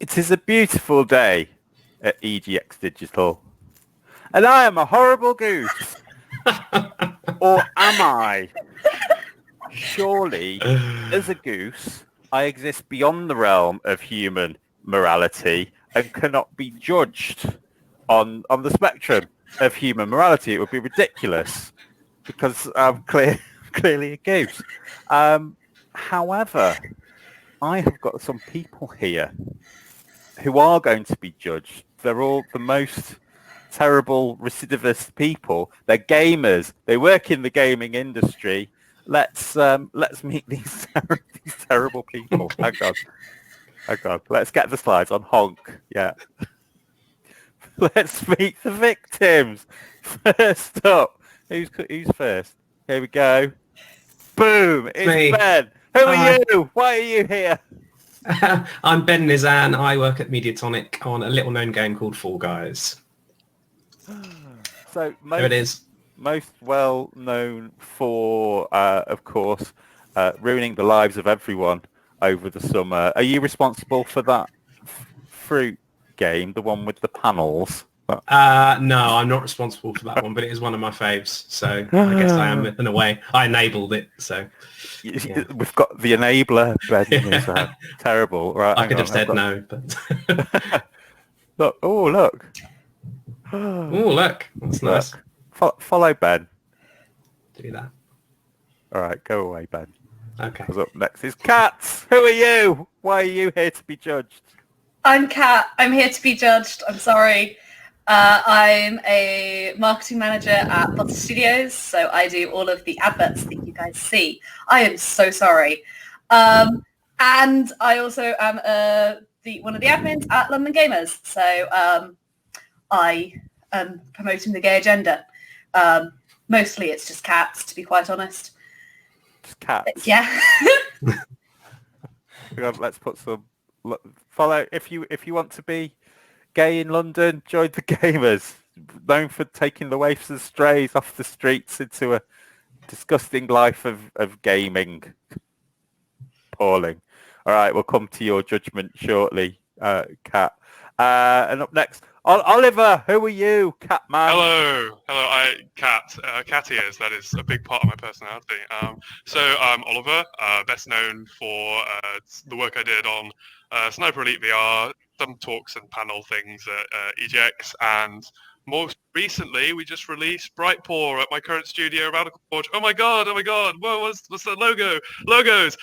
It is a beautiful day at EGX Digital, and I am a horrible goose. Or am I? Surely, as a goose, I exist beyond the realm of human morality and cannot be judged on the spectrum of human morality. It would be ridiculous because I'm clearly a goose. However, I have got some people here who are going to be judged. They're all the most terrible recidivist people. They're gamers. They work in the gaming industry. Let's meet these terrible people. Hang on. Let's get the slides on honk. Yeah. Let's meet the victims. First up, who's first? Here we go. Boom! It's Me. Ben. Who are you? Why are you here? I'm Ben Nizan. I work at Mediatonic on a little-known game called Fall Guys. So There it is. Most well known for, of course, ruining the lives of everyone over the summer. Are you responsible for that fruit game, the one with the panels? No, I'm not responsible for that one, but it is one of my faves. So I guess I am in a way. I enabled it. So yeah. We've got the enabler. Ben is terrible. Right? I could have said no, but look! Oh, look! Oh, look! That's nice. Follow Ben. Do that. All right, go away, Ben. Okay. Because up next is Kat. Who are you? Why are you here to be judged? I'm Kat. I'm here to be judged. I'm sorry. I'm a marketing manager at Potter Studios, so I do all of the adverts that you guys see. I am so sorry. And I also am one of the admins at London Gamers, so I am promoting the gay agenda. Mostly it's just cats, to be quite honest. Just cats? Yeah. Let's put some... Follow, if you want to be gay in London, join the Gamers. Known for taking the waifs and strays off the streets into a disgusting life of gaming. Appalling. All right, we'll come to your judgment shortly, Kat. And up next, Oliver, who are you, Catman? Hello, Cat. Cat ears, that is a big part of my personality. So I'm Oliver, best known for the work I did on Sniper Elite VR, some talks and panel things at EGX, and most recently we just released Brightpaw at my current studio, Radical Forge. Oh my god, whoa, what's that logo? Logos!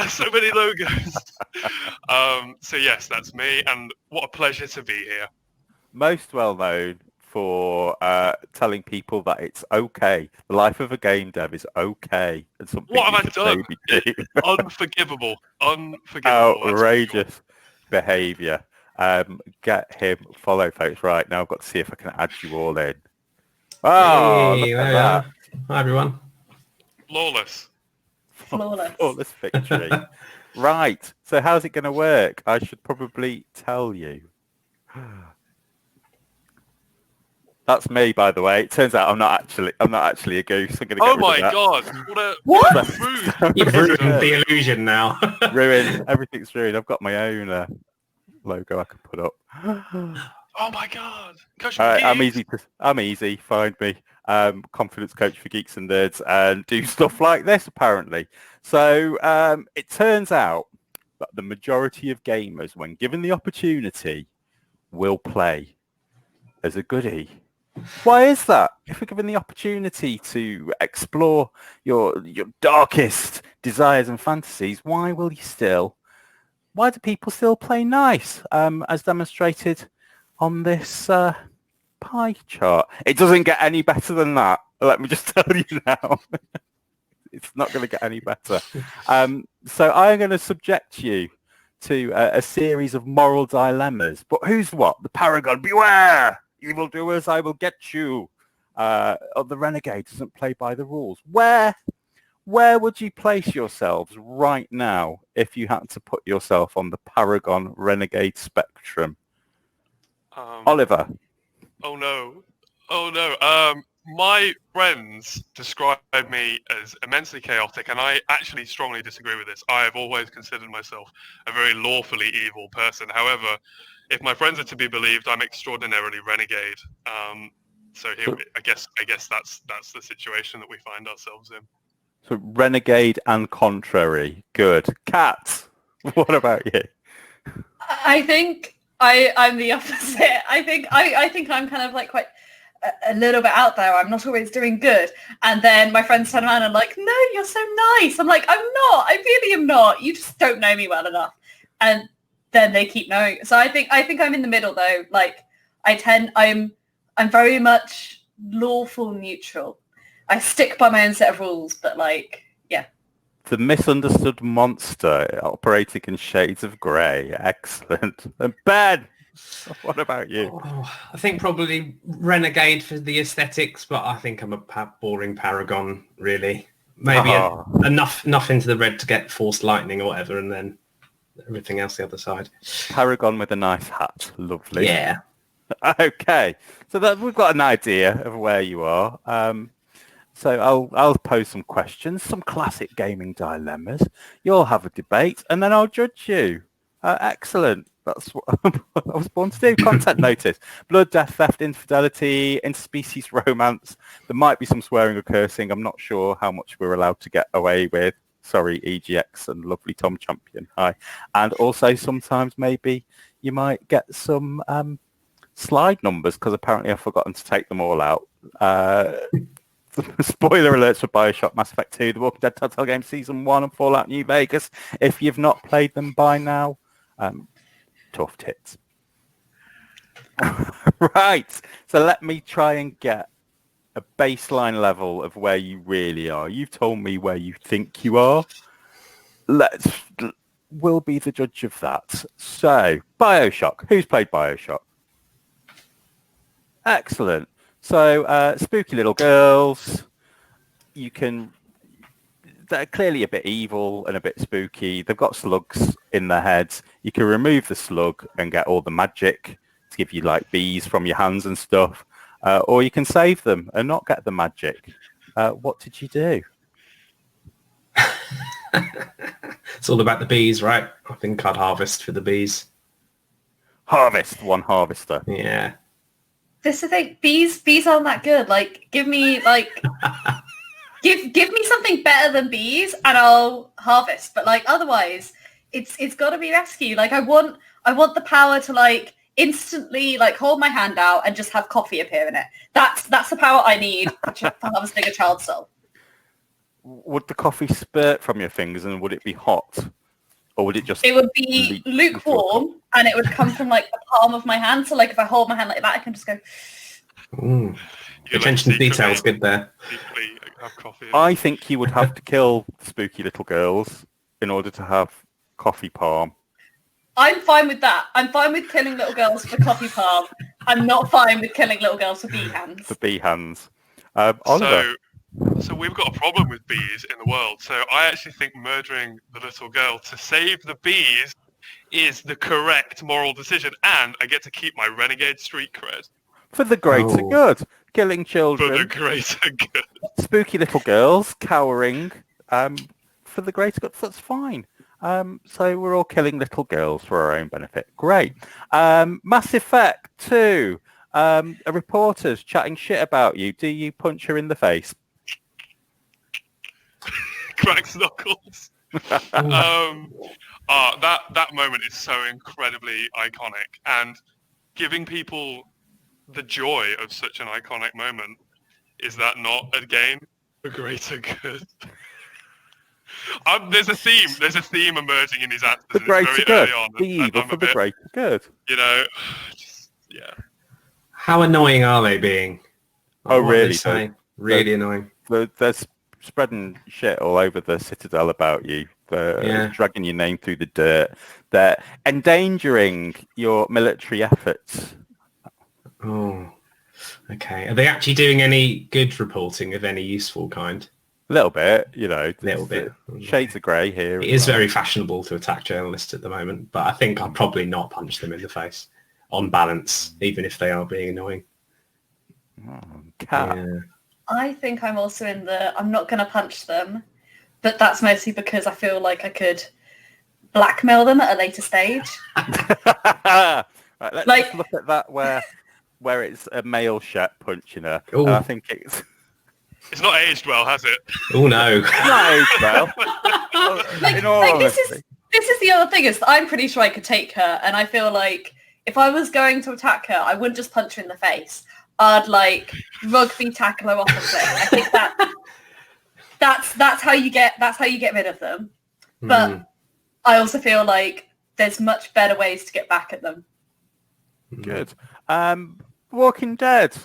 So many logos! So yes, that's me, and what a pleasure to be here. Most well known for telling people that it's okay. The life of a game dev is okay. And something what have I done? Unforgivable. Outrageous behaviour. Get him follow, folks. Right, now I've got to see if I can add you all in. Oh, hey, look at that. Hi, everyone. Flawless victory. Right, so how's it going to work? I should probably tell you. That's me, by the way. It turns out I'm not actually a goose. I'm going to get oh rid my of that. god! What? You've ruined the illusion now. Ruined. Everything's ruined. I've got my own logo I can put up. Oh my god! Coach All right, I'm easy. Find me. Confidence coach for geeks and nerds, and do stuff like this apparently. So it turns out that the majority of gamers, when given the opportunity, will play as a goodie. Why is that? If you're given the opportunity to explore your darkest desires and fantasies, why do people still play nice? As demonstrated on this pie chart. It doesn't get any better than that. Let me just tell you now. It's not going to get any better. So I'm going to subject you to a series of moral dilemmas. But who's what? The Paragon. Beware! Evildoers, I will get you. The Renegade doesn't play by the rules. Where would you place yourselves right now if you had to put yourself on the Paragon Renegade spectrum? Oliver. Oh no. My friends describe me as immensely chaotic, and I actually strongly disagree with this. I have always considered myself a very lawfully evil person. However, if my friends are to be believed, I'm extraordinarily renegade. So here, I guess that's the situation that we find ourselves in. So renegade and contrary. Good. Kat, what about you? I think I'm the opposite. I think I'm kind of like quite a little bit out there. I'm not always doing good. And then my friends turn around and like, no, you're so nice. I'm like, I'm not. I really am not. You just don't know me well enough. And then they keep knowing. So I think I'm in the middle though. Like I'm very much lawful neutral. I stick by my own set of rules, but like, yeah. The misunderstood monster operating in shades of grey. Excellent. And Ben, what about you? Oh, I think probably renegade for the aesthetics, but I think I'm a boring paragon, really. Maybe enough into the red to get forced lightning or whatever, and then everything else the other side. Paragon with a nice hat. Lovely. Yeah. Okay. So that we've got an idea of where you are. So I'll pose some questions, some classic gaming dilemmas. You'll have a debate, and then I'll judge you. Excellent. That's what I was born to do. Content notice. Blood, death, theft, infidelity, interspecies romance. There might be some swearing or cursing. I'm not sure how much we're allowed to get away with. Sorry, EGX and lovely Tom Champion. Hi. And also sometimes maybe you might get some slide numbers because apparently I've forgotten to take them all out. Spoiler alerts for Bioshock, Mass Effect 2, The Walking Dead Telltale Games Season 1 and Fallout New Vegas. If you've not played them by now, tough tits. Right, so let me try and get a baseline level of where you really are. You've told me where you think you are. We'll be the judge of that. So, Bioshock. Who's played Bioshock? Excellent. So, spooky little girls. They're clearly a bit evil and a bit spooky. They've got slugs in their heads. You can remove the slug and get all the magic to give you like bees from your hands and stuff. Or you can save them and not get the magic. What did you do? It's all about the bees, right? I think I'd harvest for the bees. Harvest, one harvester. Yeah. This is the thing. Bees aren't that good. Like, give me give me something better than bees, and I'll harvest. But like, otherwise, it's got to be rescue. Like, I want the power to like instantly like hold my hand out and just have coffee appear in it. That's the power I need for harvesting a child soul. Would the coffee spurt from your fingers and would it be hot? Or would it just... It would be lukewarm and it would come from like the palm of my hand. So like if I hold my hand like that, I can just go... Attention to detail is good there. Have coffee. I think you would have to kill spooky little girls in order to have coffee palm. I'm fine with that. I'm fine with killing little girls for coffee palm. I'm not fine with killing little girls for bee hands. For bee hands. Oliver. So we've got a problem with bees in the world. So I actually think murdering the little girl to save the bees is the correct moral decision, and I get to keep my renegade street cred. For the greater good. Killing children. For the greater good. Spooky little girls cowering. For the greater good. That's fine. So we're all killing little girls for our own benefit. Great. Mass Effect 2. A reporter's chatting shit about you. Do you punch her in the face? Cracks knuckles. That moment is so incredibly iconic, and giving people the joy of such an iconic moment, is that not again a greater good? There's a theme emerging in these answers. The greater good. On, the evil for the greater good. You know, yeah. How annoying are they being? Oh, really? Really annoying. They're spreading shit all over the Citadel about you. They're dragging your name through the dirt. They're endangering your military efforts. Oh, okay. Are they actually doing any good reporting of any useful kind? A little bit, you know. Little bit. Shades of grey here. It is very fashionable to attack journalists at the moment, but I think I'd probably not punch them in the face on balance, even if they are being annoying. Cat. I think I'm also in the I'm not going to punch them, but that's mostly because I feel like I could blackmail them at a later stage. Right, let's Like- just look at that where it's a male shark punching her. Ooh. And I think it's It's not aged well, has it? Oh no. not aged well. In all this honesty. is the other thing is that I'm pretty sure I could take her, and I feel like if I was going to attack her, I wouldn't just punch her in the face. I'd like rugby tackle her off the thing. I think that's how you get rid of them. But I also feel like there's much better ways to get back at them. Good. Walking Dead.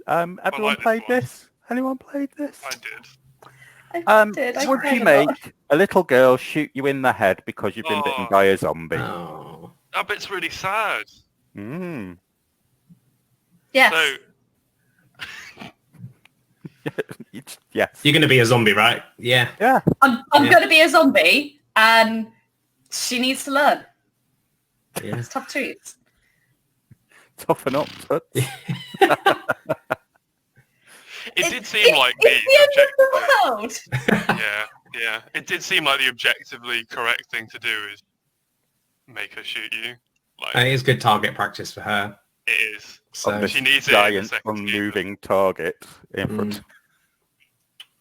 Everyone like this played one. this? Anyone played this? I did. I did. I Would played you a make lot. a little girl shoot you in the head because you've been bitten Oh. by a zombie? Oh. That bit's really sad. Mm. Yes. So, Yes. You're going to be a zombie, right? Yeah. Yeah. I'm Yeah. going to be a zombie, and she needs to learn. Yeah. It's tough truths. Toughen up, Toots. it did seem like the It's the end of the objective. world. Yeah. It did seem like the objectively correct thing to do is make her shoot you. Like, It is good target practice for her. it is. So This She needs it in the giant second season. unmoving target in front.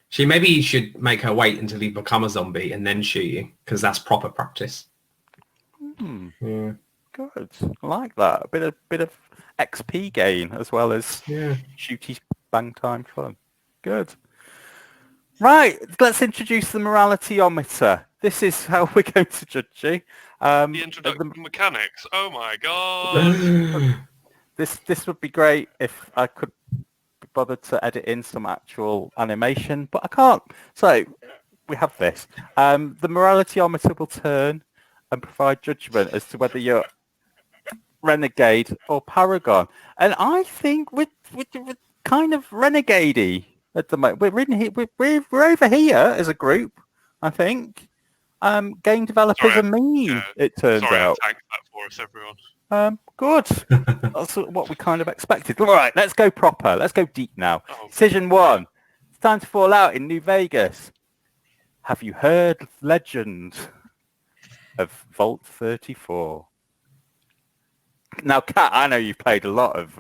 she maybe should make her wait until you become a zombie and then shoot you, because that's proper practice. Hmm. Yeah. Good. I like that. A bit of XP gain as well as Yeah. shooty bang time fun. Good. Right, let's introduce the moralityometer. This is how we're going to judge you. The introduction mechanics. Oh my god. This would be great if I could be bothered to edit in some actual animation, but I can't. So we have this. The moralityometer will turn and provide judgment as to whether you're renegade or paragon. And I think we're kind of renegade-y at the moment. We're over here as a group, I think. Game developers Sorry, are mean, it turns Sorry, out. I tanked that for us, everyone. Good. That's what we kind of expected. All right, let's go proper. Let's go deep now. Oh, Decision 1. It's time to fall out in New Vegas. Have you heard legend of Vault 34? Now, Kat, I know you've played a lot of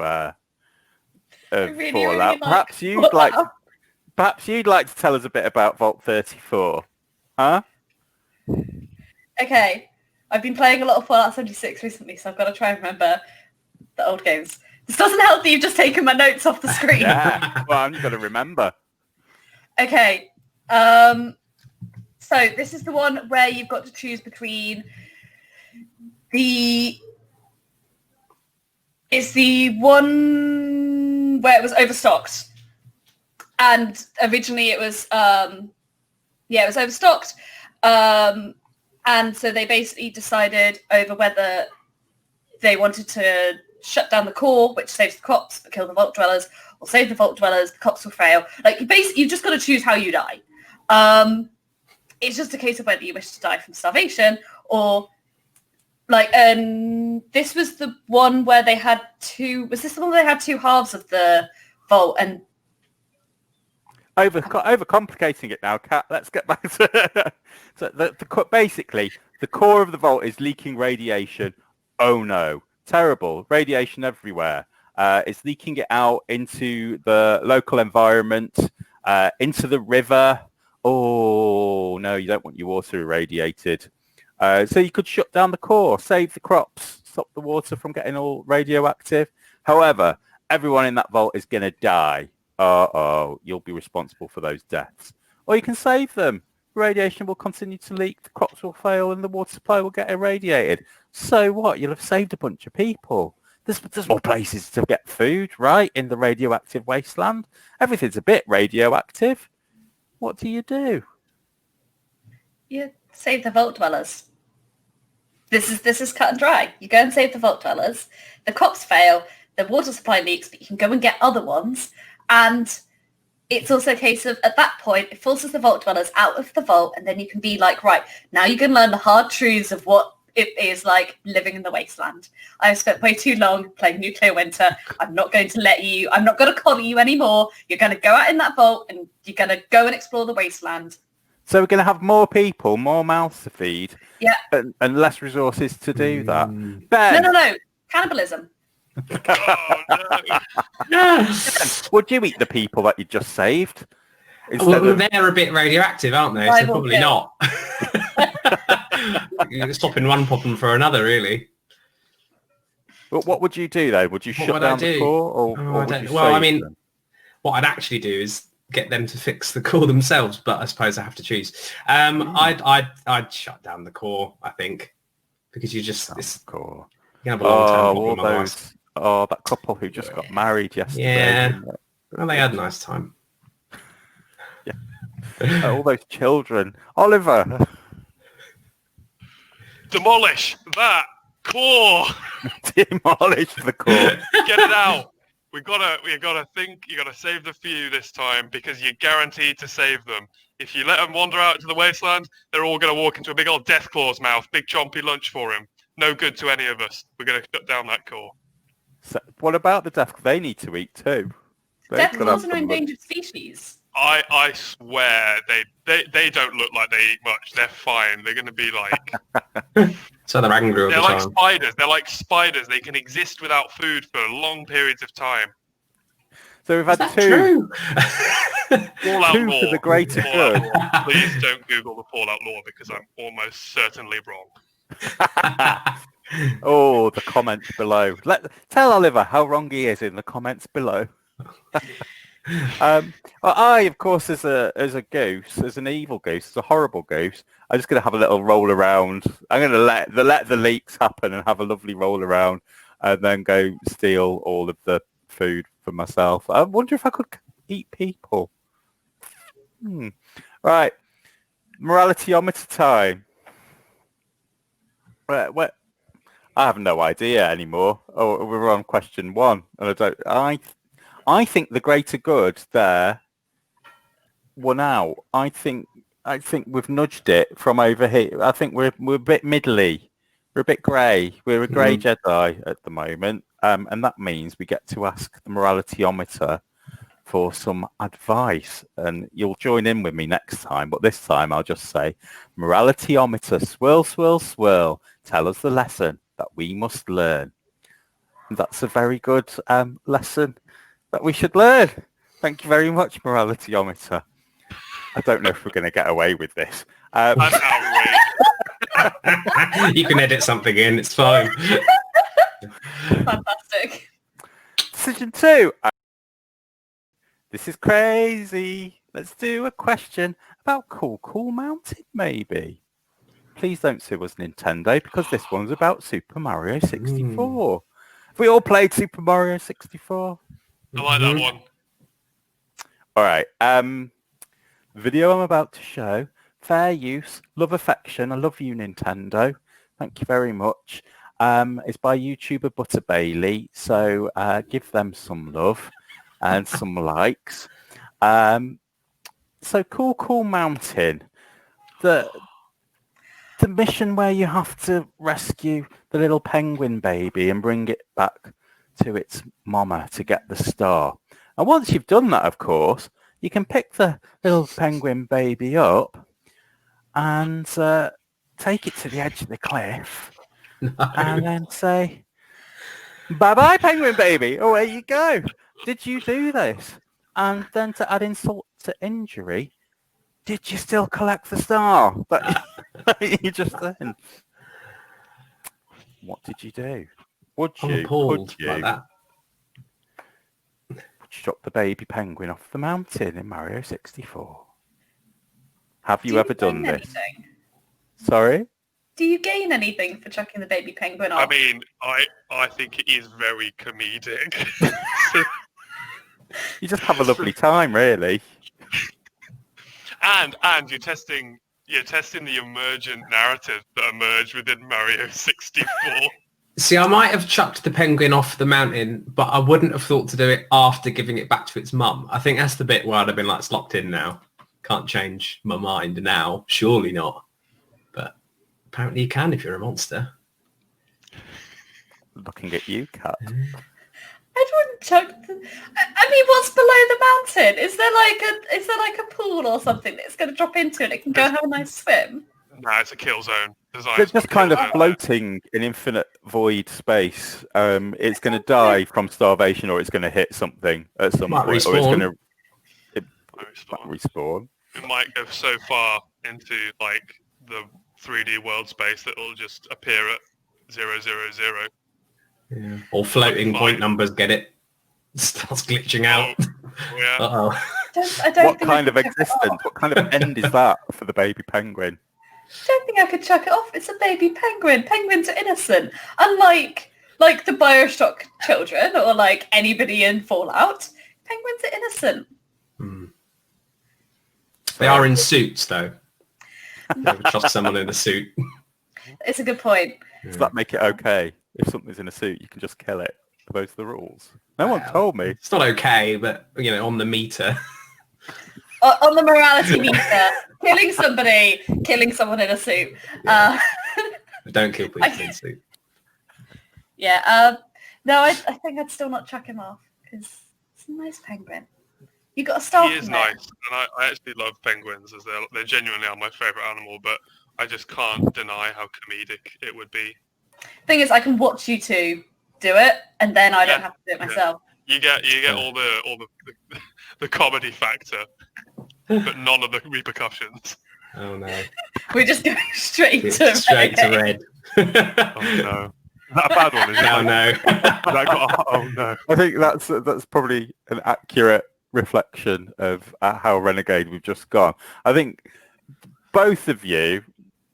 really, Fallout. really like Perhaps you'd like to tell us a bit about Vault 34, huh? Okay, I've been playing a lot of Fallout 76 recently, so I've got to try and remember the old games. This doesn't help that you've just taken my notes off the screen. Yeah. Well, I'm going to remember. Okay, so this is the one where you've got to choose between it's the one where it was overstocked, and originally it was it was overstocked, and so they basically decided over whether they wanted to shut down the core, which saves the cops but kill the vault dwellers, or save the vault dwellers, the cops will fail. Like you've just got to choose how you die. It's just a case of whether you wish to die from starvation or like, and this was the one where they had was this the one where they had two halves of the vault? And Overcomplicating it now, Kat. Let's get back to so basically the core of the vault is leaking radiation. Oh no, terrible radiation everywhere. It's leaking it out into the local environment, into the river. Oh no, you don't want your water irradiated. So you could shut down the core, save the crops, stop the water from getting all radioactive. However, everyone in that vault is going to die. You'll be responsible for those deaths. Or you can save them. Radiation will continue to leak, the crops will fail, and the water supply will get irradiated. So what? You'll have saved a bunch of people. There's more places to get food, right, in the radioactive wasteland. Everything's a bit radioactive. What do? you save the vault dwellers. This is cut and dry. You go and save the vault dwellers. The cops fail. The water supply leaks, but you can go and get other ones. And it's also a case of, at that point, it forces the vault dwellers out of the vault, and then you can be like, right, now you can learn the hard truths of what it is like living in the wasteland. I've spent way too long playing Nuclear Winter. I'm not going to collar you anymore. You're going to go out in that vault and you're going to go and explore the wasteland. So we're going to have more people, more mouths to feed, Yeah. and less resources to do that. Ben, No. Cannibalism. Oh, no. No. would you eat the people that you just saved? Well, they're a bit radioactive, aren't they? So Rival probably kill. not. You're stopping one problem for another, really. But what would you do, though? Would you shut would I down the do? core? Or I would don't- you well, I save mean, them? what I'd actually do is get them to fix the core themselves, but I suppose I have to choose. I'd shut down the core, I think, because you just Core. you can have a long-term all problem otherwise. those. Oh, that couple who just got married yesterday. Yeah. Well, they had a nice time. All those children. Oliver. Demolish that core. Demolish the core. Get it out. We gotta think. You gotta save the few this time because you're guaranteed to save them. If you let them wander out into the wasteland, they're all gonna walk into a big old death claw's mouth. Big chompy lunch for him. No good to any of us. We're gonna shut down that core. So, what about the death? They need to eat too. Death They've got to claws have are an some lunch. endangered species. I swear they don't look like they eat much. They're fine. They're gonna be like So they're angry all they're the like time. spiders. They're like spiders. They can exist without food for long periods of time. So we've Is had that two. true? Fallout Two law. for the greater Fallout good. law. Please don't Google the Fallout law because I'm almost certainly wrong. Oh, the comments below. Tell Oliver how wrong he is in the comments below. Well, I, of course, as a goose, as an evil goose, as a horrible goose, I'm just going to have a little roll around. I'm going to let the leaks happen and have a lovely roll around, and then go steal all of the food for myself. I wonder if I could eat people. Right, moralityometer time. What? I have no idea anymore. Oh, we're on question 1, and I think the greater good there won out. I think we've nudged it from over here. I think we're a bit middly. We're a bit grey. We're a grey Jedi at the moment, and that means we get to ask the moralityometer for some advice. And you'll join in with me next time, but this time I'll just say, moralityometer, swirl, swirl, swirl. Tell us the lesson that we must learn. And that's a very good lesson that we should learn. Thank you very much, moralityometer. I don't know if we're going to get away with this. That's outrageous. You can edit something in, it's fine. Fantastic. Decision 2. This is crazy. Let's do a question about Cool Mountain, maybe. Please don't sue us, Nintendo, because this one's about Super Mario 64. Have we all played Super Mario 64? I like that one. All right. The video I'm about to show, fair use, love affection. I love you, Nintendo. Thank you very much. It's by YouTuber Butter Bailey, so give them some love and some likes. So Cool Mountain, the mission where you have to rescue the little penguin baby and bring it back to its mama to get the star. And once you've done that, of course, you can pick the little penguin baby up and take it to the edge of the cliff and then say, bye-bye, penguin baby. Away you go. Did you do this? And then to add insult to injury, did you still collect the star that you just then? What did you do? Would I'm you? appalled Could you? by that. Would you drop the baby penguin off the mountain in Mario 64? Have you ever done this? Anything? Sorry? Do you gain anything for chucking the baby penguin off? I mean, I think it is very comedic. You just have a lovely time, really. and you're testing the emergent narrative that emerged within Mario 64. See, I might have chucked the penguin off the mountain, but I wouldn't have thought to do it after giving it back to its mum. I think that's the bit where I'd have been like, it's locked in now. Can't change my mind now. Surely not. But Apparently you can if you're a monster. Looking at you, Kat. I wouldn't chuck. I mean, what's below the mountain? Is there like a pool or something that it's going to drop into and it can go have a nice swim? Nah, it's a kill zone. They're just kind of floating in infinite void space. It's going to die from starvation, or it's going to hit something at some point, or it's going to respawn. It might go so far into like the 3D world space that it'll just appear at 000. Yeah. Or floating point numbers get it. Starts glitching out. Yeah. Uh-oh. I don't What think kind of existence? What kind of end is that for the baby penguin? I don't think I could chuck it off. It's a baby penguin. Penguins are innocent. Unlike like the Bioshock children or like anybody in Fallout, penguins are innocent. They are in suits, though. Never trust someone in a suit. It's a good point. Does that make it okay? If something's in a suit, you can just kill it. Are those the rules? No one told me. It's not okay, but, you know, on the meter. On the morality meter, killing someone in a suit. Don't kill people in a suit. Yeah. No, I think I'd still not chuck him off because it's a nice penguin. You got to start. He is nice, and I actually love penguins as they genuinely are my favourite animal. But I just can't deny how comedic it would be. Thing is, I can watch you two do it, and then I don't have to do it myself. You get all the comedy factor, but none of the repercussions. Oh no! We're just going straight to red. Oh no! Is that a bad one? Is it? Oh no! Oh no! I think that's probably an accurate reflection of how Renegade we've just gone. I think both of you,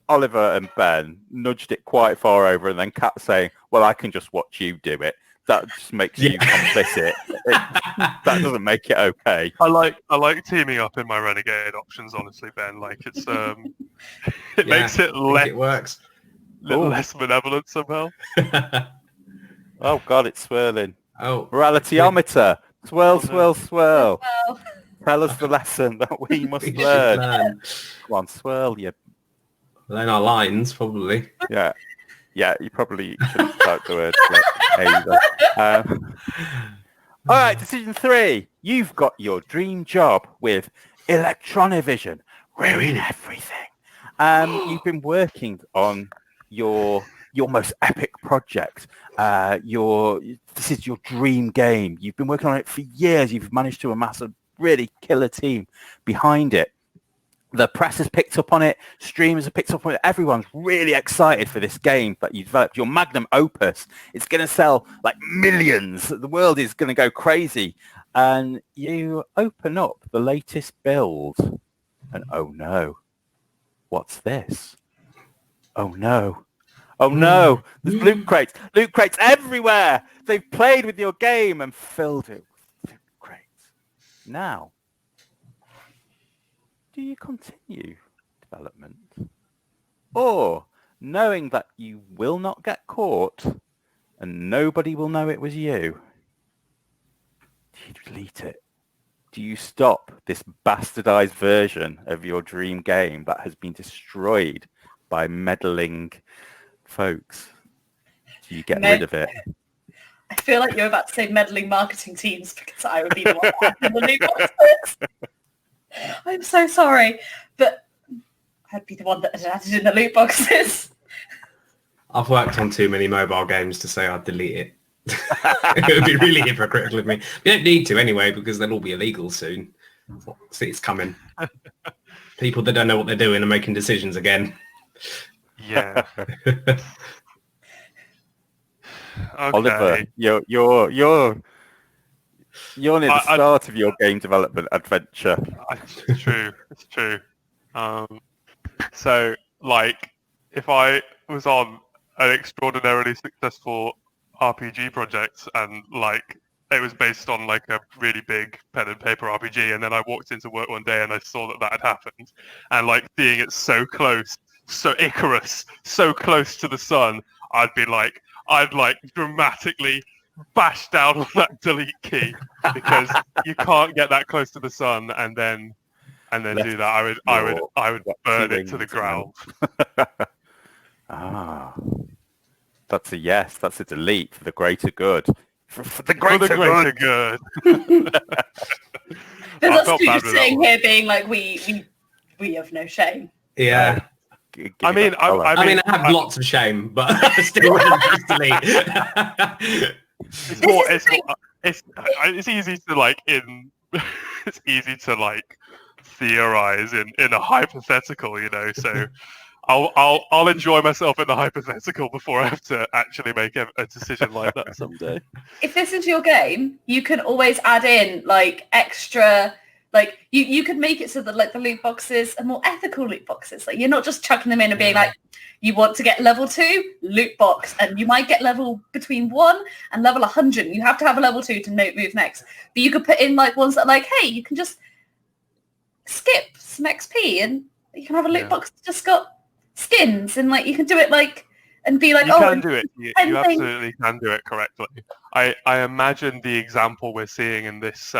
Oliver and Ben, nudged it quite far over, and then Kat saying, well, I can just watch you do it. That just makes you complicit. That doesn't make it okay. I like teaming up in my Renegade options, honestly, Ben. Like it's it makes it works. Less benevolent somehow. Oh God, it's swirling. Oh, Moralityometer. Swirl, swirl, swirl. Well, Tell us the lesson that we must learn. Come on, swirl, you. Learn our lines, probably. Yeah. Yeah, you probably shouldn't start the word either. All right, decision 3. You've got your dream job with Electronivision. Ruin everything. You've been working on your most epic project. This is your dream game. You've been working on it for years. You've managed to amass a really killer team behind it. The press has picked up on it. Streamers have picked up on it. Everyone's really excited for this game that you developed. Your magnum opus. It's going to sell like millions. The world is going to go crazy. And you open up the latest build. And oh no. What's this? Oh no. Oh no. There's loot crates. Loot crates everywhere. They've played with your game and filled it with loot crates. Now, do you continue development? Or, knowing that you will not get caught and nobody will know it was you, do you delete it? Do you stop this bastardized version of your dream game that has been destroyed by meddling folks? Do you get rid of it? I feel like you're about to say meddling marketing teams because I would be the one in the loot boxes. I'm so sorry, but I'd be the one that had added in the loot boxes. I've worked on too many mobile games to say I'd delete it. It would be really hypocritical of me. You don't need to anyway, because they'll all be illegal soon. See, it's coming. People that don't know what they're doing are making decisions again. Yeah. Okay. Oliver, you're near the start of your game development adventure. It's true. It's true. So, like, if I was on an extraordinarily successful RPG project and, like, it was based on, like, a really big pen and paper RPG, and then I walked into work one day and I saw that had happened, and, like, seeing it so close, so Icarus, so close to the sun, I'd dramatically bash down on that delete key, because you can't get that close to the sun and then do that. I would burn it to the ground. That's a yes. That's a delete for the greater good. For the For greater the greater good. There's I us felt two bad just with that sitting one. here being like, we have no shame. Yeah. Give I it mean, that colour. I mean, I have lots of shame, but I still wouldn't just delete. It's more. This is the thing. It's easy to like it's easy to like theorize in a hypothetical, you know. So I'll enjoy myself in the hypothetical before I have to actually make a decision like that someday. If this is your game, you can always add in like extra, like you could make it so that like the loot boxes are more ethical loot boxes. Like you're not just chucking them in and being like, you want to get level 2 loot box, and you might get level between 1 and level 100. You have to have a level 2 to move next. But you could put in like ones that are like, hey, you can just skip some XP and you can have a loot box that's just got skins, and like you can do it like and be like, You oh, can do it. You thing. absolutely can do it correctly. I imagine the example we're seeing in this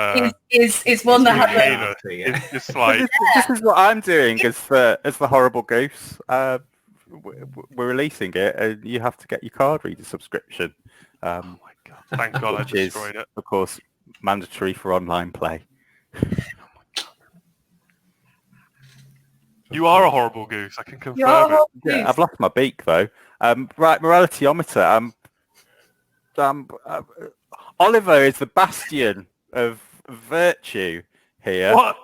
is one that has heinous. It's just like This is what I'm doing as the horrible goose. We're releasing it, and you have to get your card reader subscription. oh my god! Thank God I Which is, destroyed it. of course, mandatory for online play. You are a horrible goose. I can confirm You're a it. horrible Yeah, goose. I've lost my beak though. Right, moralityometer. Oliver is the bastion of virtue here. What?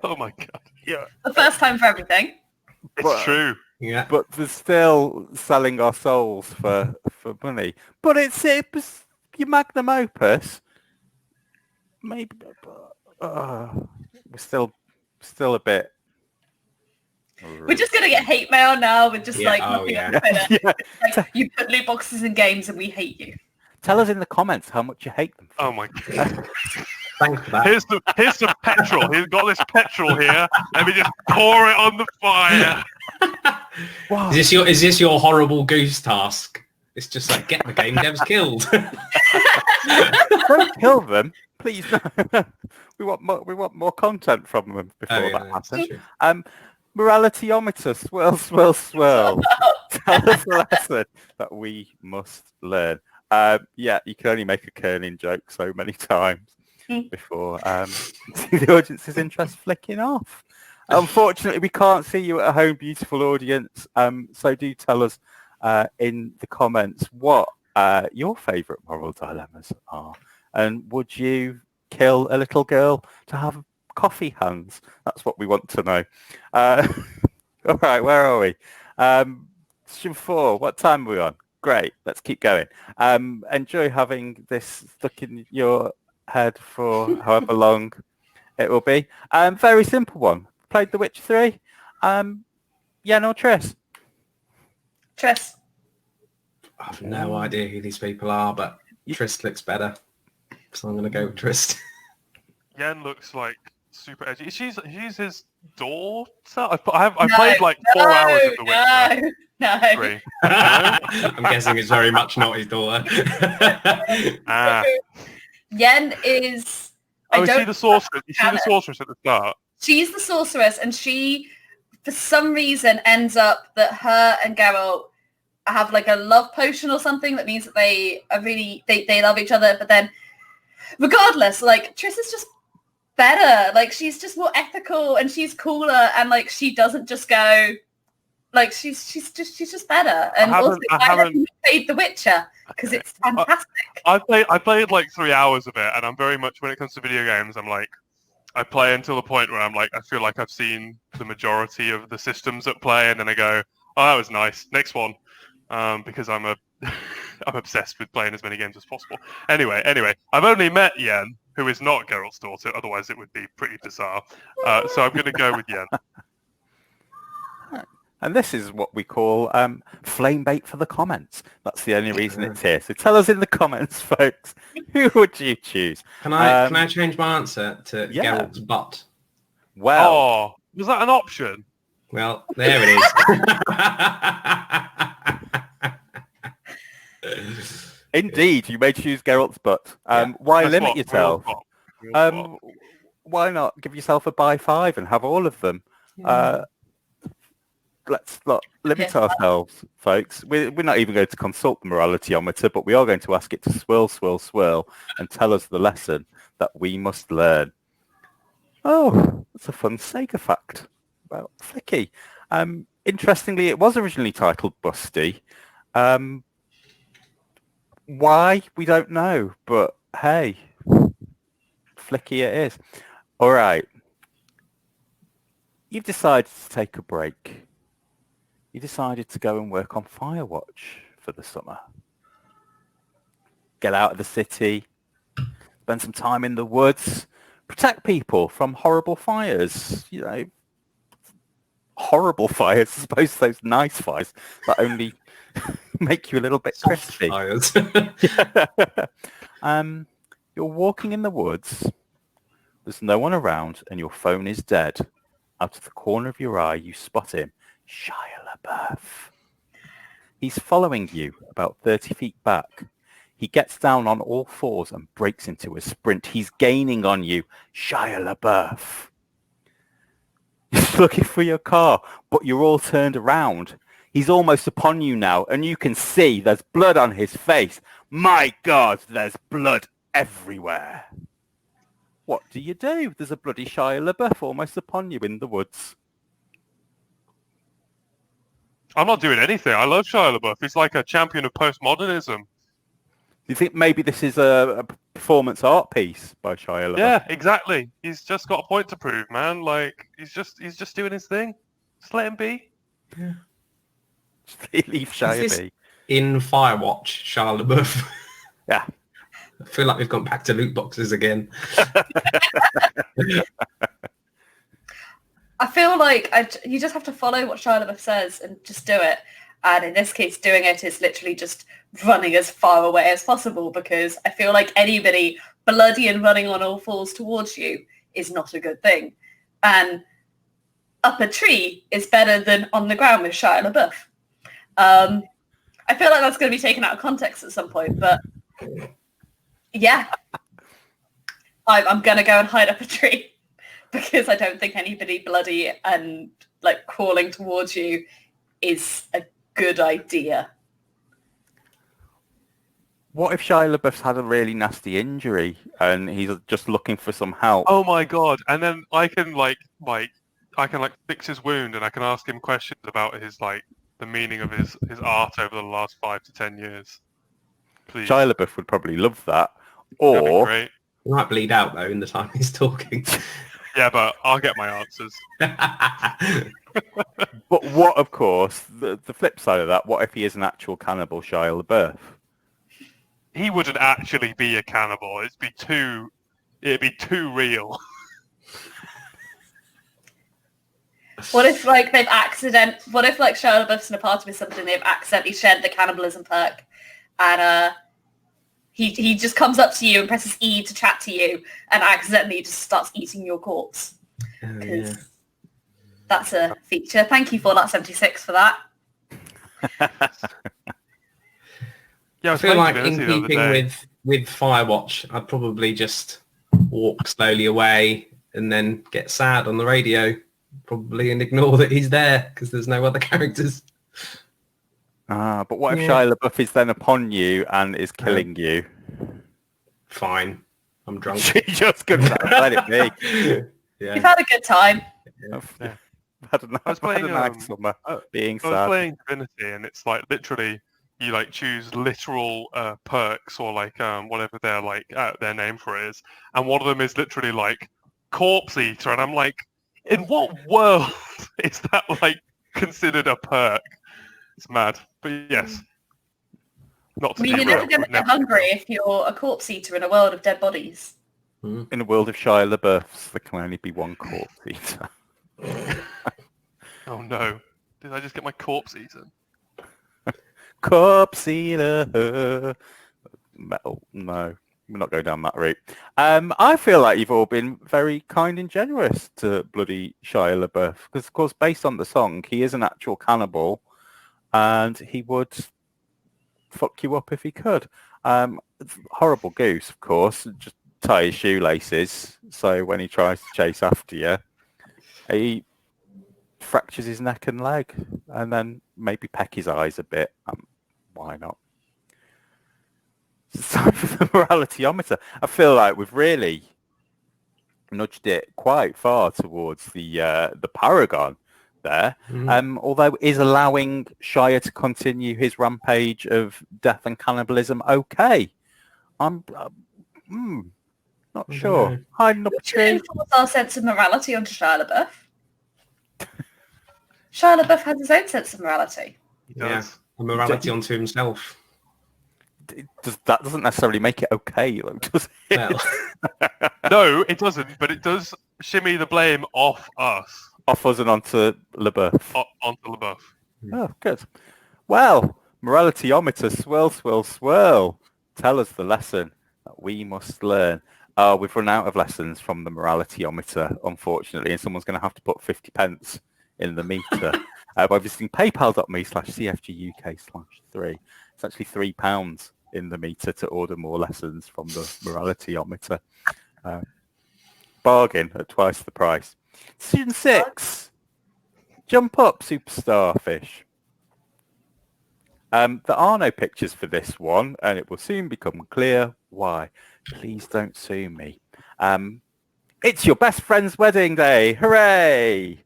Oh my god! Yeah, The first time for everything. It's But- true. Yeah. but they're still selling our souls for money. But it's your magnum opus. Maybe we're still a bit. We're just gonna get hate mail now. We're just Yeah, like, oh, nothing yeah. better. Yeah. Like, you put loot boxes in games and we hate you. Tell us in the comments how much you hate them. Oh my god! Thanks for that. Here's some petrol. He's got this petrol here. Let me just pour it on the fire. Wow. Is this your horrible goose task? It's just like get the game devs killed. Don't kill them, please. We want more content from them before that that's happens. true. Moralityometer, swirl, swirl, swirl. Tell us a lesson that we must learn. Yeah, you can only make a kerning joke so many times before the audience's interest flicking off. Unfortunately, we can't see you at home, beautiful audience. So do tell us in the comments what your favourite moral dilemmas are. And would you kill a little girl to have coffee hands? That's what we want to know. All right, where are we? Question 4. What time are we on? Great. Let's keep going. Enjoy having this stuck in your head for however long it will be. Very simple one. Played The Witcher 3. Yen or Triss? Triss. I have no idea who these people are, but Trist looks better. So I'm going to go with Trist. Yen looks like super edgy. She's his daughter. I played like 4 hours of The Witcher. No. 3. I'm guessing it's very much not his daughter. Ah. Yen is... Oh, is she the sorceress? Is she the sorceress at the start? She's the sorceress, and she, for some reason, ends up that her and Geralt have like a love potion or something that means that they are really they love each other. But then, regardless, like Triss is just better. Like she's just more ethical and she's cooler, and like she doesn't just go like she's just better. And also, I haven't played The Witcher because it's fantastic. I played like 3 hours of it, and I'm very much, when it comes to video games, I'm like, I play until the point where I'm like, I feel like I've seen the majority of the systems at play, and then I go, oh, that was nice. Next one, because I'm obsessed with playing as many games as possible. Anyway, I've only met Yen, who is not Geralt's daughter. Otherwise, it would be pretty bizarre. So I'm going to go with Yen. And this is what we call flame bait for the comments. That's the only reason it's here. So tell us in the comments, folks, who would you choose? Can I change my answer to Geralt's butt? Well, Oh, was that an option? Well, there it is. indeed, you may choose Geralt's butt. Why That's limit what yourself? Real swap. Why not give yourself a buy 5 and have all of them? let's not limit ourselves, folks. We're not even going to consult the moralityometer, but we are going to ask it to swirl, swirl, swirl and tell us the lesson that we must learn. Oh, that's a fun Sega fact about Flicky. Interestingly, it was originally titled Busty. Why? We don't know, but hey, Flicky it is. All right. You've decided to take a break. You decided to go and work on Firewatch for the summer. Get out of the city, spend some time in the woods, protect people from horrible fires. You know, horrible fires, as opposed to those nice fires that only make you a little bit crispy. Fires. You're walking in the woods. There's no one around, and your phone is dead. Out of the corner of your eye, you spot him, Shia LaBeouf. He's following you about 30 feet back. He gets down on all fours and breaks into a sprint. He's gaining on you, Shia LaBeouf. He's looking for your car, but you're all turned around. He's almost upon you now, and you can see there's blood on his face. My God, there's blood everywhere. What do you do? There's a bloody Shia LaBeouf almost upon you in the woods. I'm not doing anything. I love Shia LaBeouf. He's like a champion of postmodernism. Do you think maybe this is a performance art piece by Shia LaBeouf? Yeah, exactly. He's just got a point to prove, man. Like he's just doing his thing. Just let him be. Yeah. Leave Shia be. In Firewatch, Shia LaBeouf. Yeah. I feel like we've gone back to loot boxes again. I feel like you just have to follow what Shia LaBeouf says and just do it. And in this case, doing it is literally just running as far away as possible, because I feel like anybody bloody and running on all fours towards you is not a good thing. And up a tree is better than on the ground with Shia LaBeouf. I feel like that's going to be taken out of context at some point, but yeah, I'm going to go and hide up a tree because I don't think anybody bloody and like crawling towards you is a good idea. What if Shia LaBeouf's had a really nasty injury and he's just looking for some help? Oh my God! And then I can fix his wound, and I can ask him questions about his the meaning of his art over the last 5 to 10 years. Please. Shia LaBeouf would probably love that. That'd be Or great. He might bleed out though in the time he's talking. Yeah, but I'll get my answers. but what, of course, the flip side of that, what if he is an actual cannibal Shia LaBeouf? He wouldn't actually be a cannibal. It'd be too real. What if like Shia LaBeouf's in a party with somebody and they've accidentally shared the cannibalism perk, and he just comes up to you and presses E to chat to you and accidentally just starts eating your corpse. Yeah. That's a feature. Thank you, Fallout 76, for that. Yeah, I feel like in keeping with Firewatch, I'd probably just walk slowly away and then get sad on the radio, probably, and ignore that he's there because there's no other characters. But what if Shia LaBeouf is then upon you and is killing you? Fine. I'm drunk. She just couldn't let it be. Yeah. You've had a good time. Yeah. I've had a nice summer being sad. I was playing Divinity, and it's like literally you choose literal perks or whatever their name for it is, and one of them is literally corpse eater, and I'm like, in what world is that considered a perk? It's mad, but yes. Not to You're never going to get hungry if you're a corpse eater in a world of dead bodies. In a world of Shia LaBeoufs, there can only be one corpse eater. Oh no! Did I just get my corpse eaten? Corpse eater. Metal. No, we're not going down that route. I feel like you've all been very kind and generous to bloody Shia LaBeouf, because of course, based on the song, he is an actual cannibal, and he would fuck you up if he could. Horrible goose, of course. Just tie his shoelaces, so when he tries to chase after you, he fractures his neck and leg, and then maybe peck his eyes a bit. Why not? It's time for the moralityometer. I feel like we've really nudged it quite far towards the Paragon there. Although is allowing Shire to continue his rampage of death and cannibalism okay? I'm not sure. Hiding up a Should tree. enforce our sense of morality onto Shia LaBeouf. Shia LaBeouf has his own sense of morality. Yeah, a morality onto himself. That doesn't necessarily make it okay, though, does it? Well. No, it doesn't, but it does shimmy the blame off us. Off us and onto LaBeouf. Onto LaBeouf. Oh, good. Well, moralityometer, swirl, swirl, swirl. Tell us the lesson that we must learn. We've run out of lessons from the moralityometer, unfortunately, and someone's going to have to put 50 pence in the meter by visiting paypal.me/cfguk/3. It's actually £3 in the meter to order more lessons from the moralityometer. Bargain at twice the price. Season 6. Jump up, superstar fish. There are no pictures for this one, and it will soon become clear why. Please don't sue me. It's your best friend's wedding day. Hooray!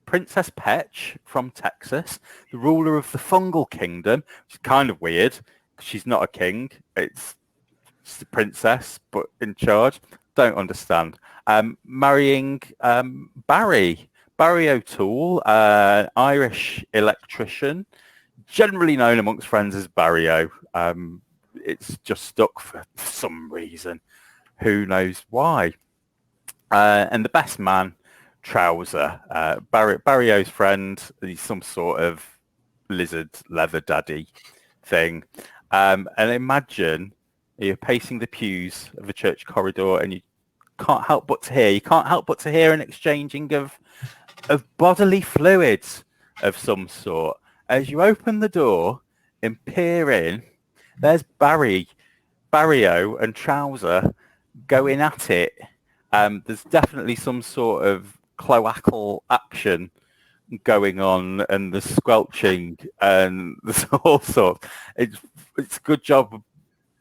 Princess Petch from Texas, the ruler of the fungal kingdom, which is kind of weird because she's not a king. It's a princess, but in charge. Don't understand. Marrying Barry O'Toole, Irish electrician, generally known amongst friends as Barry O. It's just stuck for some reason. Who knows why? And the best man, Trouser, Barry O's friend. He's some sort of lizard leather daddy thing. And imagine you're pacing the pews of a church corridor and you can't help but to hear an exchanging of bodily fluids of some sort. As you open the door and peer in, there's Barry O and Trouser going at it. There's definitely some sort of cloacal action going on, and the squelching, and there's all sorts. It's a good job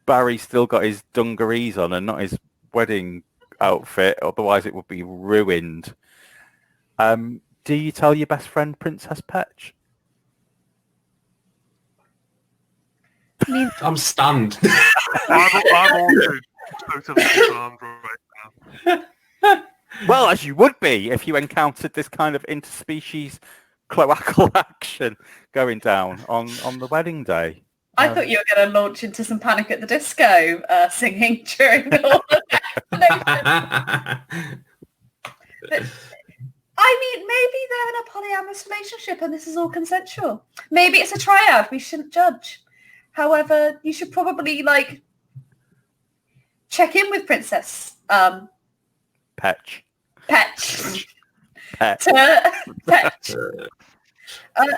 Barry's still got his dungarees on and not his wedding outfit, otherwise it would be ruined. Do you tell your best friend Princess Petch? I'm stunned. I'm also totally stunned right now. Well, as you would be if you encountered this kind of interspecies cloacal action going down on the wedding day. I thought you were going to launch into some Panic at the Disco singing during all of that. I mean, maybe they're in a polyamorous relationship and this is all consensual. Maybe it's a triad. We shouldn't judge. However, you should probably check in with Princess Petch. Petch. Petch. Petch.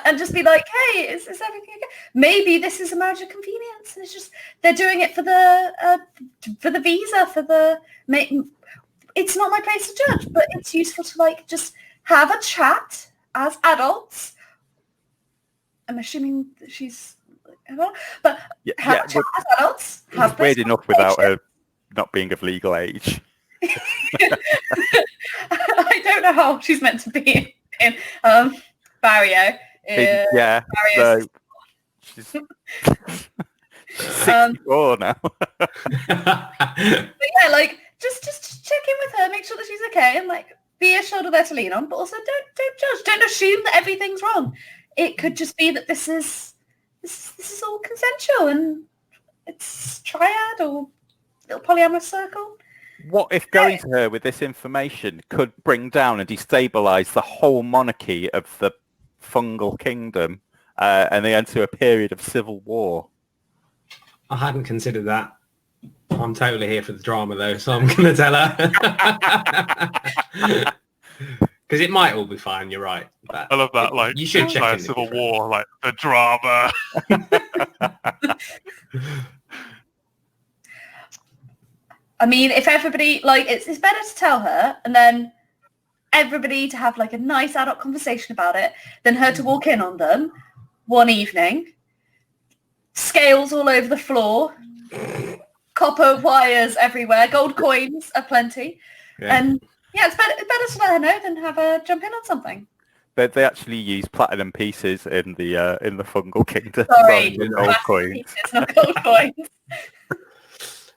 And just be like, hey, is everything okay? Maybe this is a marriage of convenience. It's just they're doing it for the visa, it's not my place to judge, but it's useful to just have a chat as adults. I'm assuming that she's, but have a chat as adults. It's weird enough without her not being of legal age. I don't know how old she's meant to be in Barrio. Yeah, so she's 64 now. But yeah, just check in with her, make sure that she's okay, and be a shoulder there to lean on. But also don't judge, don't assume that everything's wrong. It could just be that this is all consensual and it's triad or little polyamorous circle. What if going to her with this information could bring down and destabilise the whole monarchy of the fungal kingdom, and they enter a period of civil war? I hadn't considered that. I'm totally here for the drama though, so I'm going to tell her. Because it might all be fine, you're right. But I love that, you should check in Civil War, the drama. I mean, if everybody, it's better to tell her, and then everybody to have like a nice adult conversation about it, then her to walk in on them one evening, scales all over the floor, copper wires everywhere, gold coins aplenty, and it's better to let her know than have her jump in on something. They actually use platinum pieces in the fungal kingdom. Sorry, gold coins. Pieces, not gold coins.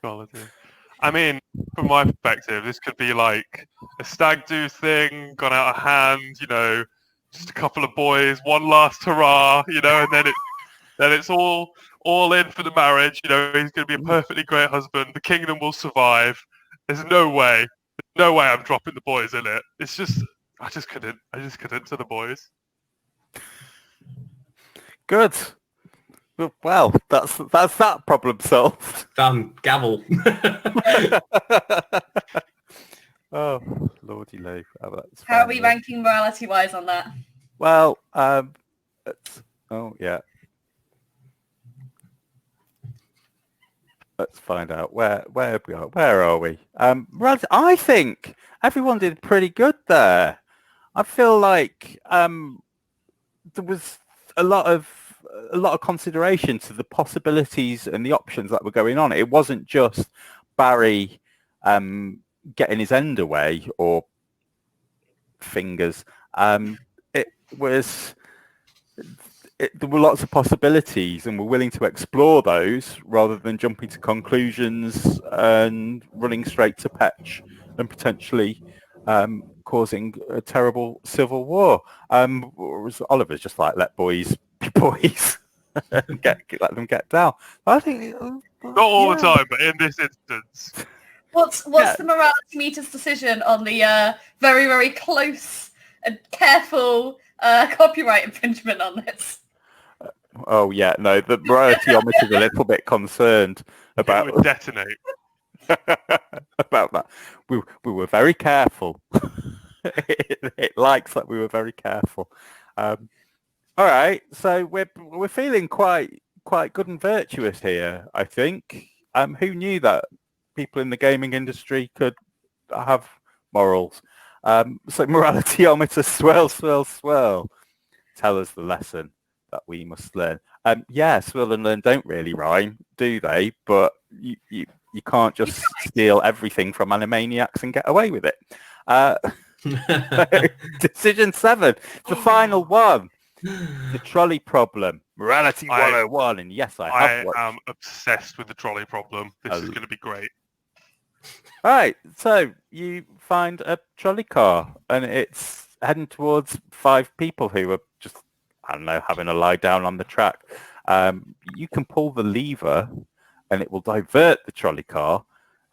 Quality. I mean, from my perspective, this could be like a stag do thing, gone out of hand, you know, just a couple of boys, one last hurrah, you know, and then it's all in for the marriage, you know, he's going to be a perfectly great husband, the kingdom will survive. There's no way I'm dropping the boys in it. It's just, I just couldn't to the boys. Good. Well, that's that problem solved. Done. Gavel. Oh, lordy loo. Oh, that's How are fine. we ranking morality-wise on that? Well, let's find out where we are. Where are we? I think everyone did pretty good there. I feel like there was a lot of consideration to the possibilities and the options that were going on. It wasn't just Barry getting his end away or fingers. There were lots of possibilities, and we're willing to explore those rather than jumping to conclusions and running straight to Petch and potentially causing a terrible civil war. Whereas Oliver's just like, let boys be boys. Let them get down. I think not all the time, but in this instance. What's the morality meter's decision on the very, very close and careful copyright infringement on this? Oh yeah, no, the moralityometer is a little bit concerned about It would detonate. about that. We were very careful. it likes that we were very careful. All right, so we're feeling quite good and virtuous here, I think. Who knew that people in the gaming industry could have morals? So moralityometer, swirl. Tell us the lesson that we must learn. Swirl and learn don't really rhyme, do they? But you can't just steal everything from Animaniacs and get away with it. Decision 7, the final one. The trolley problem. Morality 101. And yes, I am obsessed with the trolley problem. This is going to be great. All right, so you find a trolley car and it's heading towards 5 people who are just, I don't know, having a lie down on the track. You can pull the lever and it will divert the trolley car,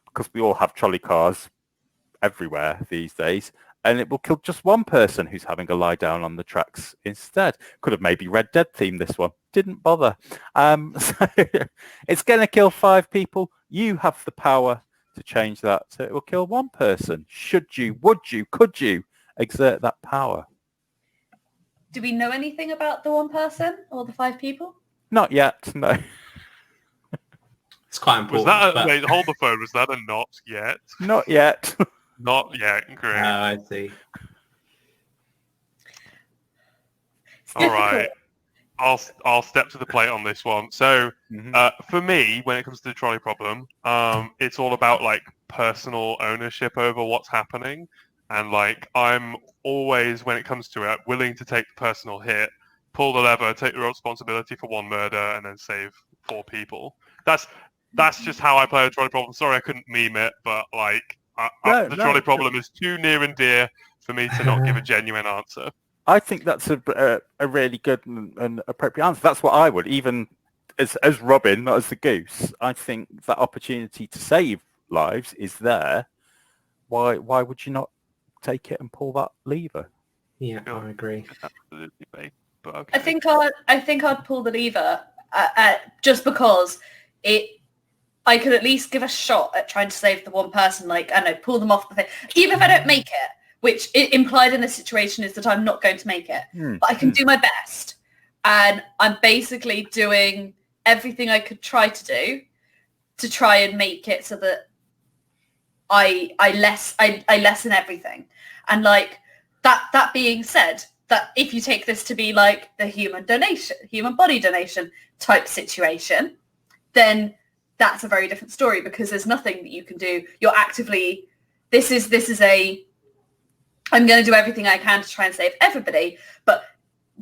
because we all have trolley cars everywhere these days, and it will kill just one person who's having a lie down on the tracks instead. Could have maybe Red Dead themed this one. Didn't bother. So it's going to kill 5 people. You have the power to change that so it will kill one person. Should you, would you, could you exert that power? Do we know anything about the one person or the 5 people? Not yet, no. It's quite important. Was that wait, hold the phone. Was that a not yet? Not yet. Not yet. Great. I see. All right. I'll step to the plate on this one. So for me, when it comes to the trolley problem, it's all about like personal ownership over what's happening. And like I'm always, when it comes to it, willing to take the personal hit, pull the lever, take the responsibility for one murder, and then save 4 people. That's just how I play a trolley problem. Sorry, I couldn't meme it, but like the trolley problem is too near and dear for me to not give a genuine answer. I think that's a really good and appropriate answer. That's what I would, even as Robin, not as the goose. I think that opportunity to save lives is there. Why would you not take it and pull that lever? Yeah, I agree. Absolutely, babe. But okay. I think I'd pull the lever just because I could at least give a shot at trying to save the one person. Like, I don't know, pull them off the thing, even if I don't make it. Which implied in this situation is that I'm not going to make it. But I can do my best. And I'm basically doing everything I could try to do to try and make it so that I lessen everything. And like, That being said, that if you take this to be like the human body donation type situation, then that's a very different story, because there's nothing that you can do. You're actively, this is I'm going to do everything I can to try and save everybody. But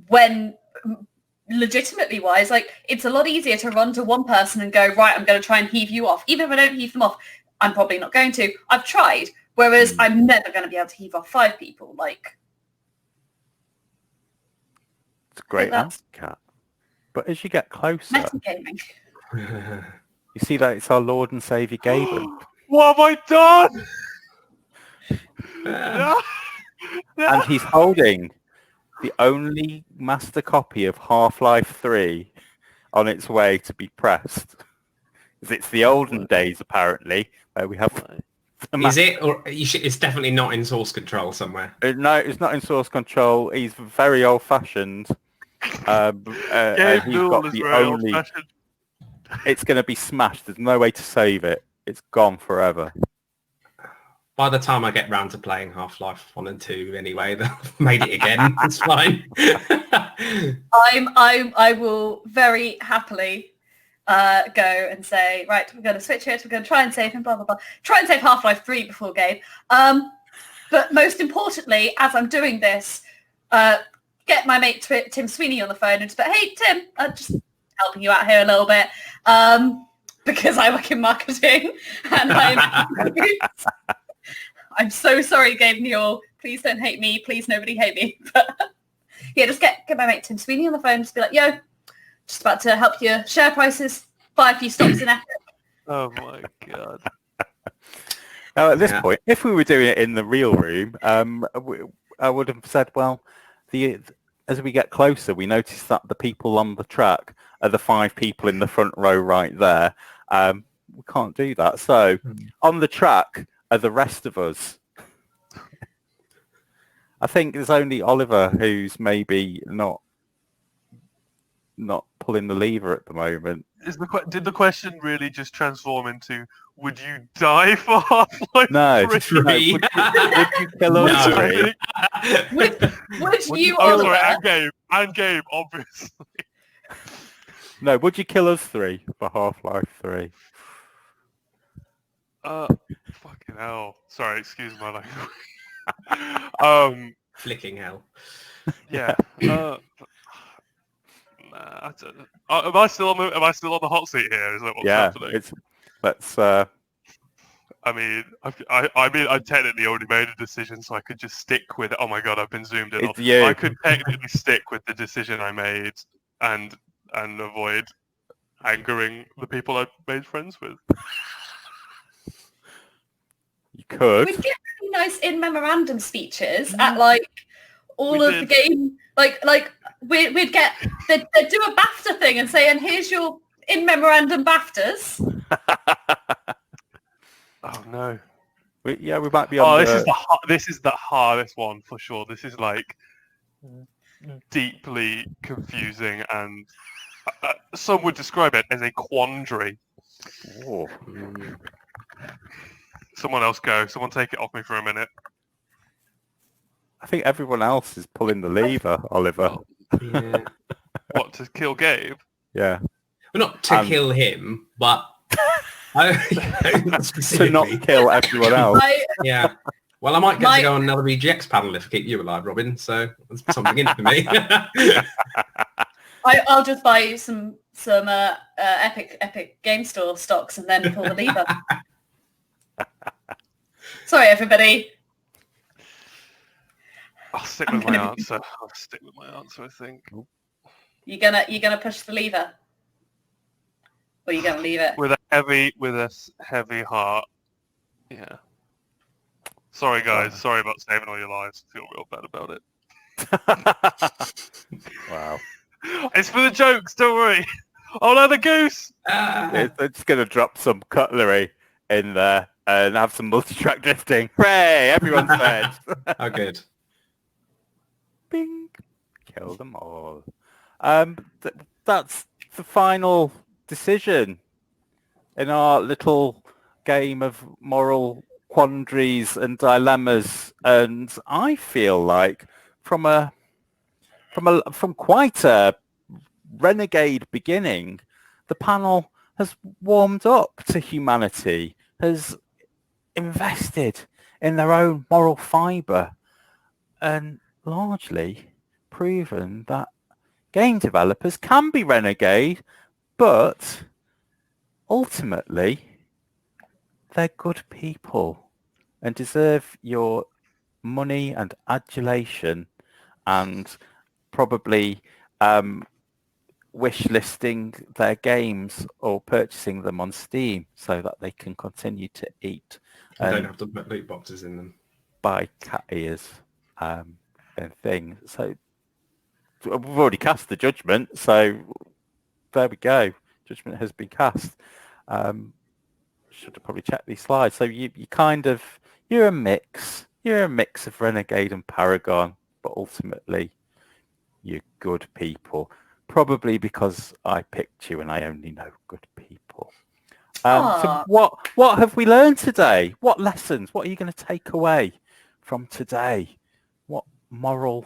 when legitimately wise, like, it's a lot easier to run to one person and go, right, I'm going to try and heave you off. Even if I don't heave them off, I'm probably not going to. I've tried. Whereas I'm never going to be able to heave off 5 people. Like, It's a great answer, Kat. But as you get closer, metagaming. you see that it's our Lord and Saviour Gaben. What have I done? No. And he's holding the only master copy of Half-Life 3 on its way to be pressed. 'Cause it's the olden days, apparently, where we have... Is it? Or it's definitely not in source control somewhere. No, it's not in source control. He's very old-fashioned. He's got the only... It's going to be smashed. There's no way to save it. It's gone forever. By the time I get round to playing Half-Life 1 and 2 anyway, they've made it again. It's fine. I will very happily go and say, right, we're going to switch it. We're going to try and save him, blah, blah, blah. Try and save Half-Life 3 before game. But most importantly, as I'm doing this, get my mate Tim Sweeney on the phone and just be, hey, Tim, just helping you out here a little bit. Because I work in marketing and I'm so sorry, Gabe Newell. Please don't hate me. Please nobody hate me. But yeah, just get my mate Tim Sweeney on the phone. Just be like, yo, just about to help your share prices, buy a few stocks in Epic. Oh my god. Now at this point, if we were doing it in the real room, I would have said, well, as we get closer, we notice that the people on the track are the 5 people in the front row right there. We can't do that. So on the track are the rest of us. I think there's only Oliver who's maybe not pulling the lever at the moment. Did the question really just transform into, would you die for Half-Life 3? No. Would you kill us? No. Would you, Oh, Oliver? sorry, and Gabe, obviously. No, would you kill us 3 for Half-Life 3? Fucking hell. Sorry, excuse my language. Flicking hell. Yeah. I don't know. Am I still on the hot seat here? Is that what's happening? Let's. I mean, I technically already made a decision, so I could just stick with it. Oh my god, I've been zoomed in. I could technically stick with the decision I made and avoid angering the people I made friends with. You could. We'd get really nice in memorandum speeches at like all of the game. Like we'd get they'd do a BAFTA thing and say, and here's your in memorandum BAFTAs. Oh no. We might be on. This is the hardest one for sure. This is like deeply confusing, and some would describe it as a quandary. Oh. Someone else go. Someone take it off me for a minute. I think everyone else is pulling the lever, Oliver. Yeah. What, to kill Gabe? Yeah. Well, not to kill him, but to not kill everyone else. Yeah. Well, I might get to go on another EGX panel if I keep you alive, Robin. So there's something in it for me. I'll just buy you some Epic Game Store stocks and then pull the lever. Sorry, everybody. I'll stick with my answer. I think. You're gonna push the lever, or you're gonna leave it with a heavy heart. Yeah. Sorry, guys. Sorry about saving all your lives. I feel real bad about it. Wow. It's for the jokes. Don't worry. Oh no, the goose. They're just gonna drop some cutlery in there and have some multi-track drifting. Hooray! Everyone's dead. Oh, good. Bing. Kill them all. That's the final decision in our little game of moral quandaries and dilemmas, and I feel like from quite a renegade beginning, the panel has warmed up to humanity, has invested in their own moral fibre, and largely proven that game developers can be renegade, but ultimately they're good people and deserve your money and adulation, and probably wish listing their games or purchasing them on Steam so that they can continue to eat You don't and have to put loot boxes in them. buy cat ears and things. So we've already cast the judgment, so there we go. Judgment has been cast. Should have probably checked these slides. So you kind of, you're a mix of renegade and paragon, but ultimately you're good people. Probably because I picked you and I only know good people. So what have we learned today? What lessons? What are you going to take away from today? What moral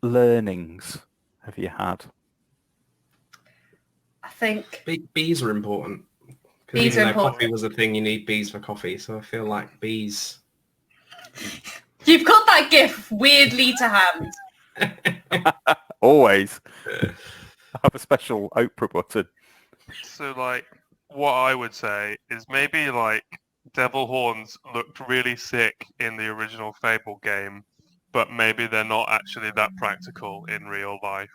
learnings have you had? I think Bees are important. Because Bees even are though important. coffee was a thing, you need bees for coffee. So I feel like bees... you've got that gif weirdly to hand. Always. I have a special Oprah button. So, like, what I would say is maybe, like, devil horns looked really sick in the original Fable game, but maybe they're not actually that practical in real life.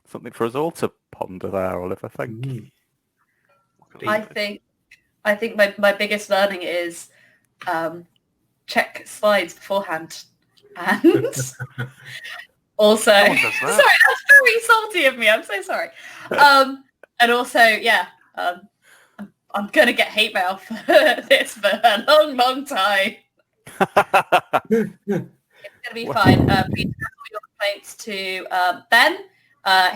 Something for us all to ponder there, Oliver. Thank you. I think my biggest learning is check slides beforehand. And also, No one does that. sorry, that's very salty of me. I'm so sorry. And also, yeah, I'm going to get hate mail for this for a long, long time. It's going to be fine. Please pass all your complaints to Ben.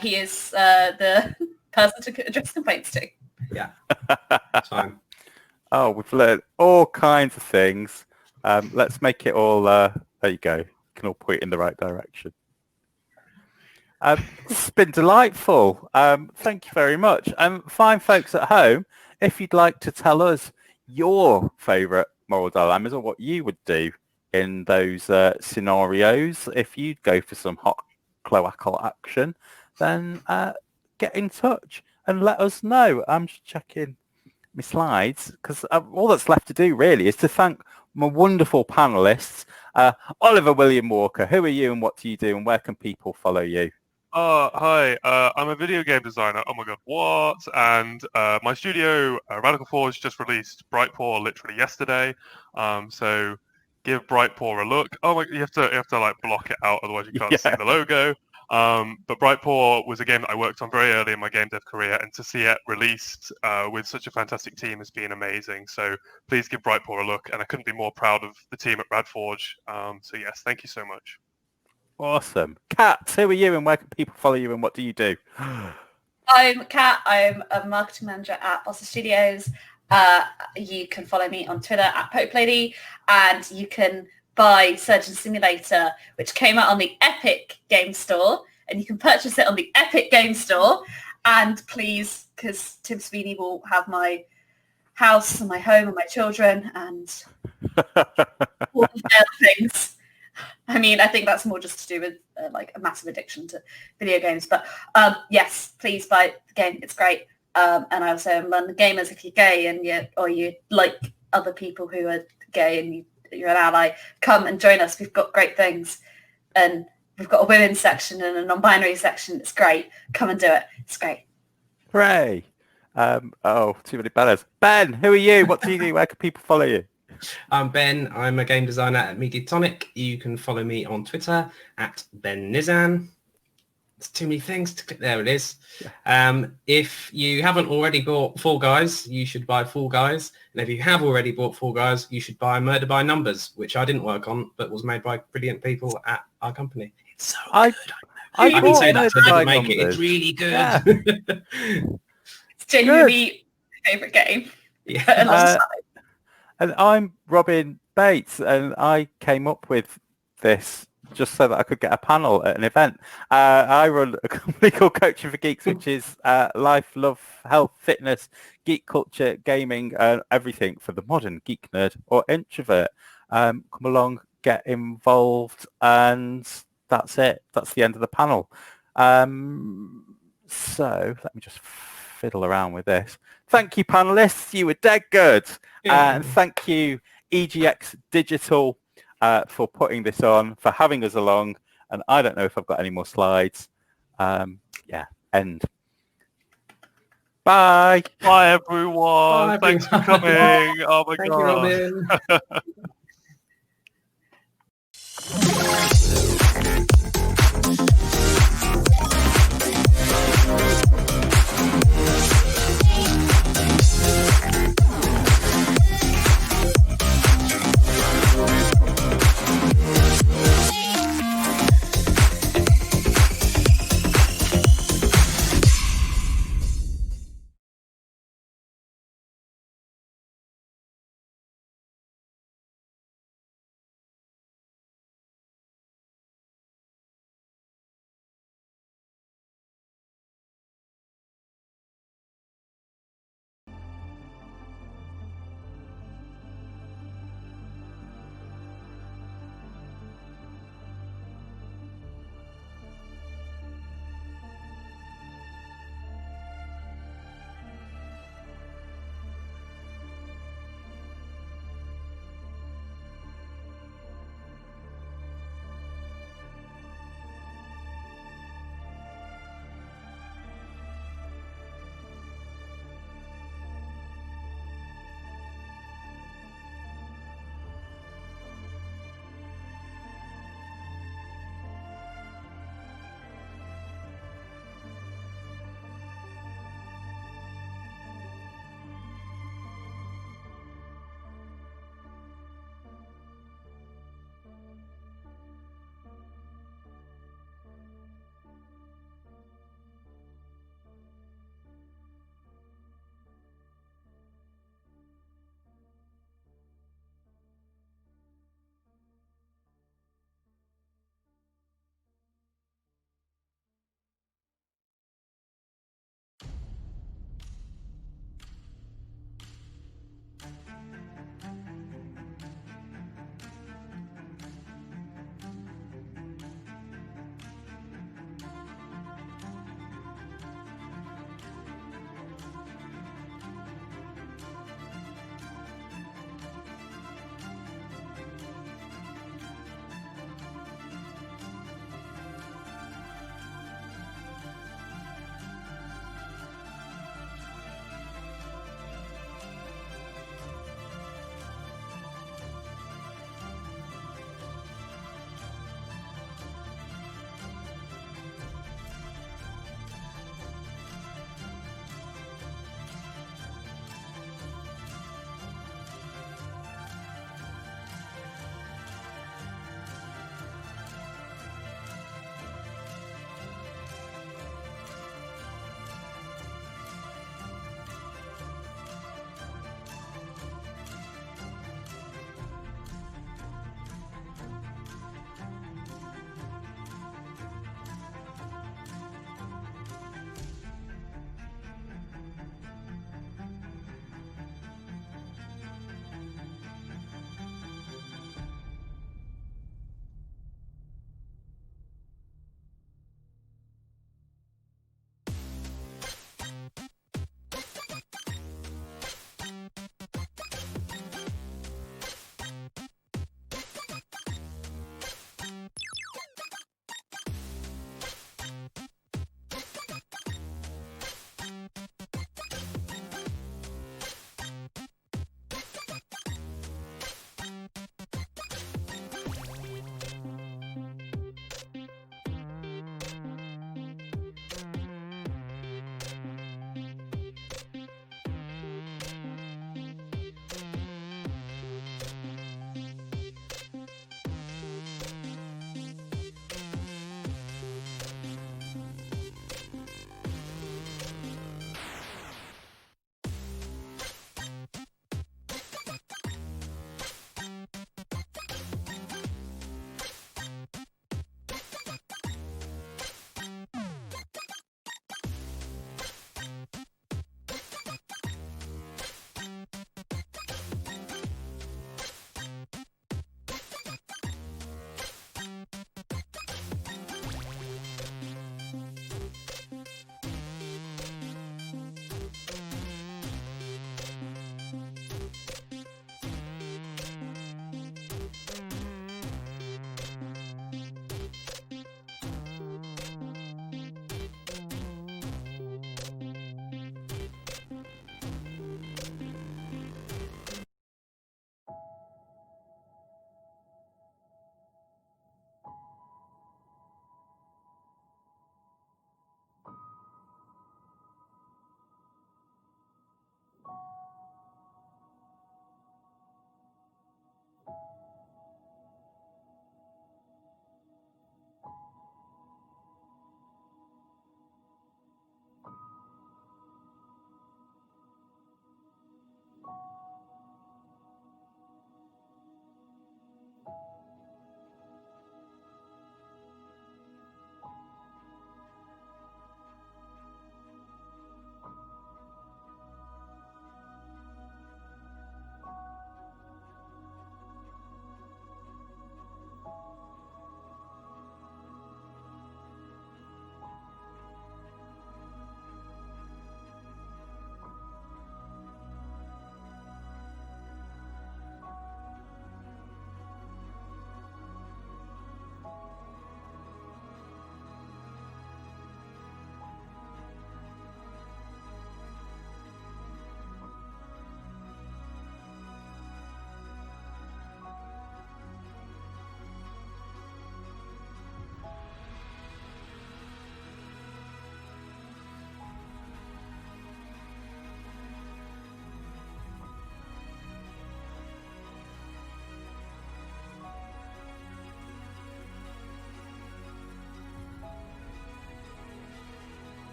He is the person to address complaints to. Yeah, it's fine. Oh, we've learned all kinds of things. Let's make it all, there you go. You can all point in the right direction. It's been delightful. Thank you very much. Fine folks at home, if you'd like to tell us your favourite moral dilemmas or what you would do in those scenarios, if you'd go for some hot cloacal action, then get in touch and let us know. I'm just checking my slides because all that's left to do really is to thank my wonderful panelists. Oliver William Walker, who are you and what do you do and where can people follow you? Hi, I'm a video game designer. Oh my god, what? And my studio, Radical Forge, just released Brightpaw literally yesterday. So give Brightpaw a look. Oh my, you have to like block it out, otherwise you can't see the logo. But Brightpaw was a game that I worked on very early in my game dev career, and to see it released with such a fantastic team has been amazing. So please give Brightpaw a look, and I couldn't be more proud of the team at Radforge. So yes, thank you so much. Awesome. Kat, who are you and where can people follow you and what do you do? I'm Kat. I'm a marketing manager at Bossa Studios. You can follow me on Twitter at PopeLady, and you can buy Surgeon Simulator, which came out on the Epic Game Store, and you can purchase it on the Epic Game Store. And please, because Tim Sweeney will have my house and my home and my children and all of the other things. I mean, I think that's more just to do with like a massive addiction to video games. But yes, please buy the game. It's great. And I also am on the gamers if you're gay and you like other people who are gay and you're an ally, come and join us. We've got great things. And we've got a women's section and a non-binary section. It's great. Come and do it. It's great. Hooray. Too many banners. Ben, who are you? What do you do? Where can people follow you? I'm Ben. I'm a game designer at Mediatonic. You can follow me on Twitter at Ben Nizan. It's too many things to click. There it is. Yeah. If you haven't already bought Fall Guys, you should buy Fall Guys. And if you have already bought Fall Guys, you should buy Murder by Numbers, which I didn't work on, but was made by brilliant people at our company. It's so good. I didn't say that, so I didn't make it. It's really good. Yeah. It's genuinely my favourite game. Yeah. Uh, and I'm Robin Bates, and I came up with this just so that I could get a panel at an event. I run a company called Coaching for Geeks, which is life, love, health, fitness, geek culture, gaming, everything for the modern geek nerd or introvert. Come along, get involved, and that's it. That's the end of the panel. So let me just fiddle around with this. Thank you, panelists. You were dead good. And thank you, EGX Digital, for putting this on, for having us along. And I don't know if I've got any more slides. Yeah, end. Bye. Bye, everyone. Bye, Thanks for everyone. coming. Oh, my Thank God. you, Robin.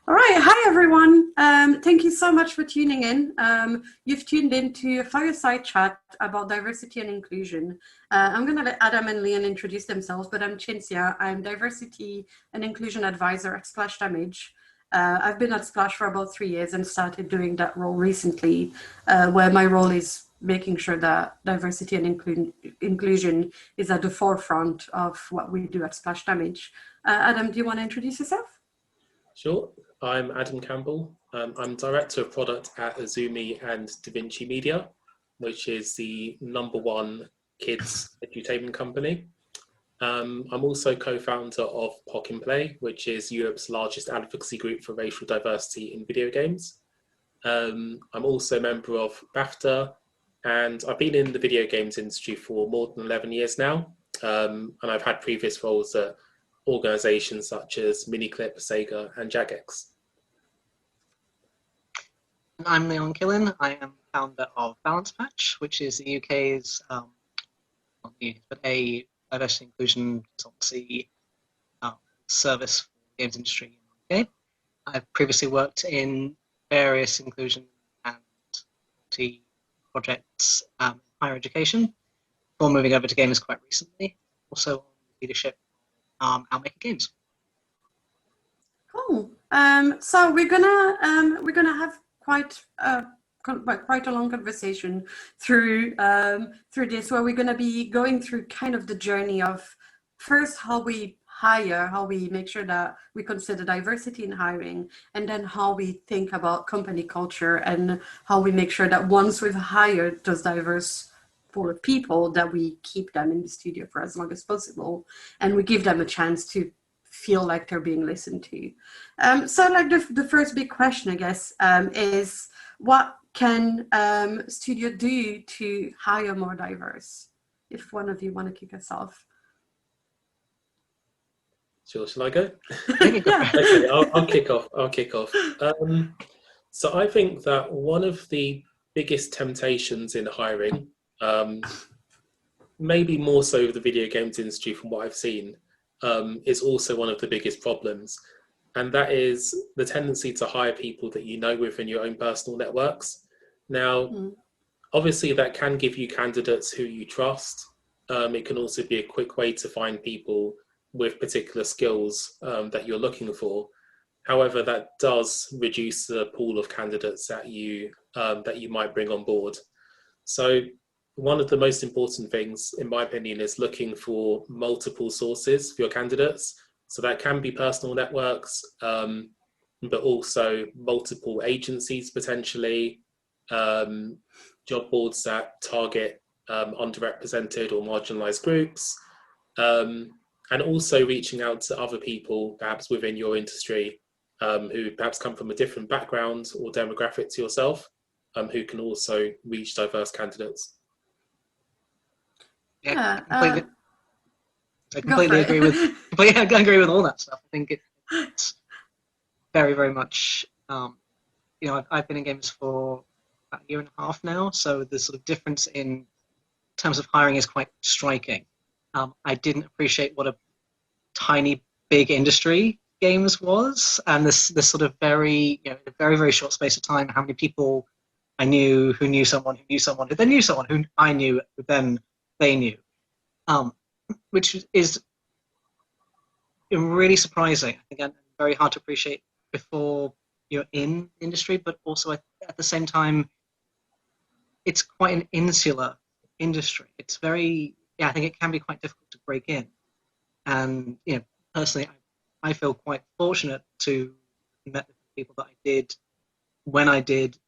All right, hi everyone. Thank you so much for tuning in. You've tuned into a fireside chat about diversity and inclusion. I'm going to let Adam and Leon introduce themselves, but I'm Cinzia. I'm diversity and inclusion advisor at Splash Damage. I've been at Splash for about 3 years and started doing that role recently, where my role is making sure that diversity and inclusion is at the forefront of what we do at Splash Damage. Adam, do you want to introduce yourself? Sure. I'm Adam Campbell. I'm Director of Product at Azumi and DaVinci Media, which is the #1 kids edutainment company. I'm also co-founder of POC in Play, which is Europe's largest advocacy group for racial diversity in video games. I'm also a member of BAFTA, and I've been in the video games industry for more than 11 years now. And I've had previous roles at organizations such as Miniclip, Sega, and Jagex. I'm Leon Killen. I am founder of Balance Patch, which is the UK's a diversity inclusion consultancy service for the games industry in the UK. I've previously worked in various inclusion and diversity projects in higher education before moving over to gamers quite recently. Also on leadership Outmaker Games. Cool. So we're gonna have quite a long conversation through this, where we're gonna be going through kind of the journey of first how we hire, how we make sure that we consider diversity in hiring, and then how we think about company culture and how we make sure that once we've hired those diverse pool of people, that we keep them in the studio for as long as possible, and we give them a chance to feel like they're being listened to. So like the first big question, I guess, is what can studio do to hire more diverse? If one of you want to kick us off. Sure, shall I go? Yeah. Okay, I'll kick off. So I think that one of the biggest temptations in hiring, maybe more so the video games industry from what I've seen, is also one of the biggest problems. And that is the tendency to hire people that you know within your own personal networks. Now, obviously that can give you candidates who you trust. It can also be a quick way to find people with particular skills that you're looking for. However, that does reduce the pool of candidates that you might bring on board. So one of the most important things, in my opinion, is looking for multiple sources for your candidates. So that can be personal networks, but also multiple agencies potentially, job boards that target underrepresented or marginalized groups, and also reaching out to other people perhaps within your industry who perhaps come from a different background or demographic to yourself, who can also reach diverse candidates. Yeah, I completely agree with all that stuff. I think it's very, very much, I've been in games for about a year and a half now, so the sort of difference in terms of hiring is quite striking. I didn't appreciate what a tiny, big industry games was, and this sort of very, in a very, very short space of time, how many people I knew who knew someone who knew someone who then knew someone who I knew who then they knew. Which is really surprising. I think, and very hard to appreciate before you're in industry, but also at the same time, it's quite an insular industry. It's very, I think it can be quite difficult to break in. And personally, I feel quite fortunate to met the people that I did when I did,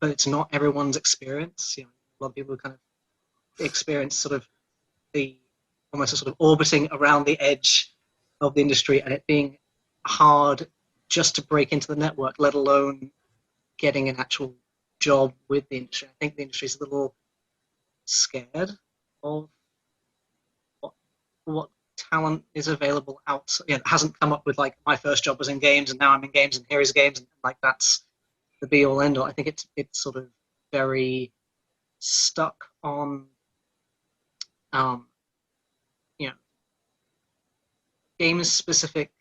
but it's not everyone's experience. A lot of people kind of experience sort of almost a sort of orbiting around the edge of the industry, and it being hard just to break into the network, let alone getting an actual job with the industry. I think the industry is a little scared of what talent is available outside. It hasn't come up with like, my first job was in games and now I'm in games and here is games, and like that's the be all end all. I think it's sort of very stuck on games specific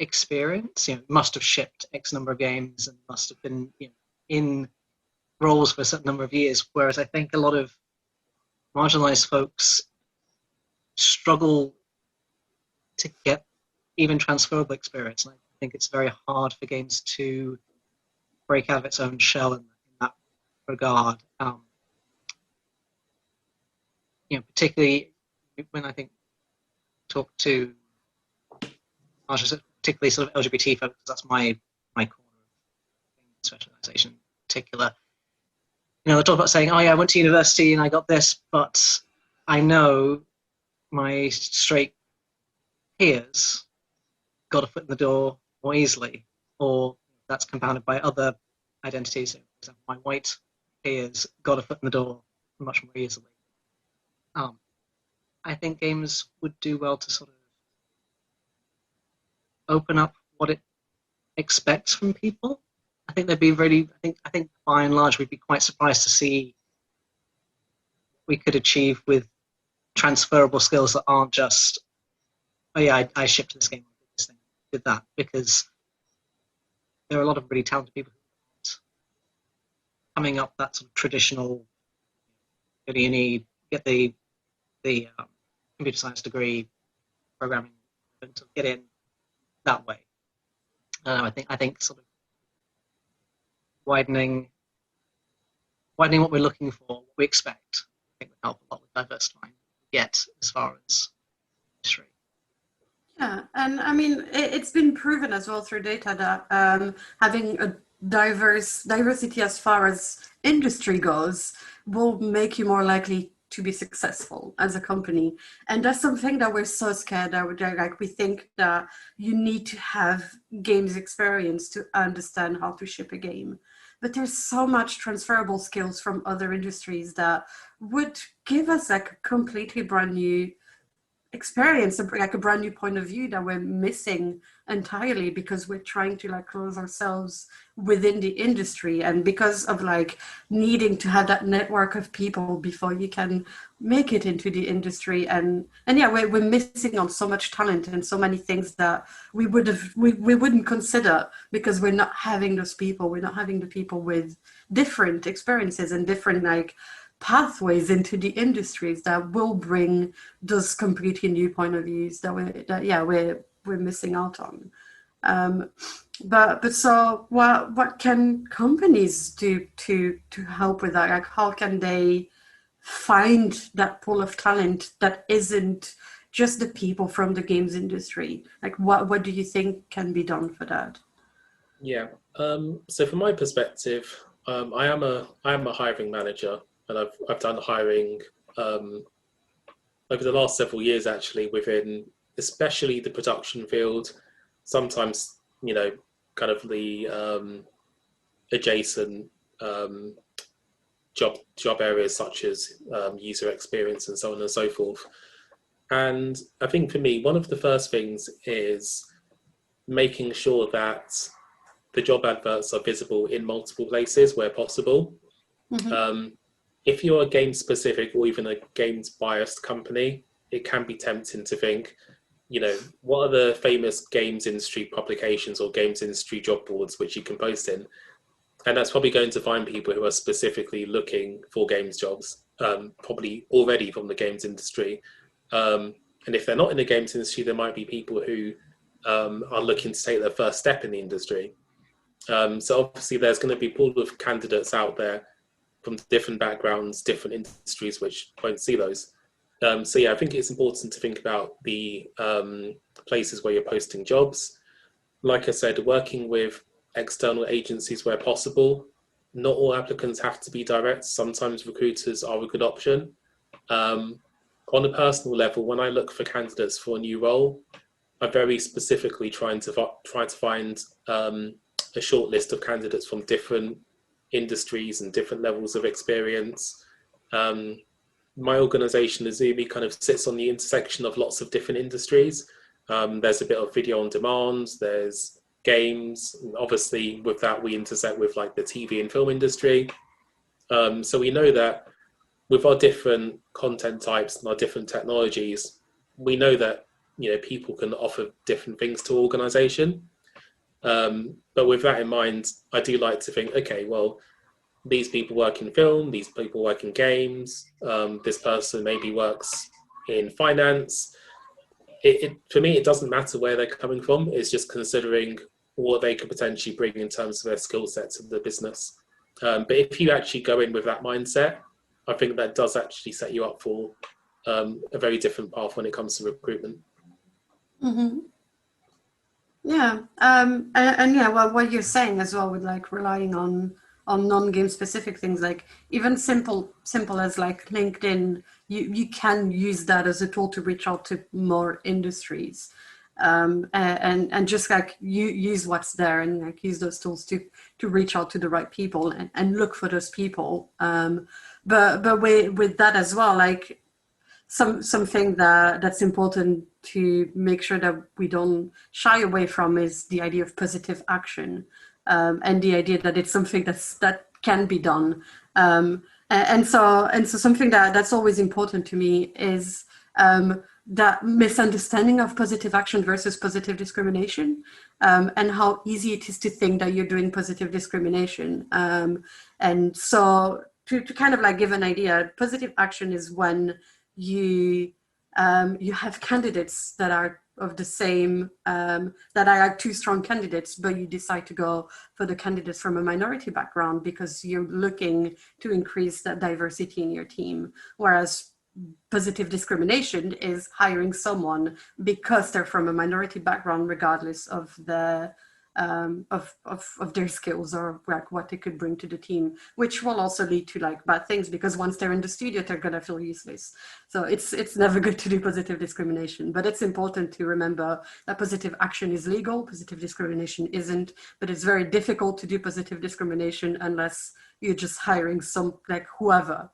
experience. Must have shipped X number of games and must have been in roles for a certain number of years. Whereas I think a lot of marginalized folks struggle to get even transferable experience. And I think it's very hard for games to break out of its own shell in that regard. Particularly when I think talk to particularly sort of LGBT folks, that's my corner of specialization in particular. They talk about saying, oh yeah, I went to university and I got this, but I know my straight peers got a foot in the door more easily, or that's compounded by other identities. For example, my white peers got a foot in the door much more easily. I think games would do well to sort of open up what it expects from people. I think they'd be really. I think by and large we'd be quite surprised to see what we could achieve with transferable skills that aren't just, oh yeah, I shipped this game, did this thing, did that, because there are a lot of really talented people coming up that sort of traditional. Go to uni, get the computer science degree, programming, and to get in that way. I think sort of widening what we're looking for, what we expect, I think would help a lot with diversifying yet as far as industry. Yeah, and I mean, it's been proven as well through data that having a diversity as far as industry goes will make you more likely to be successful as a company. And that's something that we're so scared that we think that you need to have games experience to understand how to ship a game. But there's so much transferable skills from other industries that would give us a completely brand new experience, a brand new point of view that we're missing entirely because we're trying to close ourselves within the industry, and because of needing to have that network of people before you can make it into the industry. And yeah, we're missing on so much talent and so many things that we wouldn't consider because we're not having those people. We're not having the people with different experiences and different pathways into the industries that will bring those completely new point of views that we're missing out on. But so what can companies do to help with that? How can they find that pool of talent that isn't just the people from the games industry? What do you think can be done for that? Yeah. So from my perspective, I am a hiring manager. And I've done hiring over the last several years, actually, within especially the production field. Sometimes, kind of the adjacent job areas such as user experience and so on and so forth. And I think for me, one of the first things is making sure that the job adverts are visible in multiple places where possible. Mm-hmm. If you're a game specific or even a games biased company, it can be tempting to think, what are the famous games industry publications or games industry job boards which you can post in? And that's probably going to find people who are specifically looking for games jobs, probably already from the games industry. And if they're not in the games industry, there might be people who are looking to take their first step in the industry. So obviously there's going to be a pool of candidates out there from different backgrounds, different industries, which won't see those. So yeah, I think it's important to think about the places where you're posting jobs. Like I said, working with external agencies where possible. Not all applicants have to be direct. Sometimes recruiters are a good option. On a personal level, when I look for candidates for a new role, I'm very specifically trying to find a short list of candidates from different industries and different levels of experience. My organization, Azumi, kind of sits on the intersection of lots of different industries. There's a bit of video on demand, there's games, and obviously with that we intersect with the TV and film industry. So we know that with our different content types and our different technologies, we know that people can offer different things to organisation. But with that in mind, I do like to think, okay, well, these people work in film, these people work in games, this person maybe works in finance. For me, it doesn't matter where they're coming from. It's just considering what they could potentially bring in terms of their skill set to the business. But if you actually go in with that mindset, I think that does actually set you up for a very different path when it comes to recruitment. Mm-hmm. Yeah, and yeah, well, what you're saying as well with like relying on non-game specific things, like even simple as like LinkedIn, you can use that as a tool to reach out to more industries, and just like you use what's there and like use those tools to reach out to the right people and look for those people. But with that as well, like something that's important to make sure that we don't shy away from is the idea of positive action, and the idea that it's something that can be done. And so something that's always important to me is that misunderstanding of positive action versus positive discrimination, and how easy it is to think that you're doing positive discrimination. And so to kind of like give an idea, positive action is when you have candidates that are of the same, that are two strong candidates, but you decide to go for the candidates from a minority background because you're looking to increase that diversity in your team. Whereas positive discrimination is hiring someone because they're from a minority background, regardless of the of their skills or like what they could bring to the team, which will also lead to like bad things, because once they're in the studio, they're gonna feel useless. So it's never good to do positive discrimination, but it's important to remember that positive action is legal, positive discrimination isn't, but it's very difficult to do positive discrimination unless you're just hiring some, like whoever,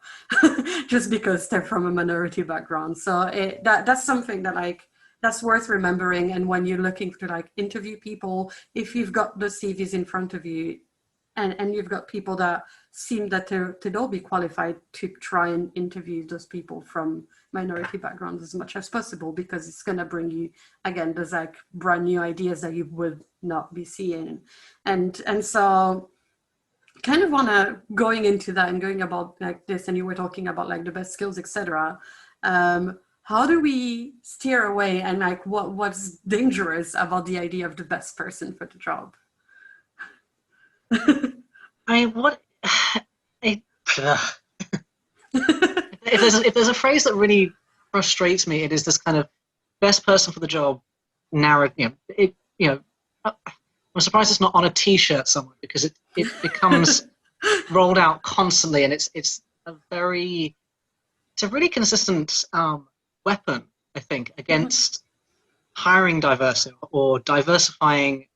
just because they're from a minority background. So that's something that like, that's worth remembering. And when you're looking to like interview people, if you've got the CVs in front of you and you've got people that seem that they'd all be qualified, to try and interview those people from minority backgrounds as much as possible, because it's going to bring you, again, there's like brand new ideas that you would not be seeing. And so kind of want to going into that and going about like this, and you were talking about like the best skills, etc. How do we steer away, and like what's dangerous about the idea of the best person for the job? I mean, if there's a phrase that really frustrates me, it is this kind of best person for the job narrative. I'm surprised it's not on a T-shirt somewhere, because it becomes rolled out constantly, and it's a really consistent weapon, I think, against hiring diversity or diversifying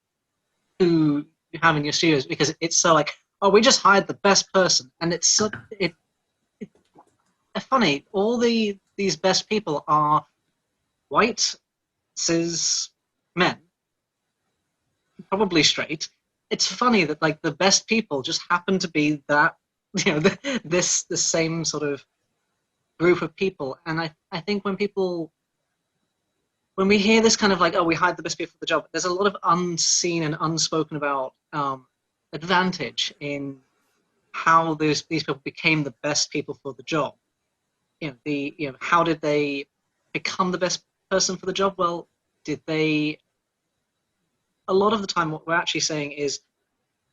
who you have in your studios, because it's so like, oh, we just hired the best person, and it's so funny. All these best people are white, cis men, probably straight. It's funny that like the best people just happen to be that, the same sort of group of people. And I think when we hear this kind of like, oh, we hired the best people for the job, there's a lot of unseen and unspoken about advantage in how these people became the best people for the job. How did they become the best person for the job? Well, a lot of the time what we're actually saying is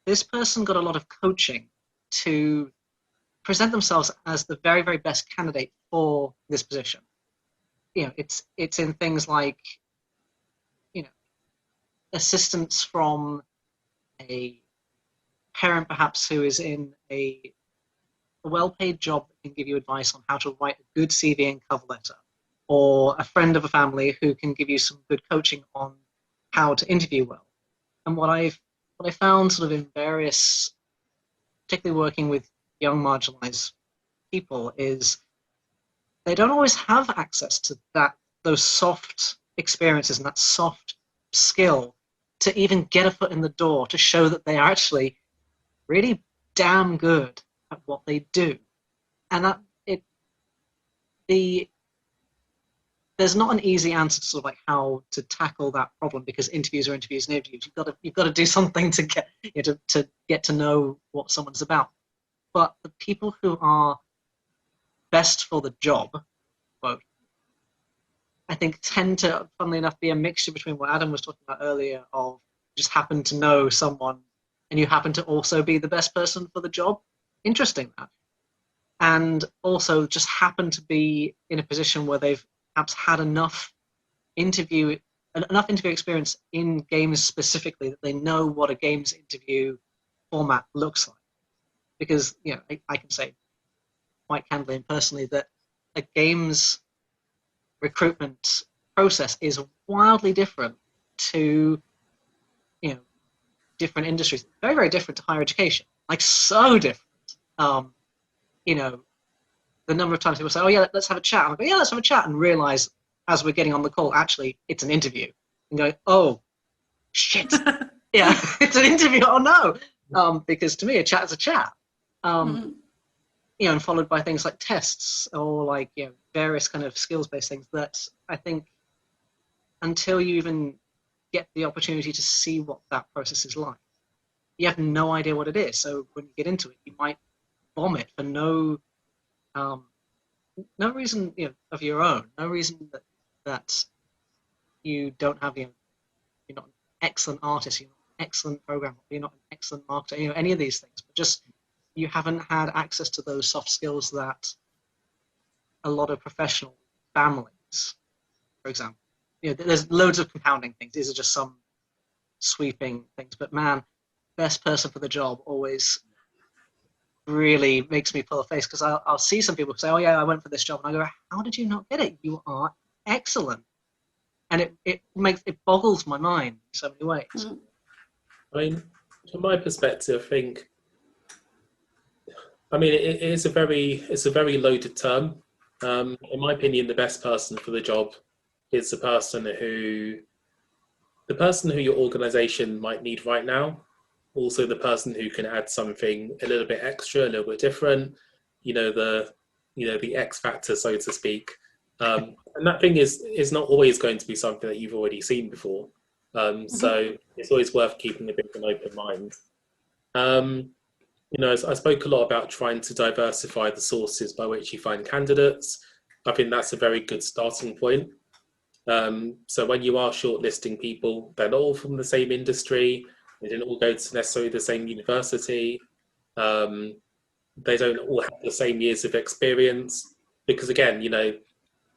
this person got a lot of coaching to present themselves as the very, very best candidate for this position. It's in things like, assistance from a parent perhaps who is in a well-paid job that can give you advice on how to write a good CV and cover letter, or a friend of a family who can give you some good coaching on how to interview well. And what I found sort of in various, particularly working with young marginalized people, is they don't always have access to those soft experiences and that soft skill to even get a foot in the door, to show that they are actually really damn good at what they do. And there's not an easy answer to sort of like how to tackle that problem, because interviews are interviews and interviews. You've got to do something to get to get to know what someone's about. But the people who are best for the job, quote, I think tend to, funnily enough, be a mixture between what Adam was talking about earlier of just happen to know someone and you happen to also be the best person for the job. Interesting, that. And also just happen to be in a position where they've perhaps had enough interview experience in games specifically that they know what a games interview format looks like. Because, you know, I can say quite candidly and personally that a games recruitment process is wildly different to, you know, different industries. Very, very different to higher education. Like, so different. You know, the number of times people say, "Oh yeah, let's have a chat." And I go, "Yeah, let's have a chat," and realize as we're getting on the call, actually, it's an interview. And go, "Oh, shit, yeah, it's an interview. Oh no," because to me, a chat is a chat. You know, and followed by things like tests or like, you know, various kind of skills-based things that I think until you even get the opportunity to see what that process is like, you have no idea what it is. So when you get into it, you might vomit for no reason, you know, of your own, no reason that you don't have, you know, you're not an excellent artist, you're not an excellent programmer, you're not an excellent marketer, you know, any of these things, but just you haven't had access to those soft skills that a lot of professional families, for example, you know, there's loads of compounding things. These are just some sweeping things, but man, best person for the job always really makes me pull a face, because I'll see some people say, "Oh yeah, I went for this job," and I go, "How did you not get it? You are excellent." And it boggles my mind in so many ways. I mean, from my perspective, I think, I mean, it's a very loaded term. In my opinion, the best person for the job is the person who your organization might need right now. Also, the person who can add something a little bit extra, a little bit different. You know, the X factor, so to speak. And that thing is not always going to be something that you've already seen before. So it's always worth keeping a bit of an open mind. You know, I spoke a lot about trying to diversify the sources by which you find candidates. I think that's a very good starting point. So when you are shortlisting people, they're not all from the same industry. They didn't all go to necessarily the same university. They don't all have the same years of experience, because again, you know,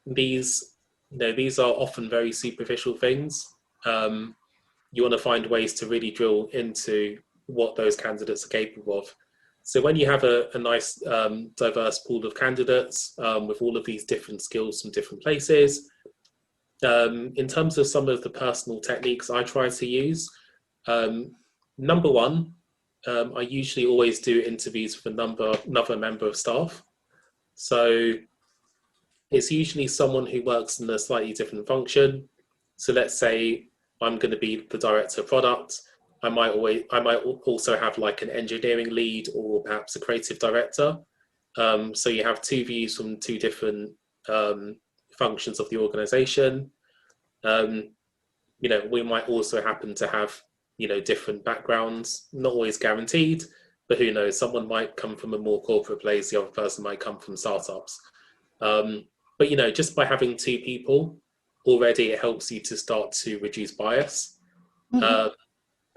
these are often very superficial things. You want to find ways to really drill into what those candidates are capable of. So when you have a nice diverse pool of candidates with all of these different skills from different places, in terms of some of the personal techniques I try to use, number one, I usually always do interviews with another member of staff. So it's usually someone who works in a slightly different function. So let's say I'm going to be the director of product. I might also have like an engineering lead or perhaps a creative director. So you have two views from two different functions of the organization. You know, we might also happen to have, you know, different backgrounds, not always guaranteed, but who knows, someone might come from a more corporate place, the other person might come from startups. But, you know, just by having two people, already it helps you to start to reduce bias.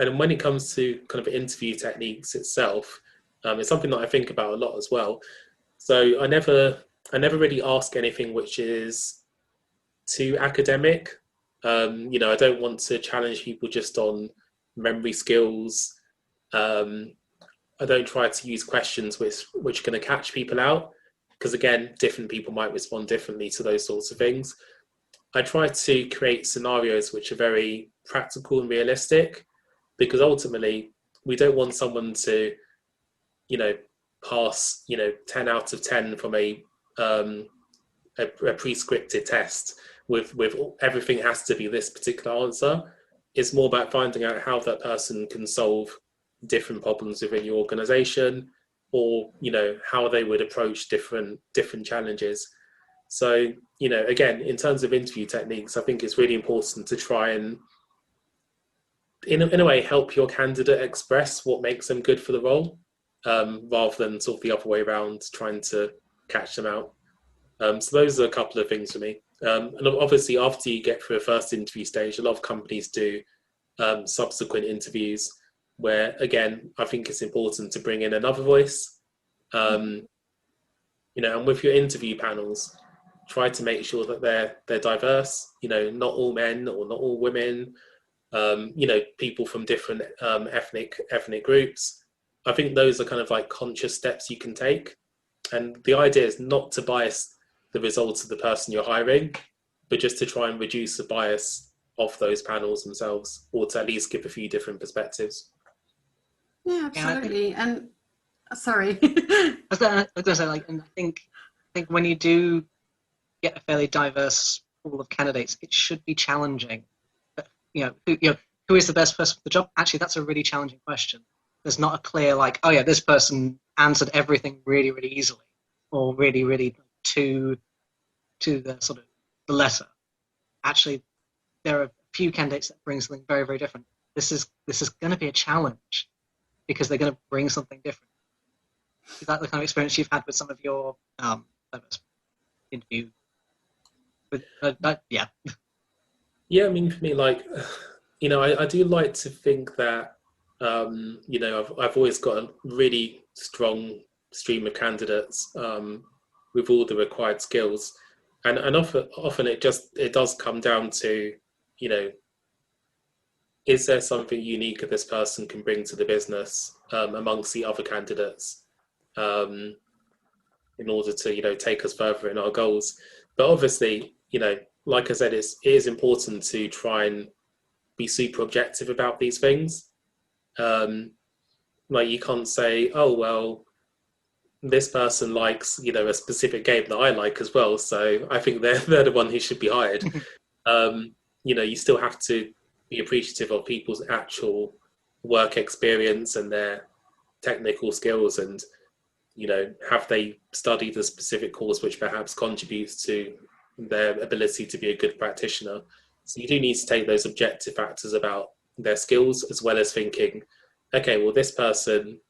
And when it comes to kind of interview techniques itself, it's something that I think about a lot as well. So I never really ask anything which is too academic. You know, I don't want to challenge people just on memory skills. I don't try to use questions which are going to catch people out, because again, different people might respond differently to those sorts of things. I try to create scenarios which are very practical and realistic, because ultimately we don't want someone to, you know, pass, you know, 10 out of 10 from a pre-scripted test with everything has to be this particular answer. It's more about finding out how that person can solve different problems within your organization, or, you know, how they would approach different challenges. So, you know, again, in terms of interview techniques, I think it's really important to try and, in a way, help your candidate express what makes them good for the role, rather than sort of the other way around, trying to catch them out. So those are a couple of things for me. And obviously, after you get through a first interview stage, a lot of companies do subsequent interviews where, again, I think it's important to bring in another voice. You know, and with your interview panels, try to make sure that they're diverse. You know, not all men or not all women. You know, people from different ethnic groups. I think those are kind of like conscious steps you can take. And the idea is not to bias the results of the person you're hiring, but just to try and reduce the bias of those panels themselves, or to at least give a few different perspectives. Yeah, absolutely. And sorry. I was going to say, like, and I think when you do get a fairly diverse pool of candidates, it should be challenging. But, who is the best person for the job? Actually, that's a really challenging question. There's not a clear, like, oh yeah, this person answered everything really, really easily, or really, really to the sort of the letter. Actually, there are a few candidates that bring something very, very different. This is going to be a challenge because they're going to bring something different. Is that the kind of experience you've had with some of your interview? Yeah. Yeah, I mean, for me, like, you know, I do like to think that, you know, I've always got a really strong stream of candidates with all the required skills, and often it does come down to, you know, is there something unique that this person can bring to the business amongst the other candidates, in order to, you know, take us further in our goals. But obviously, you know, like I said, it is important to try and be super objective about these things. Like, you can't say, oh, well, this person likes, you know, a specific game that I like as well, so I think they're the one who should be hired. You know, you still have to be appreciative of people's actual work experience and their technical skills, and, you know, have they studied a specific course which perhaps contributes to their ability to be a good practitioner. So you do need to take those objective factors about their skills, as well as thinking, okay, well, this person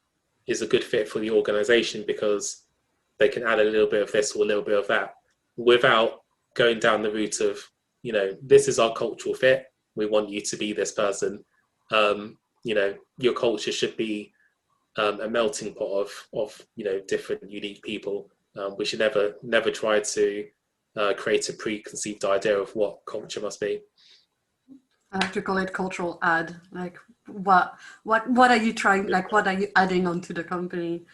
is a good fit for the organization because they can add a little bit of this or a little bit of that, without going down the route of, you know, this is our cultural fit, we want you to be this person. You know, your culture should be a melting pot of you know, different unique people. We should never try to create a preconceived idea of what culture must be. I like to call it cultural add. Like, what are you trying? Like, what are you adding onto the company?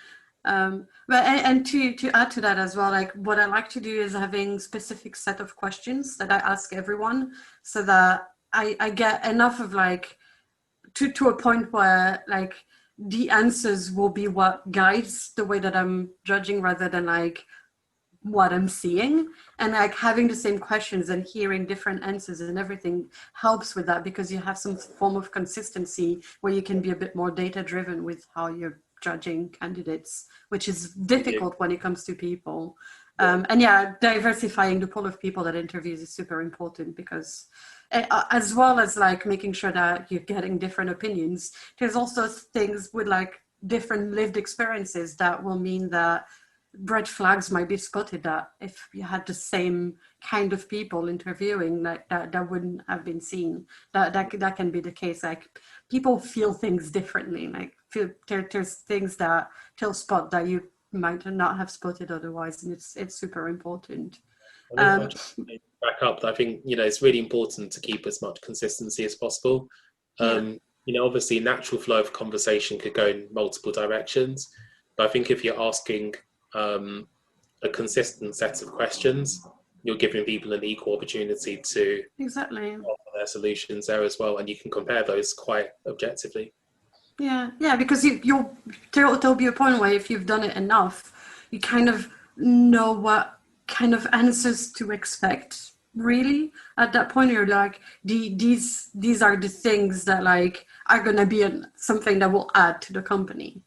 But and to add to that as well, like, what I like to do is having specific set of questions that I ask everyone, so that I get enough of, like, to a point where, like, the answers will be what guides the way that I'm judging, rather than, like, what I'm seeing. And, like, having the same questions and hearing different answers and everything helps with that, because you have some form of consistency where you can be a bit more data driven with how you're judging candidates, which is difficult when it comes to people. And yeah, diversifying the pool of people that interviews is super important, because as well as, like, making sure that you're getting different opinions, there's also things with, like, different lived experiences that will mean that red flags might be spotted, that if you had the same kind of people interviewing, that wouldn't have been seen. That can be the case. Like, people feel things differently. Like, there's things that they'll spot that you might not have spotted otherwise, and it's super important. I'll just back up that I think, you know, it's really important to keep as much consistency as possible. You know, obviously, natural flow of conversation could go in multiple directions, but I think if you're asking a consistent set of questions, you're giving people an equal opportunity to offer their solutions there as well, and you can compare those quite objectively. Yeah, because there'll be a point where, if you've done it enough, you kind of know what kind of answers to expect. Really, at that point, you're like, these are the things that, like, are gonna be something that will add to the company.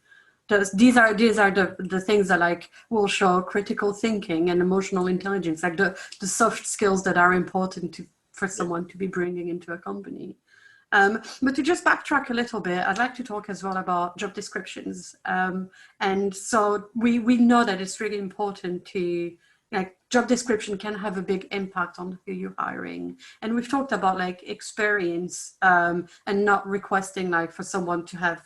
these are the things that like will show critical thinking and emotional intelligence, like the soft skills that are important for someone to be bringing into a company. But to just backtrack a little bit, I'd like to talk as well about job descriptions. And so we know that it's really important to, like, job description can have a big impact on who you're hiring. And we've talked about like experience and not requesting like for someone to have,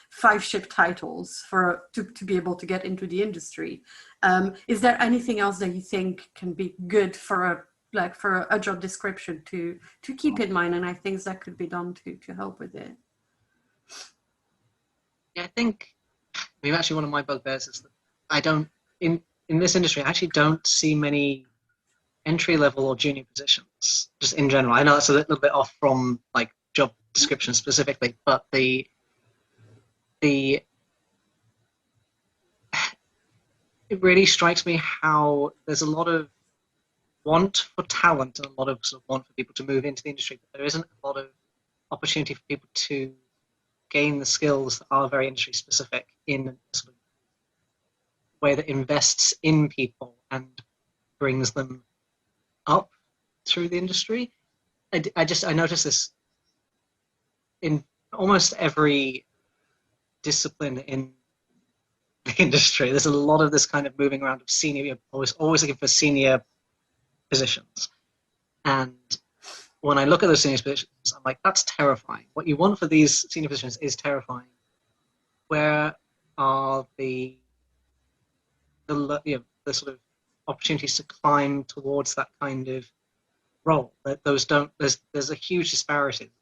5 ship titles to be able to get into the industry. Is there anything else that you think can be good for a job description to keep in mind, and I think that could be done to help with it? Yeah, I think maybe actually one of my bugbears is that I don't in this industry I actually don't see many entry level or junior positions just in general. I know that's a little bit off from like job description specifically, but the it really strikes me how there's a lot of want for talent and a lot of sort of want for people to move into the industry, but there isn't a lot of opportunity for people to gain the skills that are very industry specific in a sort of way that invests in people and brings them up through the industry. I notice this in almost every discipline in the industry. There's a lot of this kind of moving around of senior, you're always looking for senior positions. And when I look at those senior positions, I'm like, that's terrifying. What you want for these senior positions is terrifying. Where are the sort of opportunities to climb towards that kind of role? That those don't. There's a huge disparity.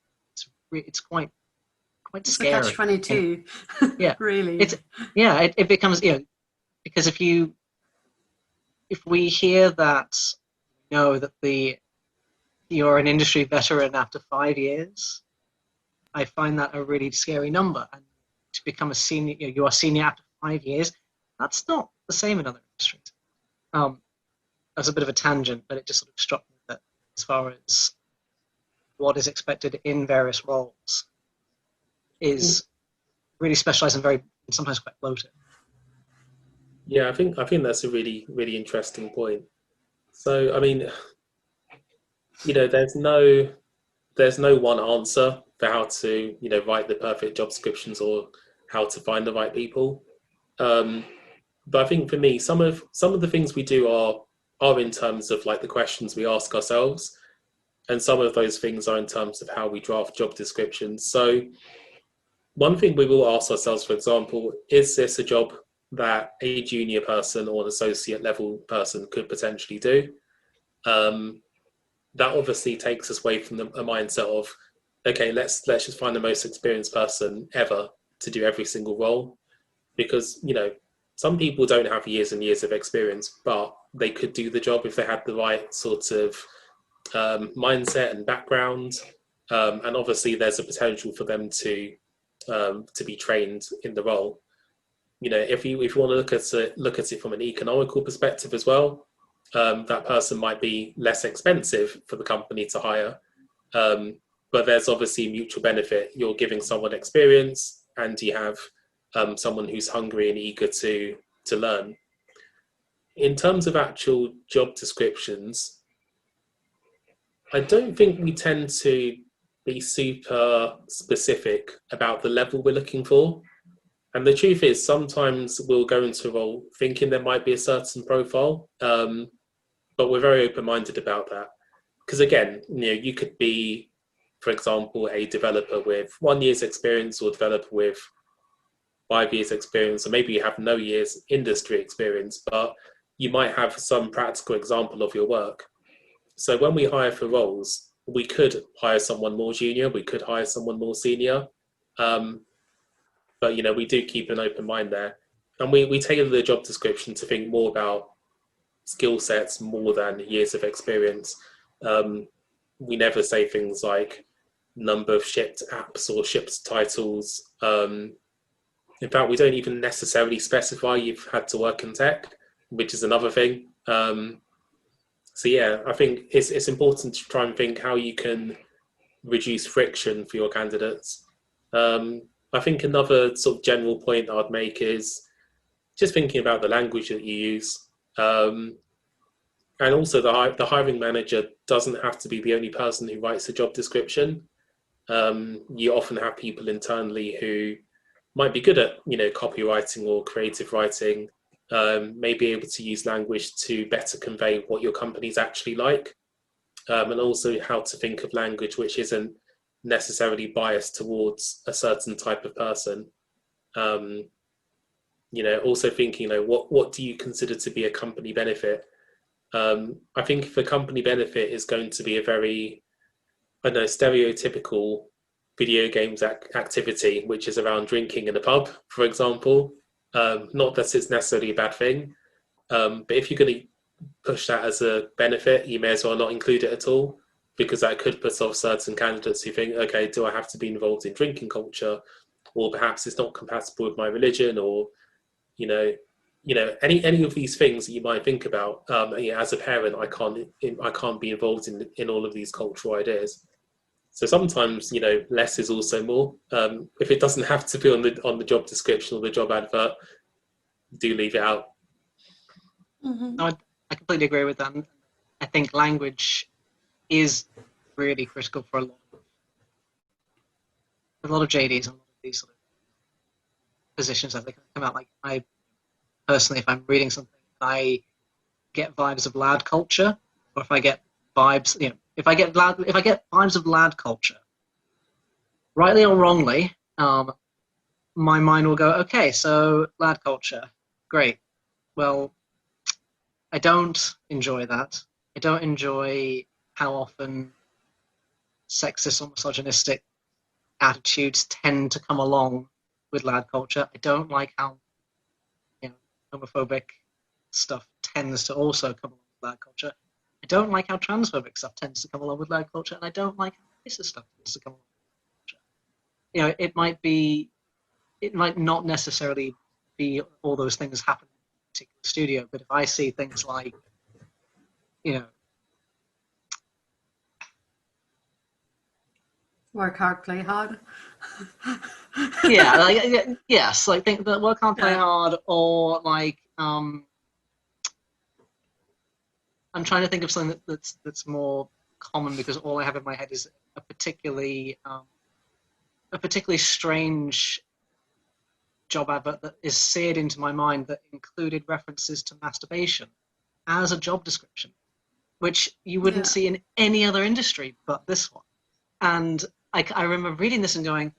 It's quite scary. It's a catch-22. Yeah, really. It becomes because if we hear that, that you're an industry veteran after 5 years, I find that a really scary number. And to become a senior, you are senior after 5 years. That's not the same in other industries. That's a bit of a tangent, but it just sort of struck me that as far as what is expected in various roles is really specialized and sometimes quite bloated. Yeah, I think that's a really, really interesting point. So, I mean, there's no one answer for how to, write the perfect job descriptions or how to find the right people. But I think for me, some of the things we do are in terms of like the questions we ask ourselves, and some of those things are in terms of how we draft job descriptions. So one thing we will ask ourselves, for example, is this a job that a junior person or an associate level person could potentially do? That obviously takes us away from a mindset of, okay, let's just find the most experienced person ever to do every single role, because some people don't have years and years of experience, but they could do the job if they had the right sort of mindset and background, and obviously there's a potential for them to be trained in the role. If you want to look at it from an economical perspective as well, that person might be less expensive for the company to hire, but there's obviously mutual benefit. You're giving someone experience, and you have someone who's hungry and eager to learn. In terms of actual job descriptions, I don't think we tend to be super specific about the level we're looking for. And the truth is, sometimes we'll go into a role thinking there might be a certain profile, but we're very open-minded about that. Because again, you could be, for example, a developer with 1 year's experience, or a developer with 5 years experience, or maybe you have no years industry experience, but you might have some practical example of your work. So when we hire for roles, we could hire someone more junior, we could hire someone more senior, but we do keep an open mind there, and we tailor the job description to think more about skill sets more than years of experience. We never say things like number of shipped apps or shipped titles. In fact, we don't even necessarily specify you've had to work in tech, which is another thing. So yeah, I think it's important to try and think how you can reduce friction for your candidates. I think another sort of general point I'd make is just thinking about the language that you use. And also the hiring manager doesn't have to be the only person who writes a job description. You often have people internally who might be good at, copywriting or creative writing, may be able to use language to better convey what your company's actually like, and also how to think of language which isn't necessarily biased towards a certain type of person. Also thinking, what do you consider to be a company benefit? I think if a company benefit is going to be a very, stereotypical video games activity, which is around drinking in a pub, for example, not that it's necessarily a bad thing, but if you're going to push that as a benefit, you may as well not include it at all, because that could put off certain candidates who think, okay, do I have to be involved in drinking culture, or perhaps it's not compatible with my religion, or any of these things that you might think about. As a parent, I can't be involved in all of these cultural ideas. So sometimes, less is also more. If it doesn't have to be on the job description or the job advert, do leave it out. Mm-hmm. No, I completely agree with that. I think language is really critical for a lot of JDs and a lot of these sort of positions that they come out. Like, I personally, if I'm reading something, I get vibes of lad culture, or if I get vibes, if I get vibes of lad culture, rightly or wrongly, my mind will go, okay, so lad culture, great. Well, I don't enjoy that. I don't enjoy how often sexist or misogynistic attitudes tend to come along with lad culture. I don't like how homophobic stuff tends to also come along with lad culture. I don't like how transphobic stuff tends to come along with lad culture, and I don't like how racist stuff tends to come along with lad culture. It might not necessarily be all those things happen in a particular studio, but if I see things like, work hard, play hard. yes, like think that work hard, play hard, or like I'm trying to think of something that's more common, because all I have in my head is a particularly strange job advert that is seared into my mind that included references to masturbation as a job description, which you wouldn't see in any other industry but this one. And I remember reading this and going,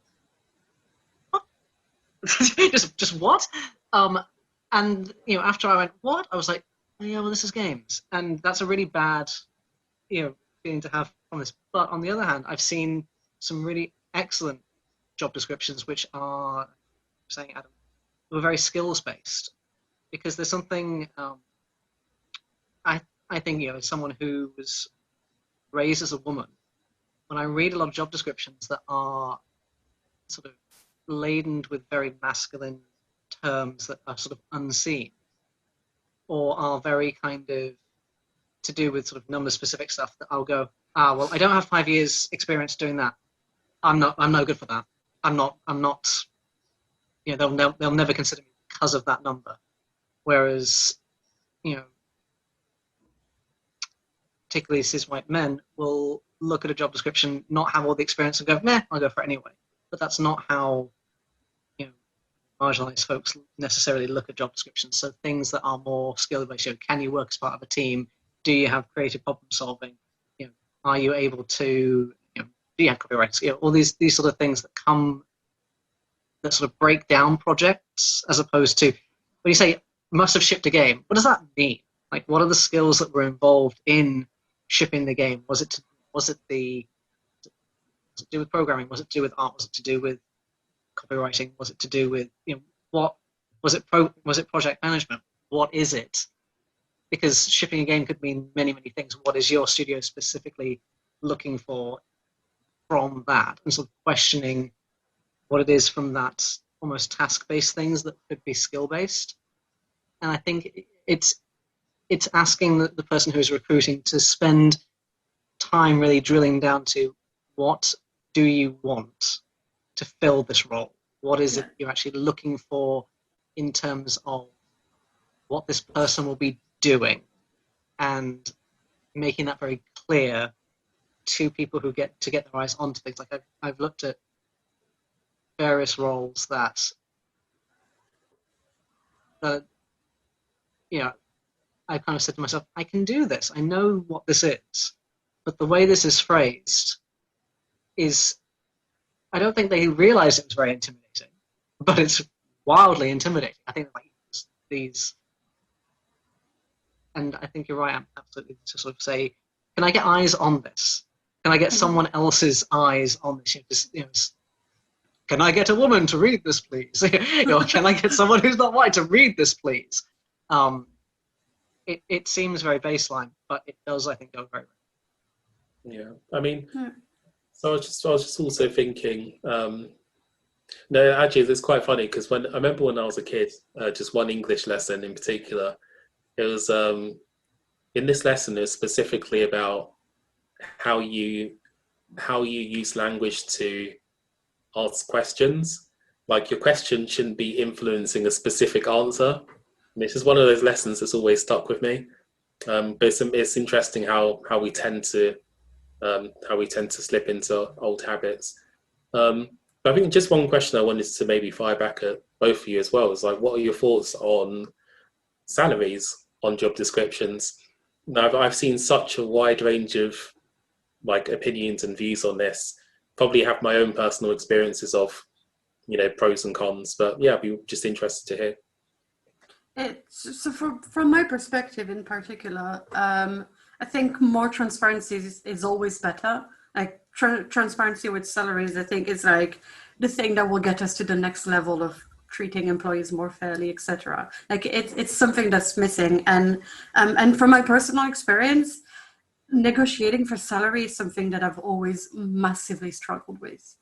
what? just what? And after I went, what? I was like, oh, yeah, well, this is games, and that's a really bad, feeling to have on this. But on the other hand, I've seen some really excellent job descriptions which are, saying Adam, were very skills based, because there's something. I think as someone who was raised as a woman, when I read a lot of job descriptions that are sort of laden with very masculine terms that are sort of unseen, or are very kind of to do with sort of number specific stuff, that I'll go, well, I don't have 5 years experience doing that. I'm no good for that. I'm not, they'll never consider me because of that number. Whereas, particularly cis white men will look at a job description, not have all the experience, and go, meh, I'll go for it anyway. But that's not how marginalized folks necessarily look at job descriptions. So things that are more skill based, can you work as part of a team? Do you have creative problem solving? Are you able to, do you have copyright? All these sort of things that sort of break down projects, as opposed to when you say must have shipped a game. What does that mean? Like, what are the skills that were involved in shipping the game? Was it to do with programming? Was it to do with art? Was it to do with copywriting? Was it to do with what was it? Was it project management? What is it? Because shipping a game could mean many, many things. What is your studio specifically looking for from that, and sort of questioning what it is from that almost task-based things that could be skill-based. And I think it's asking the person who's recruiting to spend time really drilling down to what do you want to fill this role? what is it you're actually looking for in terms of what this person will be doing, and making that very clear to people who get their eyes onto things. Like I've looked at various roles that, you know, I kind of said to myself, I can do this. I know what this is, but the way this is phrased is, I don't think they realize it was very intimidating, but it's wildly intimidating. I think like these, and I think you're right, I'm absolutely, to sort of say, can I get eyes on this? Can I get someone else's eyes on this? Can I get a woman to read this, please? Can I get someone who's not white to read this, please? It seems very baseline, but it does, I think, go very well. Yeah, I mean, so I was just also thinking, no, actually, it's quite funny because I remember when I was a kid, just one English lesson in particular, it was in this lesson, it was specifically about how you use language to ask questions. Like your question shouldn't be influencing a specific answer. And it's just one of those lessons that's always stuck with me. But it's interesting how we tend to slip into old habits. But I think just one question I wanted to maybe fire back at both of you as well is like, what are your thoughts on salaries on job descriptions? Now, I've seen such a wide range of like opinions and views on this. Probably have my own personal experiences of, pros and cons. But yeah, I'd be just interested to hear. So from my perspective in particular, I think more transparency is always better. Like transparency with salaries, I think, is like the thing that will get us to the next level of treating employees more fairly, etc. Like it's something that's missing. And from my personal experience, negotiating for salary is something that I've always massively struggled with,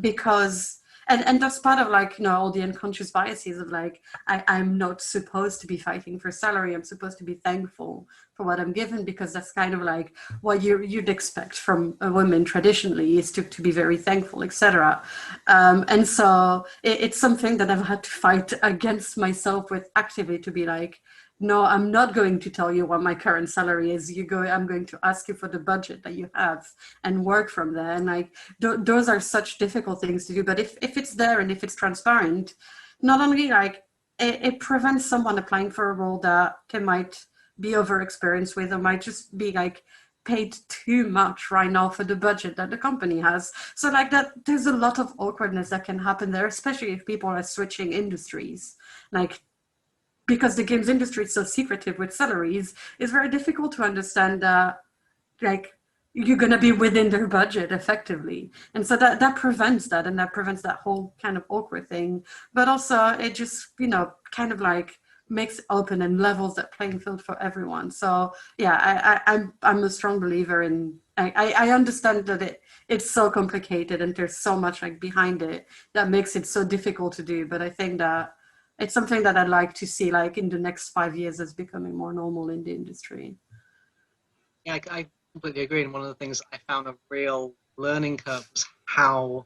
because and that's part of like, all the unconscious biases of like, I'm not supposed to be fighting for salary. I'm supposed to be thankful for what I'm given, because that's kind of like what you'd expect from a woman traditionally, is to be very thankful, etc. And so it's something that I've had to fight against myself with actively, to be like, no, I'm not going to tell you what my current salary is. I'm going to ask you for the budget that you have and work from there. And like, those are such difficult things to do. But if it's there and if it's transparent, not only like it prevents someone applying for a role that they might be overexperienced with, or might just be like paid too much right now for the budget that the company has. So like that, there's a lot of awkwardness that can happen there, especially if people are switching industries. Like, because the games industry is so secretive with salaries, it's very difficult to understand that, like, you're going to be within their budget effectively. And so that prevents that, and that prevents that whole kind of awkward thing. But also it just, kind of like makes it open and levels that playing field for everyone. So yeah, I'm a strong believer in, I understand that it's so complicated and there's so much like behind it that makes it so difficult to do. But I think that it's something that I'd like to see, like in the next 5 years, as becoming more normal in the industry. Yeah, I completely agree. And one of the things I found a real learning curve was how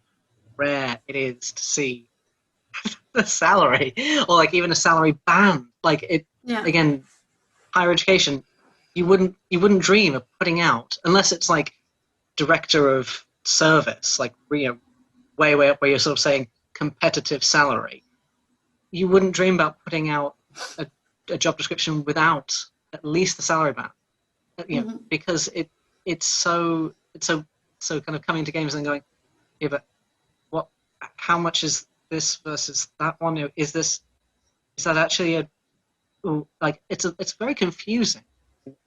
rare it is to see the salary, or like even a salary band. Like again, higher education, you wouldn't dream of putting out, unless it's like director of service, like way up where you're sort of saying competitive salary. You wouldn't dream about putting out a job description without at least the salary band, because it's so kind of coming to games and going, yeah, but how much is this versus that one? Is that actually it's very confusing.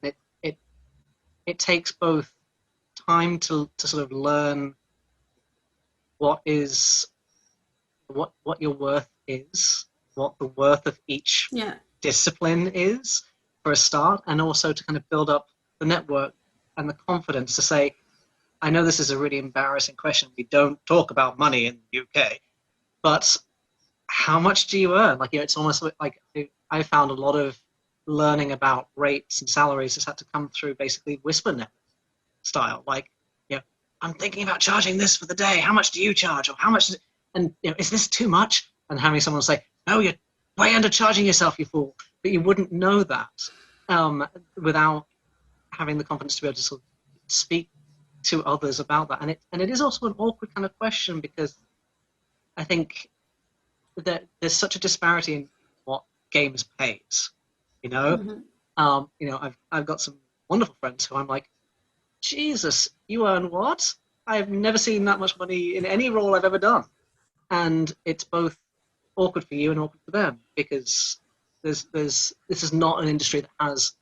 It takes both time to sort of learn what your worth is, what the worth of each discipline is for a start, and also to kind of build up the network and the confidence to say, I know this is a really embarrassing question. We don't talk about money in the UK, but how much do you earn? Like, it's almost like I found a lot of learning about rates and salaries has had to come through basically whisper net style. Like, I'm thinking about charging this for the day. How much do you charge? Or how much? and is this too much? And having someone say, no, you're way undercharging yourself, you fool. But you wouldn't know that without having the confidence to be able to sort of speak to others about that. And it is also an awkward kind of question, because I think that there's such a disparity in what games pays. I've got some wonderful friends who I'm like, Jesus, you earn what? I've never seen that much money in any role I've ever done. And it's both awkward for you and awkward for them, because this is not an industry that has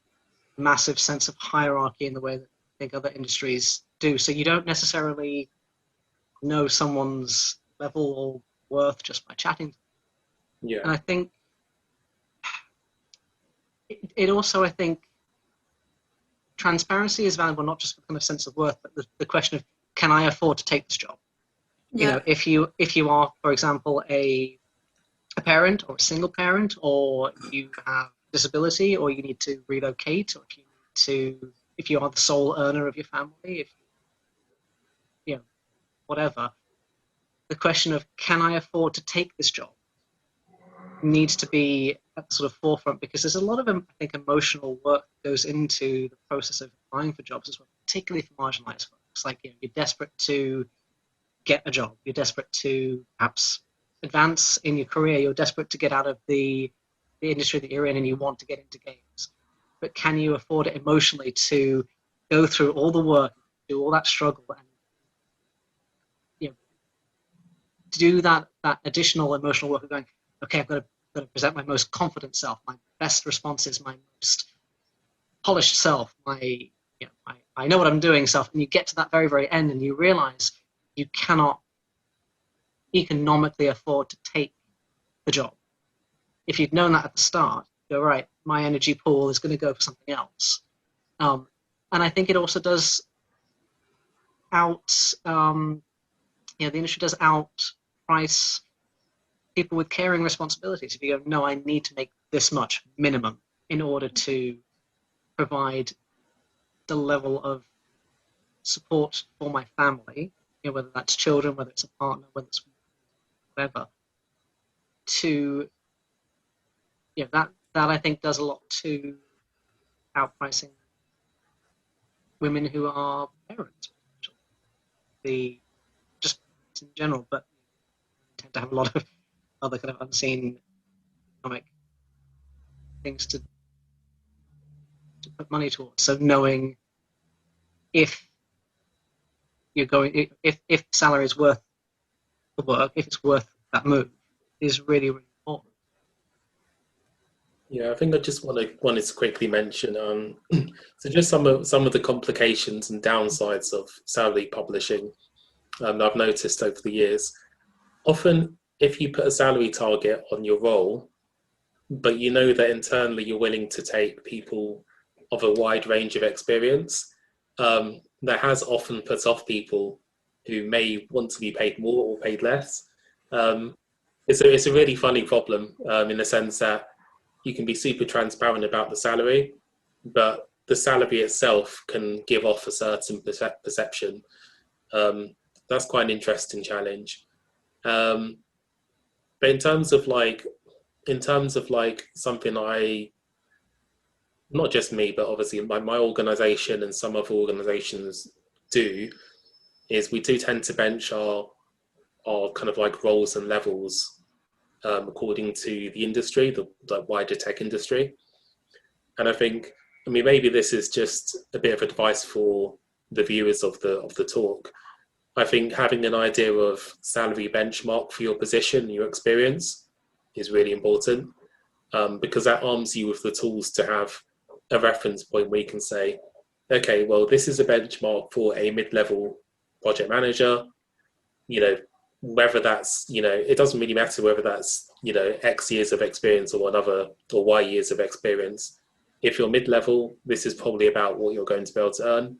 a massive sense of hierarchy in the way that I think other industries do. So you don't necessarily know someone's level or worth just by chatting. Yeah. And I think it also, I think, transparency is valuable, not just for the kind of sense of worth, but the question of, can I afford to take this job? Yeah. If you are, for example, a parent or a single parent, or you have disability, or you need to relocate, or if you are the sole earner of your family, whatever, the question of, can I afford to take this job, needs to be at the sort of forefront, because there's a lot of, I think, emotional work that goes into the process of applying for jobs as well, particularly for marginalized folks. Like, you're desperate to get a job, you're desperate to perhaps advance in your career, you're desperate to get out of the industry that you're in, and you want to get into games. But can you afford it emotionally to go through all the work, do all that struggle, and do that additional emotional work of going, okay, I've got to present my most confident self, my best responses, my most polished self, I know what I'm doing self, and you get to that very, very end, and you realize you cannot economically afford to take the job. If you'd known that at the start, you're right, my energy pool is going to go for something else. And I think it also does the industry does outprice people with caring responsibilities. If you go, no, I need to make this much minimum in order to provide the level of support for my family, whether that's children, whether it's a partner, whether it's whatever, that I think does a lot to outpricing women who are parents, just in general, but tend to have a lot of other kind of unseen economic things to put money towards. So knowing if salary is worth the work, if it's worth that move, is really, really important. Yeah, I think I just wanted to quickly mention so just some of the complications and downsides of salary publishing that I've noticed over the years. Often, if you put a salary target on your role, but you know that internally you're willing to take people of a wide range of experience, that has often put off people who may want to be paid more or paid less. It's a really funny problem in the sense that you can be super transparent about the salary, but the salary itself can give off a certain perception. That's quite an interesting challenge. But in terms of something not just me, but obviously my organization and some other organizations do, is we do tend to bench our kind of like roles and levels according to the industry, the wider tech industry. And I think, maybe this is just a bit of advice for the viewers of the talk. I think having an idea of salary benchmark for your position, your experience, is really important, because that arms you with the tools to have a reference point where you can say, okay, well, this is a benchmark for a mid-level project manager, whether that's, it doesn't really matter whether that's, X years of experience or Y years of experience. If you're mid-level, this is probably about what you're going to be able to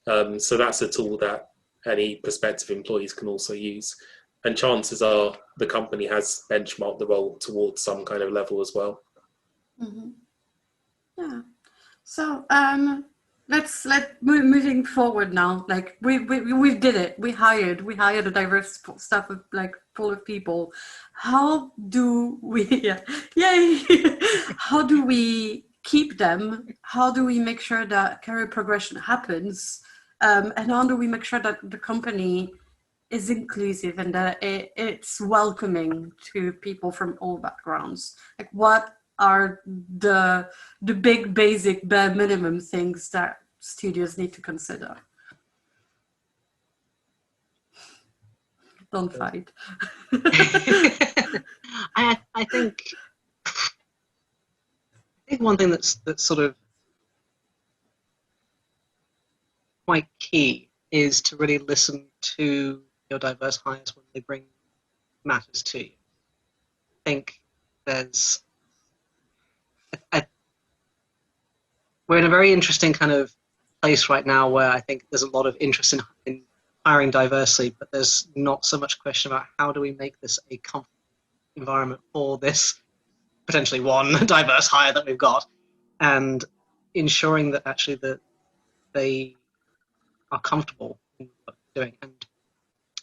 earn. So that's a tool that any prospective employees can also use. And chances are the company has benchmarked the role towards some kind of level as well. Mm-hmm. Yeah. So moving forward now. Like we did it. We hired a diverse staff of like full of people. How do we? Yeah, yay! How do we keep them? How do we make sure that career progression happens? And how do we make sure that the company is inclusive and that it's welcoming to people from all backgrounds? Like, what are the big basic bare minimum things that studios need to consider? Don't fight. I think one thing that's sort of quite key is to really listen to your diverse hires when they bring matters to you. I think there's we're in a very interesting kind of place right now where I think there's a lot of interest in hiring diversely, but there's not so much question about how do we make this a comfortable environment for this potentially one diverse hire that we've got, and ensuring that actually that they are comfortable in what they're doing. And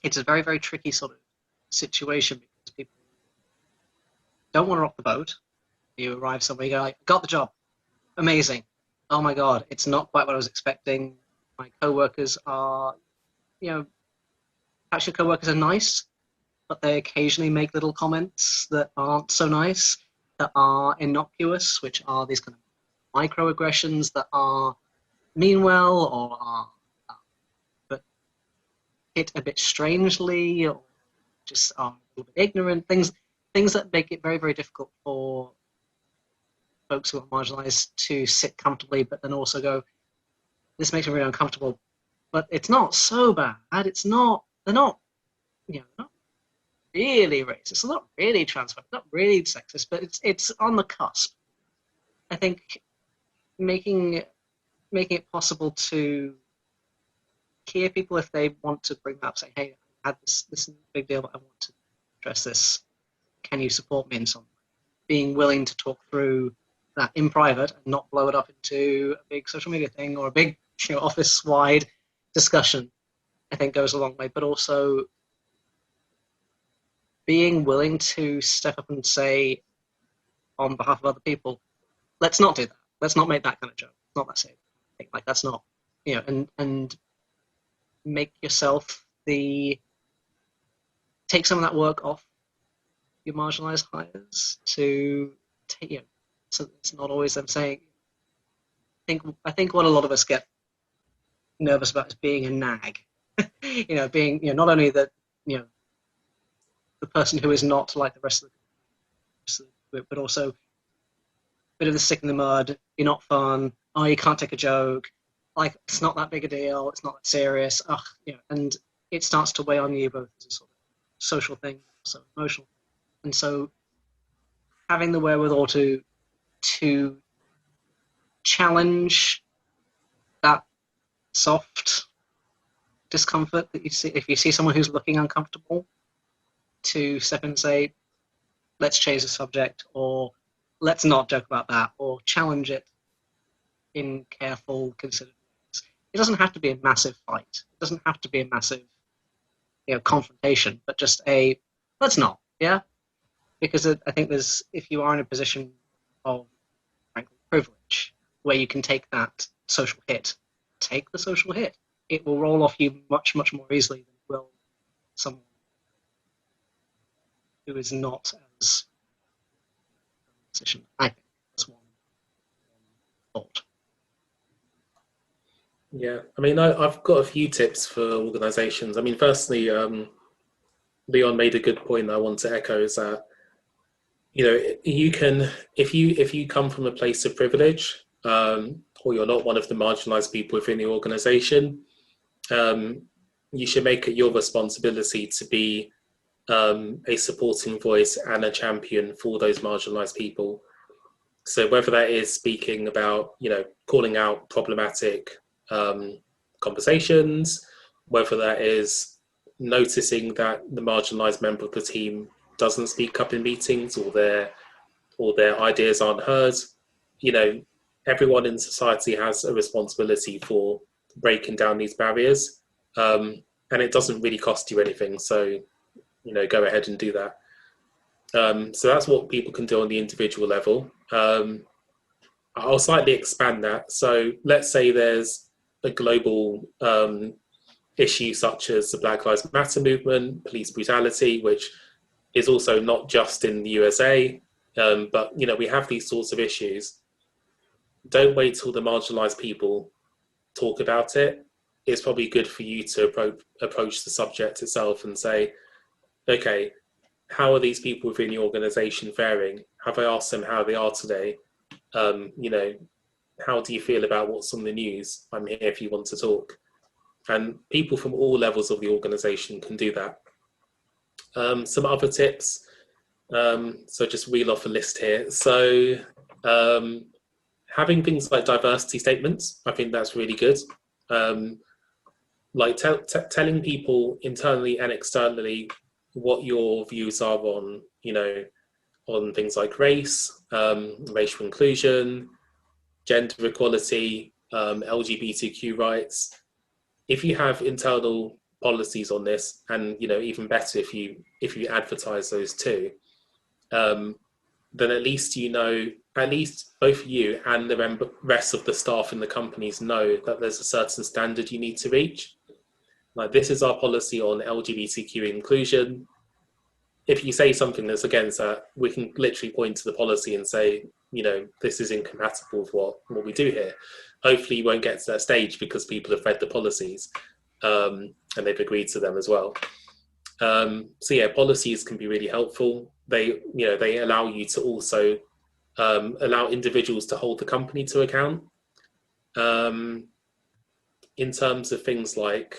it's a very, very tricky sort of situation because people don't want to rock the boat. You arrive somewhere, you go like, got the job, amazing. Oh my God, it's not quite what I was expecting. My co-workers are, actually co-workers are nice, but they occasionally make little comments that aren't so nice, that are innocuous, which are these kind of microaggressions that are mean well or are but hit a bit strangely or just are a little bit ignorant, things that make it very, very difficult for folks who are marginalized to sit comfortably, but then also go, this makes me really uncomfortable. But it's not so bad. They're not, not really racist. It's not really transphobic, not really sexist, but it's on the cusp. I think making it possible to hear people if they want to bring that up, say, hey, I had this big deal, but I want to address this. Can you support me in some way? Being willing to talk through that in private and not blow it up into a big social media thing or a big office-wide discussion, I think goes a long way. But also being willing to step up and say, on behalf of other people, let's not do that. Let's not make that kind of joke. It's not that safe. Like that's not, and make yourself take some of that work off your marginalized hires to take, so it's not always them saying. I think what a lot of us get nervous about is being a nag. Being not only that the person who is not like the rest of the group, but also a bit of the stick in the mud. You're not fun. Oh, you can't take a joke. Like it's not that big a deal. It's not that serious. And it starts to weigh on you both as a sort of social thing, also emotional. And so having the wherewithal to challenge that soft discomfort that you see if you see someone who's looking uncomfortable, to step in and say, let's change the subject, or let's not joke about that, or challenge it in careful, considered ways. It doesn't have to be a massive fight. It doesn't have to be a massive confrontation, but just a let's not, yeah? Because I think if you are in a position of frankly privilege where you can take that social hit, take the social hit. It will roll off you much, much more easily than it will someone who is not as position. I think that's one thought. Yeah, I mean, I've got a few tips for organisations. I mean, firstly, Leon made a good point that I want to echo is that you can if you come from a place of privilege, or you're not one of the marginalised people within the organisation, you should make it your responsibility to be a supporting voice and a champion for those marginalised people. So whether that is speaking about, calling out problematic conversations, whether that is noticing that the marginalised member of the team doesn't speak up in meetings or their ideas aren't heard, everyone in society has a responsibility for breaking down these barriers, and it doesn't really cost you anything. So, go ahead and do that. So that's what people can do on the individual level. I'll slightly expand that. So let's say there's a global issue such as the Black Lives Matter movement, police brutality, which is also not just in the USA, but we have these sorts of issues. Don't wait till the marginalized people talk about it. It's probably good for you to approach the subject itself and say, okay, how are these people within the organization faring? Have I asked them how they are today? How do you feel about what's on the news? I'm here if you want to talk. And people from all levels of the organization can do that. Some other tips. So just reel off a list here. So having things like diversity statements, I think that's really good. Like telling people internally and externally what your views are on, on things like race, racial inclusion, gender equality, LGBTQ rights. If you have internal policies on this, and even better if you advertise those too, then at least at least both you and the rest of the staff in the companies know that there's a certain standard you need to reach. Like, this is our policy on LGBTQ inclusion. If you say something that's against that, we can literally point to the policy and say, this is incompatible with what we do here. Hopefully you won't get to that stage because people have read the policies and they've agreed to them as well. So yeah, policies can be really helpful. They allow you to also allow individuals to hold the company to account. In terms of things like,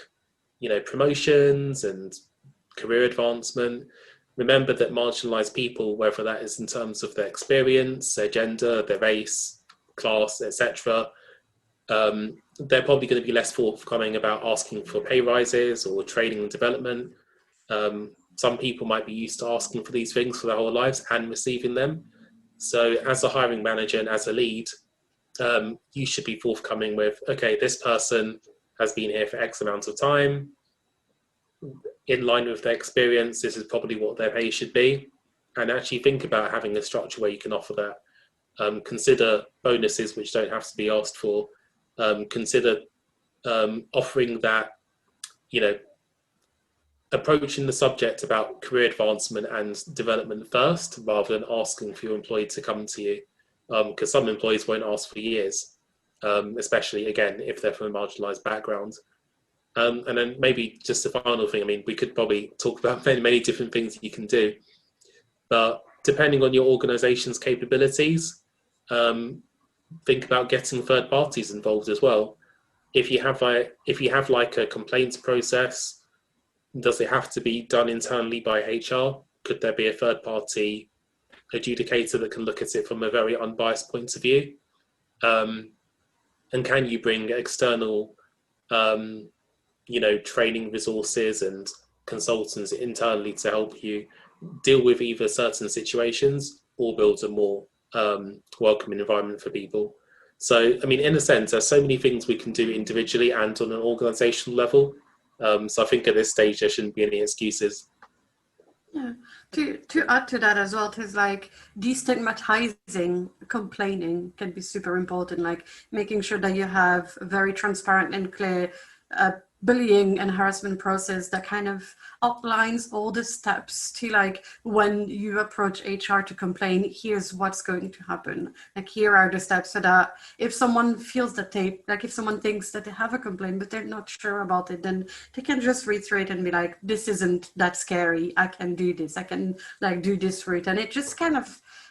promotions and career advancement, remember that marginalized people, whether that is in terms of their experience, their gender, their race, class, etc., they're probably going to be less forthcoming about asking for pay rises or training and development. Some people might be used to asking for these things for their whole lives and receiving them. So as a hiring manager and as a lead, you should be forthcoming with, okay, this person has been here for X amount of time. In line with their experience, this is probably what their pay should be. And actually think about having a structure where you can offer that. Consider bonuses which don't have to be asked for. Consider offering that, approaching the subject about career advancement and development first, rather than asking for your employee to come to you. Because some employees won't ask for years, especially, again, if they're from a marginalized background. And then maybe just a final thing, we could probably talk about many different things you can do, but depending on your organization's capabilities, think about getting third parties involved as well. If you have like a complaints process, does it have to be done internally by HR? Could there be a third party adjudicator that can look at it from a very unbiased point of view? And can you bring external training resources and consultants internally to help you deal with either certain situations or build a more welcoming environment for people? So, in a sense, there's so many things we can do individually and on an organizational level. So I think at this stage, there shouldn't be any excuses. Yeah, to add to that as well, because like destigmatizing complaining can be super important, like making sure that you have a very transparent and clear bullying and harassment process that kind of outlines all the steps to, like, when you approach HR to complain, here's what's going to happen. Like, here are the steps, so that if someone feels that if someone thinks that they have a complaint but they're not sure about it, then they can just read through it and be like, this isn't that scary, I can do this, I can do this route. And it just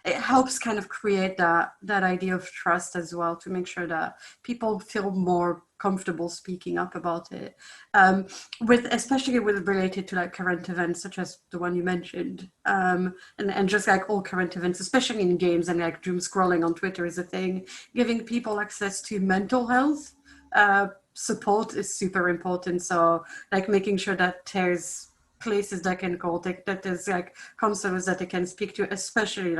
it helps create that idea of trust as well, to make sure that people feel more comfortable speaking up about it, especially related to current events such as the one you mentioned, and just all current events, especially in games, and doom scrolling on Twitter is a thing. Giving people access to mental health support is super important. So making sure that there's places that can go, that there's counselors that they can speak to, especially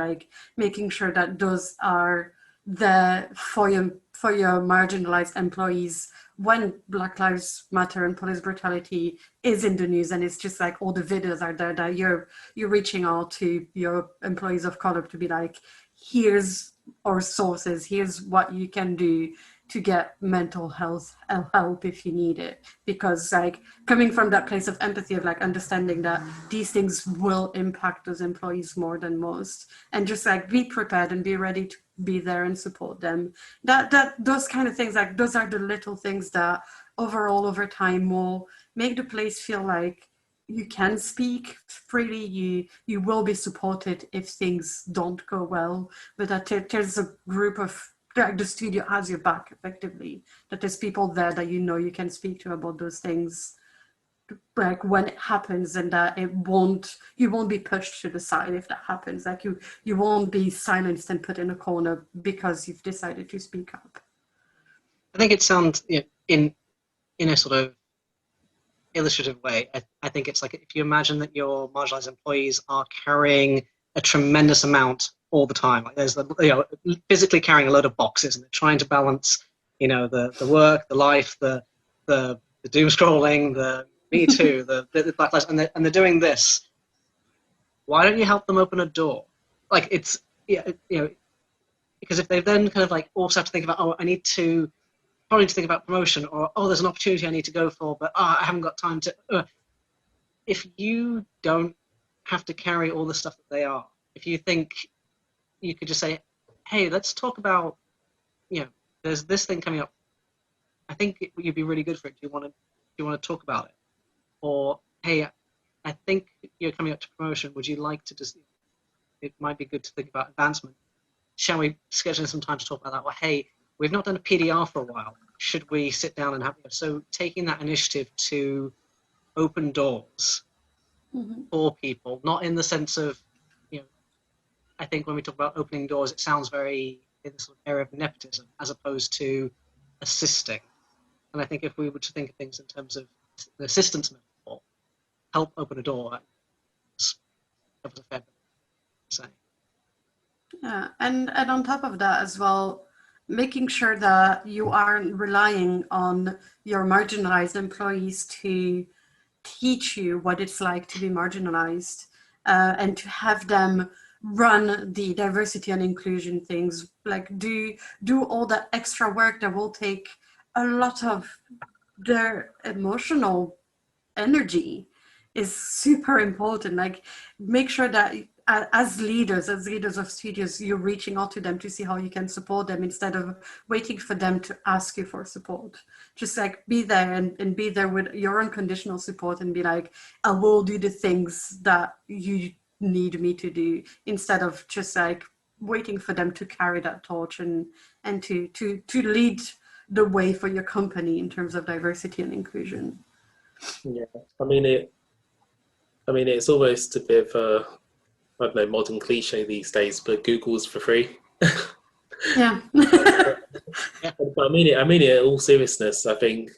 making sure that those are for your marginalized employees when Black Lives Matter and police brutality is in the news, and it's just like all the videos are there that you're reaching out to your employees of color to be like, here's our sources, here's what you can do to get mental health help if you need it. Because like coming from that place of empathy of like understanding that these things will impact those employees more than most, and just like be prepared and be ready to be there and support them. That those kind of things, like those are the little things that overall over time will make the place feel like you can speak freely, you will be supported if things don't go well, but that there's a group of, like, the studio has your back effectively, that there's people there that you know you can speak to about those things like when it happens, and that you won't be pushed to the side if that happens. Like you won't be silenced and put in a corner because you've decided to speak up. I think it sounds, in a sort of illustrative way, I think it's like if you imagine that your marginalized employees are carrying a tremendous amount all the time, like there's physically carrying a load of boxes, and they're trying to balance the work, the life, the doom scrolling, the Me Too, the Black Lives, and they're doing this. Why don't you help them open a door? Like it's because if they then kind of like also have to think about, oh, I need to probably to think about promotion, or oh, there's an opportunity I need to go for, but I haven't got time to. If you don't have to carry all the stuff that they are, if you think you could just say, hey, let's talk about, there's this thing coming up. I think you'd be really good for it. Do you want to talk about it? Or hey, I think you're coming up to promotion. Would you like to just? It might be good to think about advancement. Shall we schedule some time to talk about that? Or hey, we've not done a PDR for a while. Should we sit down and have? So taking that initiative to open doors for people, not in the sense of, I think when we talk about opening doors, it sounds very in the sort of area of nepotism as opposed to assisting. And I think if we were to think of things in terms of the assistance metaphor, help open a door, that was a fair bit to say. Yeah, and on top of that as well, making sure that you aren't relying on your marginalized employees to teach you what it's like to be marginalized, and to have them run the diversity and inclusion things, like do all that extra work that will take a lot of their emotional energy is super important. Like make sure that as leaders of studios, you're reaching out to them to see how you can support them instead of waiting for them to ask you for support. Just like be there and be there with your unconditional support and be like, I will do the things that you need me to do, instead of just like waiting for them to carry that torch and to lead the way for your company in terms of diversity and inclusion. Yeah, I mean it's almost a bit of a, I don't know, modern cliche these days, but Google's for free. Yeah. But I mean it in all seriousness. I think,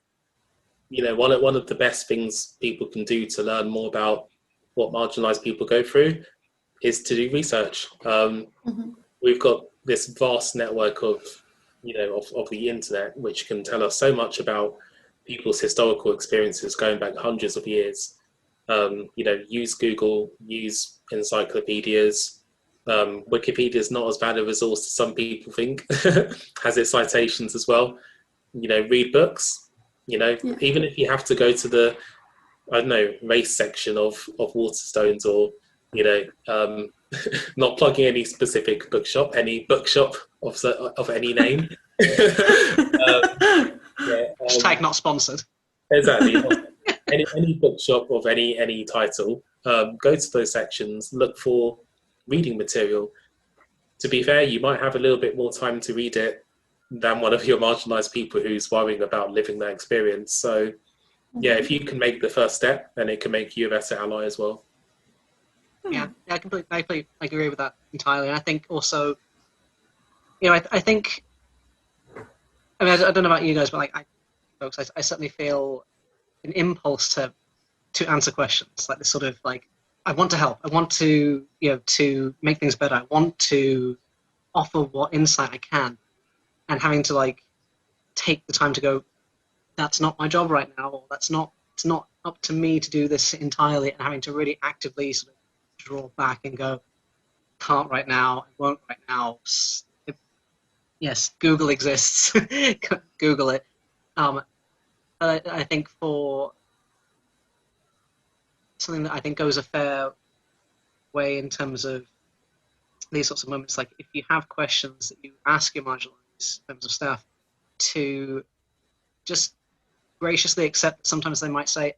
one of the best things people can do to learn more about what marginalized people go through is to do research. We've got this vast network of the internet, which can tell us so much about people's historical experiences going back hundreds of years. Use Google, use encyclopedias. Wikipedia is not as bad a resource as some people think. Has its citations as well. Read books. Even if you have to go to the, I don't know, race section of Waterstones, or not plugging any specific bookshop, any bookshop of any name. Hashtag not sponsored. Exactly. any bookshop of any title, go to those sections, look for reading material. To be fair, you might have a little bit more time to read it than one of your marginalized people who's worrying about living that experience. So yeah, if you can make the first step, then it can make you a better ally as well. Yeah, I completely agree with that entirely. And I think also, I think, I mean, I don't know about you guys, but folks, I certainly feel an impulse to answer questions, like this sort of like, I want to help. I want to, to make things better. I want to offer what insight I can, and having to like take the time to go, that's not my job right now, or it's not up to me to do this entirely, and having to really actively sort of draw back and go, can't right now, I won't right now. Yes, Google exists. Google it. I think for something that I think goes a fair way in terms of these sorts of moments, like if you have questions that you ask your marginalized members of staff, to just graciously accept that sometimes they might say,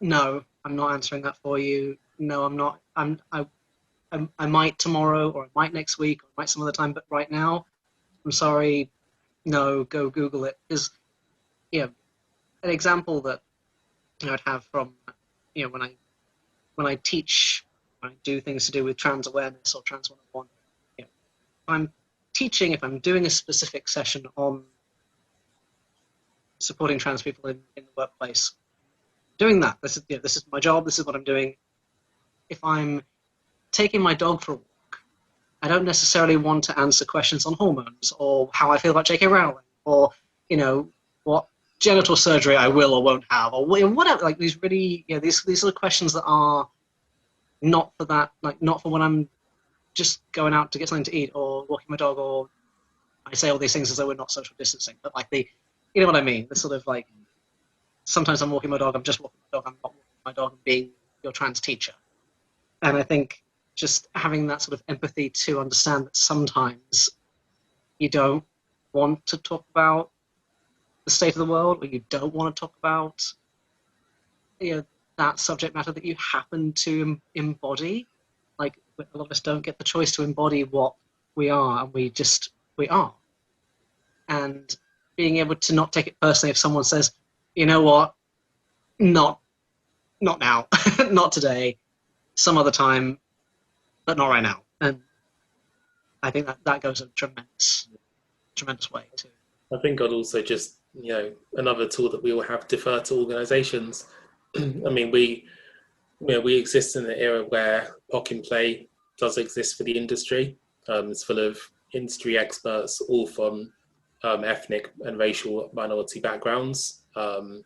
no, I'm not answering that for you. No, I'm not. I might tomorrow, or I might next week, or I might some other time, but right now, I'm sorry, no, go Google it. Because, an example that I'd have from, when I teach, when I do things to do with trans awareness or trans 101, if I'm teaching, if I'm doing a specific session on supporting trans people in the workplace, doing that, this is my job, this is what I'm doing. If I'm taking my dog for a walk, I don't necessarily want to answer questions on hormones or how I feel about J.K. Rowling, or what genital surgery I will or won't have, or whatever. Like these really, these are questions that are not for that, like not for when I'm just going out to get something to eat or walking my dog, or I say all these things as though we're not social distancing, but like you know what I mean? The sort of like, sometimes I'm walking my dog, I'm just walking my dog, I'm not walking my dog, I'm being your trans teacher. And I think just having that sort of empathy to understand that sometimes you don't want to talk about the state of the world, or you don't want to talk about that subject matter that you happen to embody. Like a lot of us don't get the choice to embody what we are, and we are. And being able to not take it personally if someone says, you know what, not now, not today, some other time, but not right now. And I think that goes a tremendous way too. I think I'd also just, another tool that we all have, defer to organisations. I mean, we exist in an era where POC in Play does exist for the industry. It's full of industry experts, all from ethnic and racial minority backgrounds. Our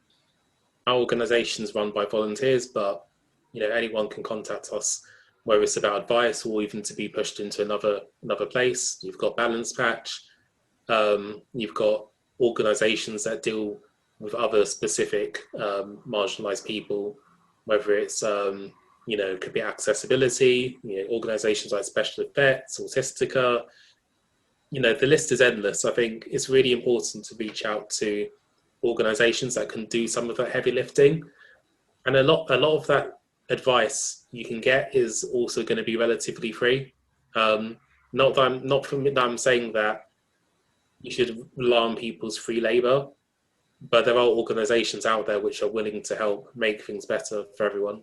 organisation's run by volunteers, but anyone can contact us, whether it's about advice or even to be pushed into another place. You've got Balance Patch. You've got organisations that deal with other specific marginalised people, whether it's could be accessibility, organisations like Special Effects, Autistica. The list is endless. I think it's really important to reach out to organisations that can do some of that heavy lifting, and a lot of that advice you can get is also going to be relatively free. Not that I'm saying that you should rely on people's free labour, but there are organisations out there which are willing to help make things better for everyone.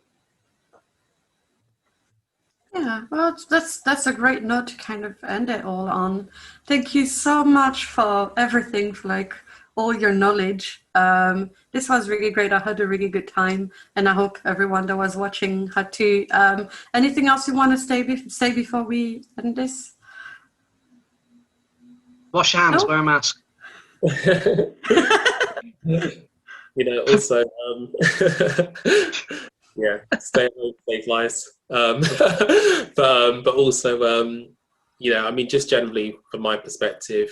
Yeah, well, that's a great note to kind of end it all on. Thank you so much for everything, for like all your knowledge. This was really great. I had a really good time, and I hope everyone that was watching had too. Anything else you want to say before we end this? Wash your hands, wear a mask. Also, stay at home, save lives. But also, I mean, just generally from my perspective,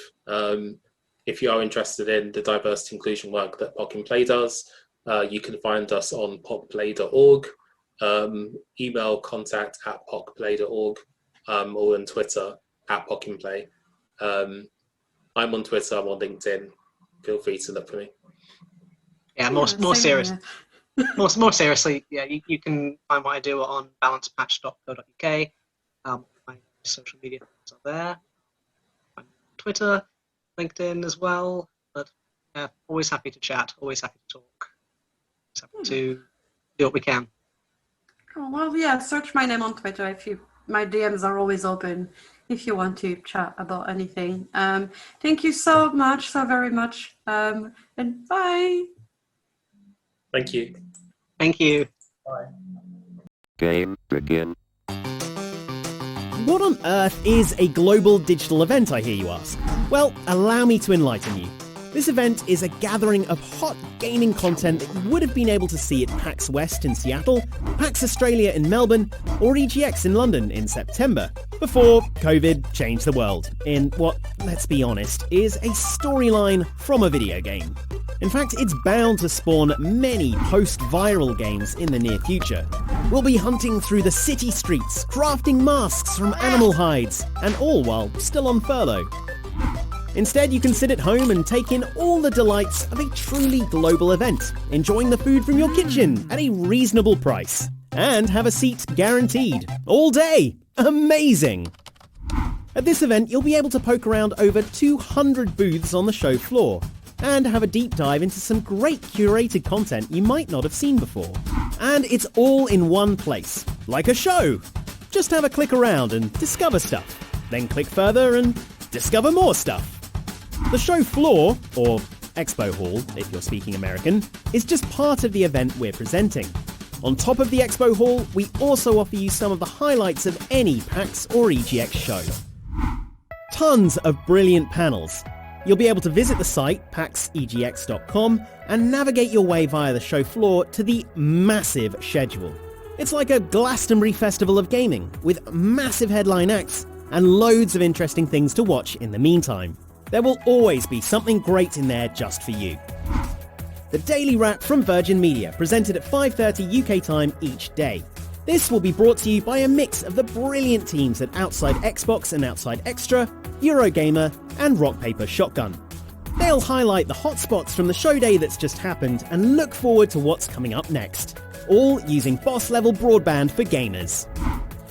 if you are interested in the diversity inclusion work that POC in Play does, you can find us on pocplay.org, email contact@pocplay.org, or on Twitter @POC in Play. I'm on Twitter, I'm on LinkedIn. Feel free to look for me. Yeah, more serious. More seriously, you can find what I do on balancepatch.co.uk. My social media things are there. I'm on Twitter, LinkedIn as well. But always happy to chat, always happy to talk. Always happy to do what we can. Oh, well, search my name on Twitter. My DMs are always open if you want to chat about anything. Thank you so very much, and bye. Thank you. Thank you. Bye. Game begin. What on earth is a global digital event, I hear you ask? Well, allow me to enlighten you. This event is a gathering of hot gaming content that you would have been able to see at PAX West in Seattle, PAX Australia in Melbourne, or EGX in London in September, before COVID changed the world in what, let's be honest, is a storyline from a video game. In fact, it's bound to spawn many post-viral games in the near future. We'll be hunting through the city streets, crafting masks from animal hides, and all while still on furlough. Instead, you can sit at home and take in all the delights of a truly global event, enjoying the food from your kitchen at a reasonable price, and have a seat guaranteed, all day. Amazing! At this event, you'll be able to poke around over 200 booths on the show floor, and have a deep dive into some great curated content you might not have seen before. And it's all in one place, like a show. Just have a click around and discover stuff, then click further and discover more stuff. The show floor, or Expo Hall if you're speaking American, is just part of the event we're presenting. On top of the Expo Hall, we also offer you some of the highlights of any PAX or EGX show. Tons of brilliant panels. You'll be able to visit the site, paxegx.com, and navigate your way via the show floor to the massive schedule. It's like a Glastonbury festival of gaming, with massive headline acts and loads of interesting things to watch in the meantime. There will always be something great in there just for you. The Daily Wrap from Virgin Media, presented at 5:30 UK time each day. This will be brought to you by a mix of the brilliant teams at Outside Xbox and Outside Extra, Eurogamer, and Rock Paper Shotgun. They'll highlight the hotspots from the show day that's just happened and look forward to what's coming up next, all using boss-level broadband for gamers.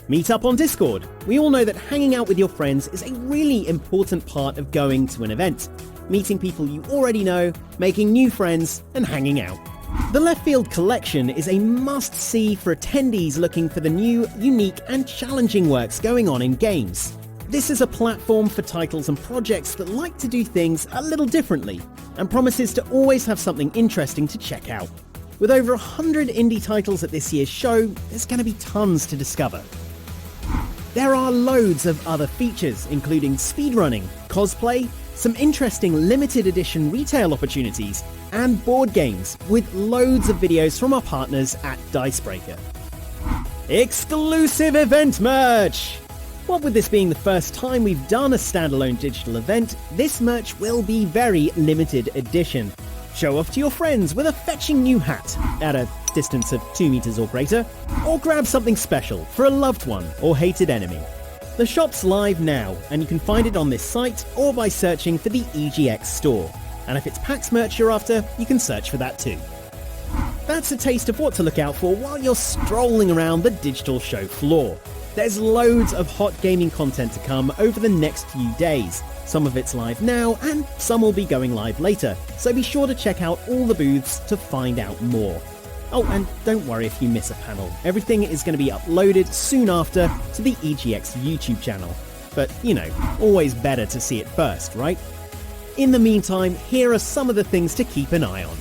Meet up on Discord. We all know that hanging out with your friends is a really important part of going to an event. Meeting people you already know, making new friends, and hanging out. The Left Field Collection is a must-see for attendees looking for the new, unique, and challenging works going on in games. This is a platform for titles and projects that like to do things a little differently, and promises to always have something interesting to check out. With over 100 indie titles at this year's show, there's going to be tons to discover. There are loads of other features, including speedrunning, cosplay, some interesting limited edition retail opportunities, and board games, with loads of videos from our partners at Dicebreaker. Exclusive event merch! What with this being the first time we've done a standalone digital event, this merch will be very limited edition. Show off to your friends with a fetching new hat at a distance of 2 meters or greater, or grab something special for a loved one or hated enemy. The shop's live now, and you can find it on this site or by searching for the EGX store. And if it's PAX merch you're after, you can search for that too. That's a taste of what to look out for while you're strolling around the digital show floor. There's loads of hot gaming content to come over the next few days. Some of it's live now, and some will be going live later, so be sure to check out all the booths to find out more. Oh, and don't worry if you miss a panel. Everything is going to be uploaded soon after to the EGX YouTube channel. But, you know, always better to see it first, right? In the meantime, here are some of the things to keep an eye on.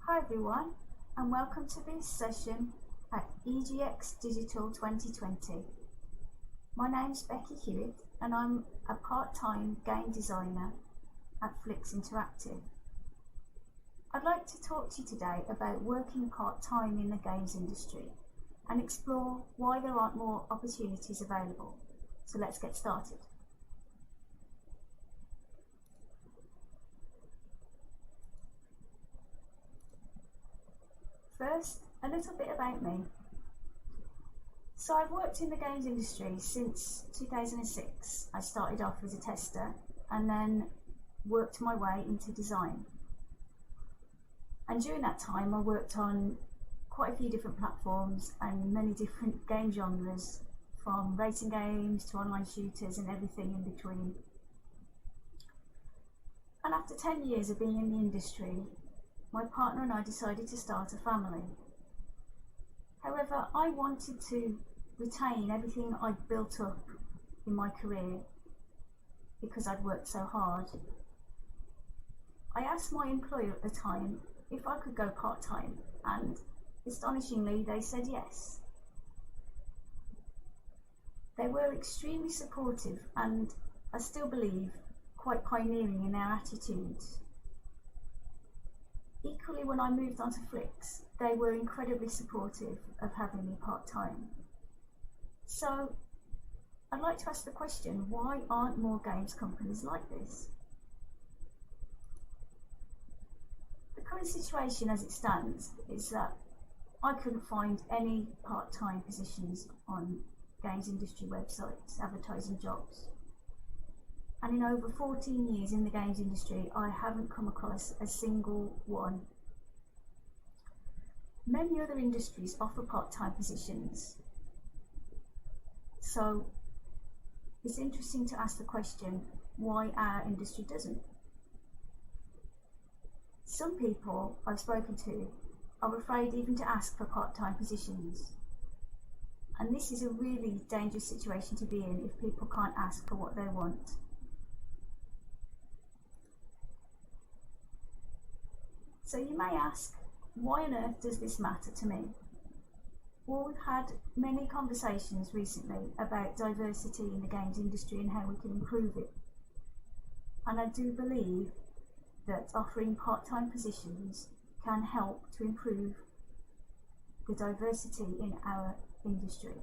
Hi everyone, and welcome to this session at EGX Digital 2020. My name's Becky Hewitt and I'm a part-time game designer at Flix Interactive. I'd like to talk to you today about working part-time in the games industry and explore why there aren't more opportunities available. So let's get started. First, a little bit about me. So I've worked in the games industry since 2006. I started off as a tester and then worked my way into design. And during that time I worked on quite a few different platforms and many different game genres, from racing games to online shooters and everything in between. And after 10 years of being in the industry, my partner and I decided to start a family. However, I wanted to retain everything I'd built up in my career because I'd worked so hard. I asked my employer at the time if I could go part-time, and astonishingly they said yes. They were extremely supportive and, I still believe, quite pioneering in their attitudes. Equally, when I moved on to Flix, they were incredibly supportive of having me part-time. So, I'd like to ask the question, why aren't more games companies like this? The current situation as it stands is that I couldn't find any part-time positions on games industry websites advertising jobs. And in over 14 years in the games industry, I haven't come across a single one. Many other industries offer part-time positions. So it's interesting to ask the question, why our industry doesn't. Some people I've spoken to are afraid even to ask for part-time positions. And this is a really dangerous situation to be in if people can't ask for what they want. So you may ask, why on earth does this matter to me? Well, we've had many conversations recently about diversity in the games industry and how we can improve it. And I do believe that offering part-time positions can help to improve the diversity in our industry.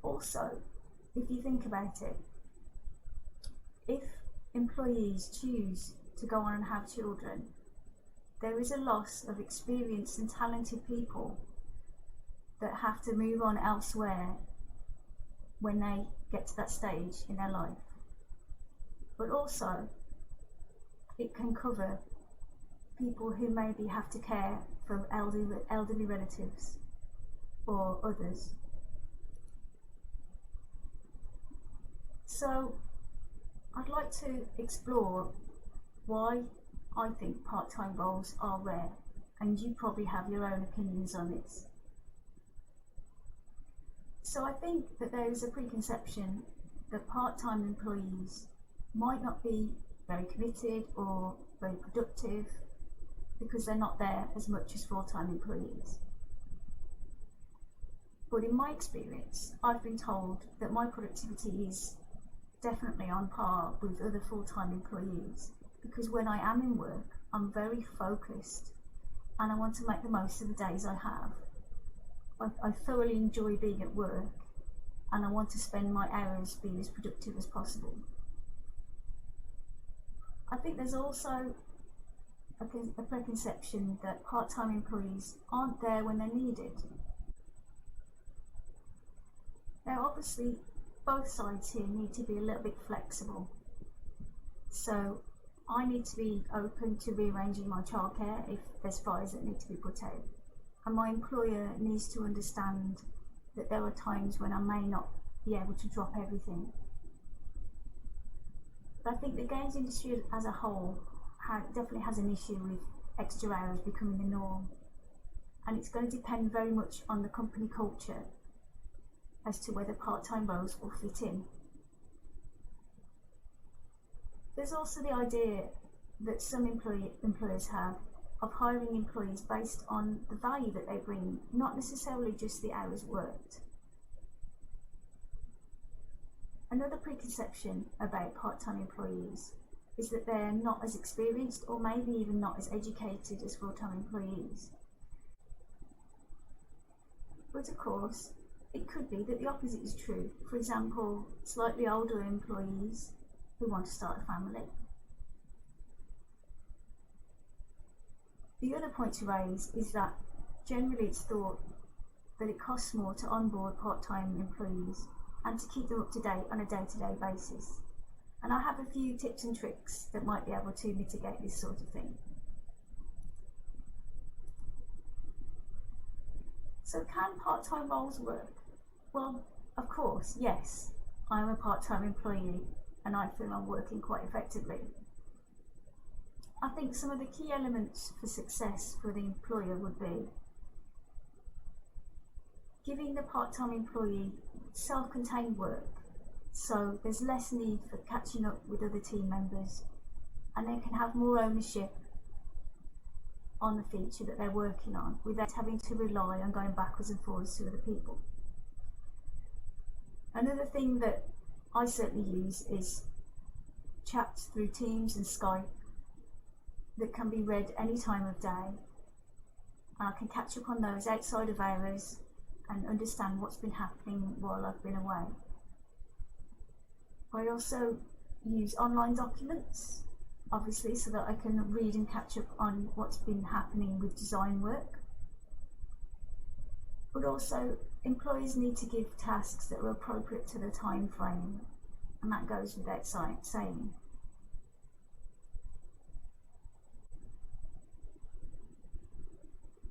Also, if you think about it, if employees choose to go on and have children, there is a loss of experienced and talented people that have to move on elsewhere when they get to that stage in their life. But also, it can cover people who maybe have to care for elderly relatives or others. So I'd like to explore why I think part-time roles are rare, and you probably have your own opinions on this. So I think that there is a preconception that part-time employees might not be very committed or very productive because they're not there as much as full-time employees. But in my experience, I've been told that my productivity is definitely on par with other full-time employees, because when I am in work, I'm very focused and I want to make the most of the days I have. I thoroughly enjoy being at work and I want to spend my hours being as productive as possible. I think there's also a preconception that part-time employees aren't there when they're needed. Now obviously both sides here need to be a little bit flexible. So I need to be open to rearranging my childcare if there's fires that need to be put out. And my employer needs to understand that there are times when I may not be able to drop everything. But I think the games industry as a whole definitely has an issue with extra hours becoming the norm. And it's going to depend very much on the company culture as to whether part-time roles will fit in. There's also the idea that some employers have of hiring employees based on the value that they bring, not necessarily just the hours worked. Another preconception about part-time employees is that they're not as experienced or maybe even not as educated as full-time employees. But of course, it could be that the opposite is true. For example, slightly older employees who want to start a family. The other point to raise is that generally it's thought that it costs more to onboard part-time employees and to keep them up to date on a day-to-day basis. And I have a few tips and tricks that might be able to mitigate this sort of thing. So can part-time roles work? Well, of course, yes. I'm a part-time employee and I feel I'm working quite effectively. I think some of the key elements for success for the employer would be giving the part-time employee self-contained work, so there's less need for catching up with other team members and they can have more ownership on the feature that they're working on without having to rely on going backwards and forwards to other people. Another thing that I certainly use is chats through Teams and Skype that can be read any time of day. I can catch up on those outside of hours and understand what's been happening while I've been away. I also use online documents, obviously, so that I can read and catch up on what's been happening with design work. But also, employees need to give tasks that are appropriate to the time frame, and that goes without saying.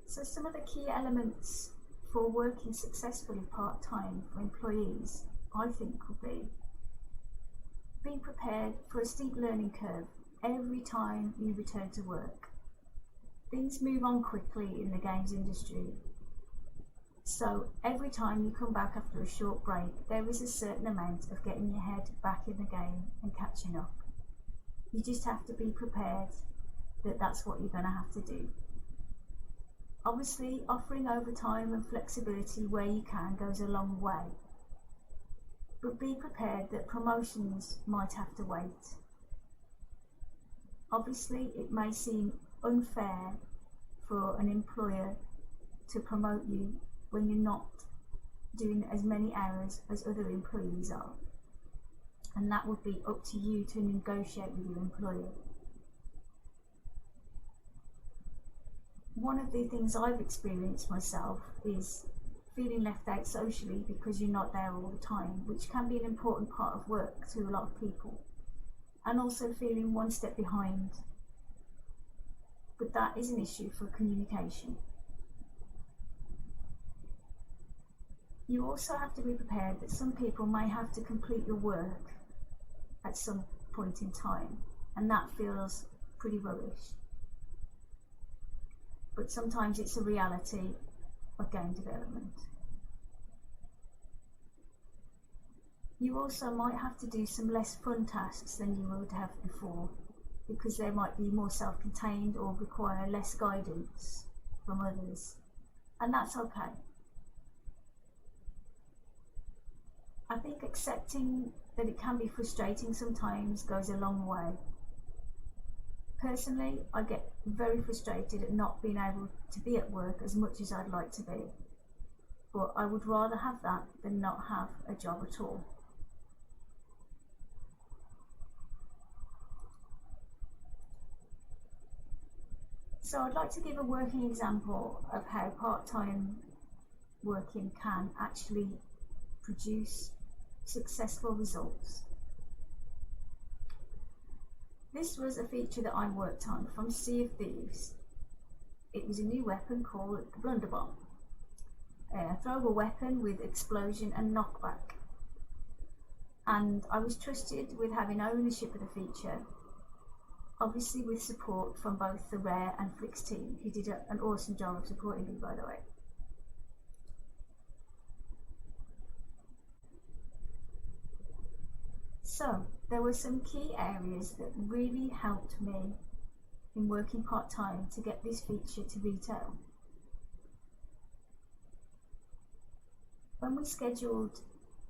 So some of the key elements for working successfully part-time for employees, I think, would be being prepared for a steep learning curve every time you return to work. Things move on quickly in the games industry, so every time you come back after a short break, there is a certain amount of getting your head back in the game and catching up. You just have to be prepared that that's what you're going to have to do. Obviously, offering overtime and flexibility where you can goes a long way. But be prepared that promotions might have to wait. Obviously, it may seem unfair for an employer to promote you when you're not doing as many hours as other employees are. And that would be up to you to negotiate with your employer. One of the things I've experienced myself is feeling left out socially because you're not there all the time, which can be an important part of work to a lot of people, and also feeling one step behind. But that is an issue for communication. You also have to be prepared that some people may have to complete your work at some point in time, and that feels pretty rubbish. But sometimes it's a reality of game development. You also might have to do some less fun tasks than you would have before, because they might be more self-contained or require less guidance from others, and that's okay. I think accepting that it can be frustrating sometimes goes a long way. Personally, I get very frustrated at not being able to be at work as much as I'd like to be, but I would rather have that than not have a job at all. So I'd like to give a working example of how part-time working can actually produce successful results. This was a feature that I worked on from Sea of Thieves. It was a new weapon called the Blunderbomb, a throwable weapon with explosion and knockback. And I was trusted with having ownership of the feature, obviously with support from both the Rare and Flix team, who did an awesome job of supporting me, by the way. So there were some key areas that really helped me in working part-time to get this feature to retail. When we scheduled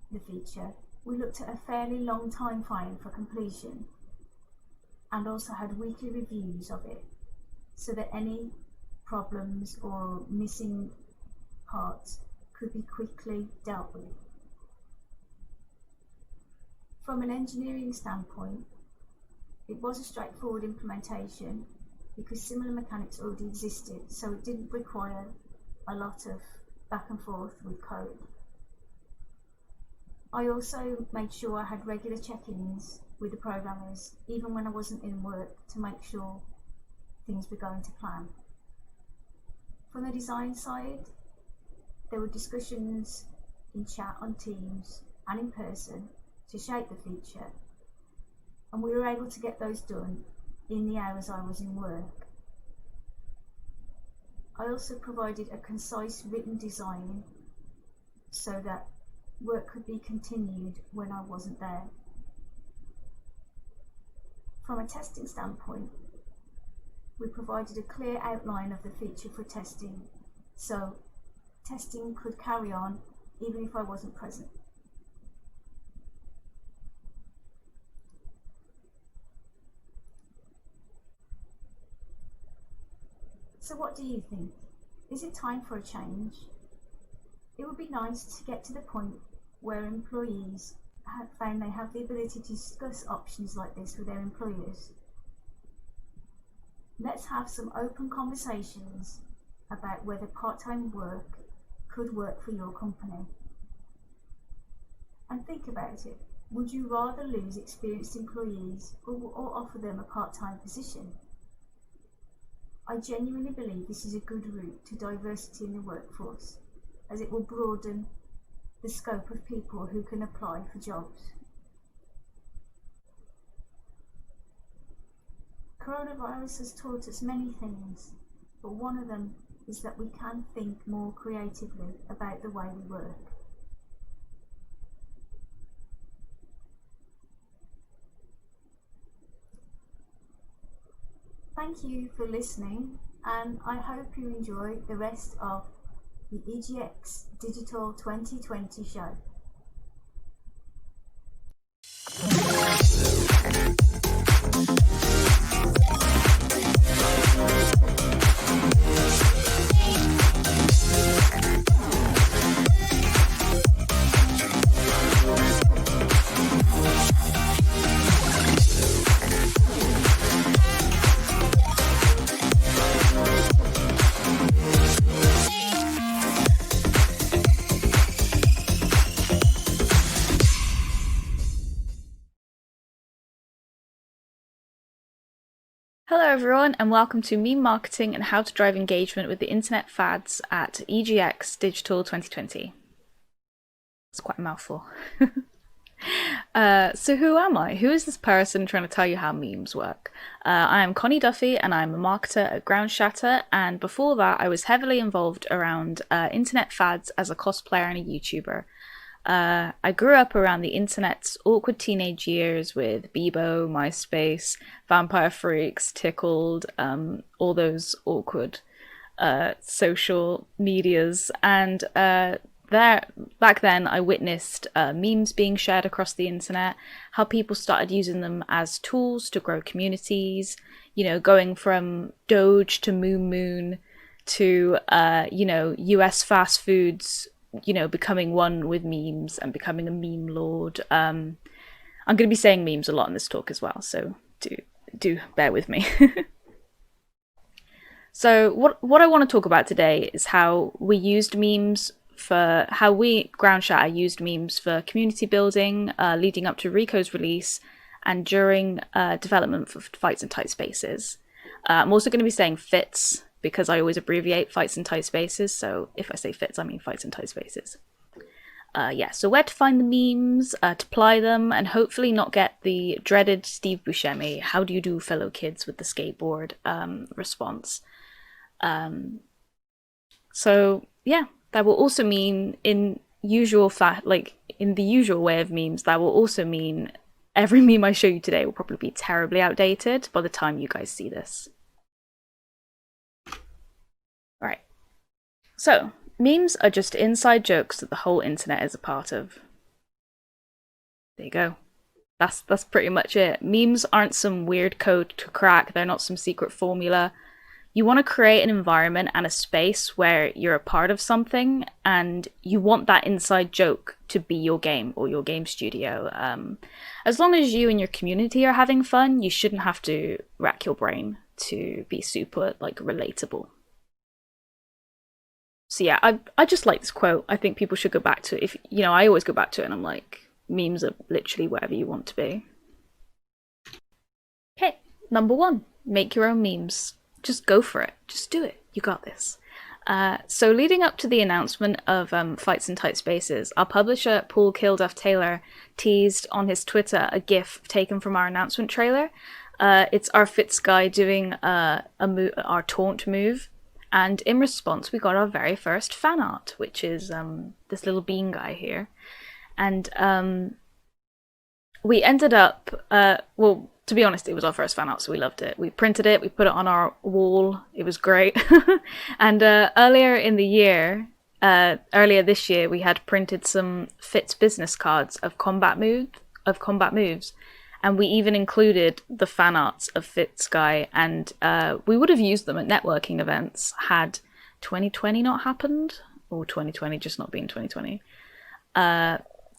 the feature, we looked at a fairly long time frame for completion and also had weekly reviews of it so that any problems or missing parts could be quickly dealt with. From an engineering standpoint, it was a straightforward implementation because similar mechanics already existed, so it didn't require a lot of back and forth with code. I also made sure I had regular check-ins with the programmers, even when I wasn't in work, to make sure things were going to plan. From the design side, there were discussions in chat on Teams and in person to shape the feature, and we were able to get those done in the hours I was in work. I also provided a concise written design so that work could be continued when I wasn't there. From a testing standpoint, we provided a clear outline of the feature for testing, so testing could carry on even if I wasn't present. So what do you think? Is it time for a change? It would be nice to get to the point where employees have found they have the ability to discuss options like this with their employers. Let's have some open conversations about whether part-time work could work for your company. And think about it. Would you rather lose experienced employees or offer them a part-time position? I genuinely believe this is a good route to diversity in the workforce, as it will broaden the scope of people who can apply for jobs. Coronavirus has taught us many things, but one of them is that we can think more creatively about the way we work. Thank you for listening, and I hope you enjoy the rest of the EGX Digital 2020 show. Hello everyone, and welcome to Meme Marketing and How to Drive Engagement with the Internet Fads at EGX Digital 2020. It's quite a mouthful. So who am I? Who is this person trying to tell you how memes work? I am Connie Duffy, and I'm a marketer at Ground Shatter, and before that I was heavily involved around internet fads as a cosplayer and a YouTuber. I grew up around the internet's awkward teenage years with Bebo, MySpace, Vampire Freaks, Tickled, all those awkward social medias, and back then I witnessed memes being shared across the internet, how people started using them as tools to grow communities, you know, going from Doge to Moon to US fast foods, you know, becoming one with memes and becoming a meme lord. I'm going to be saying memes a lot in this talk as well, so do bear with me. So what I want to talk about today is how we used memes for, how we, Ground Shatter, used memes for community building leading up to Rico's release and during development for Fights in Tight Spaces. I'm also going to be saying FITS, because I always abbreviate Fights in Tight Spaces, so if I say FITS, I mean Fights in Tight Spaces. So where to find the memes, to apply them, and hopefully not get the dreaded Steve Buscemi, how do you do fellow kids with the skateboard response. So yeah, that will also mean in the usual way of memes, that will also mean every meme I show you today will probably be terribly outdated by the time you guys see this. Right. So, memes are just inside jokes that the whole internet is a part of. There you go. That's pretty much it. Memes aren't some weird code to crack. They're not some secret formula. You want to create an environment and a space where you're a part of something, and you want that inside joke to be your game or your game studio. As long as you and your community are having fun, you shouldn't have to rack your brain to be super relatable. So yeah, I just like this quote. I think people should go back to it. If I always go back to it, and I'm like, memes are literally whatever you want to be. Okay, number 1, make your own memes. Just go for it. Just do it. You got this. So leading up to the announcement of Fights in Tight Spaces, our publisher Paul Kilduff Taylor teased on his Twitter a GIF taken from our announcement trailer. It's our Fitz guy doing our taunt move. And in response, we got our very first fan art, which is this little bean guy here. And we ended up, to be honest, it was our first fan art, so we loved it. We printed it, we put it on our wall. It was great. And earlier this year, we had printed some Fitz business cards of combat moves. And we even included the fan arts of Fitz Guy, and we would have used them at networking events had 2020 not happened, or 2020 just not being 2020.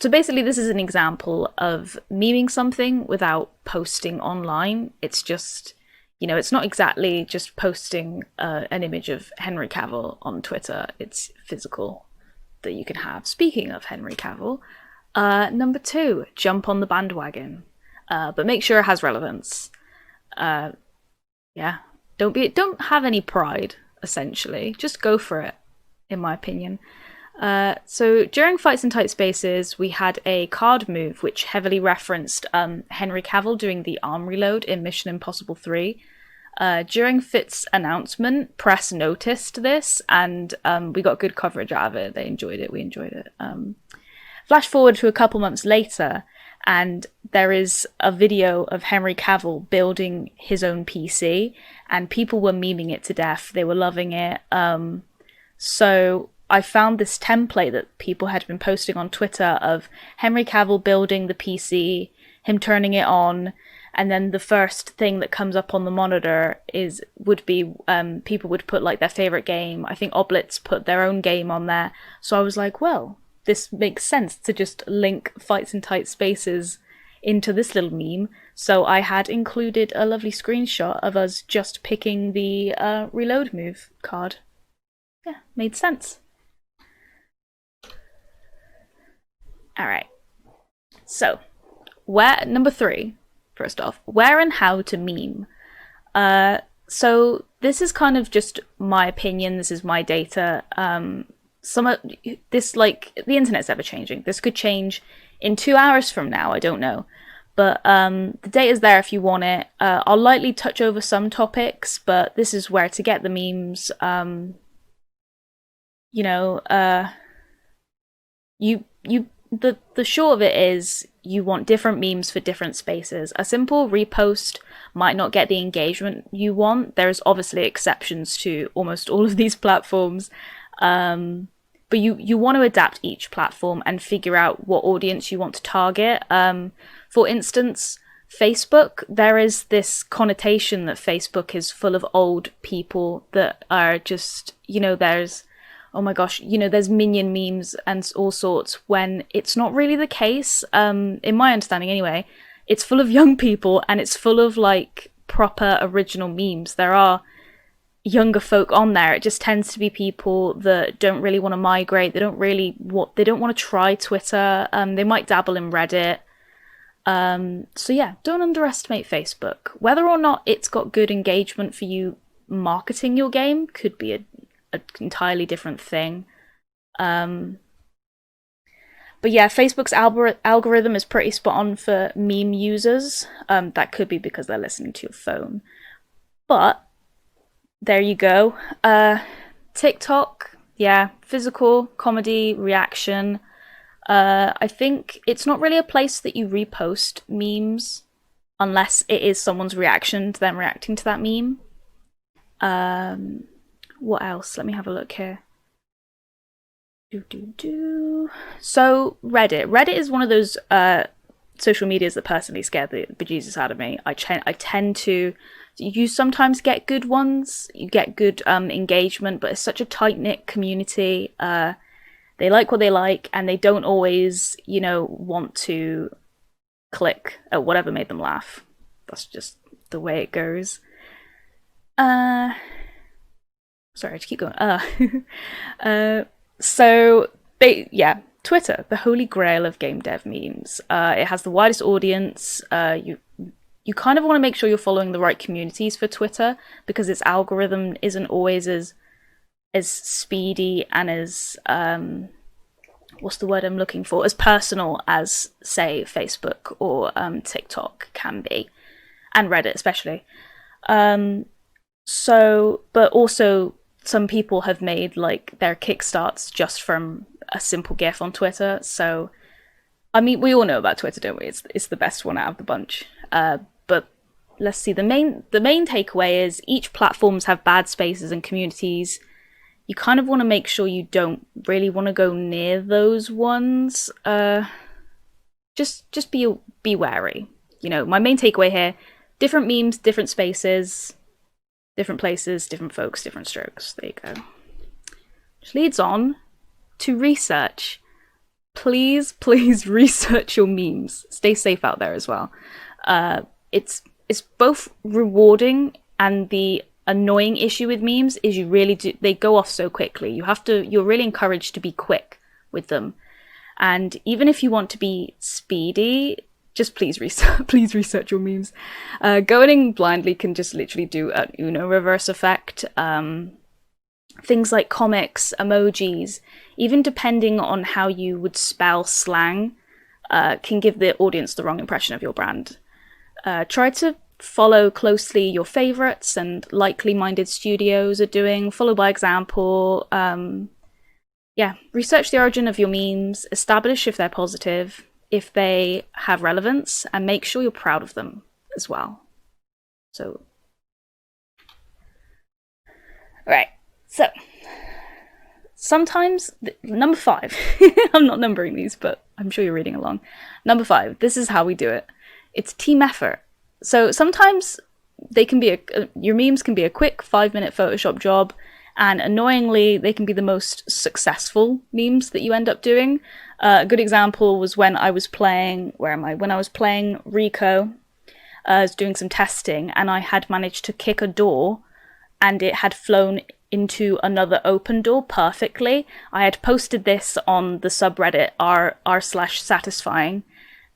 So basically, this is an example of memeing something without posting online. It's just, it's not exactly just posting an image of Henry Cavill on Twitter. It's physical that you can have. Speaking of Henry Cavill, number 2, jump on the bandwagon. But make sure it has relevance. Don't have any pride, essentially. Just go for it, in my opinion. So during Fights in Tight Spaces, we had a card move which heavily referenced Henry Cavill doing the arm reload in Mission Impossible 3. During Fit's announcement, press noticed this, and we got good coverage out of it. They enjoyed it, we enjoyed it. Flash forward to a couple months later, and there is a video of Henry Cavill building his own PC, and people were memeing it to death. They were loving it. So I found this template that people had been posting on Twitter of Henry Cavill building the PC, him turning it on, and then the first thing that comes up on the monitor would be people would put like their favorite game. I think Oblitz put their own game on there. So I was like, well, this makes sense to just link Fights in Tight Spaces into this little meme. So I had included a lovely screenshot of us just picking the reload move card. Yeah, made sense. All right. So, number 3, first off, where and how to meme. So this is kind of just my opinion. This is my data. Some of this, like, the internet's ever changing. This could change in 2 hours from now. I don't know. But the data's there if you want it. I'll lightly touch over some topics, but this is where to get the memes. The short of it is you want different memes for different spaces. A simple repost might not get the engagement you want. There's obviously exceptions to almost all of these platforms. But you want to adapt each platform and figure out what audience you want to target. For instance, Facebook, there is this connotation that Facebook is full of old people that are just, there's, oh my gosh, there's minion memes and all sorts, when it's not really the case. In my understanding anyway, it's full of young people and it's full of like proper original memes. There are younger folk on there. It just tends to be people that don't really want to migrate. They don't want to try Twitter. They might dabble in Reddit. So yeah, don't underestimate Facebook. Whether or not it's got good engagement for you marketing your game could be an entirely different thing. But yeah, Facebook's algorithm is pretty spot on for meme users. That could be because they're listening to your phone. But there you go. TikTok, yeah, physical, comedy, reaction. I think it's not really a place that you repost memes unless it is someone's reaction to them reacting to that meme. What else? Let me have a look here. So Reddit. Reddit is one of those social medias that personally scare the bejesus out of me. I tend to... You sometimes get good ones, you get good engagement, but it's such a tight-knit community. They like what they like, and they don't always, want to click at whatever made them laugh. That's just the way it goes. Sorry, to keep going. Twitter, the holy grail of game dev memes. It has the widest audience. You kind of want to make sure you're following the right communities for Twitter, because its algorithm isn't always as speedy and as what's the word I'm looking for, as personal as, say, Facebook or TikTok can be, and Reddit especially. But also some people have made like their kickstarts just from a simple GIF on Twitter. So, I mean, we all know about Twitter, don't we? It's the best one out of the bunch. But let's see. The main takeaway is each platforms have bad spaces and communities. You kind of want to make sure you don't really want to go near those ones. Just be wary. My main takeaway here: different memes, different spaces, different places, different folks, different strokes. There you go. Which leads on to research. Please research your memes. Stay safe out there as well. It's both rewarding, and the annoying issue with memes is they go off so quickly. You're really encouraged to be quick with them. And even if you want to be speedy, just please research your memes. Going in blindly can just literally do an Uno reverse effect. Things like comics, emojis, even depending on how you would spell slang, can give the audience the wrong impression of your brand. Try to follow closely your favorites and likely-minded studios are doing. Follow by example. Research the origin of your memes. Establish if they're positive. if they have relevance, and make sure you're proud of them as well. So, right. So, sometimes, number 5, I'm not numbering these, but I'm sure you're reading along. Number 5, this is how we do it. It's team effort. So sometimes they can be your memes can be a quick 5-minute Photoshop job, and annoyingly, they can be the most successful memes that you end up doing. A good example was when I was playing, When I was playing Rico, I was doing some testing, and I had managed to kick a door, and it had flown into another open door perfectly. I had posted this on the subreddit r/satisfying,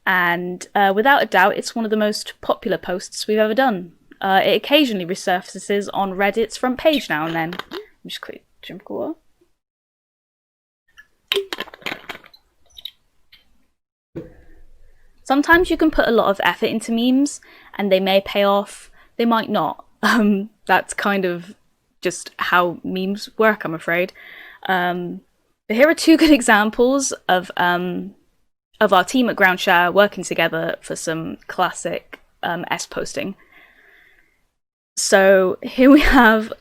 and without a doubt, it's one of the most popular posts we've ever done. It occasionally resurfaces on Reddit's front page now and then. Just quick drink water. Sometimes you can put a lot of effort into memes, and they may pay off. They might not. That's kind of just how memes work, I'm afraid. But here are 2 good examples of our team at Groundshare working together for some classic S-posting. So here we have,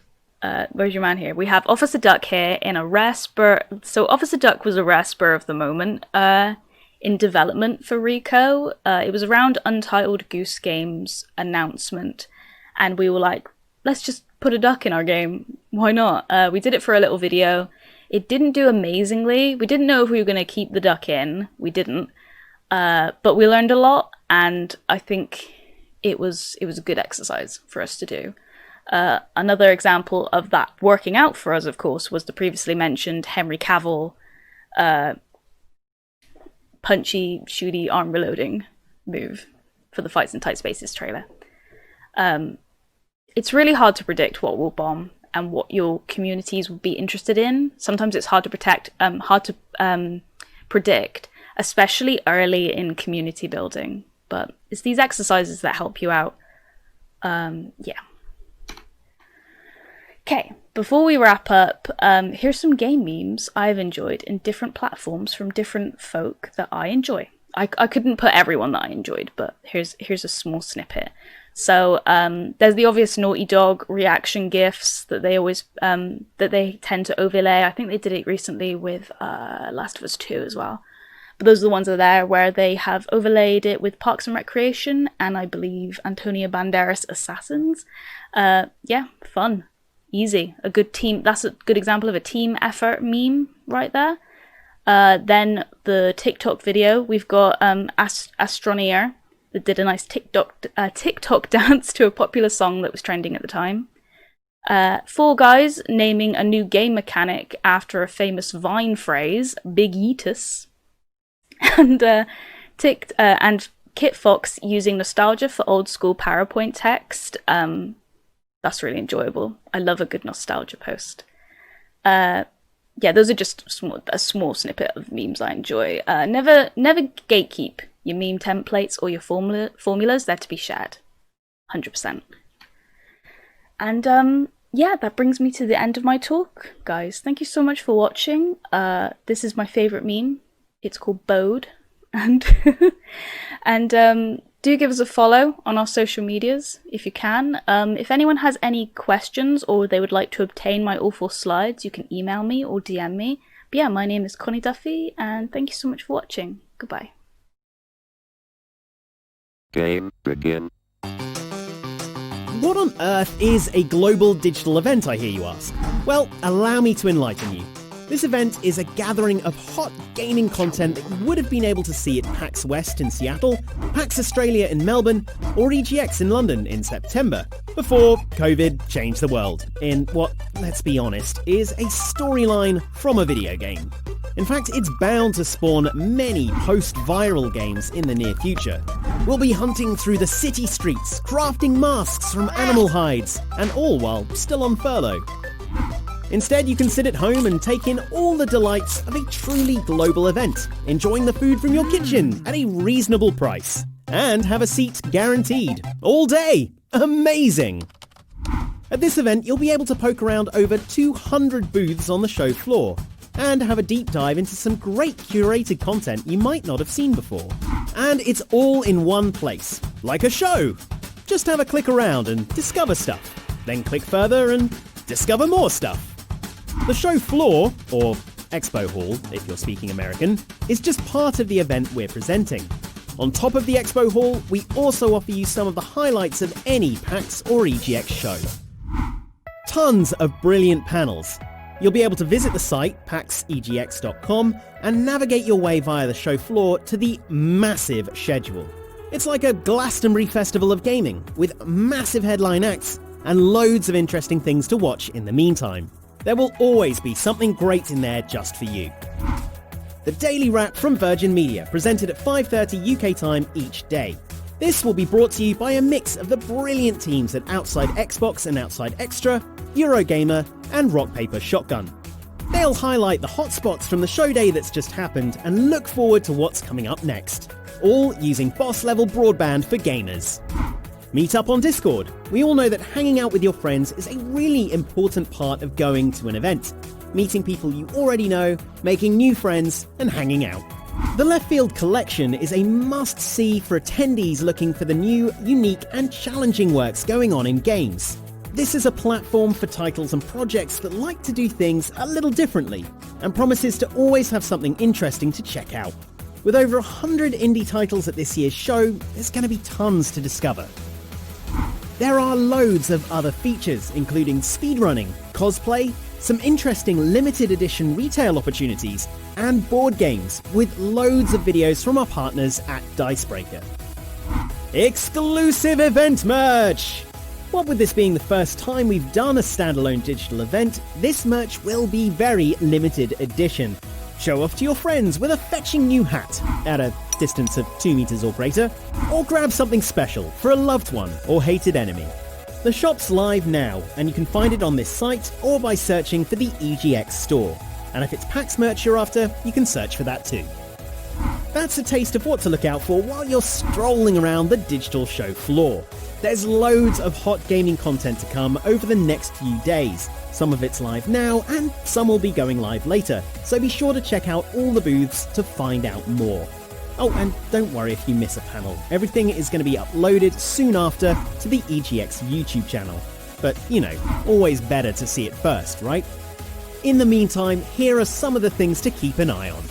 where's your man here? We have Officer Duck here in a rare spur. So Officer Duck was a rare spur of the moment in development for Rico. It was around Untitled Goose Game's announcement, and we were like, let's just put a duck in our game. Why not? We did it for a little video. It didn't do amazingly. We didn't know if we were going to keep the duck in. We didn't. But we learned a lot, and I think it was a good exercise for us to do. Another example of that working out for us, of course, was the previously mentioned Henry Cavill punchy, shooty, arm reloading move for the Fights in Tight Spaces trailer. It's really hard to predict what will bomb and what your communities will be interested in. Sometimes it's hard to predict, especially early in community building. But it's these exercises that help you out. Yeah. Okay, before we wrap up, here's some game memes I've enjoyed in different platforms from different folk that I enjoy. I couldn't put everyone that I enjoyed, but here's a small snippet. So there's the obvious Naughty Dog reaction GIFs that they always that they tend to overlay. I think they did it recently with Last of Us 2 as well. But those are the ones that are there where they have overlaid it with Parks and Recreation and I believe Antonio Banderas Assassins. Yeah, fun, easy, a good team. That's a good example of a team effort meme right there. Then the TikTok video, we've got Astroneer that did a nice TikTok dance to a popular song that was trending at the time. Four Guys naming a new game mechanic after a famous Vine phrase, Big Yeetus. And Kit Fox using nostalgia for old school PowerPoint text. That's really enjoyable. I love a good nostalgia post. Yeah, those are just a small snippet of memes I enjoy. Never gatekeep your meme templates or your formulas. They're to be shared. 100%. And yeah, that brings me to the end of my talk, guys. Thank you so much for watching. This is my favorite meme. It's called Bode. And do give us a follow on our social medias if you can. If anyone has any questions or they would like to obtain my awful slides, you can email me or DM me. But yeah, my name is Connie Duffy, and thank you so much for watching. Goodbye. Game begin. What on earth is a global digital event, I hear you ask? Well, allow me to enlighten you. This event is a gathering of hot gaming content that you would have been able to see at PAX West in Seattle, PAX Australia in Melbourne, or EGX in London in September, before COVID changed the world in what, let's be honest, is a storyline from a video game. In fact, it's bound to spawn many post-viral games in the near future. We'll be hunting through the city streets, crafting masks from animal hides, and all while still on furlough. Instead, you can sit at home and take in all the delights of a truly global event, enjoying the food from your kitchen at a reasonable price, and have a seat guaranteed, all day. Amazing! At this event, you'll be able to poke around over 200 booths on the show floor. and have a deep dive into some great curated content you might not have seen before. And it's all in one place, like a show. Just have a click around and discover stuff, then click further and discover more stuff. The show floor, or Expo Hall if you're speaking American, is just part of the event we're presenting. On top of the Expo Hall, we also offer you some of the highlights of any PAX or EGX show. Tons of brilliant panels. You'll be able to visit the site, paxegx.com, and navigate your way via the show floor to the massive schedule. It's like a Glastonbury festival of gaming, with massive headline acts and loads of interesting things to watch in the meantime. There will always be something great in there just for you. The Daily Wrap from Virgin Media, presented at 5:30 UK time each day. This will be brought to you by a mix of the brilliant teams at Outside Xbox and Outside Extra, Eurogamer, and Rock Paper Shotgun. They'll highlight the hotspots from the show day that's just happened and look forward to what's coming up next, all using boss-level broadband for gamers. Meet up on Discord. We all know that hanging out with your friends is a really important part of going to an event. Meeting people you already know, making new friends, and hanging out. The Left Field Collection is a must-see for attendees looking for the new, unique, and challenging works going on in games. This is a platform for titles and projects that like to do things a little differently, and promises to always have something interesting to check out. With over 100 indie titles at this year's show, there's going to be tons to discover. There are loads of other features, including speedrunning, cosplay, some interesting limited edition retail opportunities, and board games, with loads of videos from our partners at Dicebreaker. Exclusive event merch! What with this being the first time we've done a standalone digital event, this merch will be very limited edition. Show off to your friends with a fetching new hat at a distance of 2 meters or greater, or grab something special for a loved one or hated enemy. The shop's live now, and you can find it on this site or by searching for the EGX store. And if it's PAX merch you're after, you can search for that too. That's a taste of what to look out for while you're strolling around the digital show floor. There's loads of hot gaming content to come over the next few days. Some of it's live now, and some will be going live later, so be sure to check out all the booths to find out more. Oh, and don't worry if you miss a panel. Everything is going to be uploaded soon after to the EGX YouTube channel. But, you know, always better to see it first, right? In the meantime, here are some of the things to keep an eye on.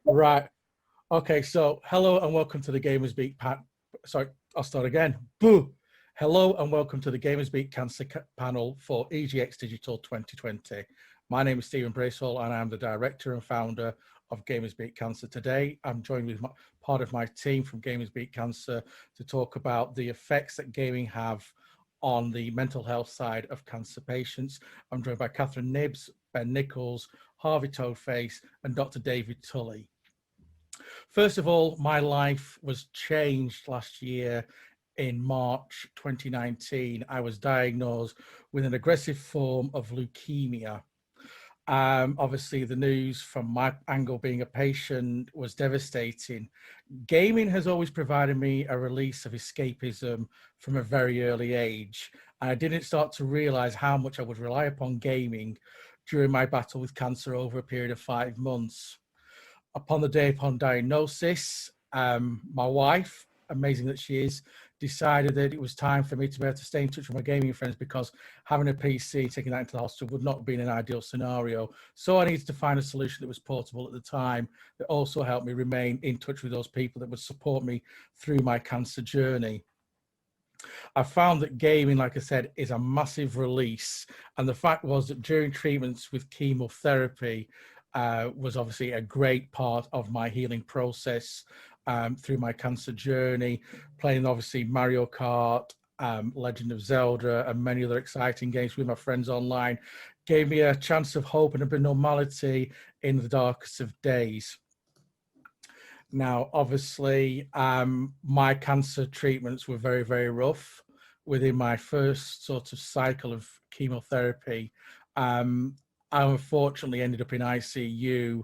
Right. Okay, so hello and welcome to the Gamers Beat Sorry, I'll start again. Boo! Hello and welcome to the Gamers Beat Cancer panel for EGX Digital 2020. My name is Stephen Bracewell and I'm the director and founder of Gamers Beat Cancer. Today, I'm joined with part of my team from Gamers Beat Cancer to talk about the effects that gaming have on the mental health side of cancer patients. I'm joined by Catherine Nibbs, Ben Nichols, Harvey Toeface, and Dr. David Tully. First of all, my life was changed last year. In March 2019, I was diagnosed with an aggressive form of leukemia. Obviously, the news from my angle being a patient was devastating. Gaming has always provided me a release of escapism from a very early age. And I didn't start to realize how much I would rely upon gaming during my battle with cancer over a period of 5 months. Upon the day upon diagnosis, my wife, amazing that she is, decided that it was time for me to be able to stay in touch with my gaming friends, because having a PC, taking that into the hospital would not have been an ideal scenario. So I needed to find a solution that was portable at the time, that also helped me remain in touch with those people that would support me through my cancer journey. I found that gaming, like I said, is a massive release. And the fact was that during treatments with chemotherapy, was obviously a great part of my healing process through my cancer journey, playing obviously Mario Kart, Legend of Zelda, and many other exciting games with my friends online, gave me a chance of hope and a bit of normality in the darkest of days. Now, obviously, my cancer treatments were very, very rough. Within my first sort of cycle of chemotherapy, I unfortunately ended up in ICU,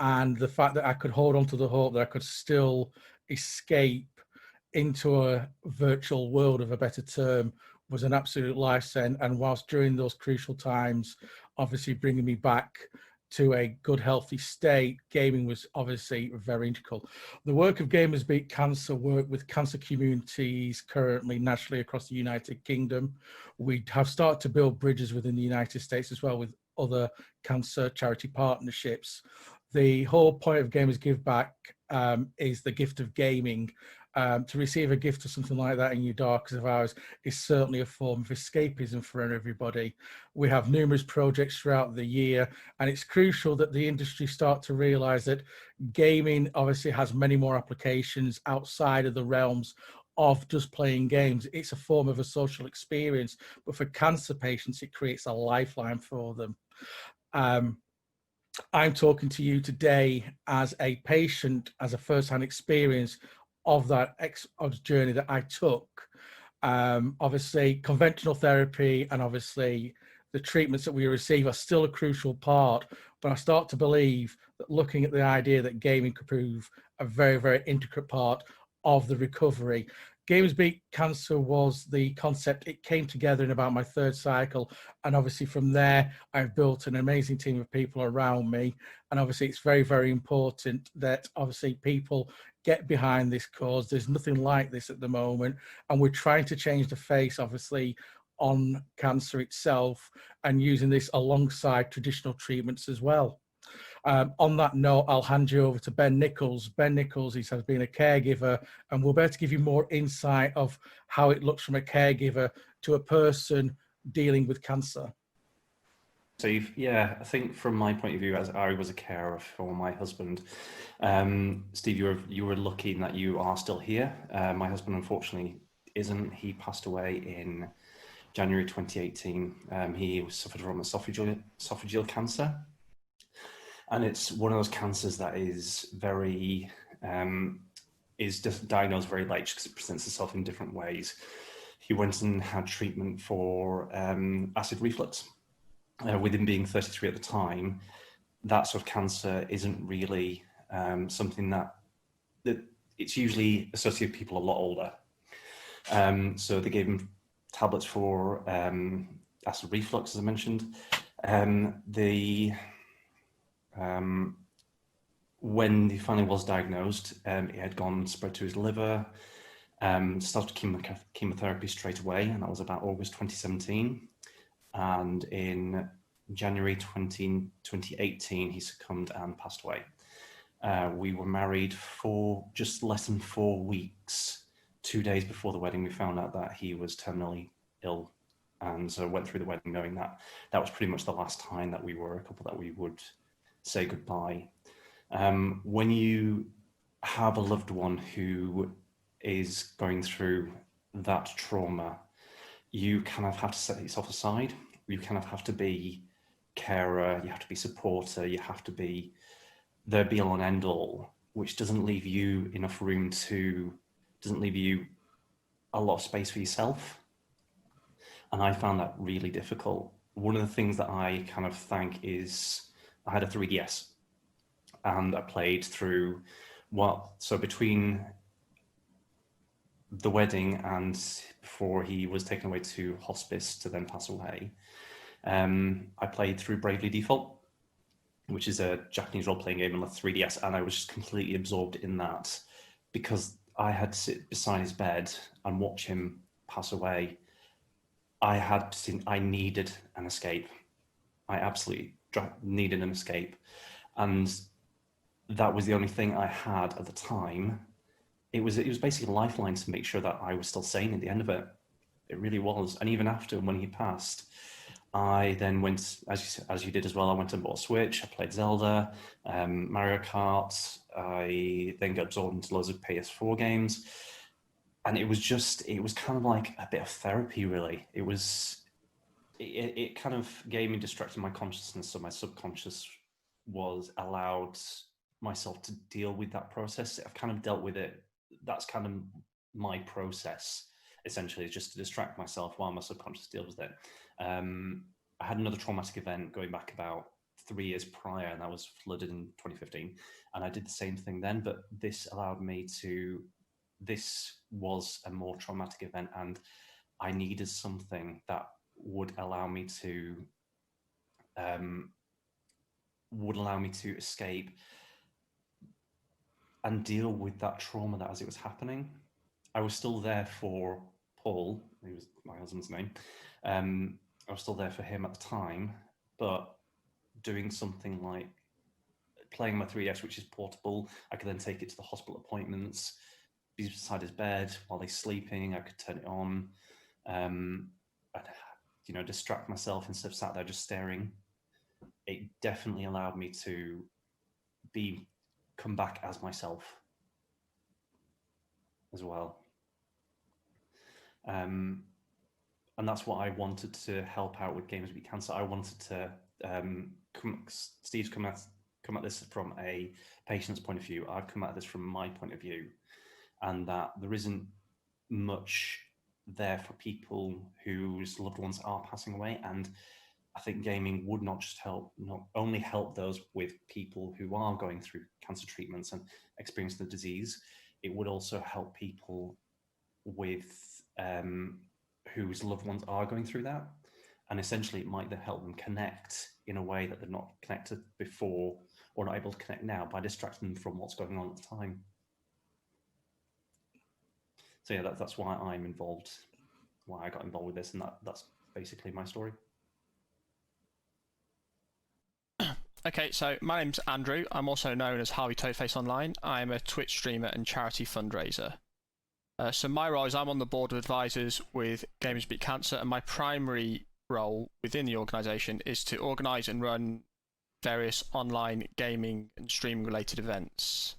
and the fact that I could hold on to the hope that I could still escape into a virtual world, of a better term, was an absolute lifesaver. And whilst during those crucial times, obviously bringing me back to a good, healthy state, gaming was obviously very integral. The work of Gamers Beat Cancer work with cancer communities currently nationally across the United Kingdom. We have started to build bridges within the United States as well with other cancer charity partnerships. The whole point of Gamers Give Back is the gift of gaming. To receive a gift or something like that in your darkest of hours is certainly a form of escapism for everybody. We have numerous projects throughout the year, and it's crucial that the industry start to realize that gaming obviously has many more applications outside of the realms of just playing games. It's a form of a social experience, but for cancer patients, it creates a lifeline for them. I'm talking to you today as a patient, as a first-hand experience of that journey that I took. Obviously, conventional therapy and obviously the treatments that we receive are still a crucial part, but I start to believe that looking at the idea that gaming could prove a very, very intricate part of the recovery. Gamers Beat Cancer was the concept. It came together in about my third cycle. And obviously from there, I've built an amazing team of people around me. And obviously it's very, very important that obviously people get behind this cause. There's nothing like this at the moment. And we're trying to change the face, obviously, on cancer itself, and using this alongside traditional treatments as well. On that note, I'll hand you over to Ben Nichols. Ben Nichols has been a caregiver, and we'll be able to give you more insight of how it looks from a caregiver to a person dealing with cancer. So yeah, I think from my point of view, as I was a carer for my husband, Steve, you were lucky in that you are still here. My husband, unfortunately, isn't. He passed away in January 2018. He suffered from esophageal cancer. And it's one of those cancers that is very, is just diagnosed very late because it presents itself in different ways. He went and had treatment for acid reflux. With him being 33 at the time, that sort of cancer isn't really something that it's usually associated with people a lot older. So they gave him tablets for acid reflux, as I mentioned. When he finally was diagnosed, it had spread to his liver, started chemotherapy straight away, and that was about August 2017. And in January 2018, he succumbed and passed away. We were married for just less than 4 weeks. 2 days before the wedding, we found out that he was terminally ill, and so went through the wedding knowing that that was pretty much the last time that we were a couple that we would say goodbye. When you have a loved one who is going through that trauma, you kind of have to set yourself aside. You kind of have to be carer, you have to be supporter, you have to be the be all and end all, which doesn't leave you enough room doesn't leave you a lot of space for yourself. And I found that really difficult. One of the things that I kind of thank is I had a 3DS and I played through so between the wedding and before he was taken away to hospice to then pass away, I played through Bravely Default, which is a Japanese role-playing game on the 3DS, and I was just completely absorbed in that because I had to sit beside his bed and watch him pass away. I needed an escape. I absolutely needed an escape. And that was the only thing I had at the time. It was basically a lifeline to make sure that I was still sane at the end of it. It really was. And even after, when he passed, I then went, as you did as well, I went and bought a Switch, I played Zelda, Mario Kart, I then got absorbed into loads of PS4 games. And it was kind of like a bit of therapy, really. It kind of gave me distracted my consciousness, so my subconscious was allowed myself to deal with that process. I've kind of dealt with it. That's kind of my process, essentially, is just to distract myself while my subconscious deals with it. I had another traumatic event going back about 3 years prior, and I was flooded in 2015, and I did the same thing then, but this was a more traumatic event, and I needed something that would allow me to escape and deal with that trauma that as it was happening. I was still there for Paul, who was my husband's name. I was still there for him at the time, but doing something like playing my 3DS, which is portable, I could then take it to the hospital appointments, be beside his bed while he's sleeping. I could turn it on, I'd, distract myself instead of sat there just staring. It definitely allowed me to come back as myself as well. And that's what I wanted to help out with Gamers Beat Cancer. I wanted to Steve's come at this from a patient's point of view. I've come at this from my point of view, and that there isn't much there for people whose loved ones are passing away. And I think gaming would not only help those with people who are going through cancer treatments and experiencing the disease, it would also help people with whose loved ones are going through that. And essentially it might then help them connect in a way that they're not connected before or not able to connect now by distracting them from what's going on at the time. So yeah, that's why I'm involved, why I got involved with this, and that's basically my story. Okay, so my name's Andrew. I'm also known as Harvey Toadface Online. I'm a Twitch streamer and charity fundraiser. So my role is I'm on the board of advisors with Gamers Beat Cancer, and my primary role within the organisation is to organise and run various online gaming and streaming related events.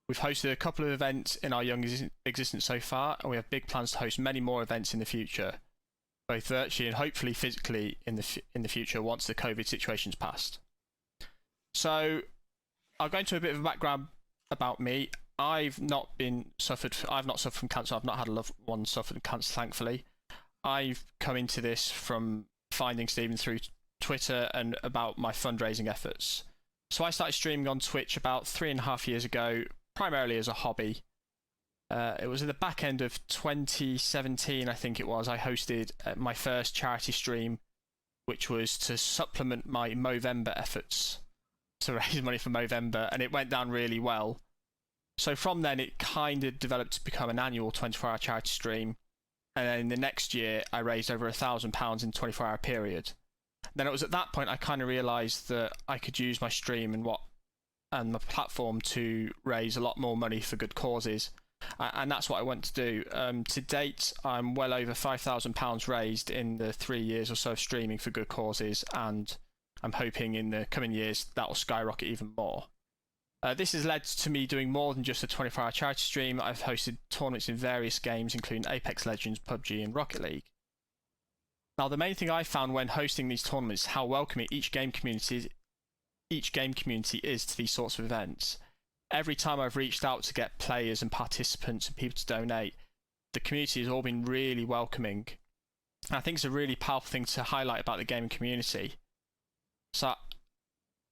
We've hosted a couple of events in our young existence so far, and we have big plans to host many more events in the future, both virtually and hopefully physically in the future once the COVID situation's passed. So I'll go into a bit of a background about me. I've not suffered from cancer. I've not had a loved one suffer from cancer, thankfully. I've come into this from finding Stephen through Twitter and about my fundraising efforts. So I started streaming on Twitch about 3.5 years ago, primarily as a hobby. It was at the back end of 2017, I think it was. I hosted my first charity stream, which was to supplement my Movember efforts to raise money for Movember, and it went down really well. So from then it kind of developed to become an annual 24-hour charity stream, and then the next year I raised over £1,000 in a 24-hour period. Then it was at that point I kind of realised that I could use my stream and my platform to raise a lot more money for good causes, and that's what I want to do. To date, I'm well over £5,000 raised in the 3 years or so of streaming for good causes, and I'm hoping in the coming years that will skyrocket even more. This has led to me doing more than just a 24-hour charity stream. I've hosted tournaments in various games, including Apex Legends, PUBG, and Rocket League. Now, the main thing I found when hosting these tournaments is how welcoming each game community is to these sorts of events. Every time I've reached out to get players and participants and people to donate, the community has all been really welcoming. And I think it's a really powerful thing to highlight about the gaming community. So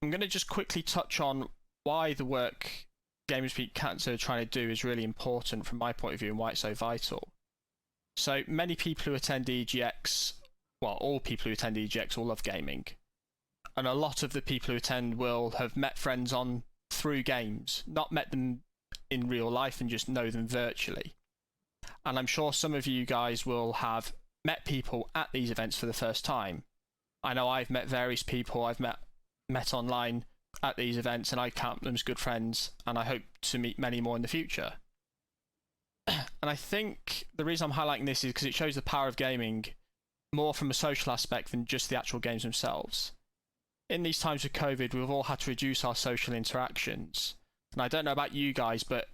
I'm going to just quickly touch on why the work Gamers Beat Cancer are trying to do is really important from my point of view and why it's so vital. So many people who attend EGX, well, all people who attend EGX all love gaming. And a lot of the people who attend will have met friends through games, not met them in real life and just know them virtually. And I'm sure some of you guys will have met people at these events for the first time. I know I've met various people I've met online at these events, and I count them as good friends, and I hope to meet many more in the future. And I think the reason I'm highlighting this is because it shows the power of gaming more from a social aspect than just the actual games themselves. In these times of COVID, we've all had to reduce our social interactions. And I don't know about you guys, but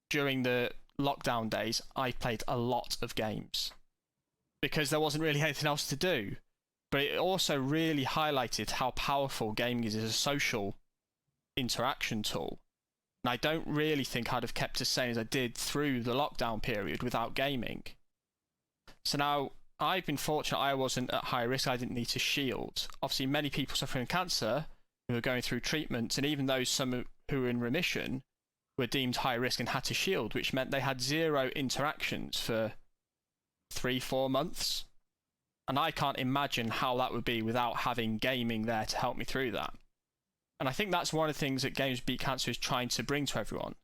during the lockdown days, I played a lot of games because there wasn't really anything else to do. But it also really highlighted how powerful gaming is as a social interaction tool. And I don't really think I'd have kept as sane as I did through the lockdown period without gaming. So now, I've been fortunate I wasn't at high risk, I didn't need to shield. Obviously, many people suffering cancer who are going through treatments, and even those some who were in remission were deemed high risk and had to shield, which meant they had 0 interactions for 3-4 months. And I can't imagine how that would be without having gaming there to help me through that. And I think that's one of the things that Gamers Beat Cancer is trying to bring to everyone.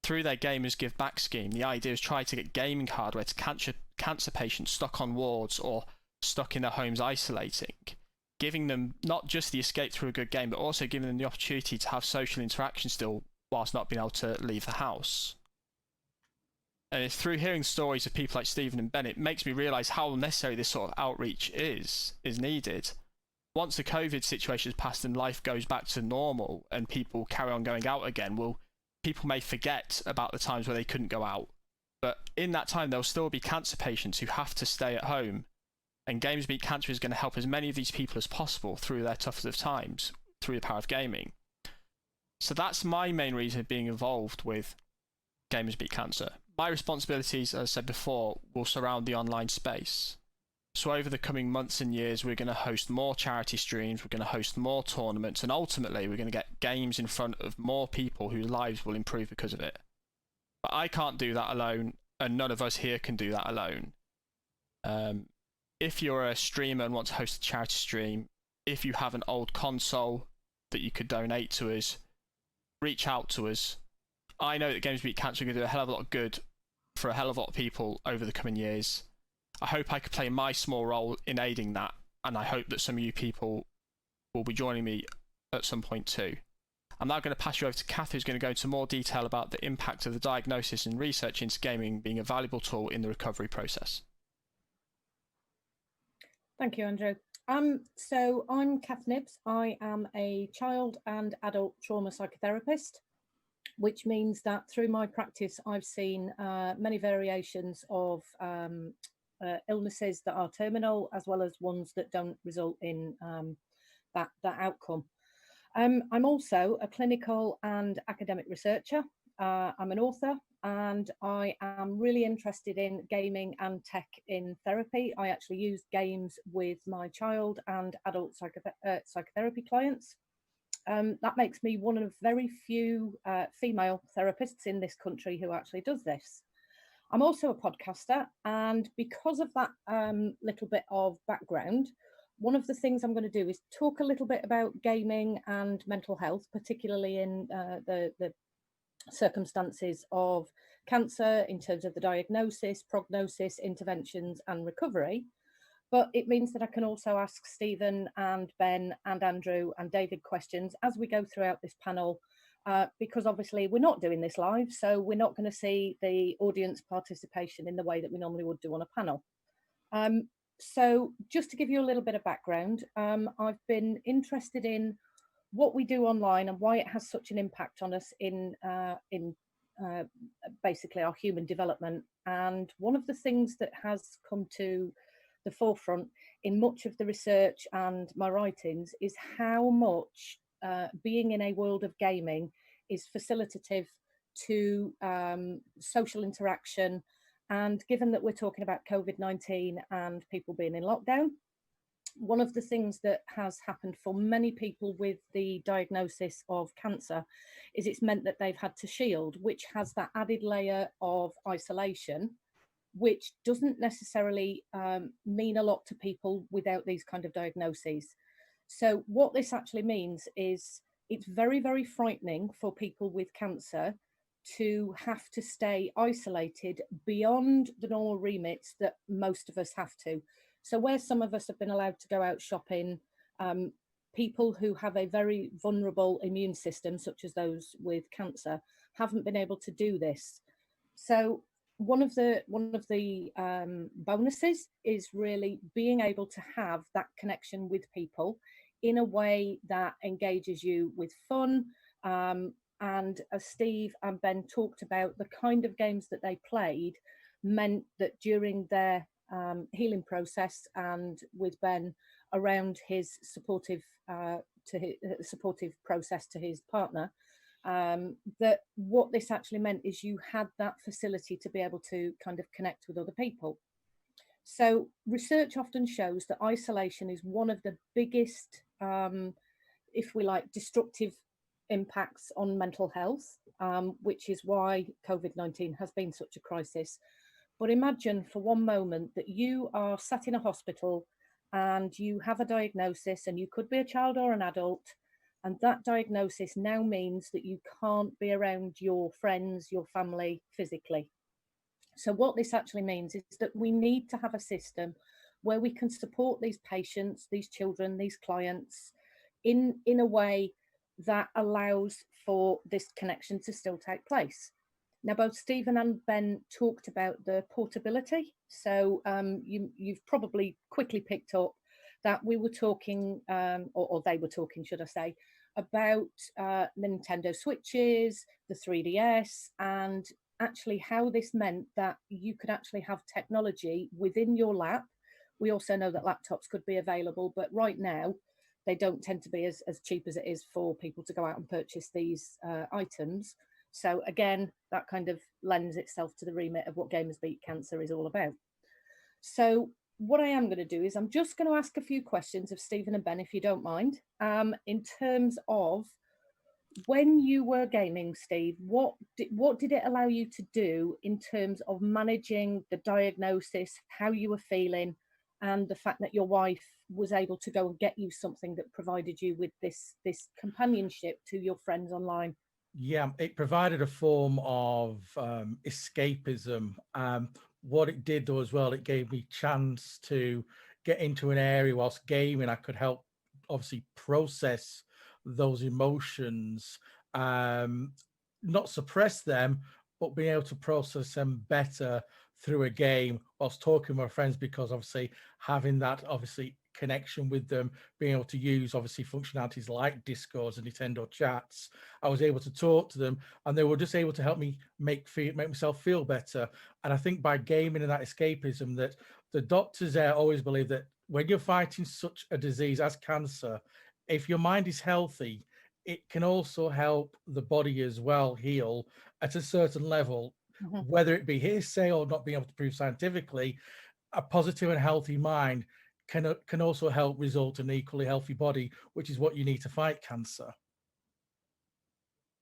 Through their Gamers Give Back scheme, the idea is try to get gaming hardware to cancer patients stuck on wards or stuck in their homes isolating, giving them not just the escape through a good game, but also giving them the opportunity to have social interaction still whilst not being able to leave the house. And it's through hearing stories of people like Stephen and Ben, it makes me realise how necessary this sort of outreach is needed. Once the COVID situation has passed and life goes back to normal and people carry on going out again, people may forget about the times where they couldn't go out. But in that time, there'll still be cancer patients who have to stay at home. And Gamers Beat Cancer is going to help as many of these people as possible through their toughest of times, through the power of gaming. So that's my main reason of being involved with Gamers Beat Cancer. My responsibilities, as I said before, will surround the online space. So over the coming months and years, we're going to host more charity streams, we're going to host more tournaments, and ultimately we're going to get games in front of more people whose lives will improve because of it. But I can't do that alone, and none of us here can do that alone. If you're a streamer and want to host a charity stream, if you have an old console that you could donate to us, reach out to us. I know that Games Beat Cancer are going to do a hell of a lot of good for a hell of a lot of people over the coming years. I hope I could play my small role in aiding that, and I hope that some of you people will be joining me at some point too. I'm now going to pass you over to Kath, who's going to go into more detail about the impact of the diagnosis and research into gaming being a valuable tool in the recovery process. Thank you, Andrew. So I'm Kath Nibbs. I am a child and adult trauma psychotherapist, which means that through my practice, I've seen many variations of illnesses that are terminal, as well as ones that don't result in that outcome. I'm also a clinical and academic researcher. I'm an author, and I am really interested in gaming and tech in therapy. I actually use games with my child and adult psychotherapy clients. That makes me one of very few female therapists in this country who actually does this. I'm also a podcaster, and because of that little bit of background, one of the things I'm going to do is talk a little bit about gaming and mental health, particularly in the circumstances of cancer in terms of the diagnosis, prognosis, interventions and recovery. But it means that I can also ask Stephen and Ben and Andrew and David questions as we go throughout this panel, because obviously we're not doing this live, so we're not going to see the audience participation in the way that we normally would do on a panel. So just to give you a little bit of background, I've been interested in what we do online and why it has such an impact on us in basically our human development. And one of the things that has come to the forefront in much of the research and my writings is how much being in a world of gaming is facilitative to social interaction. And given that we're talking about COVID-19 and people being in lockdown, one of the things that has happened for many people with the diagnosis of cancer is it's meant that they've had to shield, which has that added layer of isolation, which doesn't necessarily mean a lot to people without these kind of diagnoses. So what this actually means is it's very, very frightening for people with cancer to have to stay isolated beyond the normal remits that most of us have to. So where some of us have been allowed to go out shopping, people who have a very vulnerable immune system, such as those with cancer, haven't been able to do this. So one of the bonuses is really being able to have that connection with people in a way that engages you with fun. And as Steve and Ben talked about, the kind of games that they played meant that during their healing process, and with Ben around his supportive supportive process to his partner, that what this actually meant is you had that facility to be able to kind of connect with other people. So research often shows that isolation is one of the biggest, if we like, destructive impacts on mental health, which is why COVID-19 has been such a crisis. But imagine for one moment that you are sat in a hospital and you have a diagnosis, and you could be a child or an adult, and that diagnosis now means that you can't be around your friends, your family physically. So what this actually means is that we need to have a system where we can support these patients, these children, these clients in a way that allows for this connection to still take place. Now, both Stephen and Ben talked about the portability. So you've probably quickly picked up that we were talking, or they were talking, should I say, about Nintendo Switches, the 3DS, and actually how this meant that you could actually have technology within your lap. We also know that laptops could be available, but right now they don't tend to be as cheap as it is for people to go out and purchase these items. So again, that kind of lends itself to the remit of what Gamers Beat Cancer is all about. So what I am going to do is I'm just going to ask a few questions of Stephen and Ben, if you don't mind, in terms of when you were gaming, Steve, what did it allow you to do in terms of managing the diagnosis, how you were feeling, and the fact that your wife was able to go and get you something that provided you with this companionship to your friends online? Yeah, it provided a form of escapism. What it did though as well, it gave me chance to get into an area whilst gaming. I could help obviously process those emotions, not suppress them, but being able to process them better through a game whilst talking with my friends, because obviously having that connection with them, being able to use functionalities like Discords and Nintendo chats, I was able to talk to them, and they were just able to help me make myself feel better. And I think by gaming and that escapism, that the doctors there always believe that when you're fighting such a disease as cancer, if your mind is healthy, it can also help the body as well heal at a certain level, whether it be hearsay or not being able to prove scientifically. A positive and healthy mind can also help result in an equally healthy body, which is what you need to fight cancer.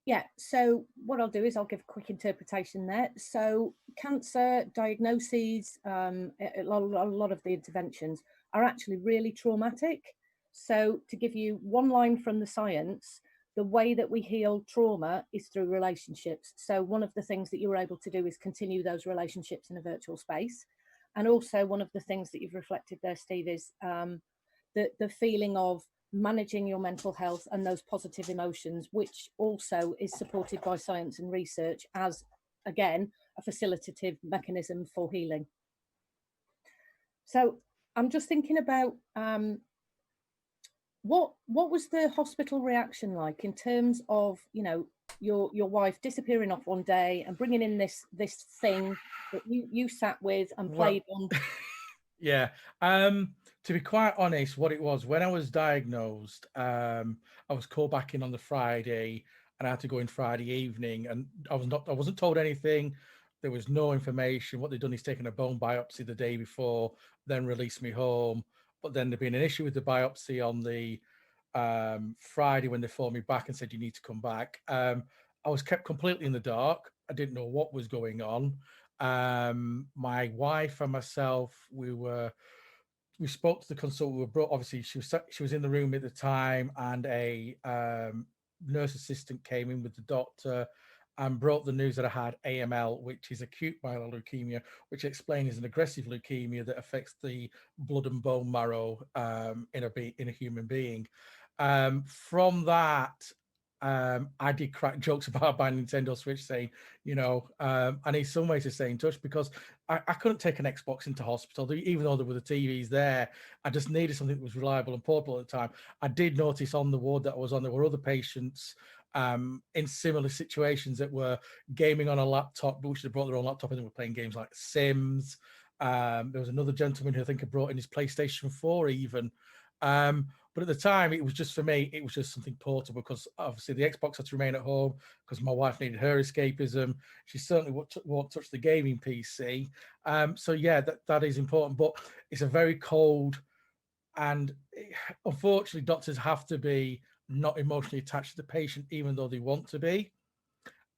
Yeah, so what I'll do is I'll give a quick interpretation there. So cancer diagnoses, a lot of the interventions are actually really traumatic. So to give you one line from the science, the way that we heal trauma is through relationships. So one of the things that you were able to do is continue those relationships in a virtual space. And also one of the things that you've reflected there, Steve, is the feeling of managing your mental health and those positive emotions, which also is supported by science and research as, again, a facilitative mechanism for healing. So I'm just thinking about what was the hospital reaction like in terms of, you know, your wife disappearing off one day and bringing in this thing that you sat with and played on. Yeah. To be quite honest, what it was when I was diagnosed, I was called back in on the Friday, and I had to go in Friday evening, and I wasn't told anything. There was no information. What they'd done is taken a bone biopsy the day before, then released me home. But then there'd been an issue with the biopsy on the Friday when they phoned me back and said you need to come back. I was kept completely in the dark. I didn't know what was going on. My wife and myself, we spoke to the consultant. We were brought, obviously she was in the room at the time, and a nurse assistant came in with the doctor and brought the news that I had AML, which is acute myeloid leukemia, which explains is an aggressive leukemia that affects the blood and bone marrow in a human being. From that, I did crack jokes about buying Nintendo Switch, saying, I need some way to stay in touch because I couldn't take an Xbox into hospital, even though there were the TVs there. I just needed something that was reliable and portable at the time. I did notice on the ward that I was on, there were other patients in similar situations that were gaming on a laptop, which had brought their own laptop and they were playing games like Sims. There was another gentleman who I think had brought in his PlayStation 4 even. But at the time, it was just, for me, it was just something portable because obviously the Xbox had to remain at home because my wife needed her escapism. She certainly won't touch the gaming PC. So yeah, that is important, but it's a very cold, and unfortunately doctors have to be not emotionally attached to the patient, even though they want to be.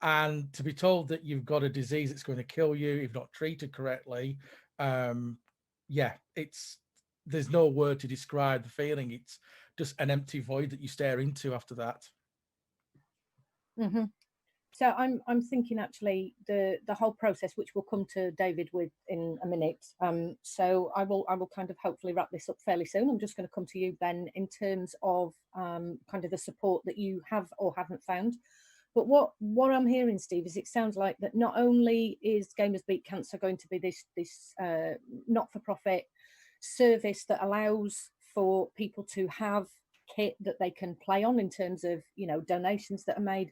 And to be told that you've got a disease that's going to kill you if not treated correctly, there's no word to describe the feeling. It's just an empty void that you stare into after that. Mm-hmm. So I'm thinking actually the whole process, which we'll come to David with in a minute. So I will kind of hopefully wrap this up fairly soon. I'm just going to come to you, Ben, in terms of kind of the support that you have or haven't found. But what I'm hearing, Steve, is it sounds like that not only is Gamers Beat Cancer going to be this not-for-profit service that allows for people to have kit that they can play on in terms of donations that are made,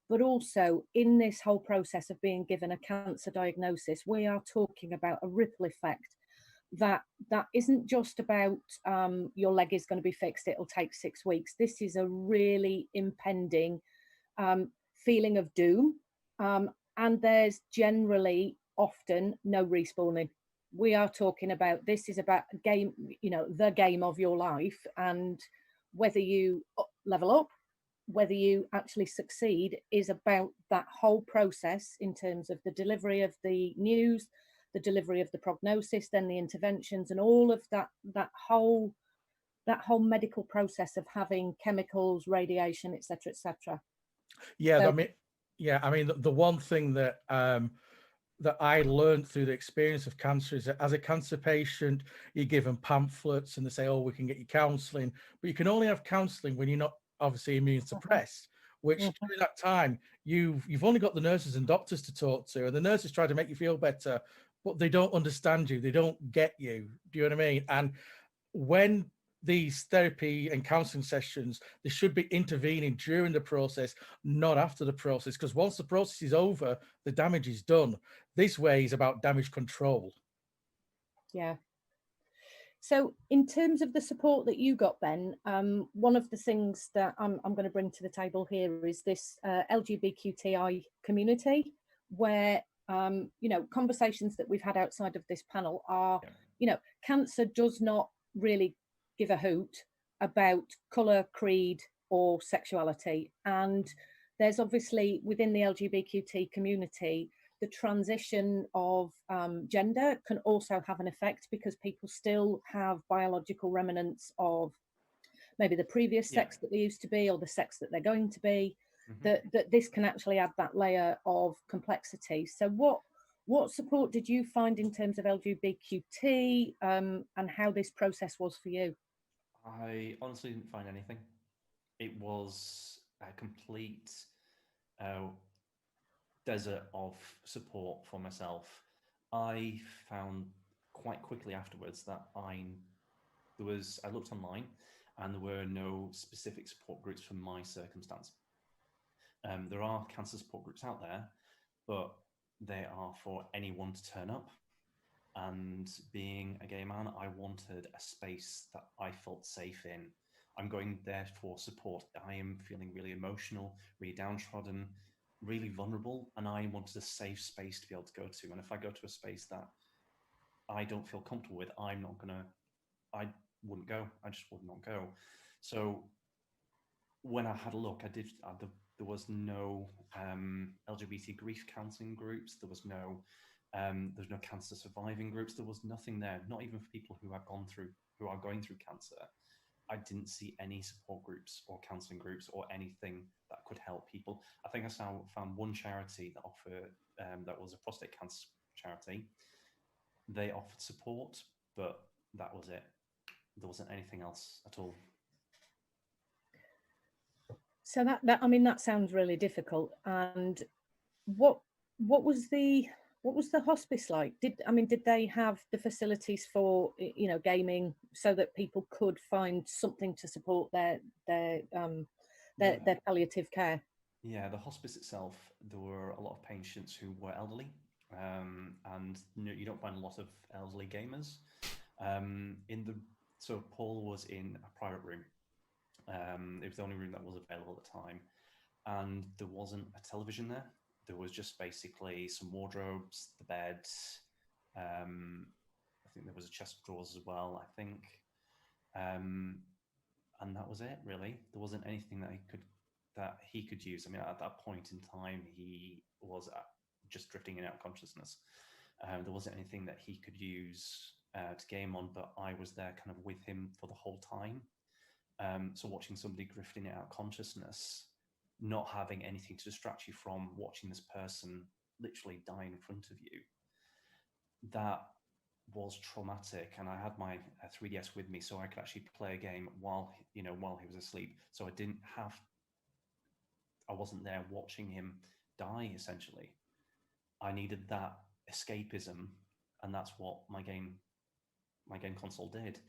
but also in this whole process of being given a cancer diagnosis, we are talking about a ripple effect that isn't just about your leg is going to be fixed, it'll take 6 weeks. This is a really impending feeling of doom, and there's generally often no respawning. We are talking about, this is about a game, the game of your life, and whether you level up, whether you actually succeed, is about that whole process in terms of the delivery of the news, the delivery of the prognosis, then the interventions, and all of that whole medical process of having chemicals, radiation, etc., etc. Yeah, so, I mean, the one thing that that I learned through the experience of cancer is that as a cancer patient, you're given pamphlets and they say, oh, we can get you counselling, but you can only have counselling when you're not obviously immune suppressed, which during that time, you've only got the nurses and doctors to talk to, and the nurses try to make you feel better, but they don't understand you. They don't get you. Do you know what I mean? And when these therapy and counseling sessions, they should be intervening during the process, not after the process, because once the process is over, the damage is done. This way is about damage control. Yeah. So in terms of the support that you got, Ben, one of the things that I'm going to bring to the table here is this LGBTQI community, where conversations that we've had outside of this panel are, cancer does not really give a hoot about colour, creed, or sexuality. And there's obviously within the LGBTQ community, the transition of gender can also have an effect because people still have biological remnants of maybe the previous sex that they used to be or the sex that they're going to be, that this can actually add that layer of complexity. So what support did you find in terms of LGBTQT and how this process was for you? I honestly didn't find anything. It was a complete desert of support for myself. I found quite quickly afterwards that I looked online and there were no specific support groups for my circumstance. There are cancer support groups out there, but they are for anyone to turn up. And being a gay man, I wanted a space that I felt safe in. I'm going there for support. I am feeling really emotional, really downtrodden, really vulnerable, and I wanted a safe space to be able to go to. And if I go to a space that I don't feel comfortable with, I wouldn't go. I just would not go. So when I had a look, there was no LGBT grief counselling groups. There was no cancer surviving groups. There was nothing there. Not even for people who are going through cancer. I didn't see any support groups or counselling groups or anything that could help people. I think I found one charity that offered that was a prostate cancer charity. They offered support, but that was it. There wasn't anything else at all. So that sounds really difficult. And what was the hospice like? Did they have the facilities for gaming so that people could find something to support their palliative care? Yeah, the hospice itself, there were a lot of patients who were elderly, and you don't find a lot of elderly gamers. So Paul was in a private room. It was the only room that was available at the time, and there wasn't a television there. There was just basically some wardrobes, the bed. I think there was a chest of drawers as well, I think. And that was it, really. There wasn't anything that he could use. I mean, at that point in time, he was just drifting in and out of consciousness. There wasn't anything that he could use to game on, but I was there kind of with him for the whole time. So watching somebody drifting out of consciousness, not having anything to distract you from watching this person literally die in front of you, that was traumatic. And I had my 3DS with me, so I could actually play a game while he was asleep. So I wasn't there watching him die, essentially. I needed that escapism, and that's what my game console did.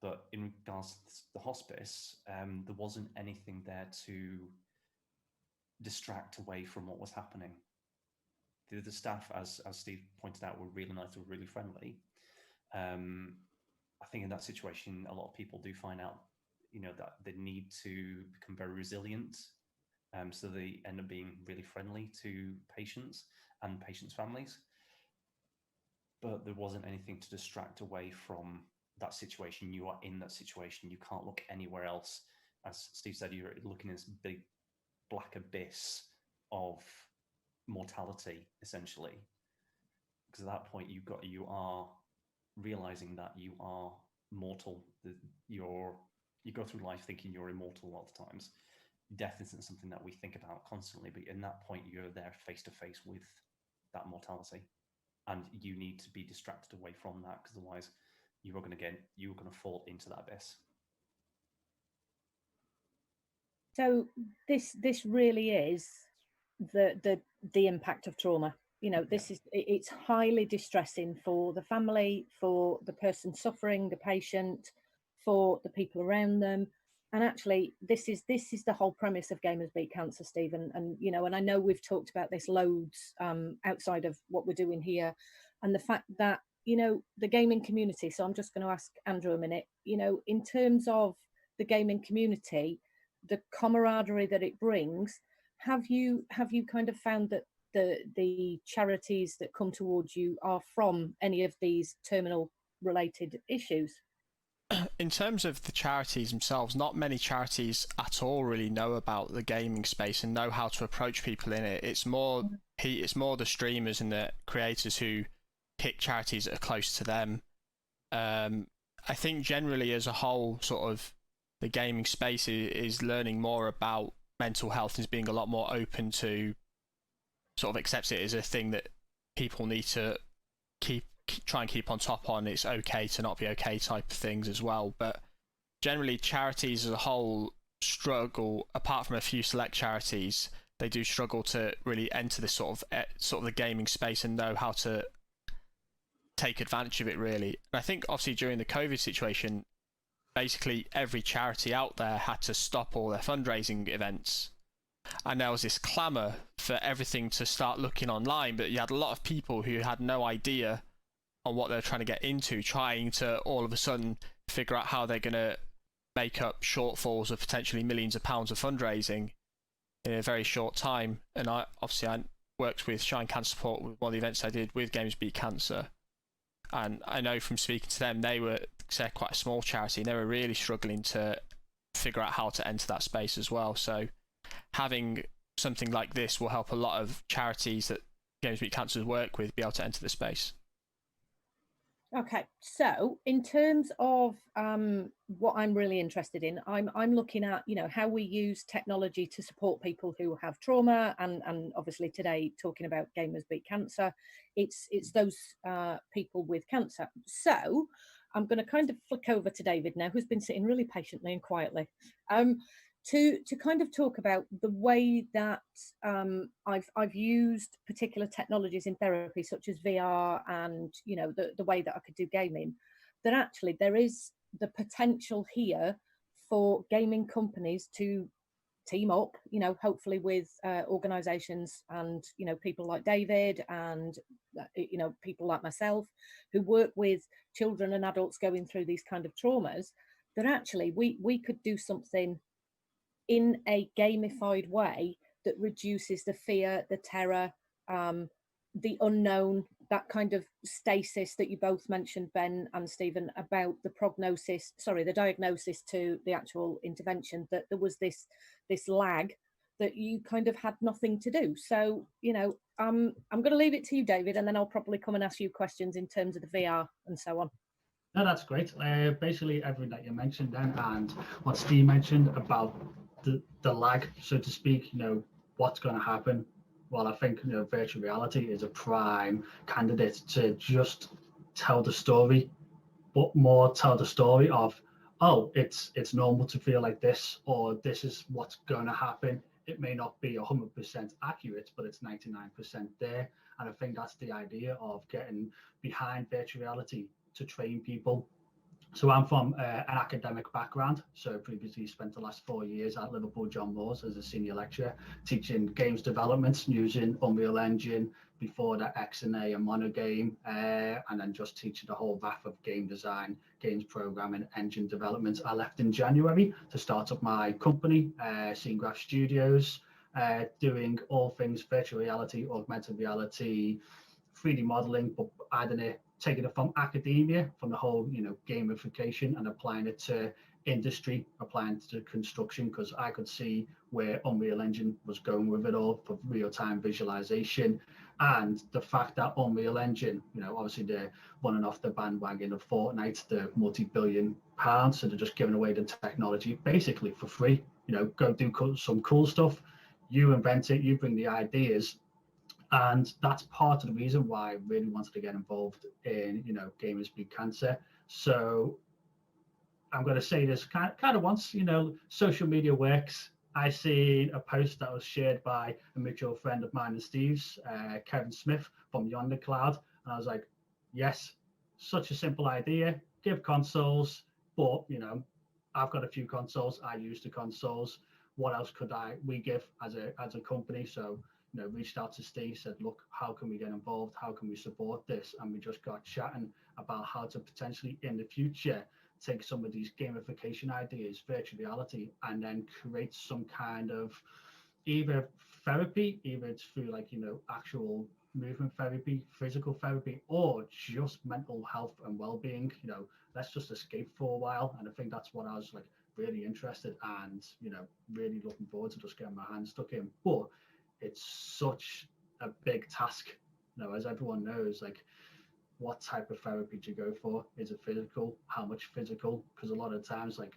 But in regards to the hospice, there wasn't anything there to distract away from what was happening. The staff, as Steve pointed out, were really nice, were really friendly. I think in that situation, a lot of people do find out, that they need to become very resilient. So they end up being really friendly to patients and patients' families. But there wasn't anything to distract away from that situation. You are in that situation. You can't look anywhere else. As Steve said, you're looking at this big black abyss of mortality, essentially. Because at that point, you are realizing that you are mortal. You go through life thinking you're immortal a lot of times. Death isn't something that we think about constantly, but in that point, you're there face to face with that mortality, and you need to be distracted away from that, because otherwise, you are going to fall into that abyss. So this really is the impact of trauma. It's highly distressing for the family, for the person suffering, the patient, for the people around them. And actually, this is the whole premise of Gamers Beat Cancer, Stephen. And I know we've talked about this loads outside of what we're doing here, and the fact that the gaming community. So I'm just going to ask Andrew a minute. In terms of the gaming community, the camaraderie that it brings, have you kind of found that the charities that come towards you are from any of these terminal related issues? In terms of the charities themselves, not many charities at all really know about the gaming space and know how to approach people in it. It's more the streamers and the creators who pick charities that are close to them. I think generally as a whole, sort of the gaming space is learning more about mental health and is being a lot more open to sort of accepts it as a thing that people need to try and keep on top on. It's okay to not be okay type of things as well. But generally charities as a whole struggle, apart from a few select charities, they do struggle to really enter this sort of the gaming space and know how to take advantage of it, really. And I think obviously during the COVID situation, basically every charity out there had to stop all their fundraising events, and there was this clamour for everything to start looking online, but you had a lot of people who had no idea on what they're trying to get into, trying to all of a sudden figure out how they're going to make up shortfalls of potentially millions of pounds of fundraising in a very short time. And I worked with Shine Cancer Support with one of the events I did with Games Beat Cancer, and I know from speaking to them, they're quite a small charity and they were really struggling to figure out how to enter that space as well. So having something like this will help a lot of charities that Games Beat Cancer work with be able to enter the space. Okay, so in terms of what I'm really interested in, I'm looking at, you know, how we use technology to support people who have trauma, and obviously today talking about Gamers Beat Cancer, it's those people with cancer. So I'm going to kind of flick over to David now, who's been sitting really patiently and quietly, to kind of talk about the way that I've used particular technologies in therapy, such as VR, and you know the way that I could do gaming. That actually there is the potential here for gaming companies to team up, you know, hopefully with organisations and you know people like David and you know people like myself who work with children and adults going through these kind of traumas. That actually we could do something in a gamified way that reduces the fear, the terror, the unknown, that kind of stasis that you both mentioned, Ben and Stephen, about the diagnosis to the actual intervention, that there was this lag that you kind of had nothing to do. So, you know, I'm going to leave it to you, David, and then I'll probably come and ask you questions in terms of the VR and so on. No, that's great. Basically, everything that you mentioned then, and what Steve mentioned about the lag, so to speak, you know, what's going to happen. Well, I think, you know, virtual reality is a prime candidate to just tell the story, but more tell the story of, oh, it's normal to feel like this, or this is what's going to happen. It may not be 100% accurate, but it's 99% there. And I think that's the idea of getting behind virtual reality to train people. So I'm from an academic background. So previously spent the last 4 years at Liverpool John Moores as a senior lecturer, teaching games development using Unreal Engine, before that XNA and Monogame, and then just teaching the whole raft of game design, games programming, engine development. I left in January to start up my company, Scene Graph Studios, doing all things virtual reality, augmented reality, 3D modeling, but adding it, taking it from academia, from the whole, you know, gamification, and applying it to industry, applying it to construction, because I could see where Unreal Engine was going with it all for real-time visualization. And the fact that Unreal Engine, you know, obviously they're running off the bandwagon of Fortnite, the multi-billion pounds, so they're just giving away the technology basically for free. You know, go do some cool stuff, you invent it, you bring the ideas. And that's part of the reason why I really wanted to get involved in, you know, Gamers Beat Cancer. So I'm going to say this kind of once, you know, social media works. I seen a post that was shared by a mutual friend of mine and Steve's, Kevin Smith from Yonder Cloud. And I was like, yes, such a simple idea, give consoles, but, you know, I've got a few consoles, I use the consoles. What else could we give as a company? So, you know, reached out to Steve, said, look, how can we get involved? How can we support this? And we just got chatting about how to potentially in the future take some of these gamification ideas, virtual reality, and then create some kind of either therapy, either it's through like, you know, actual movement therapy, physical therapy, or just mental health and well-being. You know, let's just escape for a while. And I think that's what I was like really interested and, you know, really looking forward to just getting my hands stuck in. But it's such a big task, you know, as everyone knows, like, what type of therapy do you go for? Is it physical? How much physical? Because a lot of times, like,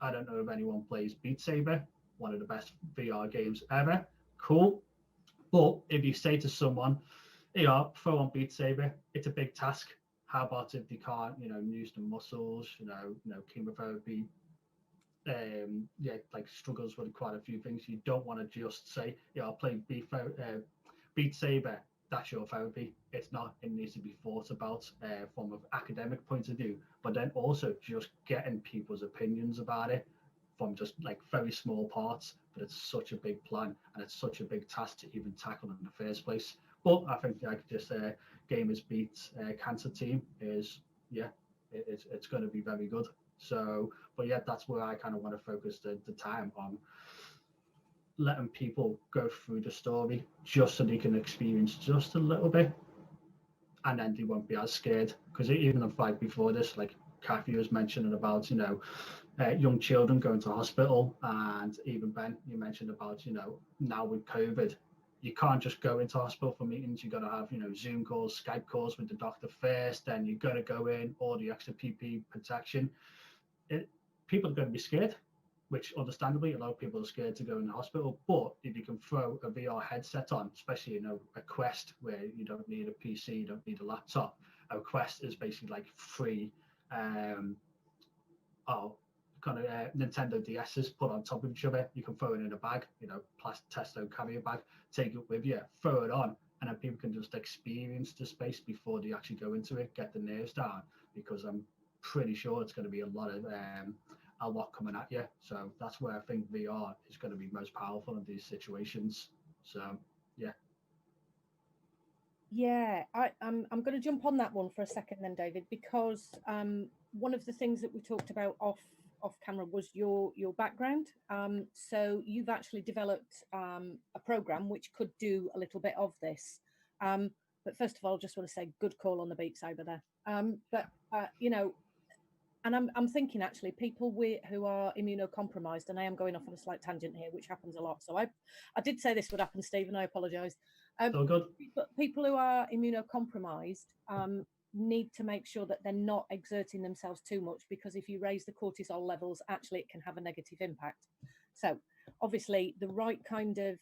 I don't know if anyone plays Beat Saber, one of the best VR games ever. Cool. But if you say to someone, you know, throw on Beat Saber, it's a big task. How about if they can't, you know, use the muscles, you know, chemotherapy, yeah, like struggles with quite a few things. You don't want to just say, yeah, I'll play Beat Saber. That's your therapy. It's not. It needs to be thought about from an academic point of view, but then also just getting people's opinions about it from just like very small parts. But it's such a big plan and it's such a big task to even tackle in the first place. But I think like just Gamers Beat Cancer team is it's going to be very good. So, but yeah, that's where I kind of want to focus the time on letting people go through the story just so they can experience just a little bit, and then they won't be as scared. Because even the fight before this, like Kathy was mentioning about, young children going to hospital, and even Ben, you mentioned about, now with COVID, you can't just go into hospital for meetings. You got to have, Zoom calls, Skype calls with the doctor first, then you got to go in, all the extra PPE protection. People are going to be scared, which understandably, a lot of people are scared to go in the hospital. But if you can throw a VR headset on, especially, a Quest where you don't need a PC, you don't need a laptop. A Quest is basically like free, Nintendo DS's put on top of each other. You can throw it in a bag, plastic Testo carrier bag, take it with you, throw it on, and then people can just experience the space before they actually go into it, get the nerves down, because I'm pretty sure it's going to be a lot coming at you. So that's where I think VR is going to be most powerful in these situations. So yeah. Yeah, I'm going to jump on that one for a second then, David, because one of the things that we talked about off camera was your background. So you've actually developed a program which could do a little bit of this. But first of all, I just want to say good call on the Beat Saber there. And I'm thinking actually people who are immunocompromised, and I am going off on a slight tangent here, which happens a lot. So I did say this would happen, Steve, and I apologise. So good. People who are immunocompromised need to make sure that they're not exerting themselves too much, because if you raise the cortisol levels, actually it can have a negative impact. So obviously the right kind of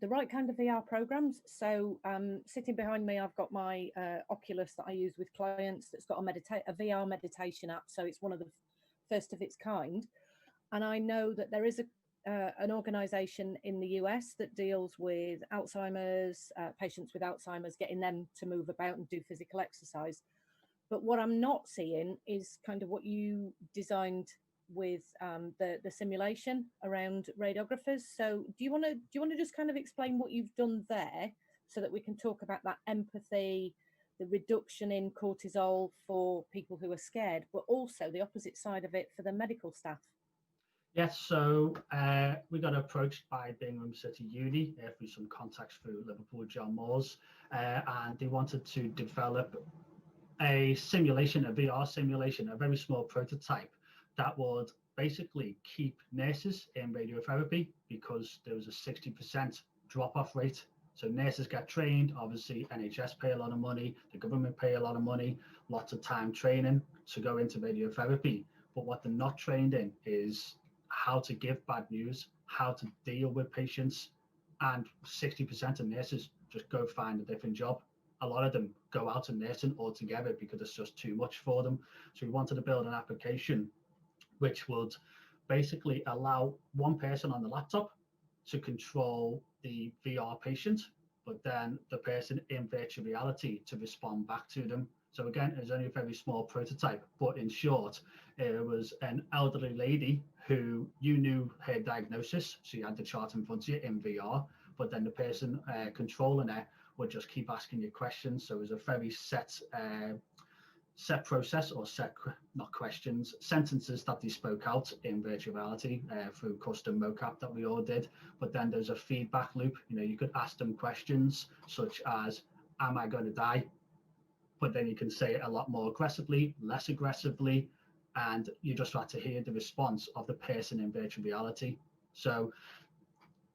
VR programs. So sitting behind me, I've got my Oculus that I use with clients that's got a VR meditation app. So it's one of the first of its kind. And I know that there is an organization in the US that deals with Alzheimer's, patients with Alzheimer's, getting them to move about and do physical exercise. But what I'm not seeing is kind of what you designed with the simulation around radiographers. So do you want to just kind of explain what you've done there, so that we can talk about that empathy, the reduction in cortisol for people who are scared, but also the opposite side of it for the medical staff? Yes, so we got approached by Birmingham City Uni through some contacts through Liverpool John Moores, and they wanted to develop a simulation, a VR simulation, a very small prototype that would basically keep nurses in radiotherapy, because there was a 60% drop-off rate. So nurses get trained, obviously NHS pay a lot of money, the government pay a lot of money, lots of time training to go into radiotherapy. But what they're not trained in is how to give bad news, how to deal with patients, and 60% of nurses just go find a different job. A lot of them go out of nursing altogether because it's just too much for them. So we wanted to build an application which would basically allow one person on the laptop to control the VR patient, but then the person in virtual reality to respond back to them. So again, it was only a very small prototype, but in short, it was an elderly lady who you knew her diagnosis. So you had the chart in front of you in VR, but then the person controlling her would just keep asking you questions. So it was a very set process, or not questions, sentences that they spoke out in virtual reality through custom mocap that we all did. But then there's a feedback loop. You could ask them questions such as, am I going to die? But then you can say it a lot more aggressively, less aggressively, and you just have to hear the response of the person in virtual reality. So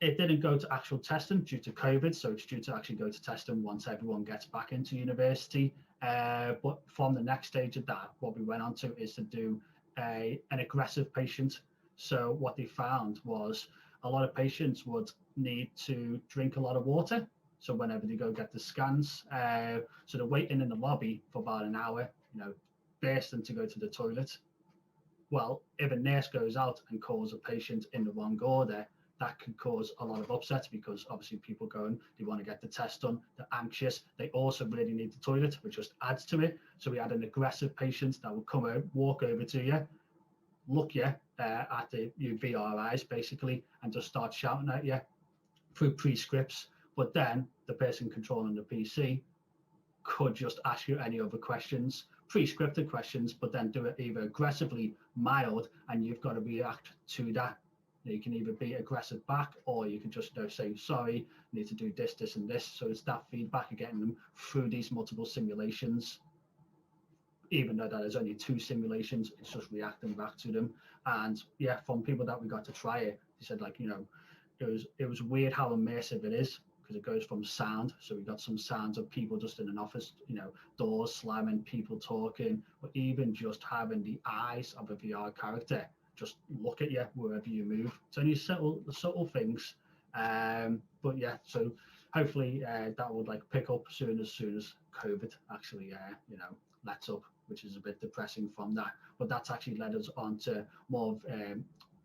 it didn't go to actual testing due to COVID, so it's due to actually go to testing once everyone gets back into university. But from the next stage of that, what we went on to is to do an aggressive patient. So what they found was a lot of patients would need to drink a lot of water. So whenever they go get the scans, so they're waiting in the lobby for about an hour, bursting to go to the toilet. Well, if a nurse goes out and calls a patient in the wrong order, that could cause a lot of upset, because obviously people going, they want to get the test done, they're anxious, they also really need the toilet, which just adds to it. So we had an aggressive patient that would come out, walk over to you, look you at your VR eyes basically, and just start shouting at you through pre-scripts, but then the person controlling the PC could just ask you any other questions, pre-scripted questions, but then do it either aggressively, mild, and you've got to react to that. You can either be aggressive back, or you can just say, sorry, need to do this, this, and this. So it's that feedback of getting them through these multiple simulations. Even though that is only 2 simulations, it's just reacting back to them. And yeah, from people that we got to try it, they said, like, you know, it was weird how immersive it is, because it goes from sound. So we got some sounds of people just in an office, you know, doors slamming, people talking, or even just having the eyes of a VR character just look at you wherever you move. It's only subtle things. But yeah, so hopefully that would like pick up soon as COVID actually, you know, lets up, which is a bit depressing from that. But that's actually led us on to more of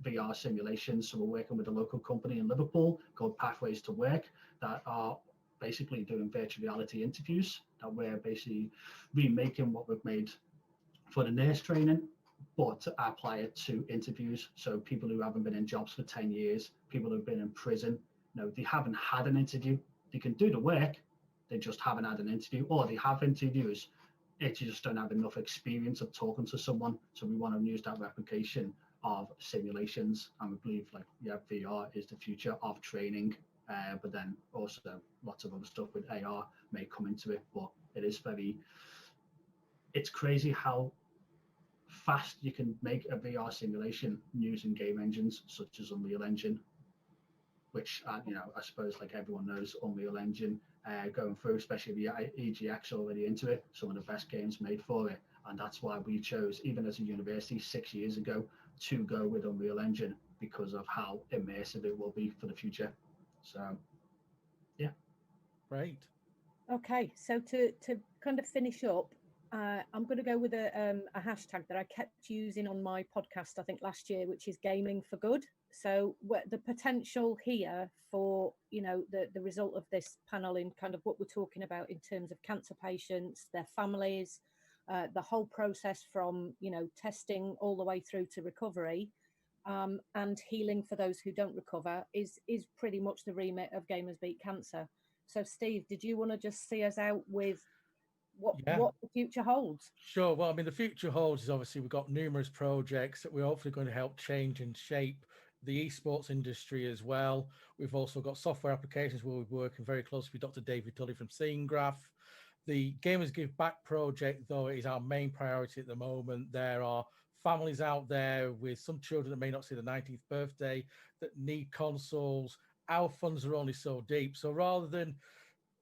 VR simulations. So we're working with a local company in Liverpool called Pathways to Work that are basically doing virtual reality interviews, that we're basically remaking what we've made for the nurse training, but to apply it to interviews. So people who haven't been in jobs for 10 years, people who've been in prison, you know, they haven't had an interview. They can do the work, they just haven't had an interview, or they have interviews, they just don't have enough experience of talking to someone. So we want to use that replication of simulations, and we believe, like, yeah, VR is the future of training, but then also lots of other stuff with AR may come into it. But it is it's crazy how fast you can make a VR simulation using game engines such as Unreal Engine, which you know, I suppose like everyone knows, Unreal Engine going through, especially the EGX already into it, some of the best games made for it. And that's why we chose, even as a university 6 years ago, to go with Unreal Engine, because of how immersive it will be for the future. So yeah. Great. Okay, so to kind of finish up, I'm going to go with a hashtag that I kept using on my podcast, I think last year, which is gaming for good. So the potential here for, you know, the result of this panel in kind of what we're talking about in terms of cancer patients, their families, the whole process from, you know, testing all the way through to recovery, and healing for those who don't recover is pretty much the remit of Gamers Beat Cancer. So Steve, did you want to just see us out with what the future holds? Sure. Well, I mean, the future holds is obviously we've got numerous projects that we're hopefully going to help change and shape the esports industry as well. We've also got software applications where we're working very closely with Dr. David Tully from SceneGraph. The Gamers Give Back project, though, is our main priority at the moment. There are families out there with some children that may not see the 19th birthday that need consoles. Our funds are only so deep. So rather than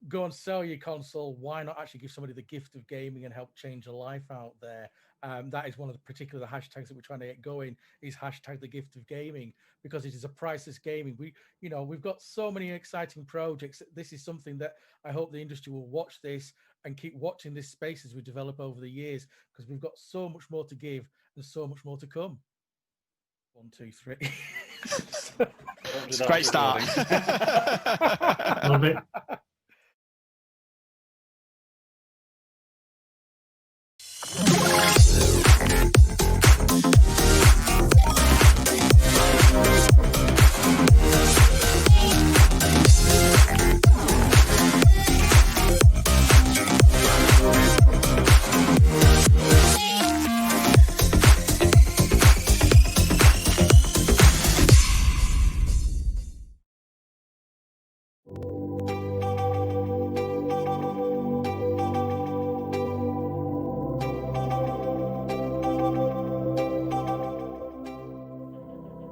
go and sell your console, why not actually give somebody the gift of gaming and help change a life out there? That is one of the particular hashtags that we're trying to get going, is hashtag the gift of gaming, because it is a priceless gaming. We've got so many exciting projects. This is something that I hope the industry will watch this and keep watching this space as we develop over the years, because we've got so much more to give and so much more to come. 1, 2, 3. It's a great start. Love it.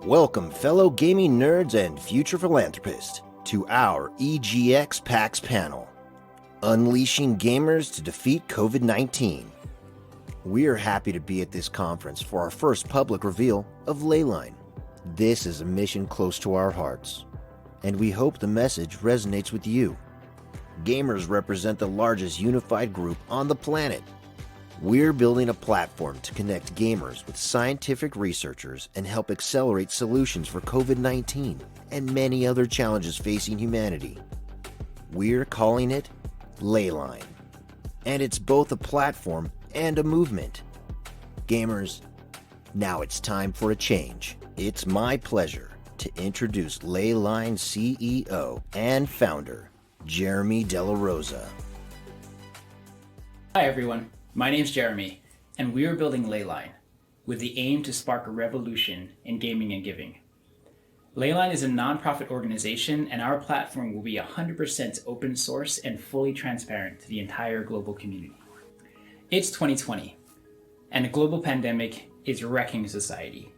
Welcome, fellow gaming nerds and future philanthropists, to our EGX PAX panel, Unleashing Gamers to Defeat COVID-19. We are happy to be at this conference for our first public reveal of Leyline. This is a mission close to our hearts, and we hope the message resonates with you. Gamers represent the largest unified group on the planet. We're building a platform to connect gamers with scientific researchers and help accelerate solutions for COVID-19 and many other challenges facing humanity. We're calling it Leyline, and it's both a platform and a movement. Gamers, now it's time for a change. It's my pleasure to introduce Leyline CEO and founder, Jeremy Della Rosa. Hi everyone, my name's Jeremy, and we are building Leyline with the aim to spark a revolution in gaming and giving. Leyline is a nonprofit organization, and our platform will be 100% open source and fully transparent to the entire global community. It's 2020, and a global pandemic is wrecking society.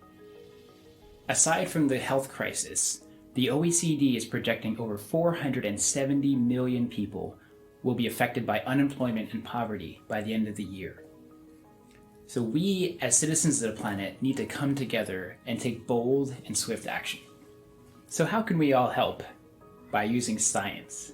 Aside from the health crisis, the OECD is projecting over 470 million people will be affected by unemployment and poverty by the end of the year. So we, as citizens of the planet, need to come together and take bold and swift action. So how can we all help? By using science.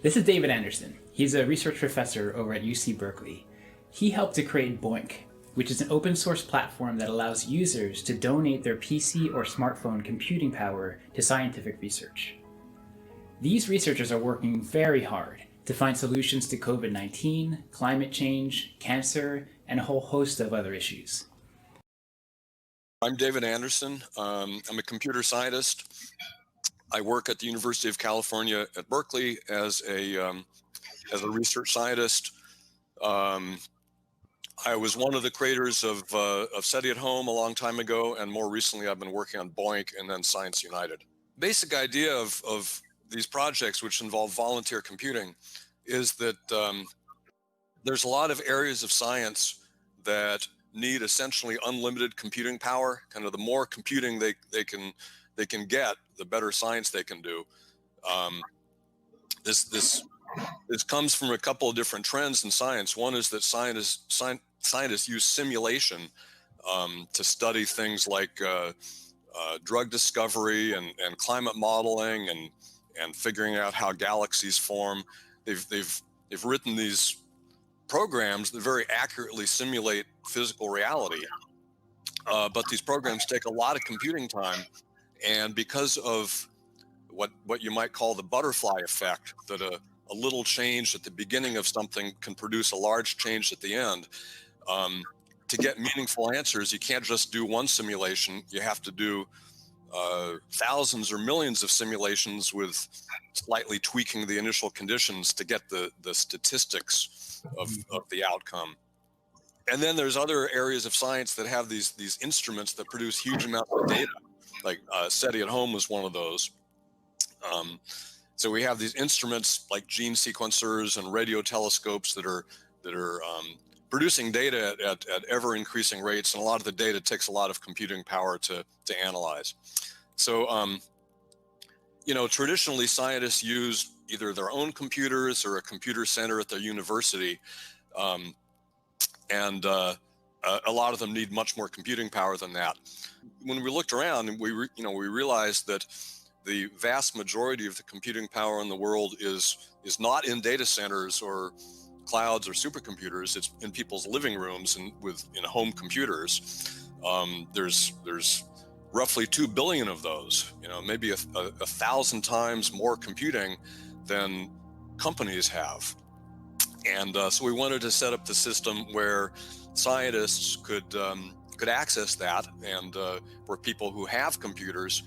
This is David Anderson. He's a research professor over at UC Berkeley. He helped to create BOINC, which is an open source platform that allows users to donate their PC or smartphone computing power to scientific research. These researchers are working very hard to find solutions to COVID-19, climate change, cancer, and a whole host of other issues. I'm David Anderson. I'm a computer scientist. I work at the University of California at Berkeley as a research scientist. I was one of the creators of SETI at Home a long time ago, and more recently I've been working on BOINC and then Science United. Basic idea of these projects, which involve volunteer computing, is that there's a lot of areas of science that need essentially unlimited computing power. Kind of the more computing they can get, the better science they can do. This comes from a couple of different trends in science. One is that scientists use simulation to study things like drug discovery and climate modeling and figuring out how galaxies form. They've written these programs that very accurately simulate physical reality, but these programs take a lot of computing time, and because of what you might call the butterfly effect, that a little change at the beginning of something can produce a large change at the end. To get meaningful answers, you can't just do one simulation. You have to do thousands or millions of simulations with slightly tweaking the initial conditions to get the statistics of the outcome. And then there's other areas of science that have these instruments that produce huge amounts of data, like SETI at Home was one of those. So we have these instruments like gene sequencers and radio telescopes that are producing data at ever increasing rates, and a lot of the data takes a lot of computing power to analyze. So traditionally scientists use either their own computers or a computer center at their university, and a lot of them need much more computing power than that. When we looked around, we realized that the vast majority of the computing power in the world is not in data centers or clouds or supercomputers. It's in people's living rooms and in home computers. There's roughly 2 billion of those. Maybe a 1,000 times more computing than companies have. And so we wanted to set up the system where scientists could access that, and where people who have computers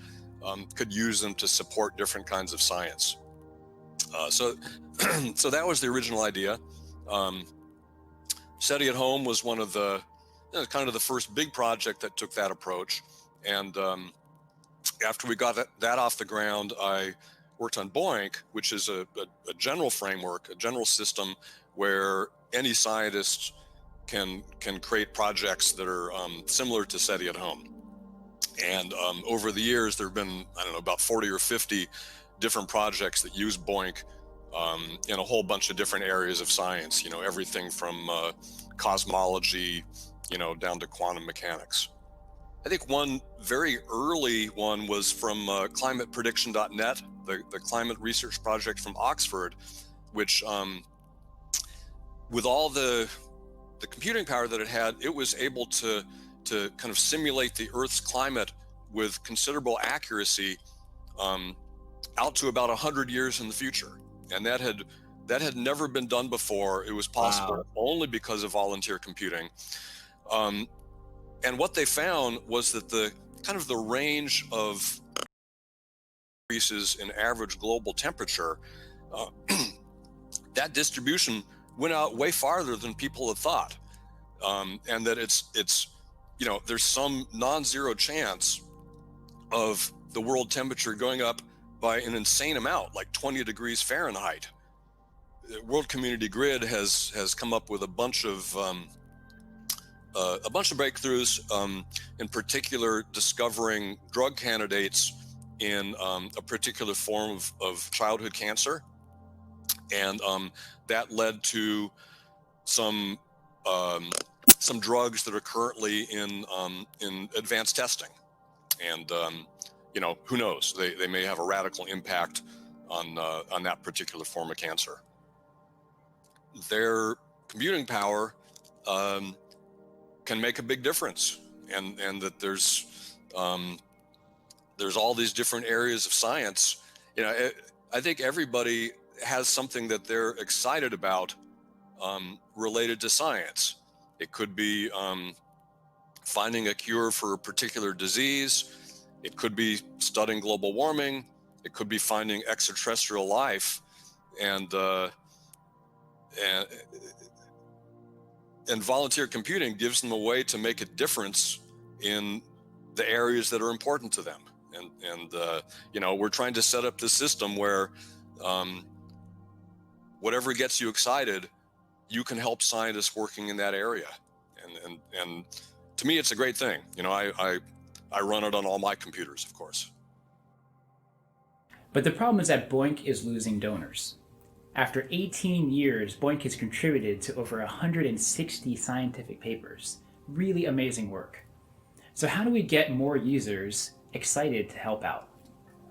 could use them to support different kinds of science. So that was the original idea. SETI at Home was one of the kind of the first big project that took that approach. And after we got that off the ground, I worked on BOINC, which is a general framework, a general system where any scientist can create projects that are similar to SETI at Home. And over the years, there have been, about 40 or 50 different projects that use BOINC in a whole bunch of different areas of science, everything from cosmology, down to quantum mechanics. I think one very early one was from climateprediction.net, the climate research project from Oxford, which with all the computing power that it had, it was able to kind of simulate the Earth's climate with considerable accuracy out to about 100 years in the future. And that had never been done before. It was possible only because of volunteer computing. And what they found was that the range of increases in average global temperature that distribution went out way farther than people had thought, and that it's there's some non-zero chance of the world temperature going up by an insane amount, like 20 degrees Fahrenheit. The World Community Grid has come up with a bunch of breakthroughs, in particular discovering drug candidates in a particular form of childhood cancer, and that led to some drugs that are currently in advanced testing, and who knows, they may have a radical impact on that particular form of cancer. Their computing power can make a big difference, and that there's all these different areas of science. I think everybody has something that they're excited about related to science. It could be finding a cure for a particular disease. It could be studying global warming. It could be finding extraterrestrial life, and volunteer computing gives them a way to make a difference in the areas that are important to them. And we're trying to set up this system where whatever gets you excited, you can help scientists working in that area. And to me, it's a great thing. I run it on all my computers, of course. But the problem is that BOINC is losing donors. After 18 years, BOINC has contributed to over 160 scientific papers. Really amazing work. So how do we get more users excited to help out?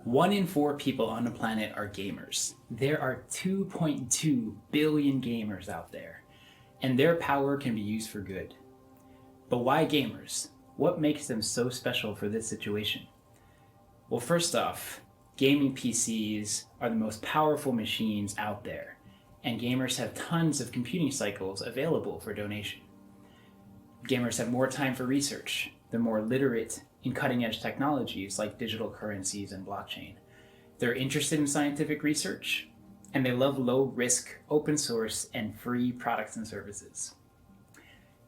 1 in 4 people on the planet are gamers. There are 2.2 billion gamers out there, and their power can be used for good. But why gamers? What makes them so special for this situation? Well, first off, gaming PCs are the most powerful machines out there, and gamers have tons of computing cycles available for donation. Gamers have more time for research. They're more literate in cutting-edge technologies like digital currencies and blockchain. They're interested in scientific research, and they love low-risk, open-source, and free products and services.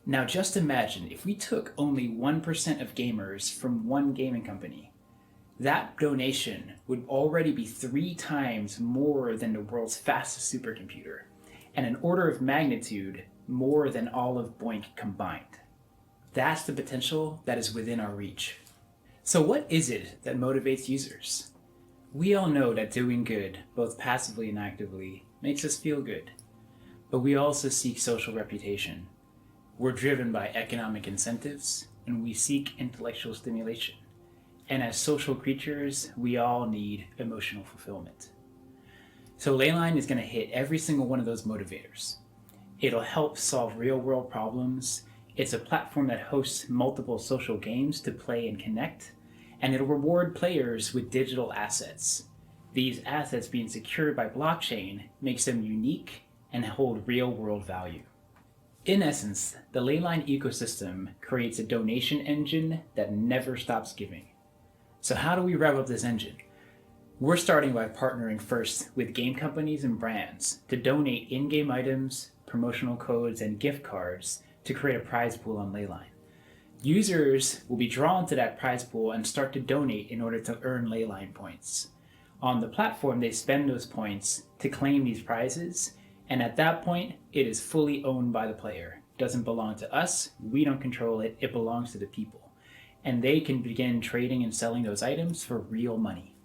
Now just imagine if we took only 1% of gamers from one gaming company. That donation would already be 3 times more than the world's fastest supercomputer, and an order of magnitude more than all of BOINC combined. That's the potential that is within our reach. So what is it that motivates users? We all know that doing good, both passively and actively, makes us feel good. But we also seek social reputation. We're driven by economic incentives, and we seek intellectual stimulation. And as social creatures, we all need emotional fulfillment. So Leyline is going to hit every single one of those motivators. It'll help solve real-world problems. It's a platform that hosts multiple social games to play and connect, and it'll reward players with digital assets. These assets being secured by blockchain makes them unique and hold real-world value. In essence, the Leyline ecosystem creates a donation engine that never stops giving. So how do we rev up this engine? We're starting by partnering first with game companies and brands to donate in-game items, promotional codes, and gift cards to create a prize pool on Leyline. Users will be drawn to that prize pool and start to donate in order to earn Leyline points. On the platform, they spend those points to claim these prizes, and at that point, it is fully owned by the player. It doesn't belong to us, we don't control it, it belongs to the people. And they can begin trading and selling those items for real money.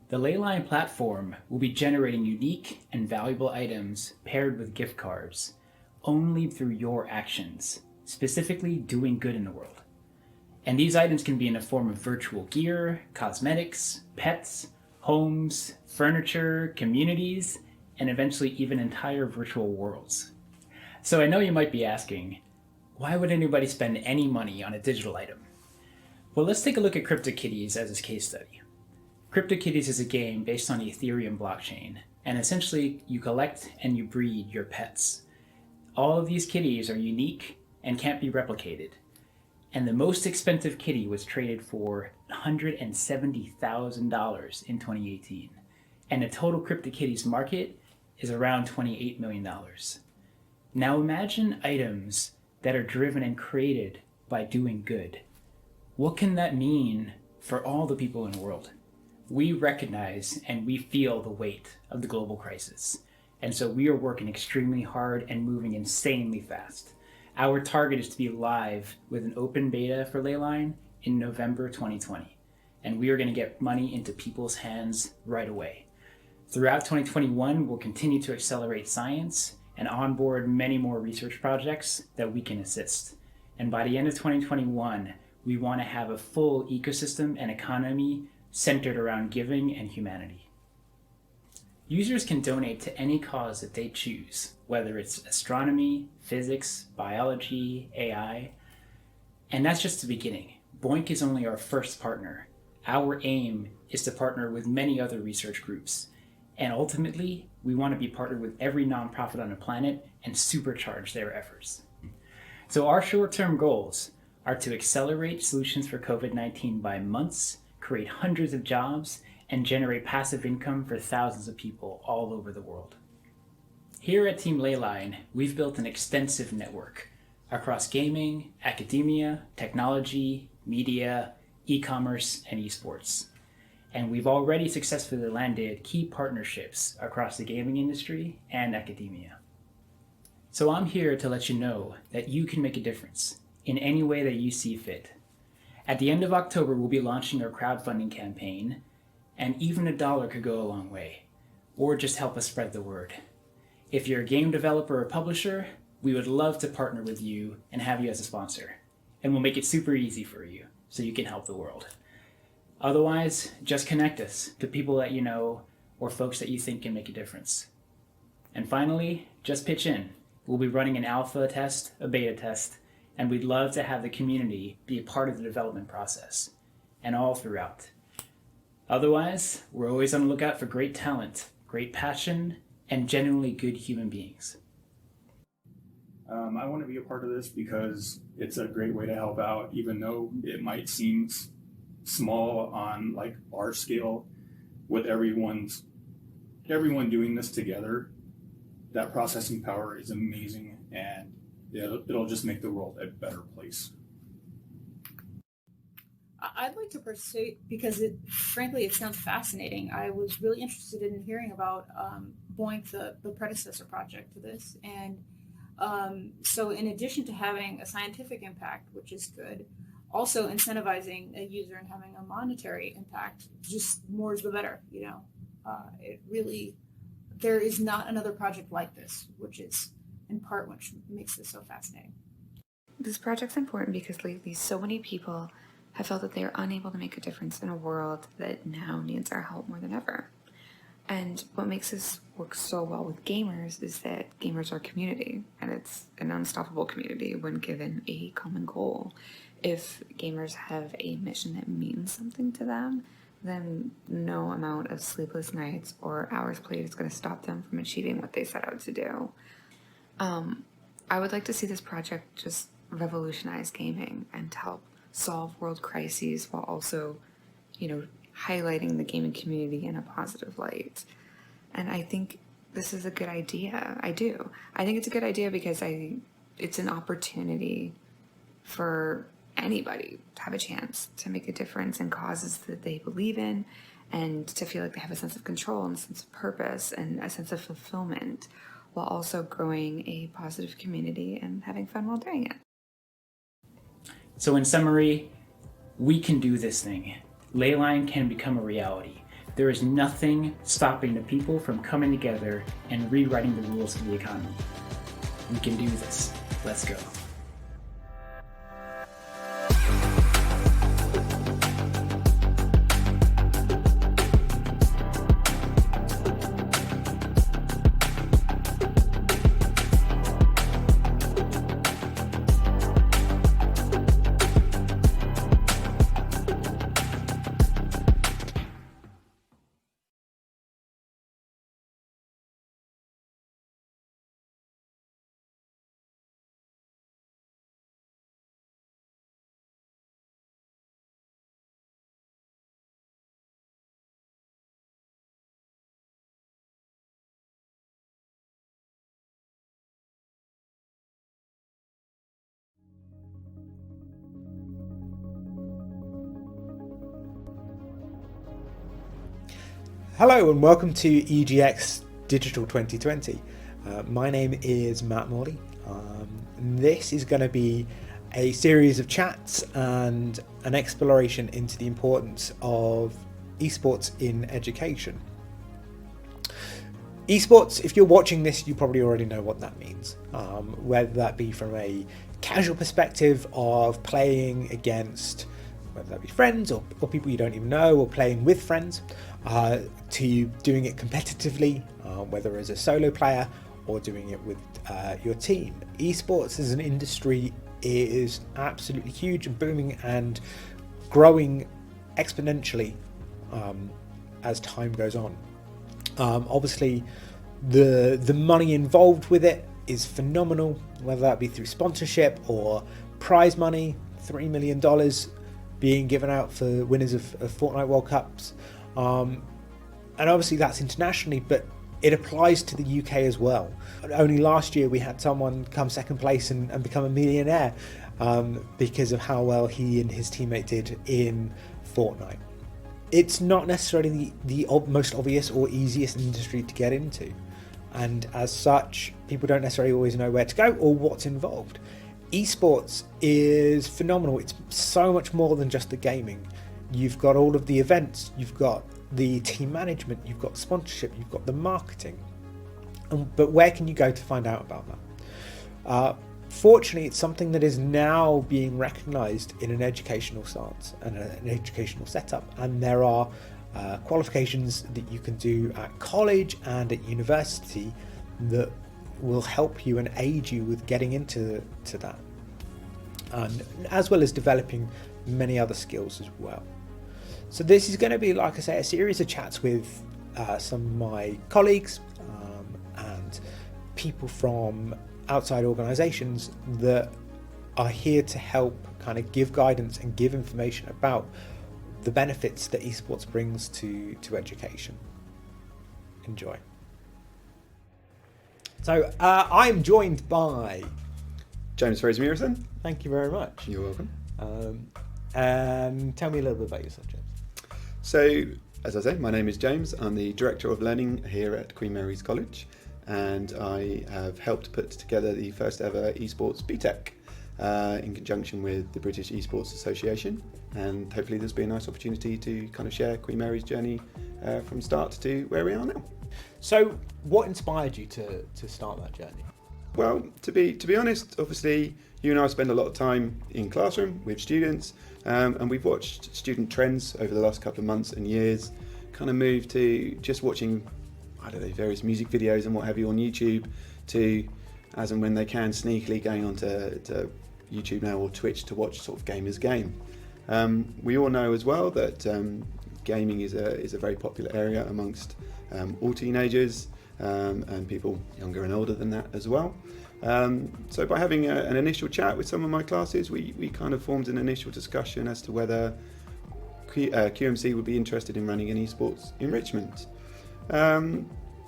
The Leyline platform will be generating unique and valuable items paired with gift cards only through your actions, specifically doing good in the world. And these items can be in the form of virtual gear, cosmetics, pets, homes, furniture, communities, and eventually even entire virtual worlds. So I know you might be asking, why would anybody spend any money on a digital item? Well, let's take a look at CryptoKitties as a case study. CryptoKitties is a game based on the Ethereum blockchain, and essentially you collect and you breed your pets. All of these kitties are unique and can't be replicated. And the most expensive kitty was traded for $170,000 in 2018. And the total CryptoKitties market is around $28 million. Now imagine items that are driven and created by doing good. What can that mean for all the people in the world? We recognize and we feel the weight of the global crisis. And so we are working extremely hard and moving insanely fast. Our target is to be live with an open beta for Leyline in November 2020. And we are going to get money into people's hands right away. Throughout 2021, we'll continue to accelerate science and onboard many more research projects that we can assist. And by the end of 2021, we want to have a full ecosystem and economy centered around giving and humanity. Users can donate to any cause that they choose, whether it's astronomy, physics, biology, AI. And that's just the beginning. BOINC is only our first partner. Our aim is to partner with many other research groups. And ultimately, we want to be partnered with every nonprofit on the planet and supercharge their efforts. So our short-term goals are to accelerate solutions for COVID-19 by months, create hundreds of jobs, and generate passive income for thousands of people all over the world. Here at Team Leyline, we've built an extensive network across gaming, academia, technology, media, e-commerce, and esports. And we've already successfully landed key partnerships across the gaming industry and academia. So I'm here to let you know that you can make a difference in any way that you see fit. At the end of October, we'll be launching our crowdfunding campaign, and even $1 could go a long way, or just help us spread the word. If you're a game developer or publisher, we would love to partner with you and have you as a sponsor. And we'll make it super easy for you so you can help the world. Otherwise, just connect us to people that you know or folks that you think can make a difference. And finally, just pitch in. We'll be running an alpha test, a beta test, and we'd love to have the community be a part of the development process and all throughout. Otherwise, we're always on the lookout for great talent, great passion, and genuinely good human beings. I want to be a part of this because it's a great way to help out, even though it might seem small on like our scale. With everyone doing this together, that processing power is amazing, and it'll just make the world a better place. I'd like to pursue, because frankly, it sounds fascinating. I was really interested in hearing about BOINC, the predecessor project to this. And so in addition to having a scientific impact, which is good, also incentivizing a user and having a monetary impact, just more is the better, you know. It really, there is not another project like this, which is in part which makes this so fascinating. This project's important because lately so many people have felt that they are unable to make a difference in a world that now needs our help more than ever. And what makes this work so well with gamers is that gamers are a community, and it's an unstoppable community when given a common goal. If gamers have a mission that means something to them, then no amount of sleepless nights or hours played is going to stop them from achieving what they set out to do. I would like to see this project just revolutionize gaming and to help solve world crises while also, you know, highlighting the gaming community in a positive light. And I think this is a good idea. I do. I think it's a good idea because it's an opportunity for anybody to have a chance to make a difference in causes that they believe in, and to feel like they have a sense of control and a sense of purpose and a sense of fulfillment, while also growing a positive community and having fun while doing it. So in summary, we can do this thing. Leyline can become a reality. There is nothing stopping the people from coming together and rewriting the rules of the economy. We can do this. Let's go. Hello and welcome to EGX Digital 2020. My name is Matt Morley. This is going to be a series of chats and an exploration into the importance of esports in education. Esports, if you're watching this, you probably already know what that means. Whether that be from a casual perspective of playing against, whether that be friends or people you don't even know, or playing with friends, to doing it competitively, whether as a solo player or doing it with your team. Esports as an industry is absolutely huge and booming and growing exponentially as time goes on. Obviously, the money involved with it is phenomenal, whether that be through sponsorship or prize money, $3 million being given out for winners of Fortnite World Cups. And obviously that's internationally, but it applies to the UK as well. Only last year we had someone come second place and become a millionaire because of how well he and his teammate did in Fortnite. It's not necessarily the most obvious or easiest industry to get into, and as such, people don't necessarily always know where to go or what's involved. Esports is phenomenal. It's so much more than just the gaming. You've got all of the events, you've got the team management, you've got sponsorship, you've got the marketing. But where can you go to find out about that? Fortunately, it's something that is now being recognised in an educational stance and an educational setup, and there are qualifications that you can do at college and at university that will help you and aid you with getting into that, and as well as developing many other skills as well. So this is going to be, like I say, a series of chats with some of my colleagues and people from outside organisations that are here to help kind of give guidance and give information about the benefits that esports brings to education. Enjoy. So I'm joined by James Fraser-Murison. Thank you very much. You're welcome. And tell me a little bit about yourself, James. So, as I say, my name is James. I'm the Director of Learning here at Queen Mary's College, and I have helped put together the first ever esports BTEC in conjunction with the British Esports Association, and hopefully there's been a nice opportunity to kind of share Queen Mary's journey from start to where we are now. So what inspired you to start that journey? Well, to be honest, obviously you and I spend a lot of time in classroom with students, and we've watched student trends over the last couple of months and years kind of move to just watching, I don't know, various music videos and what have you on YouTube, to as and when they can sneakily going onto YouTube now or Twitch to watch sort of gamers game. We all know as well that gaming is a very popular area amongst all teenagers and people younger and older than that as well. So by having an initial chat with some of my classes, we kind of formed an initial discussion as to whether QMC would be interested in running an esports enrichment.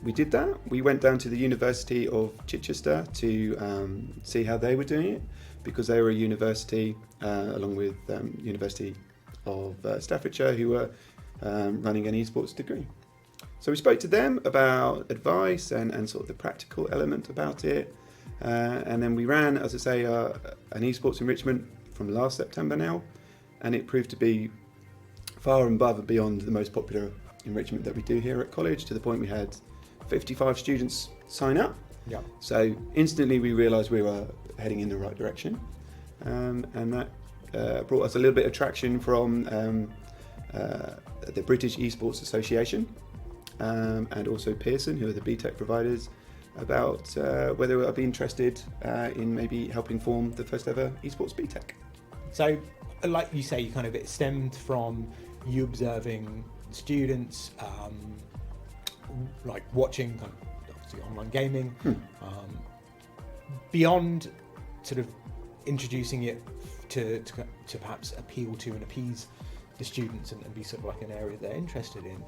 We did that. We went down to the University of Chichester to see how they were doing it, because they were a university along with University of Staffordshire who were running an esports degree. So we spoke to them about advice and sort of the practical element about it. And then we ran, as I say, an esports enrichment from last September now, and it proved to be far and above and beyond the most popular enrichment that we do here at college, to the point we had 55 students sign up. Yeah. So instantly we realised we were heading in the right direction, and that brought us a little bit of traction from the British Esports Association and also Pearson, who are the BTEC providers, about whether I'd be interested in maybe helping form the first ever esports BTEC. So, like you say, it stemmed from you observing students, like watching obviously online gaming, beyond sort of introducing it to perhaps appeal to and appease the students and be sort of like an area they're interested in.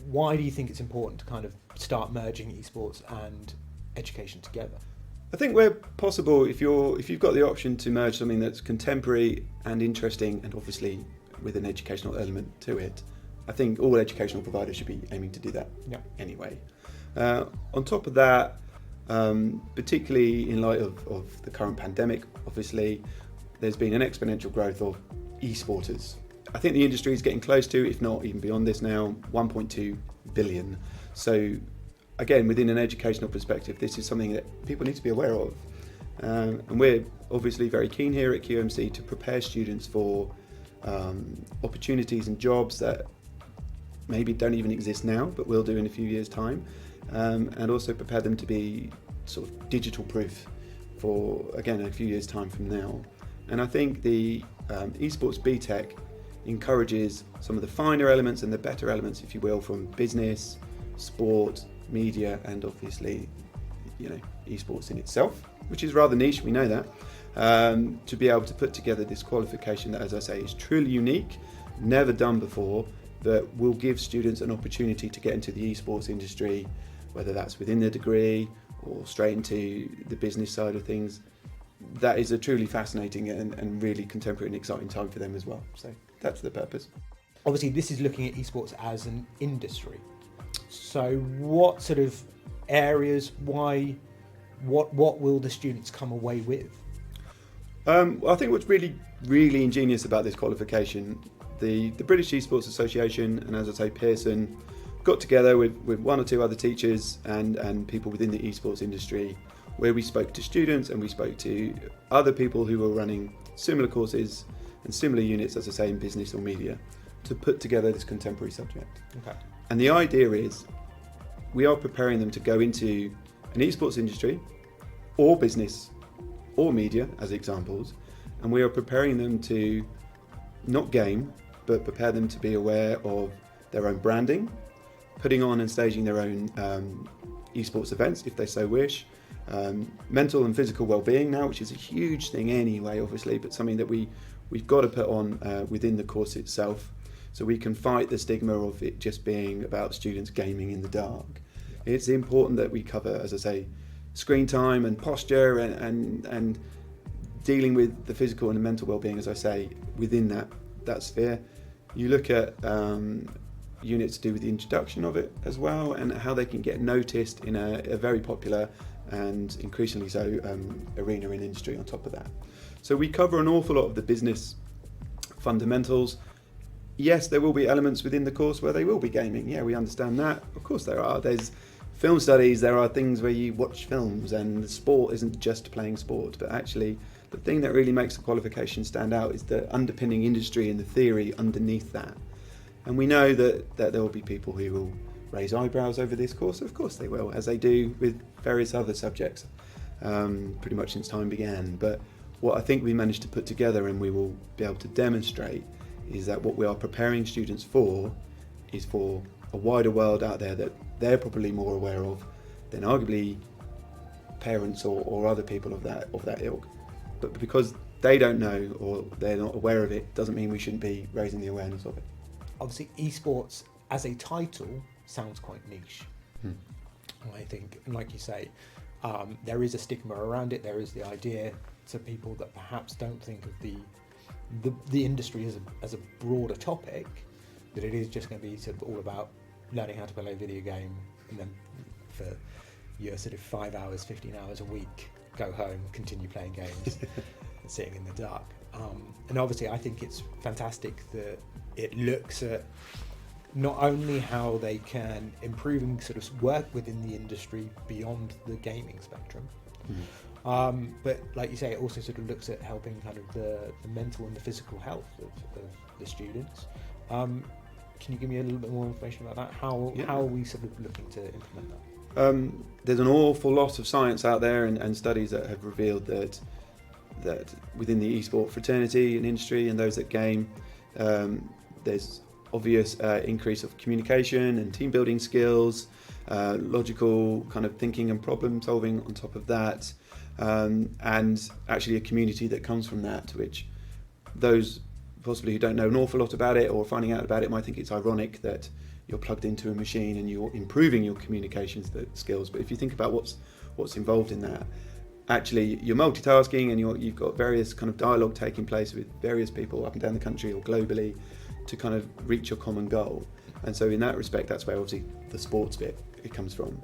Why do you think it's important to kind of start merging esports and education together? I think where possible, if you've got the option to merge something that's contemporary and interesting, and obviously with an educational element to it, I think all educational providers should be aiming to do that anyway. On top of that, particularly in light of the current pandemic, obviously, there's been an exponential growth of e-sporters. I think the industry is getting close to, if not even beyond this now, 1.2 billion. So again, within an educational perspective, this is something that people need to be aware of. And we're obviously very keen here at QMC to prepare students for opportunities and jobs that maybe don't even exist now, but will do in a few years' time, and also prepare them to be sort of digital proof for, again, a few years' time from now. And I think the esports BTEC encourages some of the finer elements and the better elements, if you will, from business, sport, media, and obviously, esports in itself, which is rather niche, we know that, to be able to put together this qualification that, as I say, is truly unique, never done before, that will give students an opportunity to get into the esports industry, whether that's within the degree or straight into the business side of things. That is a truly fascinating and really contemporary and exciting time for them as well. So that's the purpose. Obviously, this is looking at esports as an industry. So what sort of areas, why, what will the students come away with? I think what's really, really ingenious about this qualification, the British Esports Association and, as I say, Pearson got together with one or two other teachers and people within the esports industry, where we spoke to students and we spoke to other people who were running similar courses and similar units, as I say, in business or media, to put together this contemporary subject. Okay. And the idea is we are preparing them to go into an esports industry or business or media as examples, and we are preparing them to not game, but prepare them to be aware of their own branding, putting on and staging their own esports events if they so wish, mental and physical well-being now, which is a huge thing anyway, obviously, but something that we've got to put on within the course itself, so we can fight the stigma of it just being about students gaming in the dark. It's important that we cover, as I say, screen time and posture and dealing with the physical and the mental well-being, as I say, within that sphere. You look at units to do with the introduction of it as well, and how they can get noticed in a very popular and increasingly so arena in industry on top of that. So we cover an awful lot of the business fundamentals. Yes, there will be elements within the course where they will be gaming. Yeah, we understand that. Of course there are. There's film studies, there are things where you watch films, and sport isn't just playing sport, but actually the thing that really makes the qualification stand out is the underpinning industry and the theory underneath that. And we know that there will be people who will raise eyebrows over this course. Of course they will, as they do with various other subjects, pretty much since time began. But what I think we managed to put together and we will be able to demonstrate is that what we are preparing students for is for a wider world out there that they're probably more aware of than arguably parents or other people of that ilk. But because they don't know or they're not aware of it, doesn't mean we shouldn't be raising the awareness of it. Obviously, esports as a title sounds quite niche. I think, and like you say, there is a stigma around it. There is the idea to people that perhaps don't think of the industry as a broader topic, that it is just going to be sort of all about learning how to play a video game, and then for your sort of 5 hours, 15 hours a week, go home, continue playing games, and sitting in the dark. And obviously, I think it's fantastic that it looks at not only how they can improve and sort of work within the industry beyond the gaming spectrum, but like you say, it also sort of looks at helping kind of the mental and the physical health of the students. Can you give me a little bit more information about that? How are we sort of looking to implement that? There's an awful lot of science out there and studies that have revealed that within the esport fraternity and industry and those that game, there's obvious increase of communication and team building skills, logical kind of thinking and problem solving on top of that, and actually a community that comes from that, which those possibly who don't know an awful lot about it or finding out about it might think it's ironic that you're plugged into a machine and you're improving your communications skills. But if you think about what's involved in that, actually you're multitasking and you've got various kind of dialogue taking place with various people up and down the country or globally to kind of reach your common goal. And so in that respect, that's where obviously the sports bit it comes from.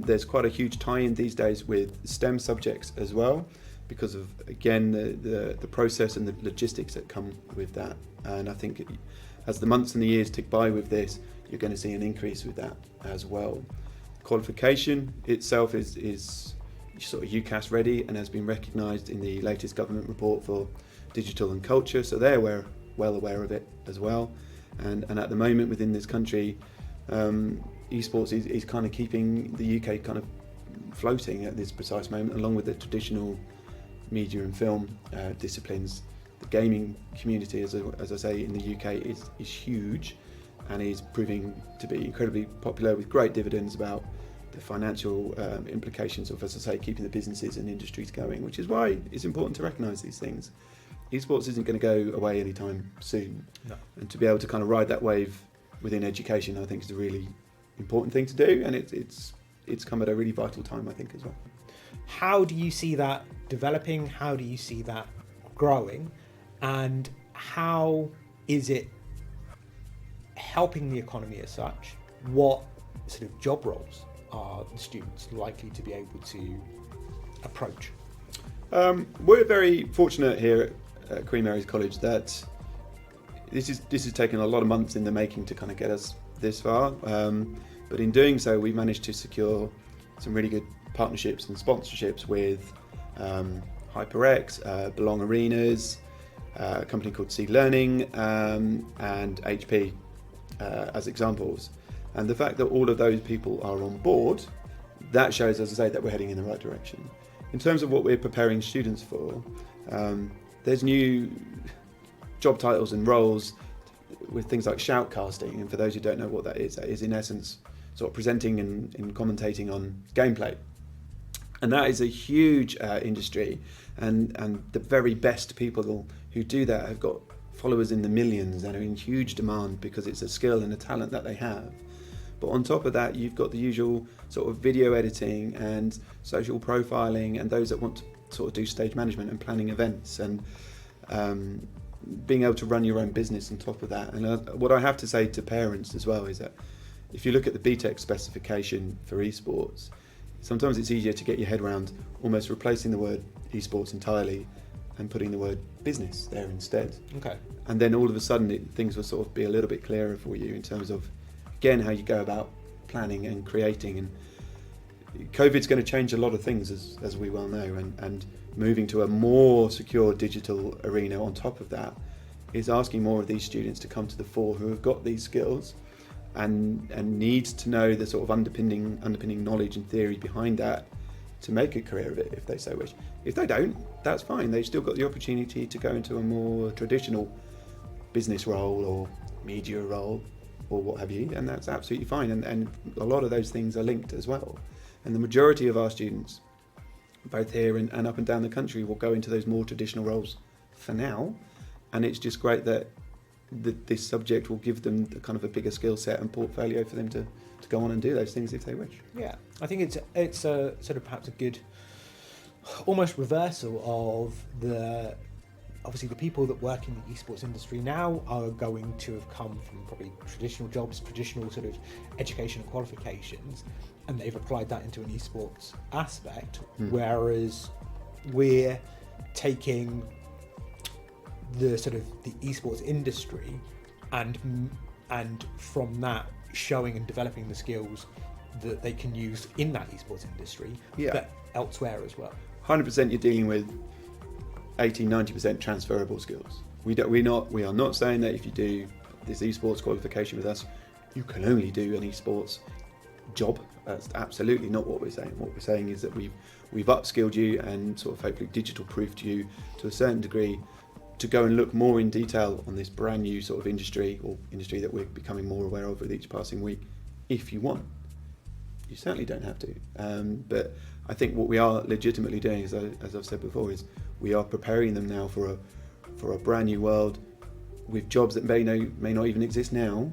There's quite a huge tie-in these days with STEM subjects as well, because of, again, the process and the logistics that come with that. And I think as the months and the years tick by with this, you're going to see an increase with that as well. Qualification itself is sort of UCAS ready and has been recognised in the latest government report for digital and culture, so they're well aware of it as well. And at the moment within this country, esports is kind of keeping the UK kind of floating at this precise moment, along with the traditional media and film disciplines. The gaming community, as I say, in the UK is huge and is proving to be incredibly popular, with great dividends about the financial implications of, as I say, keeping the businesses and industries going, which is why it's important to recognise these things. Esports isn't going to go away anytime soon. No. And to be able to kind of ride that wave within education, I think is a really important thing to do, and it's come at a really vital time, I think, as well. How do you see that developing? How do you see that growing? And how is it helping the economy as such? What sort of job roles are the students likely to be able to approach? We're very fortunate here at Queen Mary's College that this has taken a lot of months in the making to kind of get us this far. But in doing so, we managed to secure some really good partnerships and sponsorships with HyperX, Belong Arenas, a company called Seed Learning, and HP as examples. And the fact that all of those people are on board, that shows, as I say, that we're heading in the right direction. In terms of what we're preparing students for, there's new job titles and roles with things like shoutcasting, and for those who don't know what that is in essence sort of presenting and commentating on gameplay. And that is a huge industry, and the very best people who do that have got followers in the millions and are in huge demand because it's a skill and a talent that they have. But on top of that, you've got the usual sort of video editing and social profiling, and those that want to sort of do stage management and planning events, and being able to run your own business on top of that. And what I have to say to parents as well is that if you look at the BTEC specification for esports, sometimes it's easier to get your head around almost replacing the word esports entirely and putting the word business there instead. Okay. And then all of a sudden things will sort of be a little bit clearer for you in terms of, again, how you go about planning and creating. And COVID's going to change a lot of things, as we well know, and moving to a more secure digital arena on top of that is asking more of these students to come to the fore who have got these skills and needs to know the sort of underpinning knowledge and theory behind that to make a career of it if they so wish. If they don't, that's fine. They've still got the opportunity to go into a more traditional business role or media role or what have you, and that's absolutely fine. And a lot of those things are linked as well. And the majority of our students, both here and up and down the country, will go into those more traditional roles for now. And it's just great that this subject will give them the kind of a bigger skill set and portfolio for them to go on and do those things if they wish. Yeah, I think it's a sort of perhaps a good almost reversal of obviously the people that work in the esports industry now are going to have come from probably traditional jobs, traditional sort of education and qualifications, and they've applied that into an esports aspect, whereas we're taking the sort of the esports industry and from that showing and developing the skills that they can use in that esports industry, but elsewhere as well. 100% you're dealing with 80-90% transferable skills. We are not saying that if you do this esports qualification with us, you can only do an esports job. That's absolutely not what we're saying. What we're saying is that we've upskilled you and sort of hopefully digital proofed you to a certain degree to go and look more in detail on this brand new sort of industry, or industry that we're becoming more aware of with each passing week, if you want. You certainly don't have to. But I think what we are legitimately doing, as I've said before, is we are preparing them now for a brand new world with jobs that may not even exist now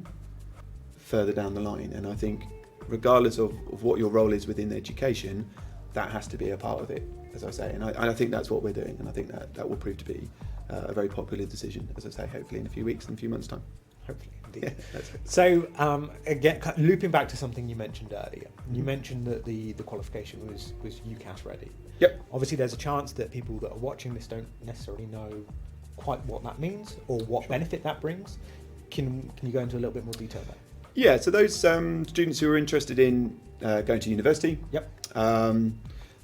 further down the line. And I think regardless of what your role is within education, that has to be a part of it, as I say, and I think that's what we're doing, and I think that will prove to be a very popular decision, as I say, hopefully in a few weeks and a few months' time. Hopefully, indeed. Yeah, that's it. So again, looping back to something you mentioned earlier, you mentioned that the qualification was UCAS ready. Yep. Obviously, there's a chance that people that are watching this don't necessarily know quite what that means or what benefit that brings. Can you go into a little bit more detail there? Yeah, so those students who are interested in going to university,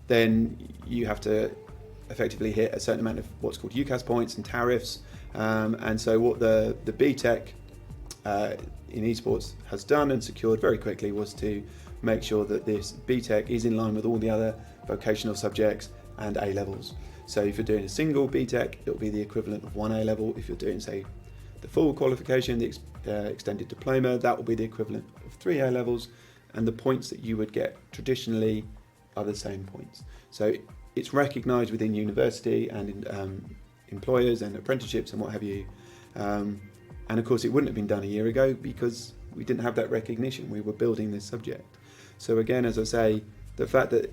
then you have to effectively hit a certain amount of what's called UCAS points and tariffs. And so what the BTEC in esports has done and secured very quickly was to make sure that this BTEC is in line with all the other vocational subjects and A levels. So if you're doing a single BTEC, it'll be the equivalent of one A level. If you're doing, say, the full qualification, the extended diploma, that will be the equivalent of 3 A levels, and the points that you would get traditionally are the same points. So it's recognised within university and in, employers and apprenticeships and what have you. And of course, it wouldn't have been done a year ago because we didn't have that recognition. We were building this subject. So again, as I say, the fact that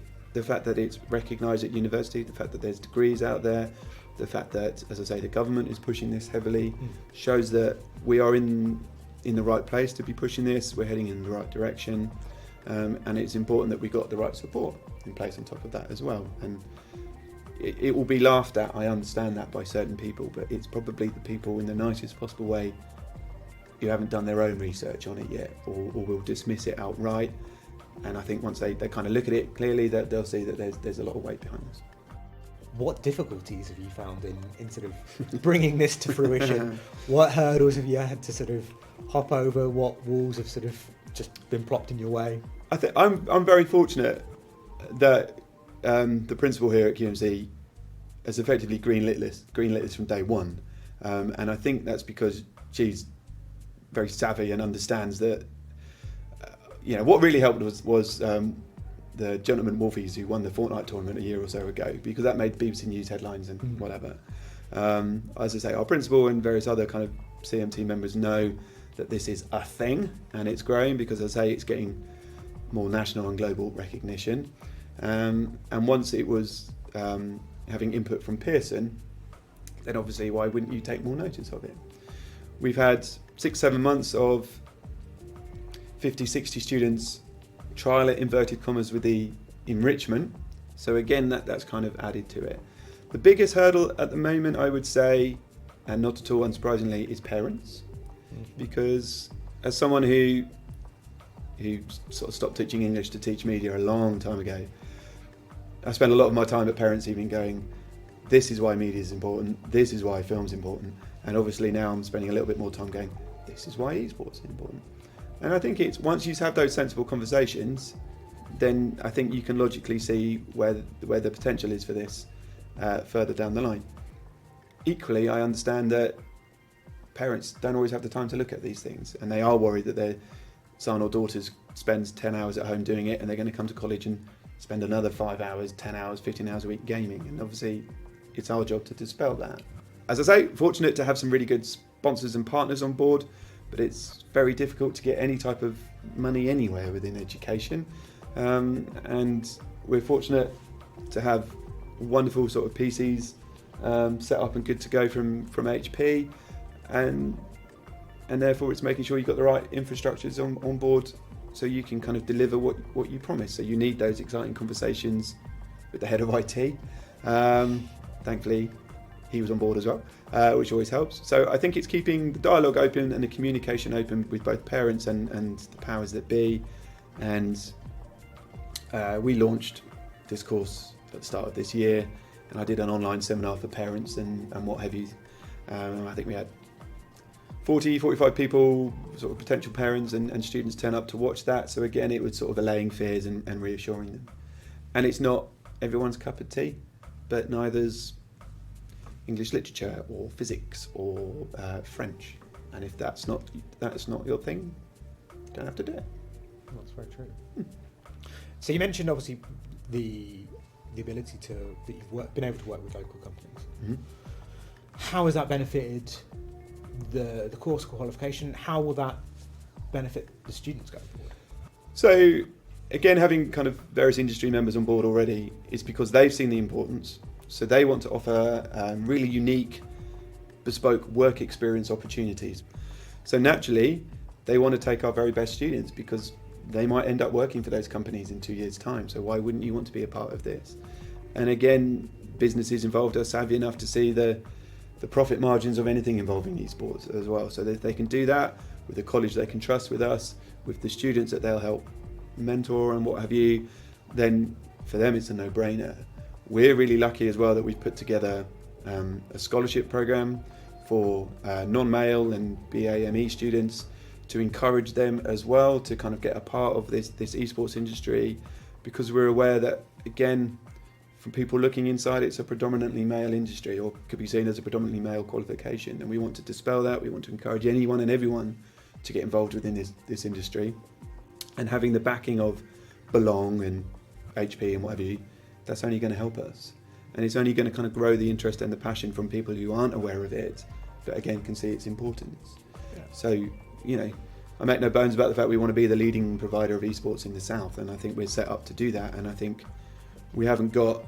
it's recognised at university, the fact that there's degrees out there, the fact that, as I say, the government is pushing this heavily, shows that we are in the right place to be pushing this. We're heading in the right direction, and it's important that we got the right support in place on top of that as well. And it will be laughed at, I understand that, by certain people, but it's probably the people in the nicest possible way who haven't done their own research on it yet, or will dismiss it outright. And I think once they kind of look at it clearly, that they'll see that there's a lot of weight behind this. What difficulties have you found in sort of bringing this to fruition? What hurdles have you had to sort of hop over? What walls have sort of just been plopped in your way? I think I'm very fortunate that the principal here at QMC has effectively greenlit this from day one, and I think that's because she's very savvy and understands that. What really helped was the gentleman Wolfies who won the Fortnite tournament a year or so ago, because that made BBC News headlines and whatever. As I say, our principal and various other kind of CMT members know that this is a thing and it's growing, because, as I say, it's getting more national and global recognition. And once it was having input from Pearson, then obviously why wouldn't you take more notice of it? We've had 6-7 months of 50-60 students trial it, inverted commas, with the enrichment. So again, that's kind of added to it. The biggest hurdle at the moment, I would say, and not at all unsurprisingly, is parents. Because as someone who sort of stopped teaching English to teach media a long time ago, I spent a lot of my time at parents' evening going, this is why media is important, this is why film's important, and obviously now I'm spending a little bit more time going, this is why esports is important. And I think it's, once you have those sensible conversations, then I think you can logically see where the potential is for this further down the line. Equally, I understand that parents don't always have the time to look at these things, and they are worried that their son or daughter spends 10 hours at home doing it, and they're going to come to college and spend another 5 hours, 10 hours, 15 hours a week gaming. And obviously, it's our job to dispel that. As I say, fortunate to have some really good sponsors and partners on board, but it's very difficult to get any type of money anywhere within education. And we're fortunate to have wonderful sort of PCs set up and good to go from HP, and therefore it's making sure you've got the right infrastructures on board so you can kind of deliver what you promise. So you need those exciting conversations with the head of IT. Thankfully, he was on board as well, which always helps. So I think it's keeping the dialogue open and the communication open with both parents and the powers that be. And we launched this course at the start of this year, and I did an online seminar for parents and what have you. I think we had 45 people, sort of potential parents and students, turn up to watch that. So again, it was sort of allaying fears and reassuring them. And it's not everyone's cup of tea, but neither's English literature or physics or French. And if that's not your thing, you don't have to do it. That's very true. So you mentioned obviously the ability that you've been able to work with local companies. How has that benefited the course qualification? How will that benefit the students going forward? So again, having kind of various industry members on board already is because they've seen the importance. So they want to offer really unique, bespoke work experience opportunities. So naturally, they want to take our very best students because they might end up working for those companies in 2 years' time. So why wouldn't you want to be a part of this? And again, businesses involved are savvy enough to see the profit margins of anything involving esports as well. So that they can do that with a college they can trust with us, with the students that they'll help mentor and what have you, then for them it's a no-brainer. We're really lucky as well that we've put together a scholarship program for non-male and BAME students to encourage them as well to kind of get a part of this esports industry, because we're aware that, again, from people looking inside, it's a predominantly male industry, or could be seen as a predominantly male qualification, and we want to dispel that. We want to encourage anyone and everyone to get involved within this industry, and having the backing of Belong and HP and whatever, that's only going to help us, and it's only going to kind of grow the interest and the passion from people who aren't aware of it, but again can see its importance. Yeah. So, you know, I make no bones about the fact we want to be the leading provider of esports in the South, and I think we're set up to do that. And I think we haven't got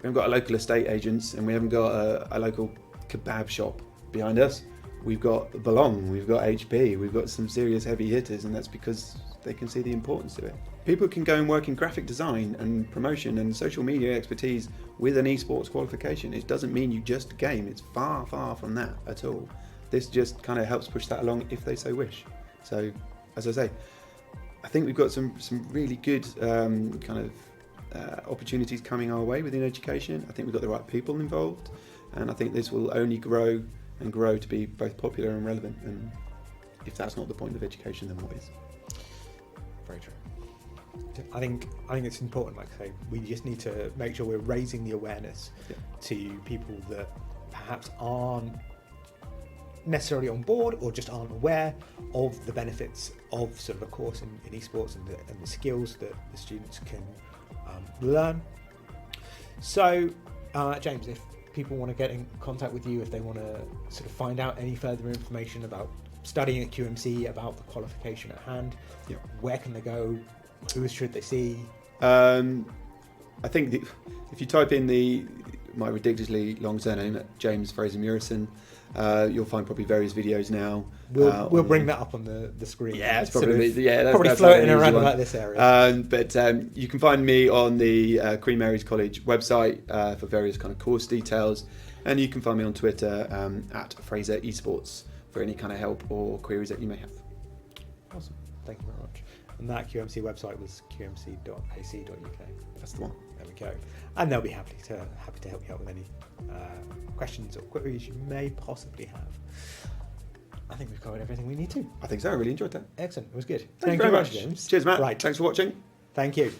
a local estate agents, and we haven't got a local kebab shop behind us. We've got Belong, we've got HP, we've got some serious heavy hitters, and that's because they can see the importance of it. People can go and work in graphic design and promotion and social media expertise with an esports qualification. It doesn't mean you just game. It's far, far from that at all. This just kind of helps push that along if they so wish. So, as I say, I think we've got some really good opportunities coming our way within education. I think we've got the right people involved, and I think this will only grow and grow to be both popular and relevant. And if that's not the point of education, then what is? Very true. I think it's important, like I say, we just need to make sure we're raising the awareness to people that perhaps aren't necessarily on board or just aren't aware of the benefits of sort of a course in esports and the skills that the students can learn. So, James, if people want to get in contact with you, if they want to sort of find out any further information about studying at QMC, about the qualification at hand, where can they go? Who should they see? I think if you type in my ridiculously long surname, James Fraser Murison, you'll find probably various videos now. We'll bring that up on the screen. Yeah, it's probably that's floating around about this area. But you can find me on the Queen Mary's College website for various kind of course details, and you can find me on Twitter at Fraser Esports for any kind of help or queries that you may have. Awesome, thank you very much. And that QMC website was qmc.ac.uk. That's the one. There we go. And they'll be happy to help you out with any questions or queries you may possibly have. I think we've covered everything we need to. I think so. I really enjoyed that. Excellent. It was good. Thank you very much, James. Cheers, Matt. Right. Thanks for watching. Thank you.